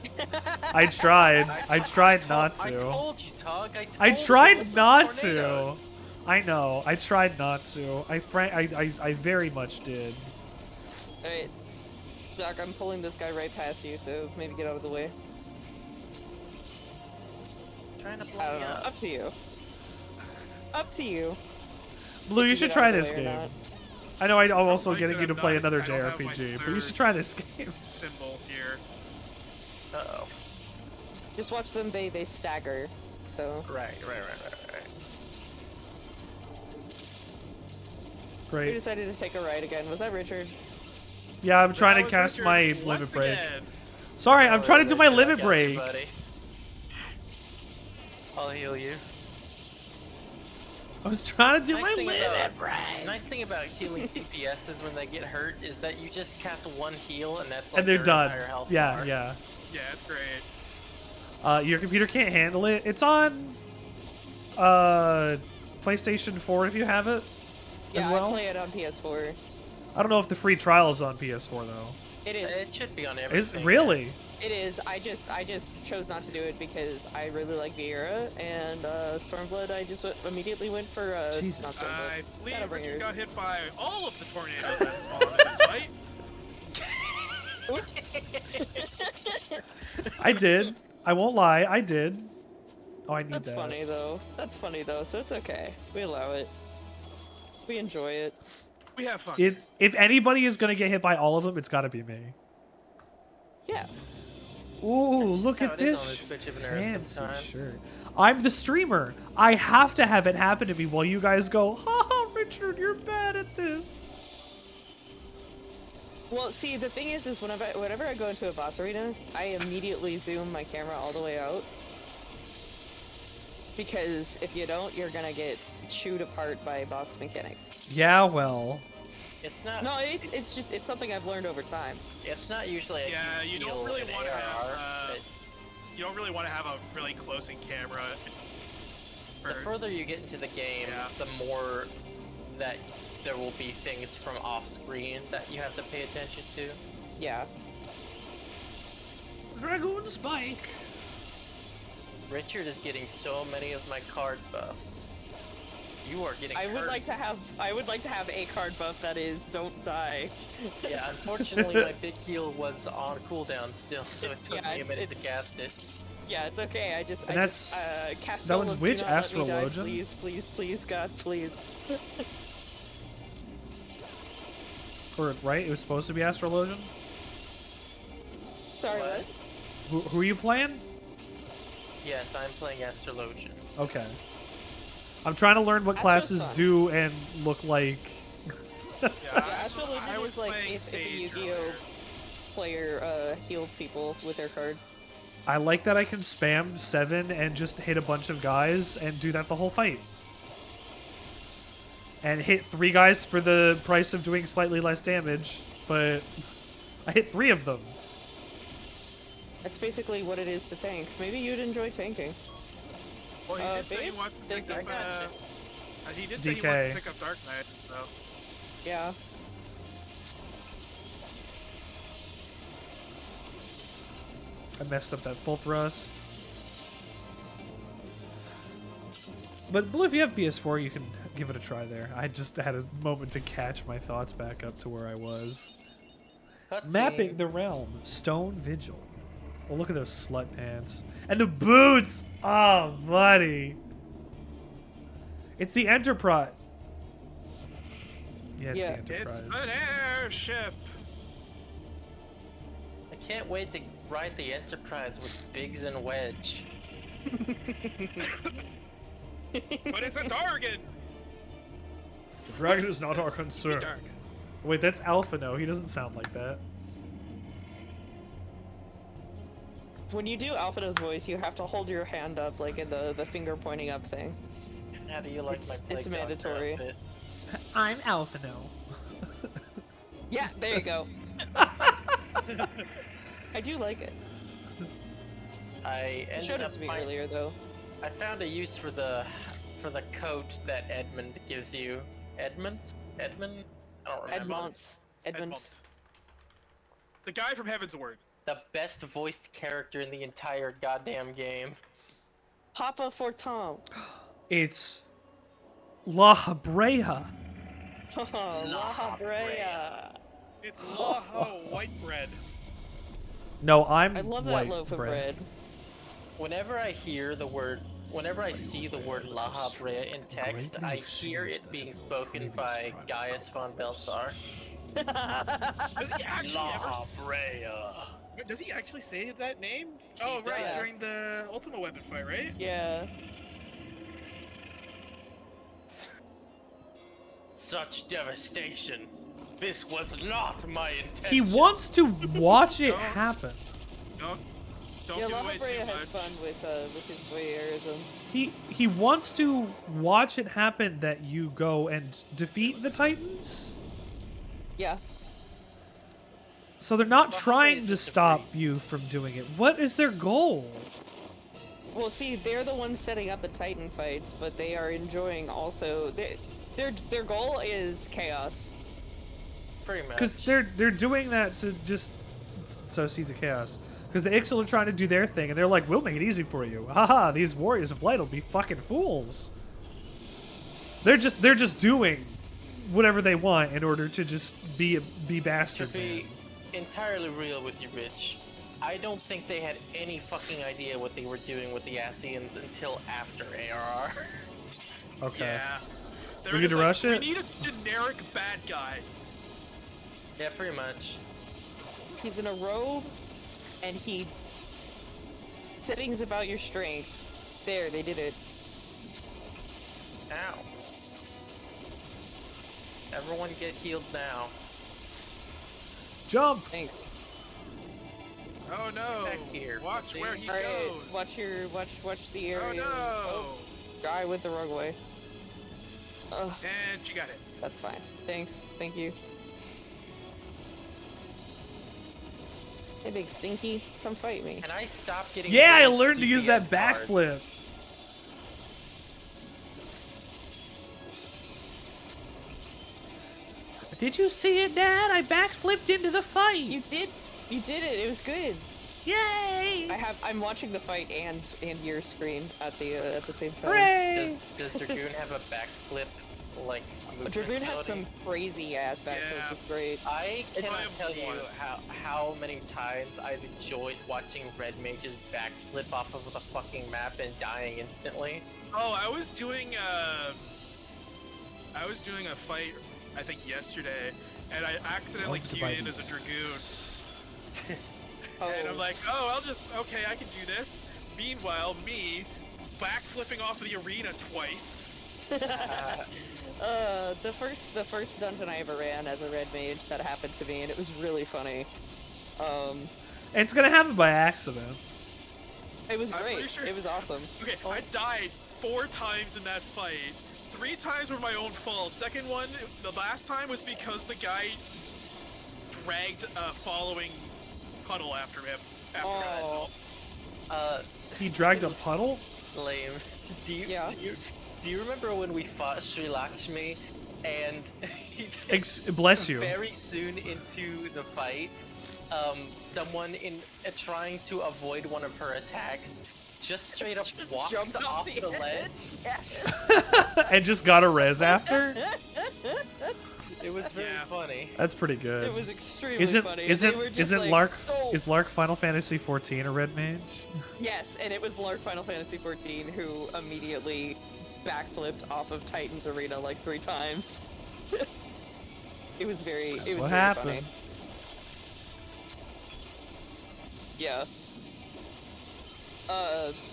I tried. I tried not I to. told you, Tug. I told you tried with the not tornadoes. to. I know. I tried not to. I very much did. Alright, Doc, I'm pulling this guy right past you, so maybe get out of the way. Trying to blow I don't me know. up. Up to you. Up to you. Blue, If you you should get try out of this the way or game. not. I know I'm also like getting that you to I'm play not- another I don't have my JRPG, but you third should try this game. Symbol here. Uh-oh. Just watch them, they stagger, so... Right. Who Great. decided to take a ride again? Was that Richard? Yeah, I'm trying to was cast Richard my once limit break. again. Sorry, I'm trying to do my Richard, I limit got you, break. buddy. I'll heal you. I was trying to do my thing limit about, break. Nice thing about healing DPS is when they get hurt is that you just cast one heal and that's like And they're their done. entire health Yeah, bar. yeah. Yeah, it's great. Your computer can't handle it. It's on PlayStation 4 if you have it as well. I play it on PS4. I don't know if the free trial is on PS4 though. It is. It should be on everything. Is really? It is. I just chose not to do it because I really like Vieira and Stormblood. I just immediately went for Jesus. not Stormblood. I believe Shadowbringers. Richard got hit by all of the tornadoes that spawned in this fight. I did. I won't lie. I did. Oh, I need That's that. funny though. That's funny though. So it's okay. We allow it. We enjoy it. We have fun. If anybody is gonna get hit by all of them, it's gotta be me. Yeah. Ooh, That's look just how at it is this on this bitch of an earth fancy sometimes. shirt. I'm the streamer. I have to have it happen to me while you guys go, ha, Richard, you're bad at this. Well, see, the thing is whenever I go into a boss arena, I immediately zoom my camera all the way out. Because if you don't, you're gonna get chewed apart by boss mechanics. Yeah, well. It's not. No, it's just something I've learned over time. It's not usually. Yeah, you don't really want to have. but You don't really want to have a really close in camera. the further you get into the game, the more that there will be things from off screen that you have to pay attention to. Yeah. Dragoon Spike. Richard is getting so many of my card buffs. You are getting. I would like to have a card buff that is don't die. Yeah, unfortunately my big heal was on cooldown still, so it took me a minute to cast it. Yeah, it's okay. I just cast that one's Roll of which Do Not Let Me Die, Astrologian? Please, please, please, God, please. Or right? It was supposed to be Astrologian. Sorry, what? Who are you playing? Yes, I'm playing Astrologian. Okay. I'm trying to learn what classes fun. do and look like. Astrologian is like if a Yu-Gi-Oh player healed people with their cards. I like that I can spam 7 and just hit a bunch of guys and do that the whole fight. And hit 3 guys for the price of doing slightly less damage, but I hit 3 of them. That's basically what it is to tank. Maybe you'd enjoy tanking. Well, he did say he wants to pick up. He did say he wants to pick up Dark Knight, so. Yeah. I messed up that full thrust. But Blue, if you have PS4, you can give it a try there. I just had a moment to catch my thoughts back up to where I was. Mapping the realm, Stone Vigil. Oh, look at those slut pants. And the boots! Oh, buddy. It's the Enterprise. Yeah, it's the Enterprise. It's an airship! I can't wait to ride the Enterprise with Biggs and Wedge. But it's a Dargan! The dragon is not our concern. Wait, that's Alphino. He doesn't sound like that. When you do Alphina's voice, you have to hold your hand up, like in the finger pointing up thing. How do you like my It's mandatory. I'm Alphino. Yeah, there you go. I do like it. I You showed it to me earlier, though. I found a use for the coat that Edmund gives you. Edmund? I don't remember. Edmund. The guy from Heaven's Word. The best voiced character in the entire goddamn game. Papa Fortin. It's La Brea. La Brea. It's Laho white bread. No, I'm I love that white loaf of bread. Whenever I see the word La Brea in text, I hear it being spoken by Gaius von Belsar. Does he actually La Brea. Does he actually say that name? Oh, right, does. during the Ultimate Weapon fight, right? Yeah. Such devastation. This was not my intention. He wants to watch it happen. Don't Yeah, give Lava away Brea too has much. fun with his voyeurism. He wants to watch it happen that you go and defeat the Titans. Yeah. So they're not Well, trying is to it stop you from doing it. What is their goal? Well, see, they're the ones setting up the Titan fights, but they are enjoying also. Their goal is chaos. Pretty much. Because they're doing that to just sow seeds of chaos. Because the Ixal are trying to do their thing, and they're like, "We'll make it easy for you." Haha! These warriors of light will be fucking fools. They're just doing whatever they want in order to just be bastard. To be entirely real with you, Rich, I don't think they had any fucking idea what they were doing with the Asians until after ARR. Okay. Yeah. We need to rush it? We need a generic bad guy. Yeah, pretty much. He's in a robe, and he settings about your strength. There, they did it. Ow. Everyone get healed now. Jump! Thanks. Oh no! Back here. Watch where he Alright, goes. watch the area. Oh no! I went the wrong way. Oh, And you got it. that's fine. Thanks. Thank you. Hey, big stinky, come fight me. Can I stop getting? Yeah, I damaged learned to use that DPS cards? backflip. Did you see it, Dad? I backflipped into the fight. You did it. It was good. Yay! I'm watching the fight and your screen at the same time. Hooray! Does Dragoon have a backflip like? movement Dragoon has ability? some crazy ass backflips. It's great. I cannot have tell you one. how many times I've enjoyed watching red mages backflip off of the fucking map and dying instantly. Oh, I was doing a fight, I think yesterday, and I accidentally queued in as a Dragoon. And I'm like, oh, okay, I can do this. Meanwhile, me backflipping off of the arena twice. The first dungeon I ever ran as a red mage, that happened to me, and it was really funny. And it's gonna happen by accident. It was I'm great. pretty sure- It was awesome. Okay, I died 4 times in that fight. 3 times were my own fault. Second one, the last time was because the guy dragged a following puddle after him. He dragged a puddle? Lame. Do you remember when we fought Sri Lakshmi and Bless you. very soon into the fight, someone trying to avoid one of her attacks just straight up walked off the ledge. And just got a res after? It was very funny. That's pretty good. It was extremely funny. They were just Isn't like, Lark "Oh." is Lark Final Fantasy 14 a red mage? Yes, and it was Lark Final Fantasy 14 who immediately backflipped off of Titan's Arena like 3 times. It was very, That's it was what very happened. funny. Yeah.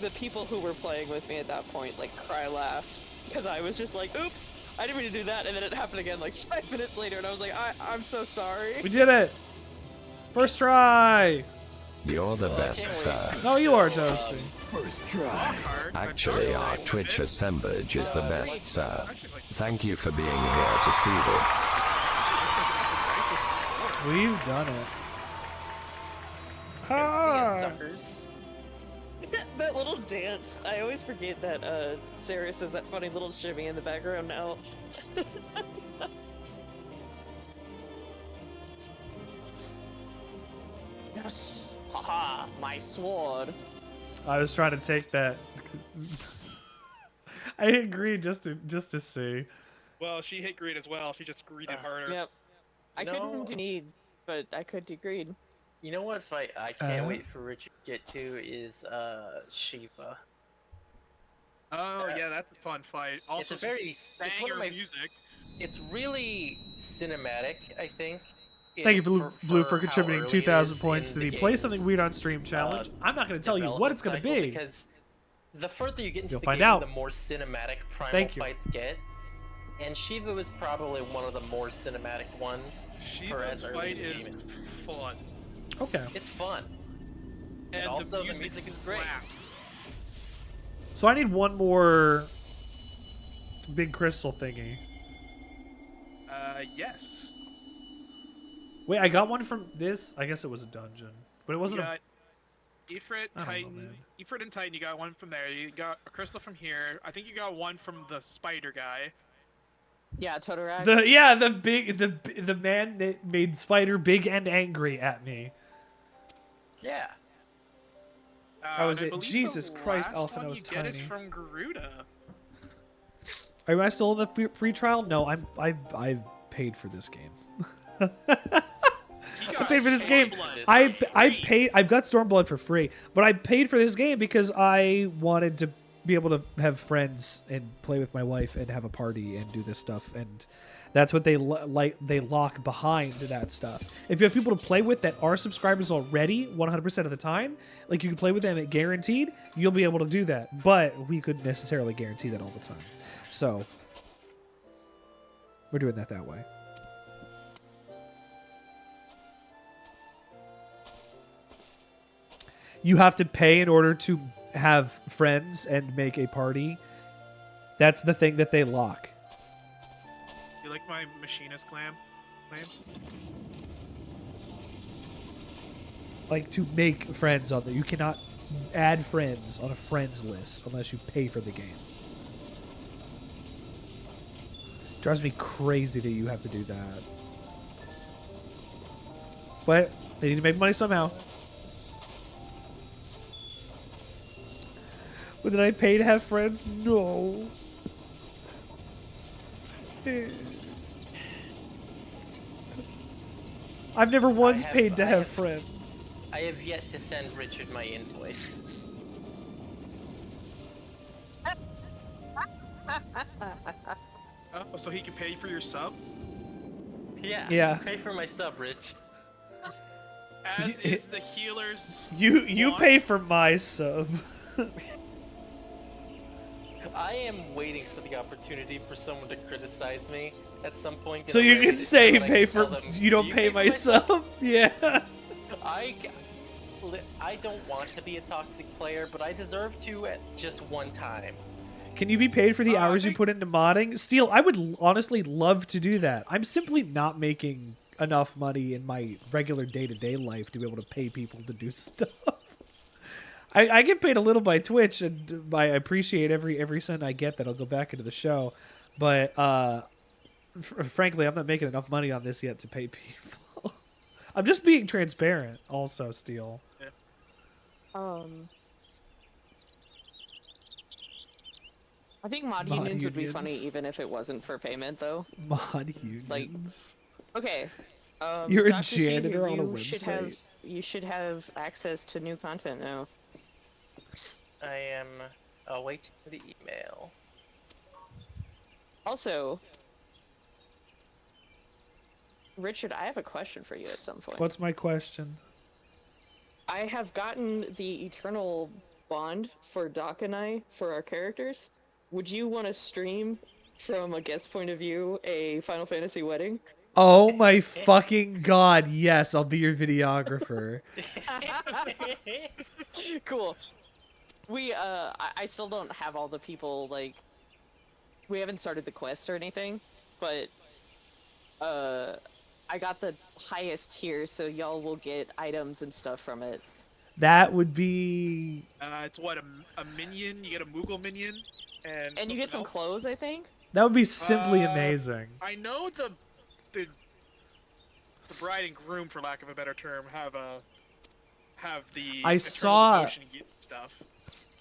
The people who were playing with me at that point like cry laughed because I was just like, oops, I didn't mean to do that, and then it happened again like 5 minutes later, and I was like, I'm so sorry. We did it! First try! You're the best, sir. No, you are, Toasty. First try. Actually, our Twitch assemblage is the best, sir. Thank you for being here to see this. We've done it. See ya, Ah. suckers. That little dance, I always forget that Sarah says that funny little shimmy in the background now. Yes! Haha, my sword. I was trying to take that. I agreed just to see. Well, she hit green as well. She just greeted harder. Yep. I couldn't do need, but I could do greed. You know what fight I can't wait for Richard to get to is Shiva. Oh yeah, that's a fun fight. Also, It's a very it's one banger of my music. It's really cinematic, I think. Thank you, Blue, for how contributing early 2,000 it is points in to the the Play game's, Something Weird on Stream challenge. I'm not going to tell you what it's going to development be. cycle, because the further you get into You'll the find game, out. the more cinematic primal Thank you. fights get. And Shiva was probably one of the more cinematic ones. for as Shiva's early fight in the is game. fun. Okay. It's fun. And also the music is great. slaps. So I need one more big crystal thingy. Yes. Wait, I got one from this. I guess it was a dungeon, but it wasn't. Ifrit, I don't know, Titan, man. Ifrit and Titan. You got one from there. You got a crystal from here. I think you got one from the spider guy. Yeah, Totoro. The man that made Spider big and angry at me. Yeah. That was I it. believe Jesus the Christ, last Alpha one was you get is tiny. from Garuda. Am I still in the free trial? No, I've paid for this game. I paid for this game. I've got Stormblood for free, but I paid for this game because I wanted to be able to have friends and play with my wife and have a party and do this stuff, and that's what they lock behind that stuff. If you have people to play with that are subscribers already 100% of the time, like you can play with them at guaranteed, you'll be able to do that. But we couldn't necessarily guarantee that all the time, so we're doing that way. You have to pay in order to have friends and make a party. That's the thing that they lock. You like my machinist clam? Like to make friends on there. You cannot add friends on a friends list unless you pay for the game. Drives me crazy that you have to do that. But they need to make money somehow. But did I pay to have friends? No. I've never once paid to have friends. I have yet to send Richard my invoice. Oh, so he can pay for your sub? Yeah. Pay for my sub, Rich. As is the healer's. You pay for my sub. I am waiting for the opportunity for someone to criticize me at some point. So you can say pay for. You don't pay my sub. Yeah. I don't want to be a toxic player, but I deserve to at just one time. Can you be paid for the hours you put into modding? Steel, I would honestly love to do that. I'm simply not making enough money in my regular day-to-day life to be able to pay people to do stuff. I get paid a little by Twitch, and I appreciate every cent I get that'll go back into the show. But frankly, I'm not making enough money on this yet to pay people. I'm just being transparent, also, Steel. I think mod unions would be funny even if it wasn't for payment, though. Mod unions. Like, okay. You're a Dr. Caesar, janitor on a you website. You should have access to new content now. I am awaiting the email. Also, Richard, I have a question for you at some point. What's my question? I have gotten the eternal bond for Doc and I for our characters. Would you want to stream from a guest point of view a Final Fantasy wedding? Oh my fucking god, yes, I'll be your videographer. Cool. We, I still don't have all the people, like, we haven't started the quest or anything, but, I got the highest tier, so y'all will get items and stuff from it. That would be... It's what, a minion? You get a Moogle minion? And you get some clothes, I think? That would be simply amazing. I know the bride and groom, for lack of a better term, have the I eternal saw devotion stuff.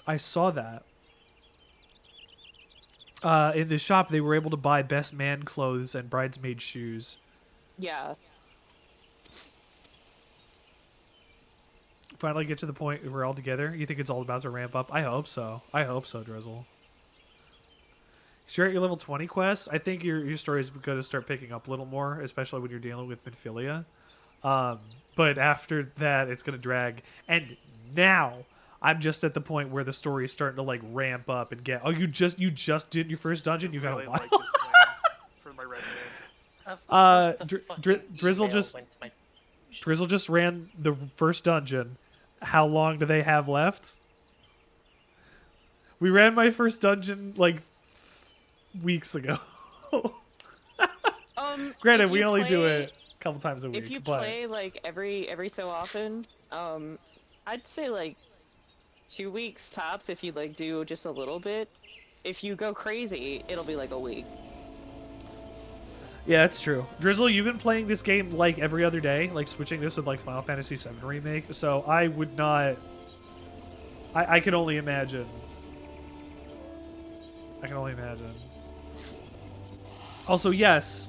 I saw that. In the shop, they were able to buy best man clothes and bridesmaid shoes. Yeah. Finally get to the point where we're all together. You think it's all about to ramp up? I hope so. I hope so, Drizzle. So you're at your level 20 quest. I think your story is going to start picking up a little more, especially when you're dealing with Minfilia. But after that, it's going to drag. And now, I'm just at the point where the story is starting to like ramp up and get. Oh, you just did your first dungeon. You got really a while. like this plan for my red bands. Drizzle just ran the first dungeon. How long do they have left? We ran my first dungeon like weeks ago. Granted, we only do it a couple times a week. If you but... play like every so often, I'd say like 2 weeks tops if you like do just a little bit. If you go crazy, it'll be like a week. Yeah, it's true. Drizzle, you've been playing this game like every other day, like switching this with like Final Fantasy VII Remake, so I would not... I can only imagine. I can only imagine. Also, yes,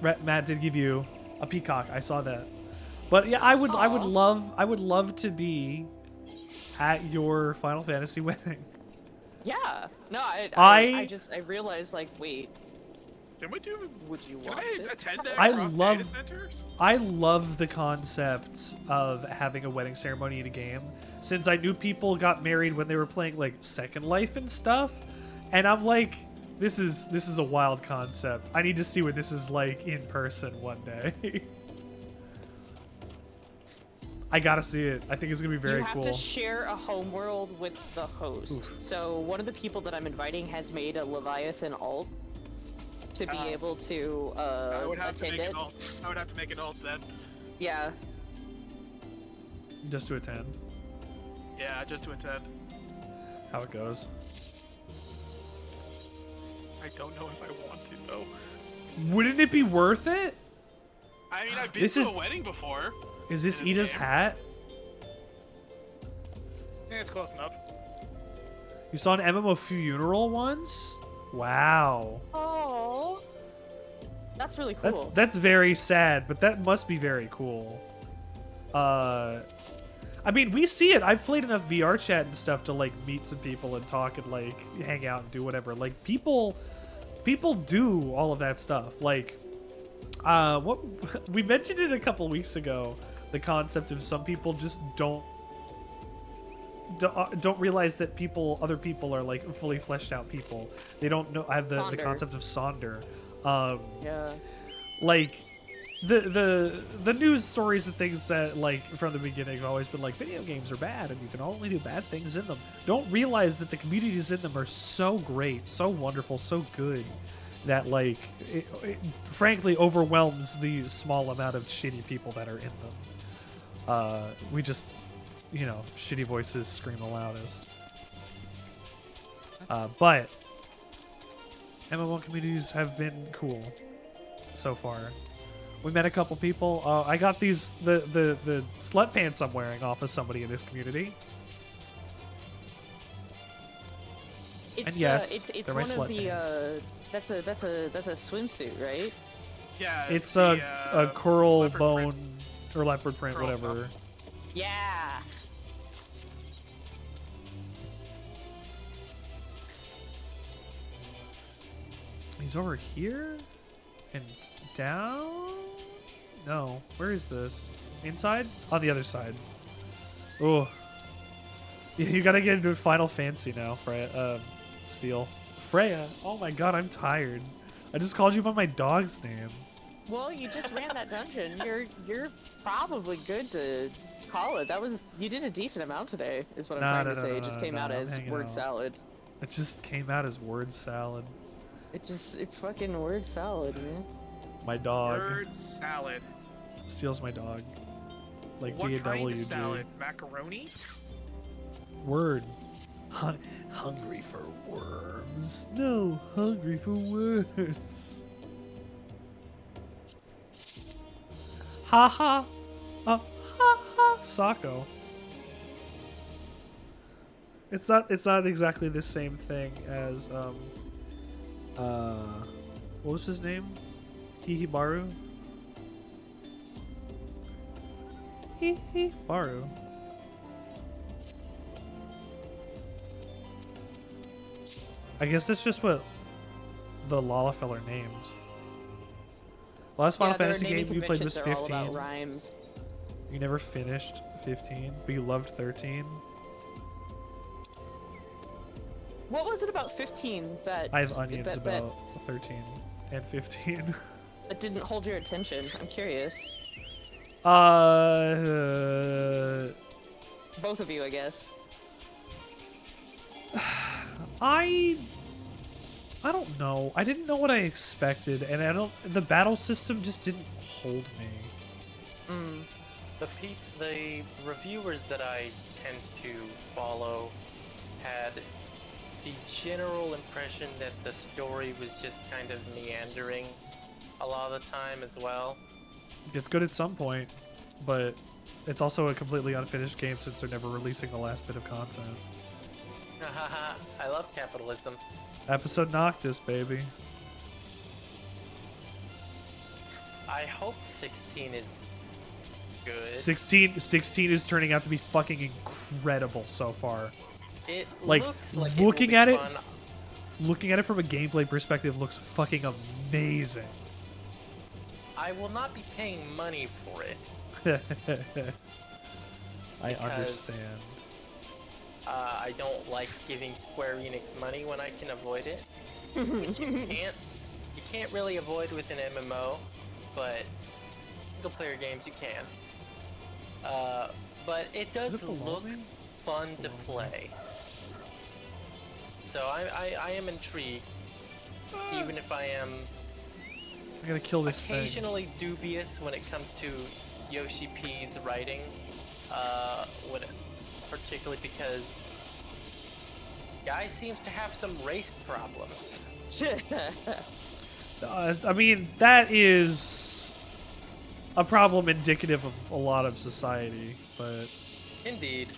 Matt did give you a peacock. I saw that. But yeah, I would love to be at your Final Fantasy wedding. Yeah. No, I realized like, wait. Can we do? Would you Can want I it? attend that I across love data centers? I love the concept of having a wedding ceremony in a game, since I knew people got married when they were playing like Second Life and stuff, and I'm like, this is a wild concept. I need to see what this is like in person one day. I gotta see it. I think it's gonna be very cool. You have to share a homeworld with the host. Oof. So one of the people that I'm inviting has made a Leviathan alt to be able to I would have to attend make it. an alt. I would have to make an alt then. Yeah. Just to attend. Yeah, just to attend. How it goes. I don't know if I want to though. Wouldn't it be worth it? I mean, I've been to a wedding before. Is this Ida's hat? Yeah, it's close enough. You saw an MMO funeral once? Wow. Oh. That's really cool. That's very sad, but that must be very cool. I mean, we see it. I've played enough VR chat and stuff to like meet some people and talk and like hang out and do whatever. Like people do all of that stuff. Like what we mentioned it a couple weeks ago, the concept of some people just don't realize that other people are like fully fleshed out people. They don't know. I have the concept of Sonder. Yeah. Like the news stories and things that like from the beginning have always been like video games are bad and you can only do bad things in them. Don't realize that the communities in them are so great, so wonderful, so good that like it frankly overwhelms the small amount of shitty people that are in them. We just, you know, shitty voices scream the loudest. But MMO communities have been cool so far. We met a couple people. I got the slut pants I'm wearing off of somebody in this community. It's, and yes, it's they're my one of slut the pants. that's a swimsuit, right? Yeah. It's a coral bone or leopard print, Coral whatever. stuff. Yeah. He's over here and down. No, where is this? Inside? On the other side. Oh, you gotta get into Final Fantasy now, Freya. Steel. Freya. Oh my god, I'm tired. I just called you by my dog's name. Well, you just ran that dungeon. You're probably good to call it. You did a decent amount today, is what I'm trying to say. It just came out as word salad. It just came out as word salad. It's fucking word salad, man. My dog. Word salad. Steals my dog. Like What kind of D-A-W-G. salad? Macaroni? Word. Hungry for worms. No, hungry for words. Ha ha. Ha ha. Sako. It's not exactly the same thing as what was his name? Hihibaru? Hihibaru. I guess that's just what the Lalafeller named. The last Final Fantasy game you played was 15. All about rhymes. You never finished 15, but you loved 13. What was it about 15 that I have onions about 13 and 15. That didn't hold your attention? I'm curious. Both of you, I guess. I don't know. I didn't know what I expected, and the battle system just didn't hold me. the reviewers that I tend to follow had the general impression that the story was just kind of meandering a lot of the time as well. It gets good at some point, but it's also a completely unfinished game since they're never releasing the last bit of content. I love capitalism. Episode Noctis, baby. I hope 16 is good. 16 is turning out to be fucking incredible so far. It Like, looks like looking it will at be it, fun. looking at it from a gameplay perspective looks fucking amazing. I will not be paying money for it. I because, understand. I don't like giving Square Enix money when I can avoid it. Which you can't really avoid with an MMO, but single player games you can. But it does look fun to play. So I am intrigued, even if I am I gotta kill this thing. occasionally dubious when it comes to Yoshi P's writing, particularly because guy seems to have some race problems. I mean, that is a problem indicative of a lot of society, but Indeed.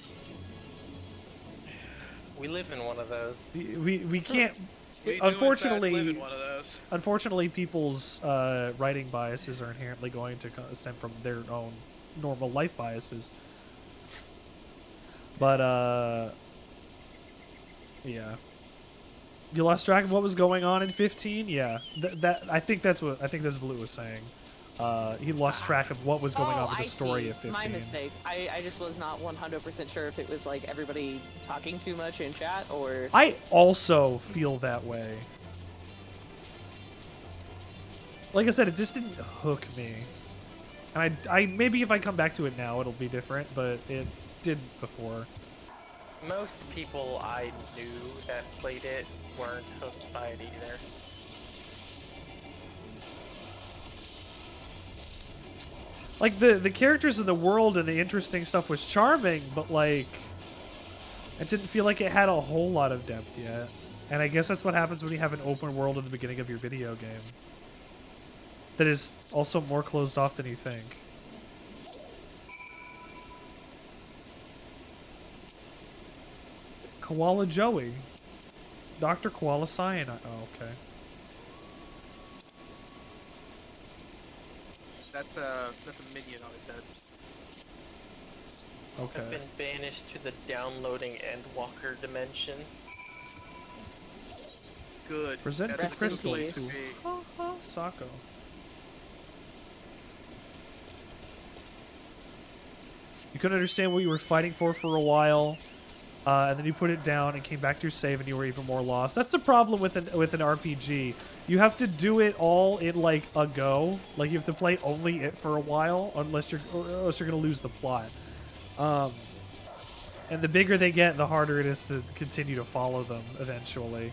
We live in one of those. we can't. We do, Unfortunately, in fact, live in one of those. Unfortunately, people's writing biases are inherently going to stem from their own normal life biases. But yeah, you lost track of what was going on in 15. Yeah, I think that's what Blue was saying. He lost track of what was going on with the story of 15. My mistake. I just was not 100% sure if it was like everybody talking too much in chat or... I also feel that way. Like I said, it just didn't hook me. And I maybe if I come back to it now, it'll be different, but it didn't before. Most people I knew that played it weren't hooked by it either. Like, the characters in the world and the interesting stuff was charming, but, like, it didn't feel like it had a whole lot of depth yet. And I guess that's what happens when you have an open world at the beginning of your video game. That is also more closed off than you think. Koala Joey. Dr. Koala Cyanide. Oh, okay. That's a minion on his head. Okay. I've been banished to the downloading Endwalker dimension. Good. Present That the is a good crystal place to to be. Sako. You couldn't understand what you were fighting for a while, and then you put it down and came back to your save, and you were even more lost. That's the problem with an RPG. You have to do it all in like a go. Like you have to play only it for a while, unless or else you're gonna lose the plot. And the bigger they get, the harder it is to continue to follow them eventually.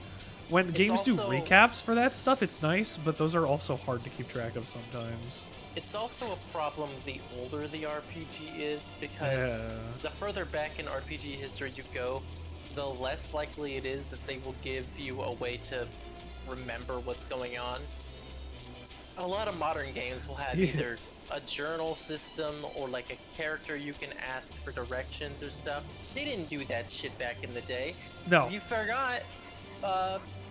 When games do recaps for that stuff, it's nice, but those are also hard to keep track of sometimes. It's also a problem the older the RPG is, because the further back in RPG history you go, the less likely it is that they will give you a way to remember what's going on. A lot of modern games will have either a journal system or like a character you can ask for directions or stuff. They didn't do that shit back in the day. No. You forgot,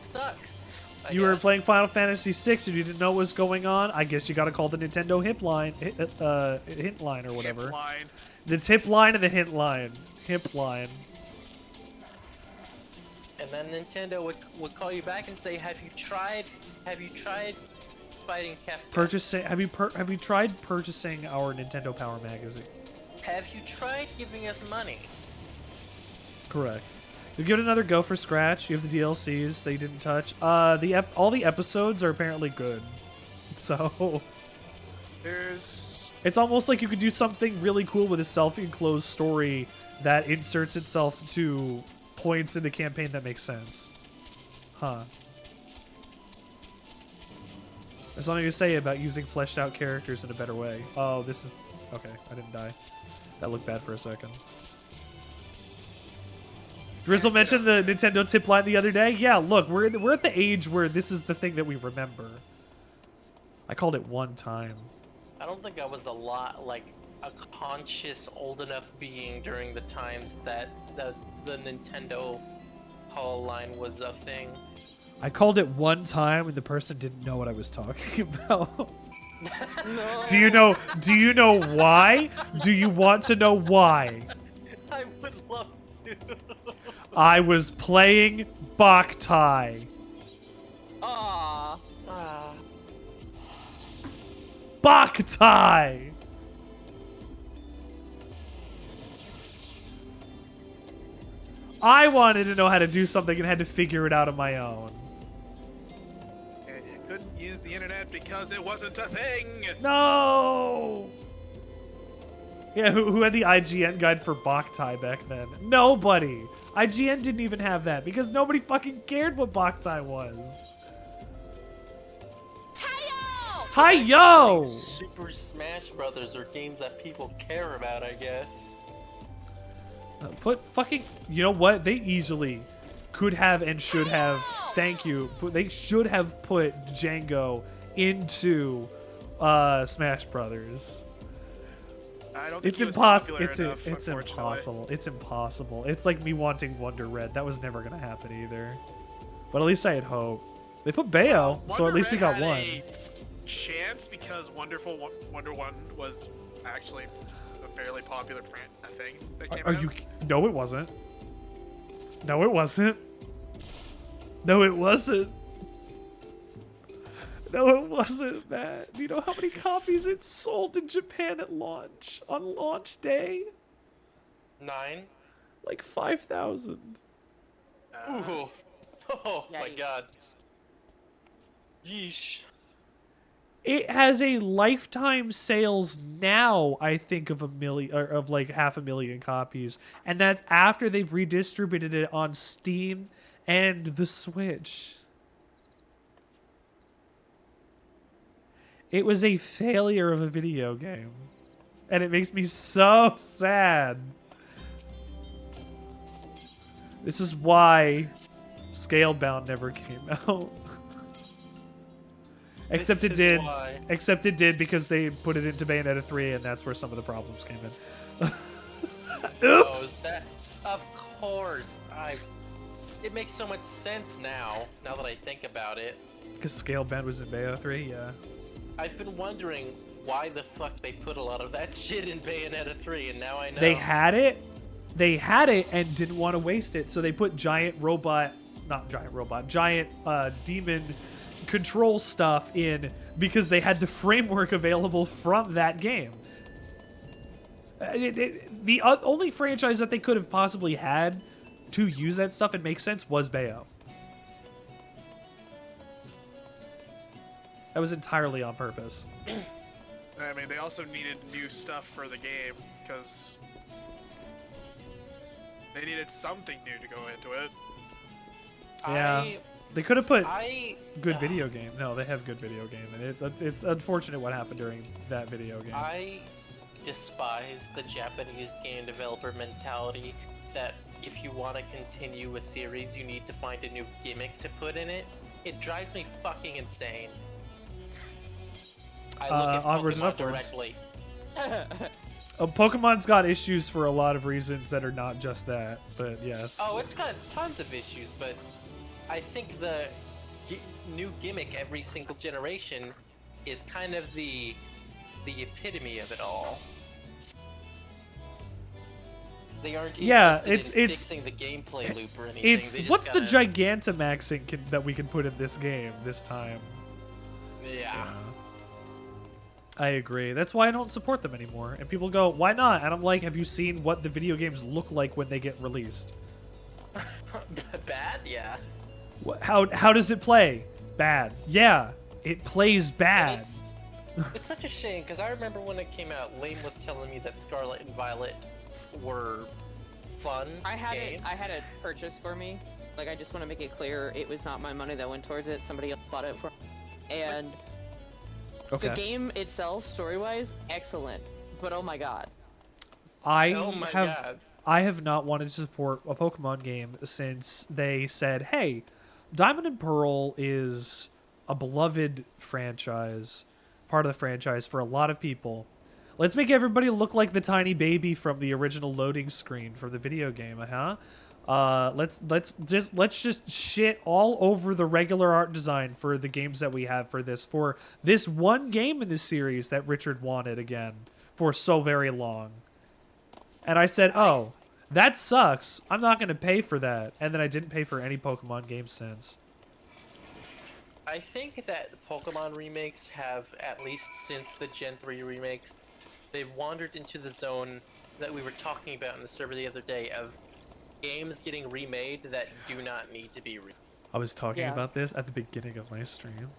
sucks. You were playing Final Fantasy VI and you didn't know what was going on. I guess you got to call the Nintendo hint line or whatever. Hip line. The tip line and the hint line. Hip line. And then Nintendo would call you back and say, "Have you tried fighting Kefka? Purchasing? Have you tried purchasing our Nintendo Power magazine? Have you tried giving us money?" Correct. You give it another go for Scratch. You have the DLCs that you didn't touch. All the episodes are apparently good. So it's almost like you could do something really cool with a self-enclosed story that inserts itself to points in the campaign that makes sense. Huh. There's something to say about using fleshed out characters in a better way. Oh, this is... Okay, I didn't die. That looked bad for a second. Drizzle mentioned the Nintendo tip line the other day. Yeah, look, we're at the age where this is the thing that we remember. I called it one time. I don't think I was a conscious old enough being during the times that the Nintendo call line was a thing. I called it one time and the person didn't know what I was talking about. No. Do you know why? Do you want to know why? I would love to. I was playing Boktai. Aww. Boktai! I wanted to know how to do something and had to figure it out on my own. And you couldn't use the internet because it wasn't a thing! No! Yeah, who had the IGN guide for Boktai back then? Nobody! IGN didn't even have that because nobody fucking cared what Boktai was. Taiyo! Super Smash Brothers are games that people care about, I guess. Put fucking... You know what? They easily could have and should have... Thank you. They should have put Django into Smash Brothers. I don't think It's he was impossible. popular enough, It's unfortunately. impossible. It's impossible. It's like me wanting Wonder Red. That was never gonna happen either. But at least I had hope. They put Bayo, so at least we got one. A chance because Wonder 1 was actually a fairly popular thing that came Are out. you? No, it wasn't. No, it wasn't. No, it wasn't. No, it wasn't, Matt. Do you know how many copies it sold in Japan at launch? On launch day? 9? Like 5,000. Ooh. Oh my god. Yeesh. It has a lifetime sales now, I think, of 1 million, or of like 500,000 copies. And that's after they've redistributed it on Steam and the Switch. It was a failure of a video game. And it makes me so sad. This is why Scalebound never came out. Except it did. Why. Except it did because they put it into Bayonetta 3 and that's where some of the problems came in. Oops! Oh, is that... Of course. It makes so much sense now that I think about it. Because Scalebound was in Bayonetta 3, yeah. I've been wondering why the fuck they put a lot of that shit in Bayonetta 3, and now I know. They had it and didn't want to waste it, so they put giant demon control stuff in because they had the framework available from that game. The only franchise that they could have possibly had to use that stuff and make sense was Bayo. That was entirely on purpose. I mean, they also needed new stuff for the game because they needed something new to go into it. Yeah, they could have put I good video game. No, they have good video game, and it's unfortunate what happened during that video game. I despise the Japanese game developer mentality that if you want to continue a series, you need to find a new gimmick to put in it. It drives me fucking insane. I look at Onwards and Pokemon Upwards. directly. Pokemon's got issues for a lot of reasons that are not just that, but yes. Oh, it's got tons of issues, but I think the new gimmick every single generation is kind of the epitome of it all. They aren't interested in fixing the gameplay loop or anything. It's They just what's the gotta- Gigantamaxing that we can put in this game this time? Yeah. I agree. That's why I don't support them anymore. And people go, why not? And I'm like, have you seen what the video games look like when they get released? Bad? Yeah. How does it play? Bad. Yeah, it plays bad. It's such a shame, because I remember when it came out, Lane was telling me that Scarlet and Violet were fun I had games. it purchased for me. Like, I just want to make it clear, it was not my money that went towards it. Somebody else bought it for me. And Okay. the game itself, story-wise, excellent. but oh my god. Oh my have God. I have not wanted to support a Pokemon game since they said, "Hey, Diamond and Pearl is a beloved franchise, part of the franchise for a lot of people. Let's make everybody look like the tiny baby from the original loading screen for the video game, huh? Let's just shit all over the regular art design for the games that we have for this one game in this series that Richard wanted again for so very long." And I said, "Oh, that sucks. I'm not going to pay for that." And then I didn't pay for any Pokemon games since. I think that Pokemon remakes have, at least since the Gen 3 remakes, they've wandered into the zone that we were talking about in the server the other day of games getting remade that do not need to be remade. I was talking about this at the beginning of my stream.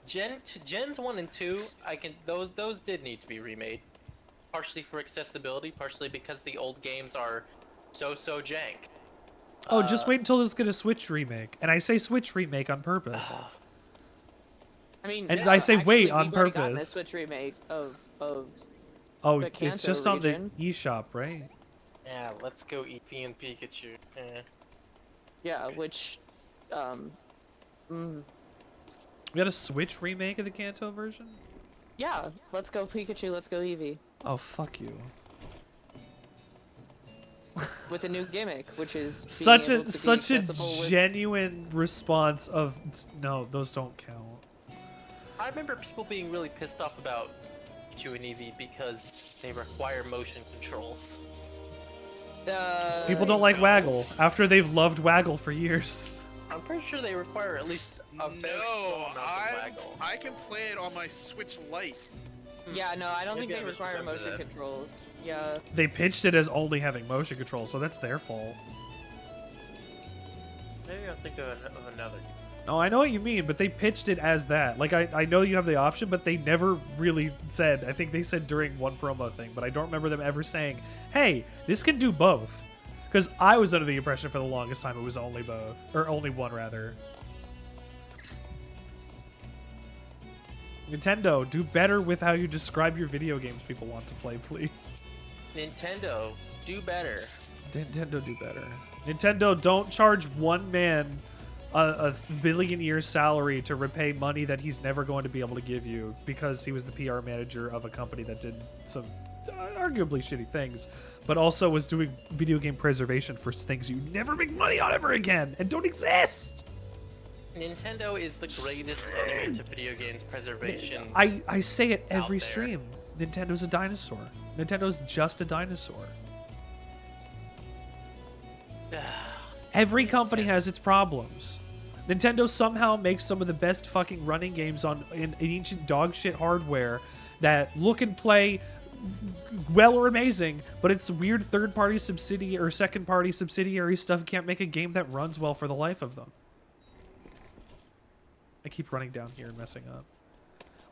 Gens 1 and 2, those did need to be remade. Partially for accessibility, partially because the old games are so jank. Oh, just wait until there's a Switch remake. And I say Switch remake on purpose. I mean, and yeah, I say actually, wait we've on already gotten a purpose. Switch remake of Oh, the it's Kanto just region. on the eShop, right? Yeah, let's go Eevee and Pikachu. Yeah, which, We got a Switch remake of the Kanto version? yeah, let's go Pikachu, let's go Eevee. Oh, fuck you. With a new gimmick, which is Such being a able to be such a accessible with- genuine response of no, those don't count. I remember people being really pissed off about Pikachu and Eevee because they require motion controls. People don't like Waggle after they've loved Waggle for years. I'm pretty sure they require at least a very small amount of Waggle. I can play it on my Switch Lite. Yeah, no, I don't Maybe think I they require misremembered motion that. controls. Yeah. They pitched it as only having motion control, so that's their fault. Maybe I'll think of another. No, I know what you mean, but they pitched it as that. Like, I know you have the option, but they never really said. I think they said during one promo thing, but I don't remember them ever saying, "Hey, this can do both." Because I was under the impression for the longest time it was only both, or only one rather. Nintendo, do better with how you describe your video games people want to play, please. Nintendo, do better. Nintendo, do better. Nintendo, don't charge one man a billion-year salary to repay money that he's never going to be able to give you because he was the PR manager of a company that did some arguably shitty things, but also was doing video game preservation for things you never make money on ever again and don't exist. Nintendo is the greatest enemy to video games preservation. I say it every out there. stream. Nintendo's a dinosaur. Nintendo's just a dinosaur. Every company has its problems. Nintendo somehow makes some of the best fucking running games in ancient dog shit hardware that look and play well or amazing, but it's weird third-party subsidiary or second-party subsidiary stuff can't make a game that runs well for the life of them. I keep running down here and messing up.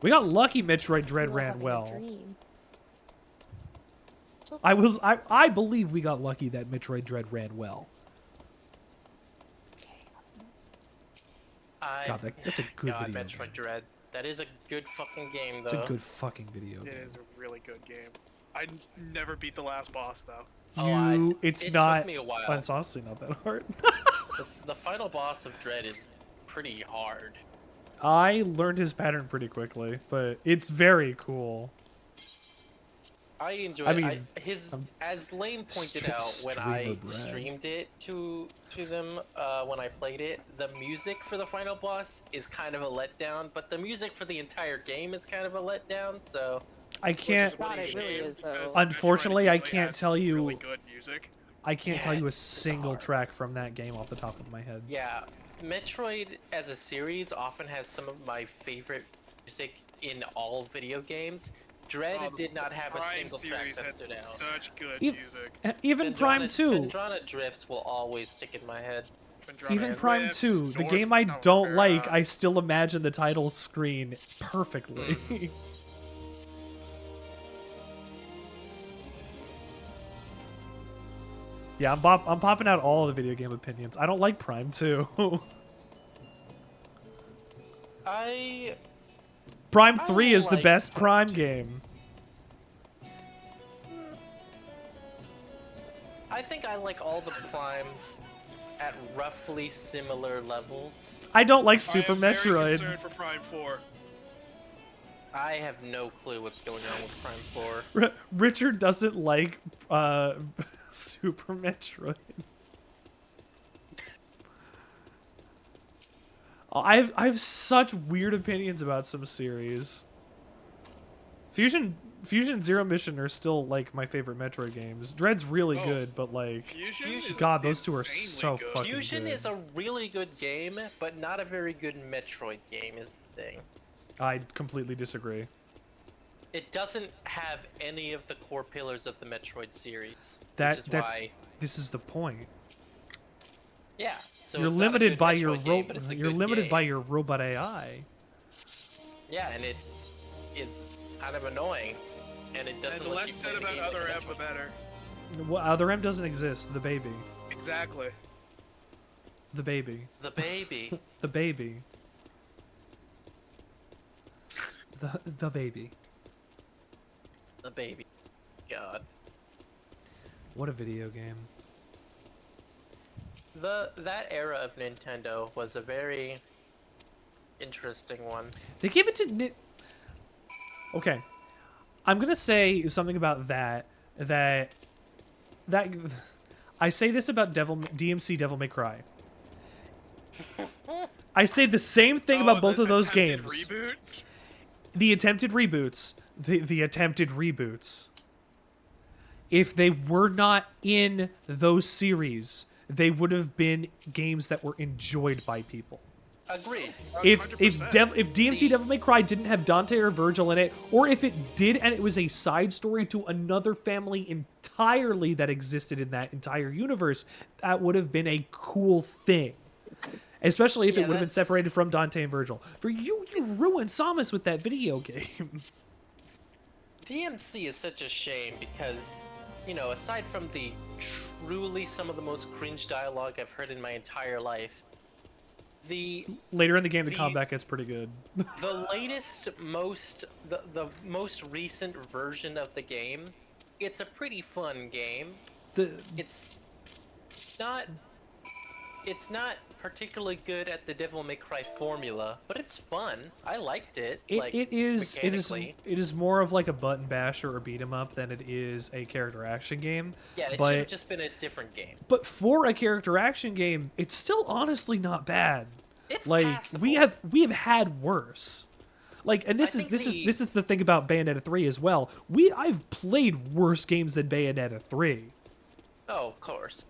We got lucky Metroid Dread ran well. I believe we got lucky that Metroid Dread ran well. God, that's a good video. Metroid Dread. That is a good fucking game, though. It's a good fucking video game. It is a really good game. I never beat the last boss though. It's not. Took me a while. It's honestly not that hard. the final boss of Dread is pretty hard. I learned his pattern pretty quickly, but it's very cool. I enjoy I it. mean, As Lane pointed out when I streamed it to them when I played it, the music for the final boss is kind of a letdown, but the music for the entire game is kind of a letdown. So I can't. It really is, though. Unfortunately, I can't tell you. Really good music. I can't tell you a it's single hard. track from that game off the top of my head. yeah, Metroid as a series often has some of my favorite music in all video games. Dread did not have a Prime single track series that had stood out. such good Ev- music. Even Prime 2. Phendrana Drifts will always stick in my head. Even Prime 2, the game I don't like, I still imagine the title screen perfectly. Yeah, I'm popping out all the video game opinions. I don't like Prime 2. I Prime I 3 is the like best Prime game. I think I like all the primes at roughly similar levels. I don't like Super I am very Metroid. concerned for Prime 4. I have no clue what's going on with Prime 4. Richard doesn't like Super Metroid. I have such weird opinions about some series. Fusion Zero Mission are still like my favorite Metroid games. Dread's really good, but like Fusion God, those two are so good. fucking Fusion good. is a really good game, but not a very good Metroid game is the thing. I completely disagree. It doesn't have any of the core pillars of the Metroid series, That which is why. This is the point. Yeah, so You're it's not a limited good by Metroid your game, but it's a you're good limited game. by your robot AI. Yeah, and it is kind of annoying, and it doesn't. And the let less you said play the about game like Other a M, the Metroid. better. Well, Other M doesn't exist. The baby. Exactly. The baby. The baby. The baby. The baby. The baby. God. What a video game. That era of Nintendo was a very interesting one. They gave it to Okay. I'm going to say something about that I say this about DMC Devil May Cry. I say the same thing about both of those games. Reboot? The attempted reboots. The attempted reboots. If they were not in those series, they would have been games that were enjoyed by people. Agreed. If DMC Devil May Cry didn't have Dante or Virgil in it, or if it did and it was a side story to another family entirely that existed in that entire universe, that would have been a cool thing. Especially if it would have been separated from Dante and Virgil. For you ruined Samus with that video game. DMC is such a shame because, you know, aside from the truly some of the most cringe dialogue I've heard in my entire life, Later in the game, the combat gets pretty good. the latest, the most recent version of the game, it's a pretty fun game. It's not particularly good at the Devil May Cry formula, but it's fun. I liked it. It is more of like a button basher or beat 'em up than it is a character action game. Yeah, it but, should have just been a different game. But for a character action game, it's still honestly not bad. It's like passable. we have had worse. Like, and this is the thing about Bayonetta 3 as well. I've played worse games than Bayonetta 3. Oh, of course.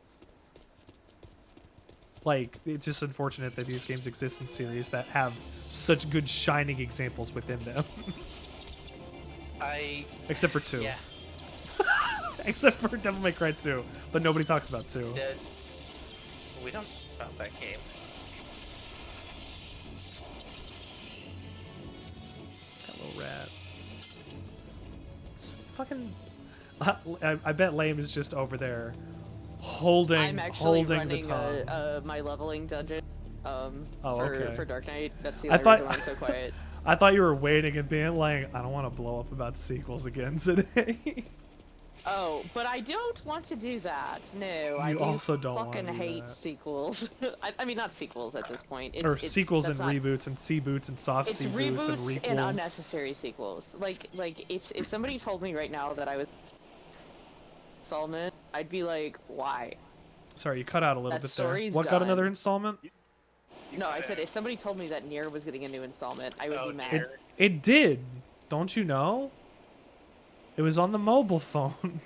Like, it's just unfortunate that these games exist in series that have such good shining examples within them. Except for 2. Yeah. Except for Devil May Cry 2. But nobody talks about 2. We don't talk about that game. That little rat. It's fucking... I bet Lame is just over there holding I'm actually the running tongue. my leveling dungeon okay. for Dark Knight. That's the only reason why I'm so quiet. I thought you were waiting and being like, I don't want to blow up about sequels again today. Oh, but I don't want to do that. No, I also don't fucking wanna do hate that. sequels. I mean, not sequels at this point. Or sequels and that's not- reboots and C-boots and soft It's C-boots and reboots requels. and unnecessary sequels. Like if somebody told me right now that I was installment, I'd be like, why? Sorry, you cut out a little That bit there. story's What got done. another installment? No, I said if somebody told me that Nier was getting a new installment, I would be mad. It did. Don't you know? It was on the mobile phone.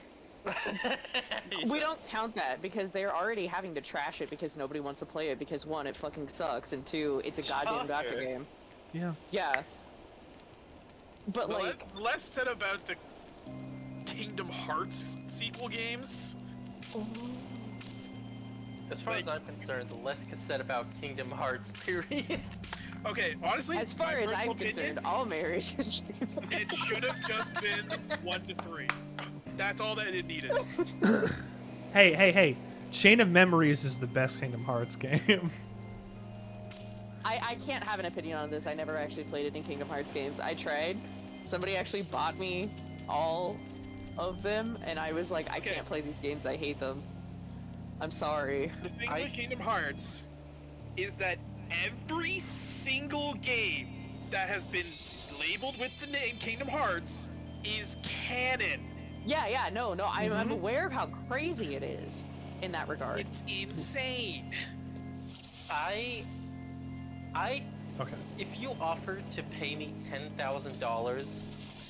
We don't count that because they're already having to trash it because nobody wants to play it because 1, it fucking sucks, and 2, it's a goddamn gotcha game. Yeah. Yeah. But Well, like, less said about the Kingdom Hearts sequel games. As far as I'm concerned, the less said about Kingdom Hearts, period. Okay, honestly, as far my as personal I'm concerned, all marriages. It should have just been 1 to 3. That's all that it needed. Hey. Chain of Memories is the best Kingdom Hearts game. I can't have an opinion on this. I never actually played it in Kingdom Hearts games. I tried. Somebody actually bought me all of them, and I was like, I can't play these games. I hate them. I'm sorry. The thing with Kingdom Hearts is that every single game that has been labeled with the name Kingdom Hearts is canon. Yeah, no, I'm aware of how crazy it is in that regard. It's insane. Okay. If you offered to pay me $10,000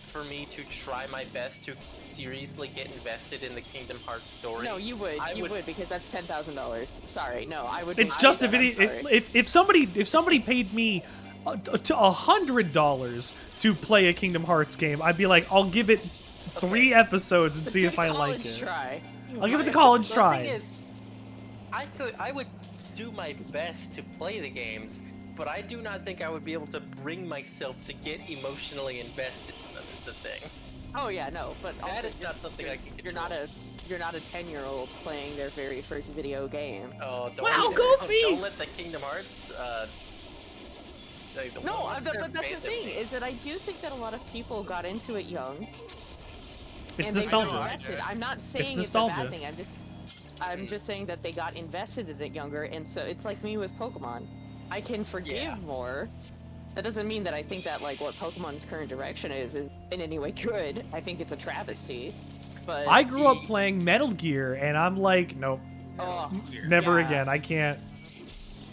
for me to try my best to seriously get invested in the Kingdom Hearts story, No, you would. You would because that's $10,000. Sorry, no, I would. It's just a video. If somebody paid me $100 to play a Kingdom Hearts game, I'd be like, I'll give it 3 episodes and see if I like it. Try. I'll give it the college try. The thing is, I would do my best to play the games, but I do not think I would be able to bring myself to get emotionally invested in them. Is the thing. Oh yeah, no, but that also, is not something I can control. You're not a 10-year-old playing their very first video game. Oh, Goofy! Don't let the Kingdom Hearts. No, but that's the thing is that I do think that a lot of people got into it young. It's and nostalgia. I'm not saying it's a bad thing. I'm just saying that they got invested in it younger, and so it's like me with Pokemon. I can forgive more. That doesn't mean that I think that like what Pokemon's current direction is in any way good. I think it's a travesty. But I grew up playing Metal Gear, and I'm like, nope, never again. I can't.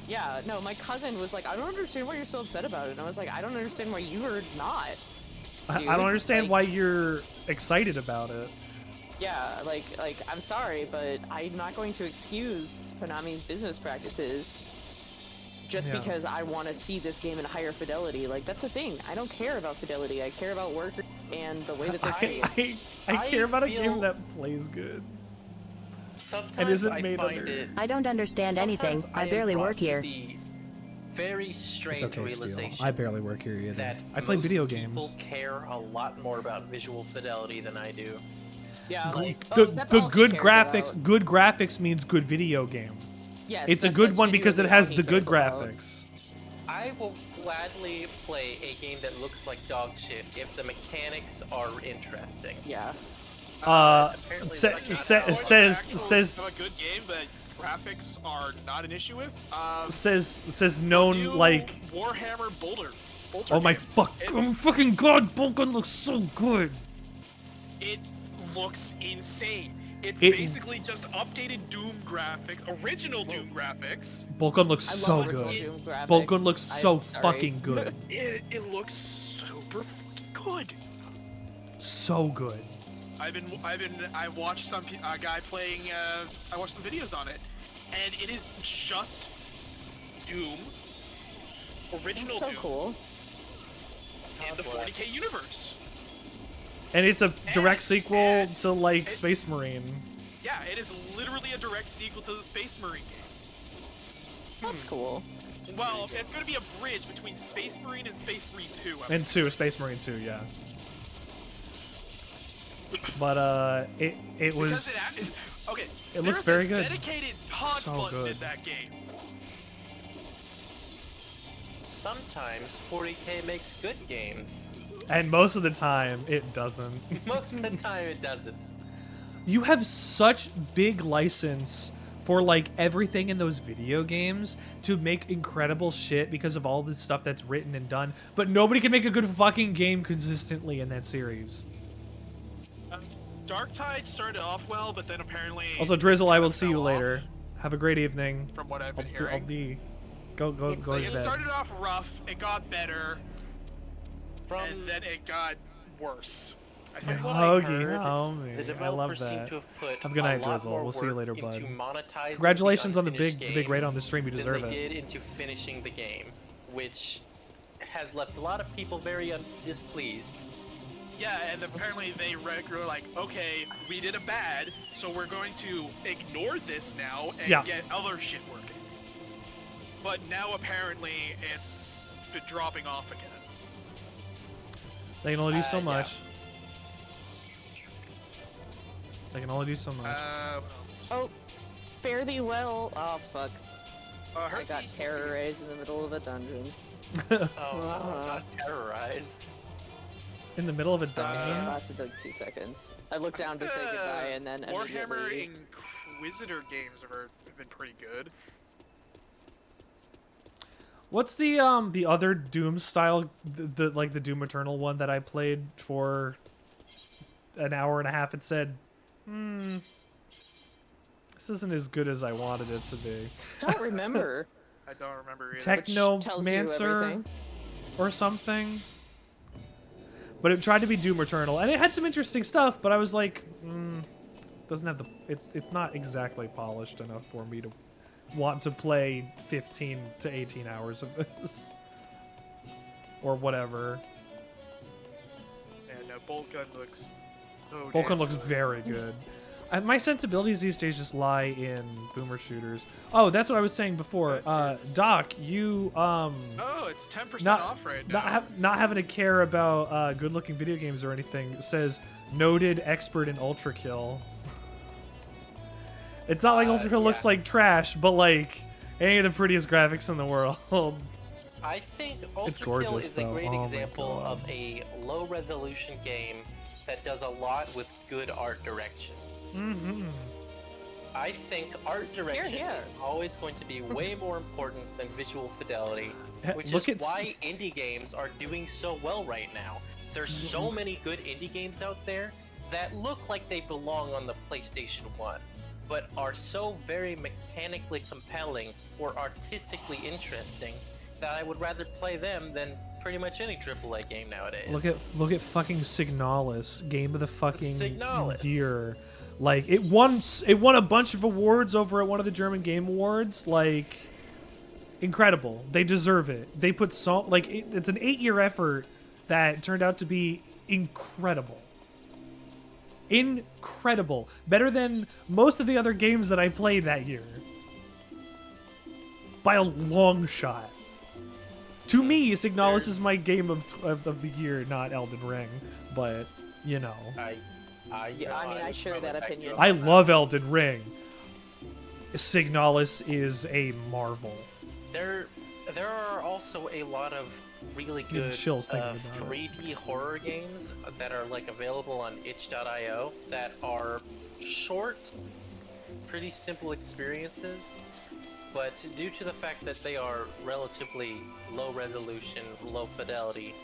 Yeah, no, my cousin was like, I don't understand why you're so upset about it. And I was like, I don't understand why you are not. I don't understand why you're excited about it. Yeah, like I'm sorry, but I'm not going to excuse Konami's business practices just because I want to see this game in higher fidelity. Like, that's the thing. I don't care about fidelity. I care about work and the way that they I care about a game that plays good. Sometimes I don't understand anything. I barely work here. Very strange realization. I barely work here either. That I play video games. People care a lot more about visual fidelity than I do. Yeah, like good graphics. About. Good graphics means good video game. Yes, it's a good one because it has the good graphics. I will gladly play a game that looks like dog shit if the mechanics are interesting. Yeah. Says a good game that graphics are not an issue with. Says known like Warhammer Bolter. Oh my fucking god! Bolton looks so good. It looks insane. It's basically just updated Doom graphics, original Doom graphics. Bolton looks so good. Bolton looks so fucking good. It looks super fucking good. So good. I watched some guy playing. I watched some videos on it, and it is just Doom, original Doom. Cool. In the 40K universe. And it's a direct sequel to like Space Marine. Yeah, it is literally a direct sequel to the Space Marine game. That's cool. Well, it's going to be a bridge between Space Marine and Space Marine 2. And 2, Space Marine 2, yeah. But it was. Okay. It looks very good. Dedicated taunt button in that game. Sometimes 40K makes good games. And most of the time, it doesn't. Most of the time, it doesn't. You have such big license for like everything in those video games to make incredible shit because of all the stuff that's written and done, but nobody can make a good fucking game consistently in that series. Dark Tide started off well, but then apparently. Also, Drizzle, I will see you later. Have a great evening. From what I've been hearing. I'll be. Go to bed. It started off rough. It got better. And then it got worse. I think the developers seem to have put have a good night, Drizzle. We'll see you later, bud. Congratulations on the big raid on the stream. You deserve it. They did into finishing the game, which has left a lot of people very displeased. Yeah, and apparently they were like, okay, we did a bad, so we're going to ignore this now and get other shit working. But now apparently it's been dropping off again. They can only do so much. They can only do so much. Oh, fare thee well. Oh, fuck. I got terrorized in the middle of a dungeon. Not terrorized. In the middle of a dungeon? It lasted like 2 seconds. I looked down to say goodbye and then Warhammer immediately... Wizarder games have been pretty good. What's the other Doom style, the like the Doom Eternal one that I played for an hour and a half? It said, this isn't as good as I wanted it to be. Don't remember. I don't remember either. Technomancer or something. But it tried to be Doom Eternal, and it had some interesting stuff. But I was like, doesn't have the. It's not exactly polished enough for me to want to play 15 to 18 hours of this, or whatever. And Bolt Gun looks. Bolt Gun looks very good. My sensibilities these days just lie in boomer shooters. Oh, that's what I was saying before. Doc, you Oh, it's 10% off right now. Not having to care about good-looking video games or anything says noted expert in Ultra Kill. It's not like Ultra Kill looks like trash, but like any of the prettiest graphics in the world. I think Ultra gorgeous, Kill is a though. great Oh my example God. of a low-resolution game that does a lot with good art direction. I think art direction is always going to be way more important than visual fidelity, which is why indie games are doing so well right now. There's so many good indie games out there that look like they belong on the PlayStation 1, but are so very mechanically compelling or artistically interesting that I would rather play them than pretty much any AAA game nowadays. Look at fucking Signalis, game of the fucking Signalis. year. Like it won a bunch of awards over at one of the German Game Awards. Like incredible. They deserve it. They put so it's an 8-year effort that turned out to be incredible. Incredible. Better than most of the other games that I played that year. By a long shot. To me, Signalis is my game of the year, not Elden Ring, but you know. I mean, I share that opinion. I love Elden Ring. Signalis is a marvel. There are also a lot of really Getting good chills thinking about 3D horror games that are like available on itch.io that are short, pretty simple experiences, but due to the fact that they are relatively low resolution, low fidelity,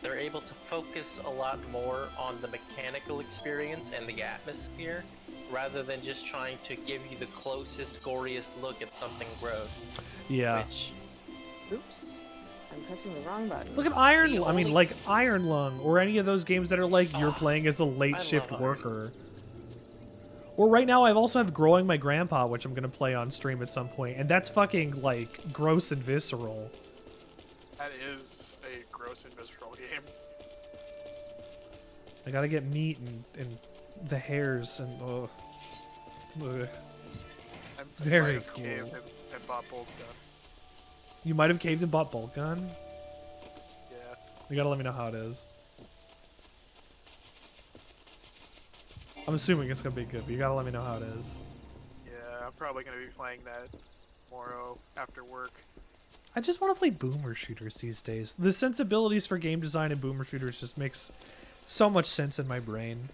they're able to focus a lot more on the mechanical experience and the atmosphere, rather than just trying to give you the closest, goriest look at something gross. Yeah. Oops. I'm pressing the wrong button. Look at like Iron Lung, or any of those games that are like you're playing as a late shift worker. Or right now, I also have Growing My Grandpa, which I'm gonna play on stream at some point, and that's fucking like gross and visceral. That is a gross and visceral game. I gotta get meat and the hairs and ugh. Very cool. And bought Bolt Gun. You might have caved and bought Bolt Gun. Yeah. You gotta let me know how it is. I'm assuming it's gonna be good, but you gotta let me know how it is. Yeah, I'm probably gonna be playing that tomorrow after work. I just want to play boomer shooters these days. The sensibilities for game design and boomer shooters just makes so much sense in my brain.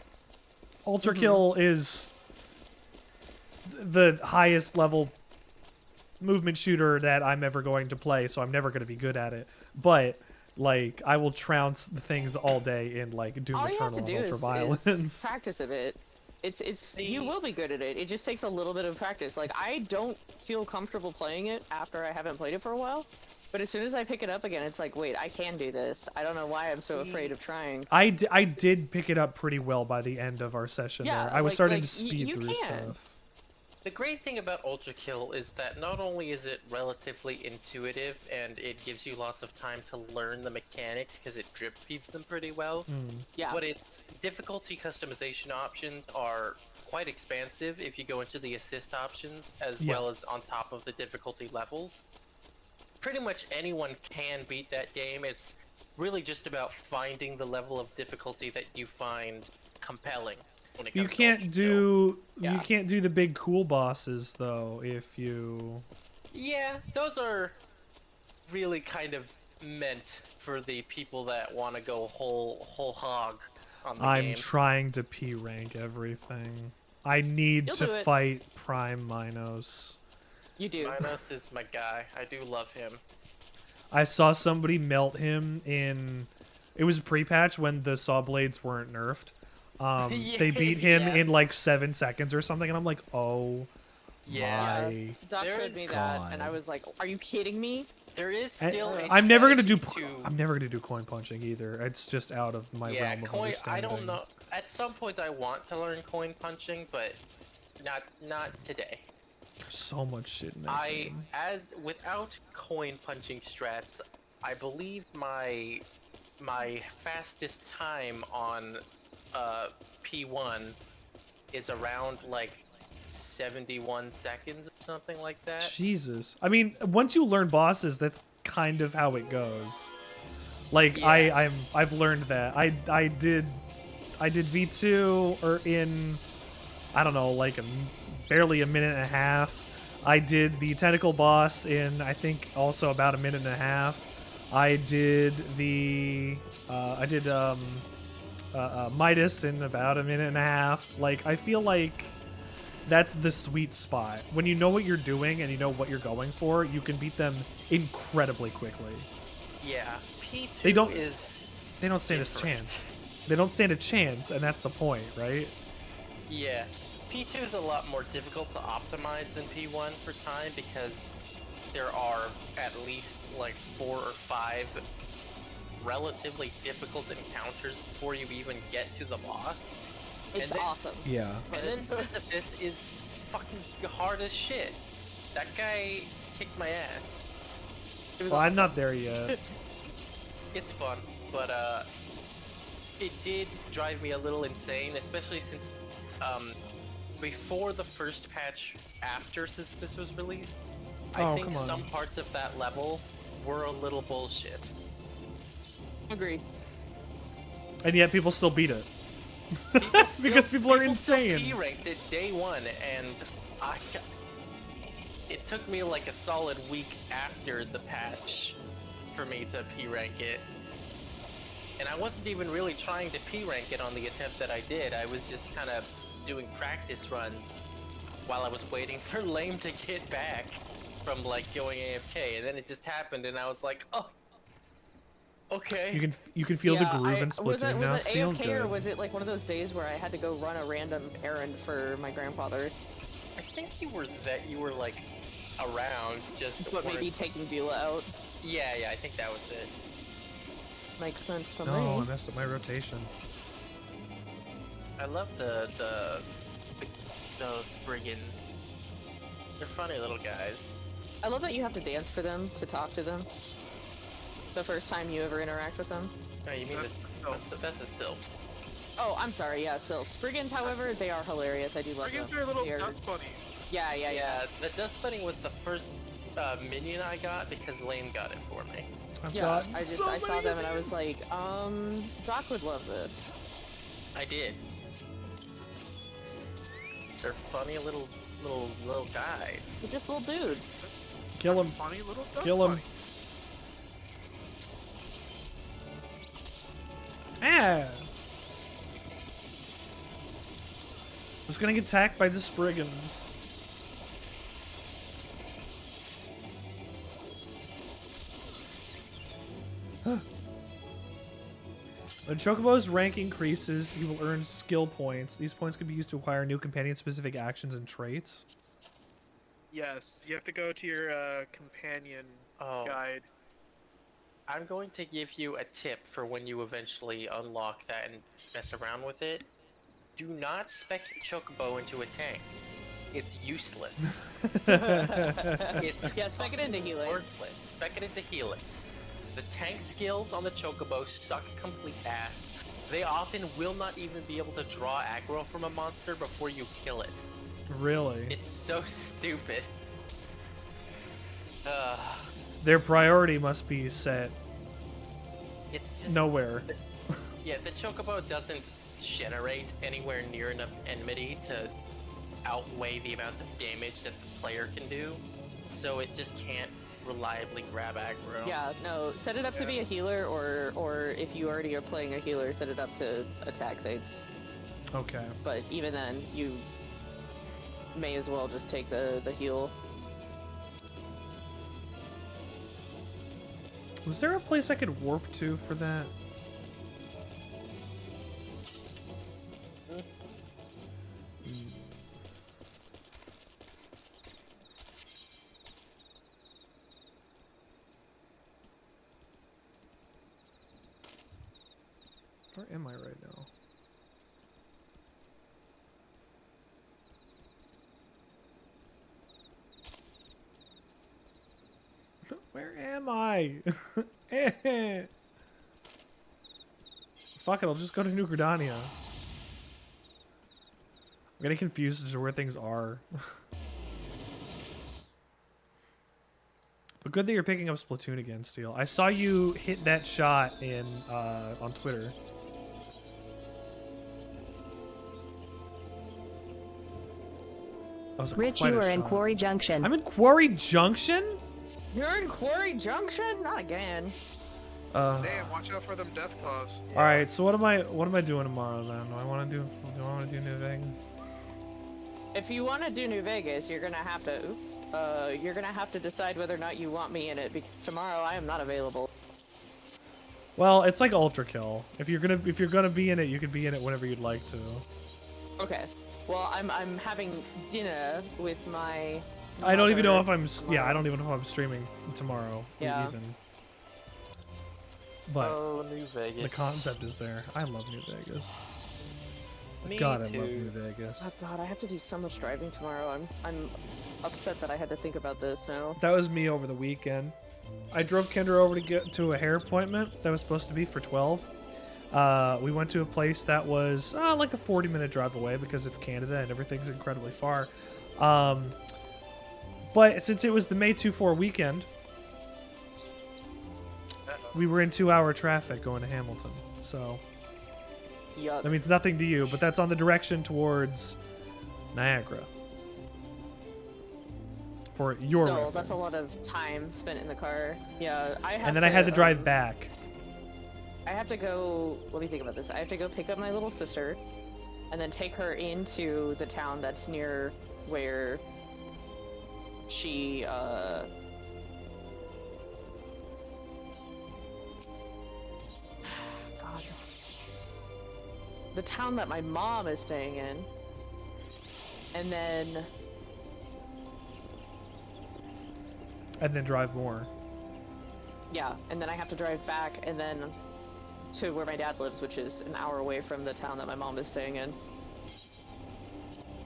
Ultra Kill is the highest level movement shooter that I'm ever going to play, so I'm never going to be good at it. But like, I will trounce the things all day in like Doom Eternal and Ultraviolence. Is practice a bit. You will be good at it. It just takes a little bit of practice. Like, I don't feel comfortable playing it after I haven't played it for a while. But as soon as I pick it up again, it's like, wait, I can do this. I don't know why I'm so afraid of trying. I did pick it up pretty well by the end of our session there. I was starting to speed through stuff. The great thing about Ultra Kill is that not only is it relatively intuitive and it gives you lots of time to learn the mechanics because it drip feeds them pretty well, but its difficulty customization options are quite expansive if you go into the assist options as well as on top of the difficulty levels. Pretty much anyone can beat that game. It's really just about finding the level of difficulty that you find compelling. You can't do the big cool bosses though if you. Yeah, those are really kind of meant for the people that want to go whole hog on the game. I'm trying to P rank everything. I need to fight Prime Minos. You do. Minos is my guy. I do love him. I saw somebody melt him in. It was a pre-patch when the saw blades weren't nerfed. They beat him in like 7 seconds or something, and I'm like, oh my Doc showed me that, and I was like, "Are you kidding me?" There is still. I'm never gonna do. I'm never gonna do coin punching either. It's just out of my realm of coin. understanding. I don't know. At some point, I want to learn coin punching, but not today. There's so much shit in that game. Without coin punching strats, I believe my fastest time on P1 is around like 71 seconds or something like that. Jesus. I mean, once you learn bosses, that's kind of how it goes. Like I've learned that. I did V2 or in I don't know, like barely a minute and a half. I did the tentacle boss in I think also about a minute and a half. I did the Midas in about a minute and a half. Like I feel like that's the sweet spot. When you know what you're doing and you know what you're going for, you can beat them incredibly quickly. Yeah, P2 they don't stand different. a chance. They don't stand a chance, and that's the point, right? Yeah, P2 is a lot more difficult to optimize than P1 for time because there are at least like 4 or 5 relatively difficult encounters before you even get to the boss. It's awesome. Yeah. And then Sisyphus is fucking hard as shit. That guy kicked my ass. Well, awesome. I'm not there yet. It's fun, but it did drive me a little insane, especially since before the first patch after Sisyphus was released, I think some parts of that level were a little bullshit. Agreed. And yet people still beat it. Because people are insane. P ranked it day one, and it took me like a solid week after the patch for me to P rank it. And I wasn't even really trying to P rank it on the attempt that I did. I was just kind of doing practice runs while I was waiting for Lame to get back from like going AFK, and then it just happened, and I was like, oh. Okay. You can feel the groove in Splatoon now. Was it AFK or was it like one of those days where I had to go run a random errand for my grandfather? I think you were like around just. But maybe taking Beulah out. Yeah, I think that was it. Makes sense to me. No, I messed up my rotation. I love those brigands. They're funny little guys. I love that you have to dance for them to talk to them. The first time you ever interact with them. Oh, you mean that's the sylphs. Oh, I'm sorry, yeah, sylphs. Brigands, however, they are hilarious. I do love Brigands them. are little dust bunnies. Yeah, the dust bunny was the first minion I got because Lame got it for me. I saw them and I was like, Doc would love this. I did. They're funny little guys. They're just little dudes. Kill him. Funny little dust Kill him. bunnies. Ah! I was gonna get attacked by the Spriggans. When Chocobo's rank increases, he will earn skill points. These points can be used to acquire new companion-specific actions and traits. Yes, you have to go to your companion guide. I'm going to give you a tip for when you eventually unlock that and mess around with it. Do not spec Chocobo into a tank. It's useless. Spec it into healing. Worthless. Spec it into healing. The tank skills on the Chocobo suck complete ass. They often will not even be able to draw aggro from a monster before you kill it. Really? It's so stupid. Their priority must be set It's just nowhere. The Chocobo doesn't generate anywhere near enough enmity to outweigh the amount of damage that the player can do, so it just can't reliably grab aggro. Yeah, no, set it up to be a healer, or if you already are playing a healer, set it up to attack things. Okay. But even then, may as well just take the heal. Was there a place I could warp to for that? Where am I right now? Where am I? Fuck it, I'll just go to New Gridania. I'm getting confused as to where things are. But good that you're picking up Splatoon again, Steel. I saw you hit that shot in on Twitter. That was Rich, quite you a are in shot. Quarry Junction. I'm in Quarry Junction? You're in Quarry Junction? Not again. Damn, watch out for them death claws. All right, so what am I doing tomorrow then? Do I want to do New Vegas? If you want to do New Vegas, you're gonna have to. Oops. You're gonna have to decide whether or not you want me in it because tomorrow I am not available. Well, it's like Ultra Kill. If you're gonna be in it, you could be in it whenever you'd like to. Okay. Well, I'm having dinner with my. I don't even know if mother I'm. tomorrow. Yeah, I don't even know if I'm streaming tomorrow. Yeah. Even. But Oh, New Vegas. the concept is there. I love New Vegas. Me God, I too. love New Vegas. Oh God, I have to do so much driving tomorrow. I'm upset that I had to think about this now. That was me over the weekend. I drove Kendra over to get to a hair appointment that was supposed to be for 12. We went to a place that was like a 40-minute drive away because it's Canada and everything's incredibly far. But since it was the May 2-4 weekend, we were in 2-hour traffic going to Hamilton. So Yuck. that means nothing to you, but that's on the direction towards Niagara. For your So reference. that's a lot of time spent in the car. Yeah, I have And then I had to drive um, back. I have to go. Let me think about this. I have to go pick up my little sister, and then take her into the town that's near where she. God. The town that my mom is staying in, and then. And then drive more. Yeah, and then I have to drive back, and then to where my dad lives, which is an hour away from the town that my mom is staying in.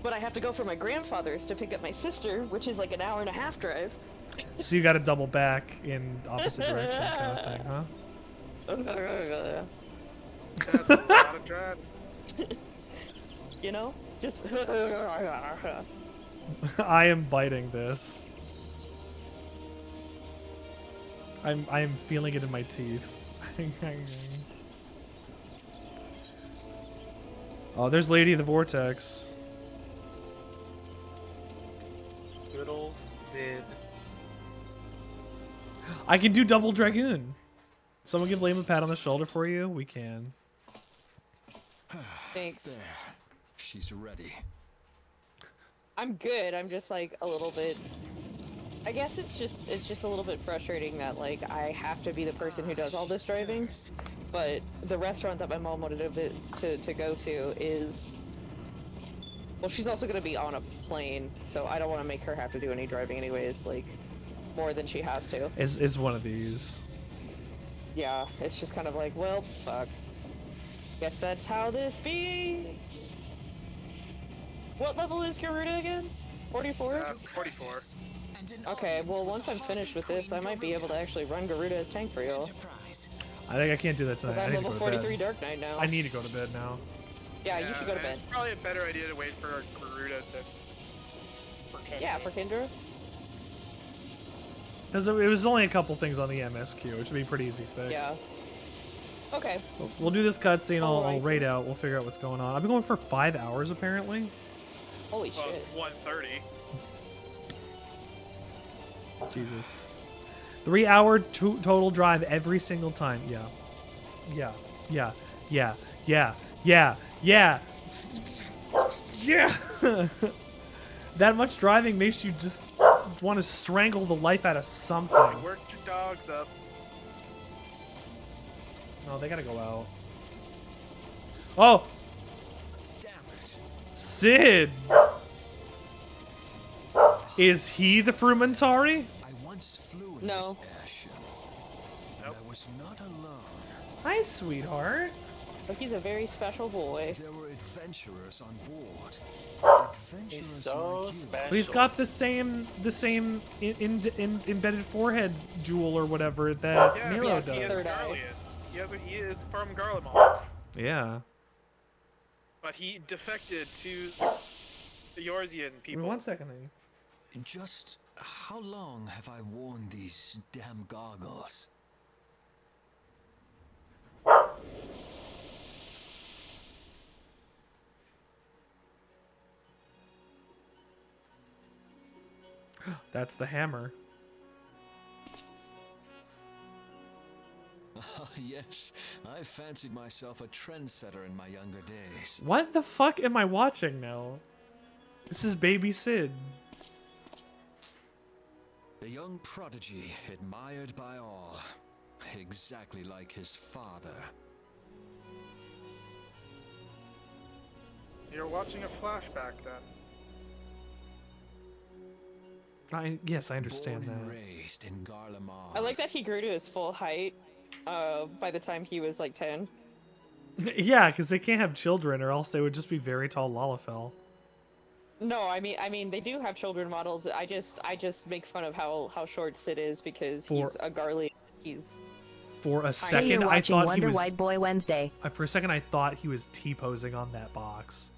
But I have to go for my grandfather's to pick up my sister, which is like an hour and a half drive. So you got to double back in opposite direction kind of thing, huh? That's a lot of drive. You know? Just... I am biting this. I am feeling it in my teeth. Oh, there's Lady of the Vortex. Good old did. I can do double Dragoon. Someone give Liam a pat on the shoulder for you? We can. Thanks. There. She's ready. I'm good, I'm just like a little bit... I guess it's just a little bit frustrating that like I have to be the person who does all this driving, but the restaurant that my mom wanted to go to is, well, she's also going to be on a plane, so I don't want to make her have to do any driving anyways, like more than she has to. Is one of these. Yeah, it's just kind of like, well, fuck. Guess that's how this be. What level is Garuda again? 44? 44. Okay, well, once I'm finished with this, I might be able to actually run Garuda as tank for y'all. I think I can't do that tonight. Because I I'm need to level go to 43 bed. Dark Knight now. I need to go to bed now. Yeah, you should go to bed. It's probably a better idea to wait for Garuda to... Yeah, for Kendra. Because it was only a couple things on the MSQ, which would be pretty easy fix. Yeah. Okay. We'll do this cutscene. I'll Alright. raid out. We'll figure out what's going on. I've been going for 5 hours apparently. Holy shit. 1:30. Jesus. 3 hour total drive every single time. Yeah. Yeah. Yeah. Yeah. Yeah. Yeah. Yeah. Yeah. That much driving makes you just want to strangle the life out of something. Work your dogs up. No, they gotta go out. Oh! Sid! Is he the Frumentari? No. Nope. I was not alone. Hi, sweetheart. But he's a very special boy. There were adventurers on board. He's so special. But he's got the same embedded forehead jewel or whatever that Yeah, Milo because does. he is Garlean. He is from Garlemald. Yeah. But he defected to the Yorzian people. One second. Just how long have I worn these damn goggles? That's the hammer. Ah, yes. I fancied myself a trendsetter in my younger days. What the fuck am I watching now? This is Baby Sid. The young prodigy, admired by all. Exactly like his father. You're watching a flashback then. Yes, I understand Born and that. raised in Garlemald. I like that he grew to his full height by the time he was like 10. Yeah, because they can't have children, or else they would just be very tall Lalafell. No, I mean they do have children models. I just make fun of how short Sid is because he's a Garlean. He's For a Hey, second, you're I watching thought Wonder he was. White Boy Wednesday. For a second, I thought he was T-posing on that box.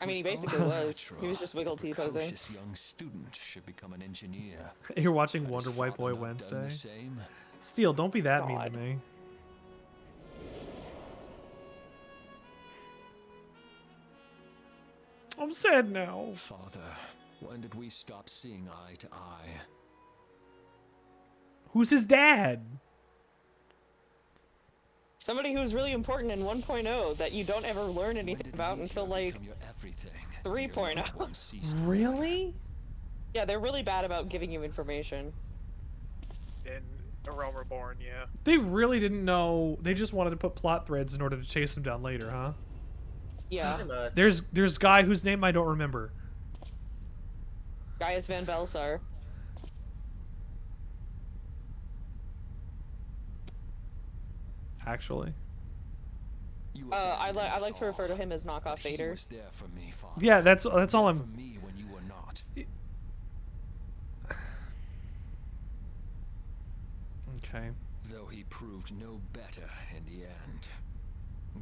I mean, he basically was. He was just wiggle T-posing. Precocious young student should become an engineer. You're watching Had his Wonder White Boy father not done Wednesday. the same? Steel, don't be that mean to me. I'm sad now. Father, when did we stop seeing eye to eye? Who's his dad? Somebody who's really important in 1.0 that you don't ever learn anything about until like 3.0. Really? Yeah, they're really bad about giving you information. In A Realm Reborn, yeah. They really didn't know. They just wanted to put plot threads in order to chase him down later, huh? Yeah. There's guy whose name I don't remember. Gaius Van Belsar. Actually. I like to refer to him as knockoff Vader. Yeah, that's all I'm. When you were not. Okay. Though he proved no better in the end.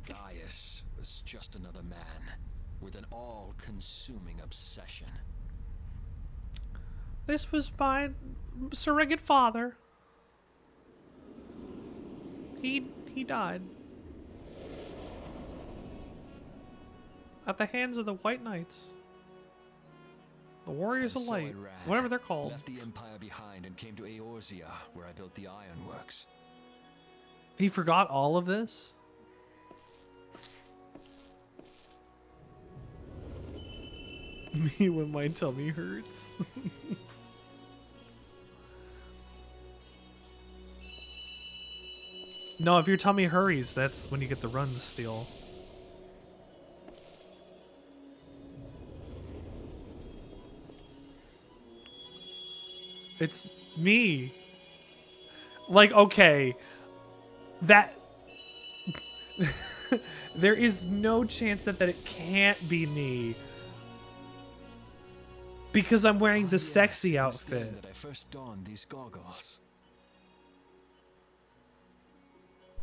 Gaius was just another man with an all-consuming obsession. This was my surrogate father. He died at the hands of the White Knights, the Warriors of And so I Light, ran, whatever they're called. Left the Empire behind and came to Eorzea, where I built the ironworks. He forgot all of this. Me when my tummy hurts. No, if your tummy hurries, that's when you get the runs, Steel. It's me. Like, okay. That... There is no chance that it can't be me. Because I'm wearing the sexy outfit. That I first donned these goggles.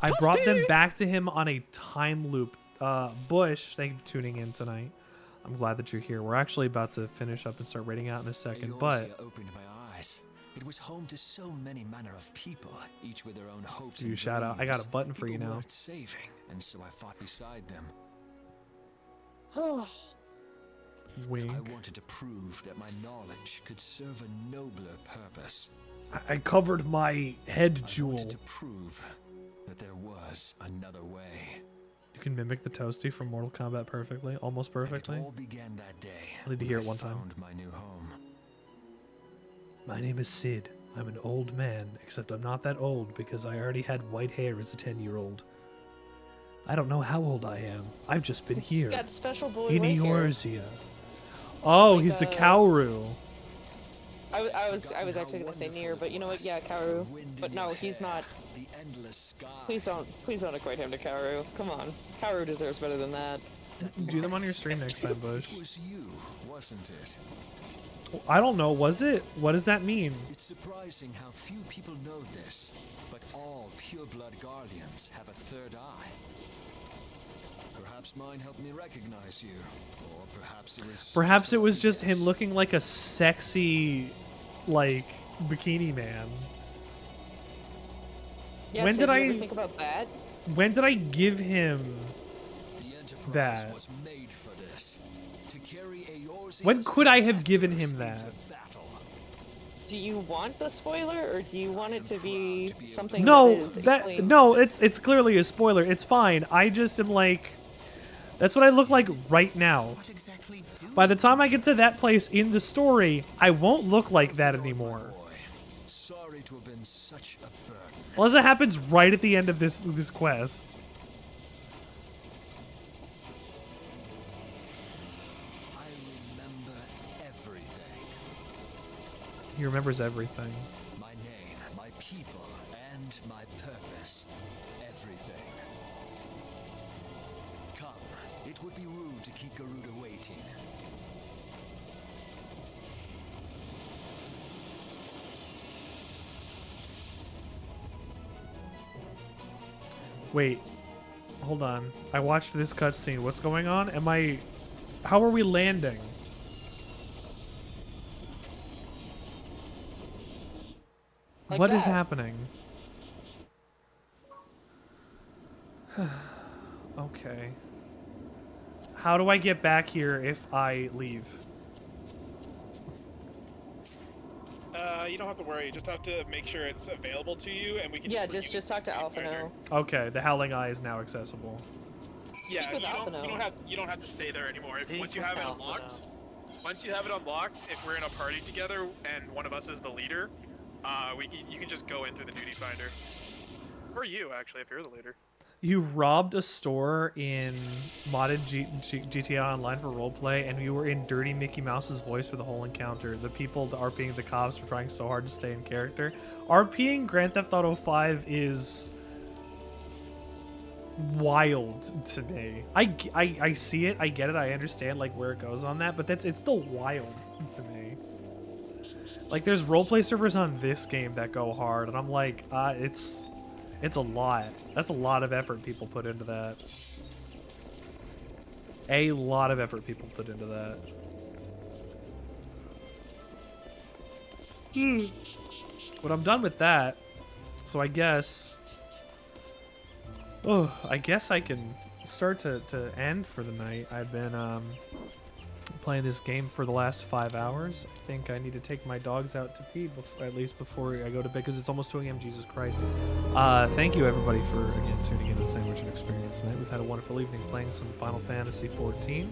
I brought them back to him on a time loop. Bush, thank you for tuning in tonight. I'm glad that you're here. We're actually about to finish up and start raiding out in a second, but... Eorzea opened my eyes. It was home to so many manner of people, each with their own hopes You and shout out. I got a dreams. button for you People now. worth saving, and so I fought beside them. Wink. I wanted to prove that my knowledge could serve a nobler purpose. I covered my head I jewel. wanted to prove that there was another way. You can mimic the Toasty from Mortal Kombat perfectly, almost perfectly. It all began that day. I need to hear it when I one time. found my new home. My name is Sid. I'm an old man, except I'm not that old because I already had white hair as a 10-year-old. I don't know how old I am. I've just been here. Got special boy In white hair. Eorzea. Oh, he's the Kaoru. I was actually gonna say Nier, but you know what? Yeah, Kaoru. But no, he's not. The endless sky. Please don't equate him to Kaoru. Come on, Kaoru deserves better than that. Do them on your stream next time, Bush. It was you, wasn't it? I don't know. Was it? What does that mean? It's surprising how few people know this, but all pureblood guardians have a third eye. Perhaps mine helped me recognize you, or perhaps it was just him looking like a sexy, like, bikini man. Yeah, When so did do you I- ever think about that? When did I give him The Enterprise that? was made for this. To carry Eorzea's When could I have given him that? Do you want the spoiler, or do you want it to be something No, that is explained? no, it's clearly a spoiler. It's fine. I just am like, that's what I look like right now. By the time I get to that place in the story, I won't look like that anymore. Sorry to have been such a burden. Unless it happens right at the end of this quest. I remember everything. He remembers everything. My name, my people, and my purpose. Everything. Come, it would be rude to keep Garuda waiting. Wait, hold on. I watched this cutscene. What's going on? How are we landing? Like What is that. happening? Okay. How do I get back here if I leave? You don't have to worry. You just have to make sure it's available to you, and we can. Yeah, just talk to Alphino. Okay, the Howling Eye is now accessible. Yeah, with you Alphino. don't have to stay there anymore. Once you with have it Alphino. unlocked, if we're in a party together and one of us is the leader, you can just go in through the duty finder. Or you, actually, if you're the leader. You robbed a store in modded GTA Online for roleplay, and you were in Dirty Mickey Mouse's voice for the whole encounter. The people RPing the cops were trying so hard to stay in character. RPing Grand Theft Auto 5 is wild to me. I see it, I get it, I understand like where it goes on that, but it's still wild to me. Like there's roleplay servers on this game that go hard, and I'm like, it's a lot. That's a lot of effort people put into that. A lot of effort people put into that. But I'm done with that. So I guess... Oh, I guess I can start to end for the night. I've been playing this game for the last 5 hours. I think I need to take my dogs out to pee, at least before I go to bed, because it's almost 2 a.m. Jesus Christ. Thank you, everybody, for, again, tuning into the Sandwichard Experience tonight. We've had a wonderful evening playing some Final Fantasy XIV.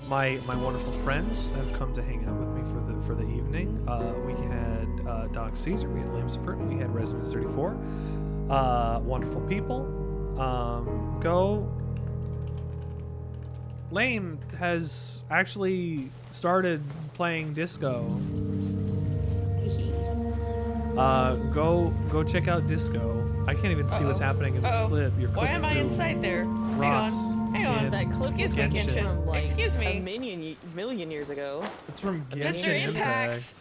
My wonderful friends have come to hang out with me for the evening. We had Doc Caesar, we had Lamsford, we had Residence 34. Wonderful people. Lane has actually started playing disco. Go check out disco. I can't even see what's happening in this clip. You're Why clipping am I through inside there? rocks. Hang on. in That clip is Genshin. from like Excuse me. a million years ago. It's from Mr. Genshin Impact. Impact.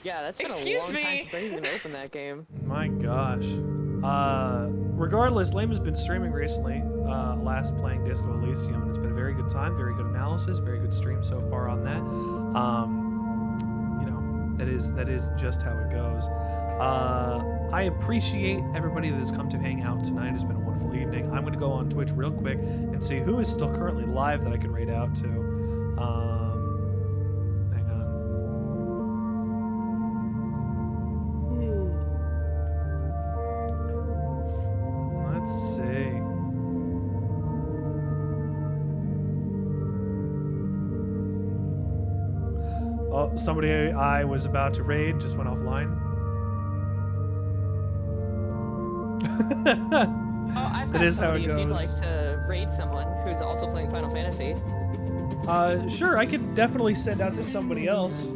Yeah, that's been Excuse a long me. time since I even opened that game. My gosh. Regardless, Lame has been streaming recently, last playing Disco Elysium, and it's been a very good time, very good analysis, very good stream so far on that. You know, that is just how it goes. I appreciate everybody that has come to hang out tonight. It's been a wonderful evening. I'm going to go on Twitch real quick and see who is still currently live that I can raid out to. Hang on. Let's see. Oh, somebody I was about to raid just went offline. Oh, I've got That is how somebody it if you'd goes. like to raid someone who's also playing Final Fantasy. Sure, I could definitely send out to somebody else.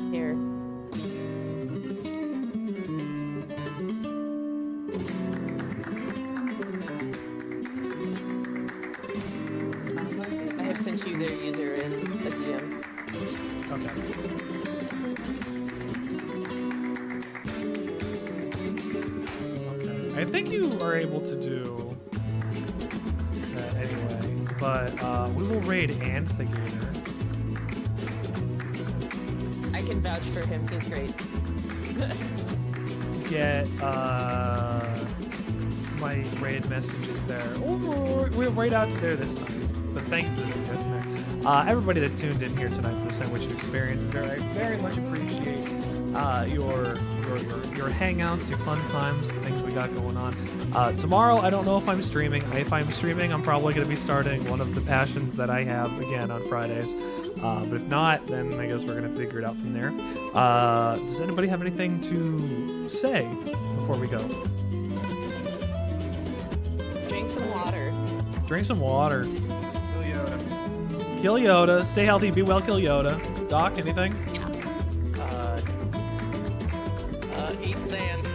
Here. I have sent you their user in a DM. Okay. I think you are able to do that anyway, but we will raid Anthegator. I can vouch for him, he's great. Get my raid messages there. Oh, we'll raid out to there this time. But thank you for the suggestion there. Everybody that tuned in here tonight for the Sandwichard experience, I very much appreciate your hangouts, your fun times, the things we got going on. Tomorrow, I don't know if I'm streaming. If I'm streaming, I'm probably going to be starting one of the passions that I have again on Fridays. But if not, then I guess we're going to figure it out from there. Does anybody have anything to say before we go? Drink some water. Drink some water. Kill Yoda. Stay healthy. Be well. Kill Yoda. Doc, anything? Eat sand.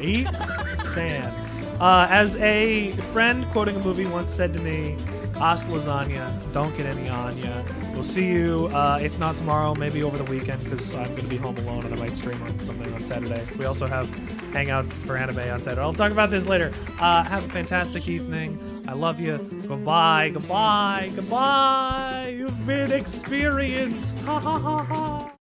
Eat sand. As a friend quoting a movie once said to me, "As lasagna, don't get any on ya." We'll see you, if not tomorrow, maybe over the weekend, because I'm going to be home alone and I might stream on something on Saturday. We also have hangouts for anime on Saturday. I'll talk about this later. Have a fantastic evening. I love you. Goodbye. Goodbye. Goodbye. You've been experienced. Ha ha ha ha.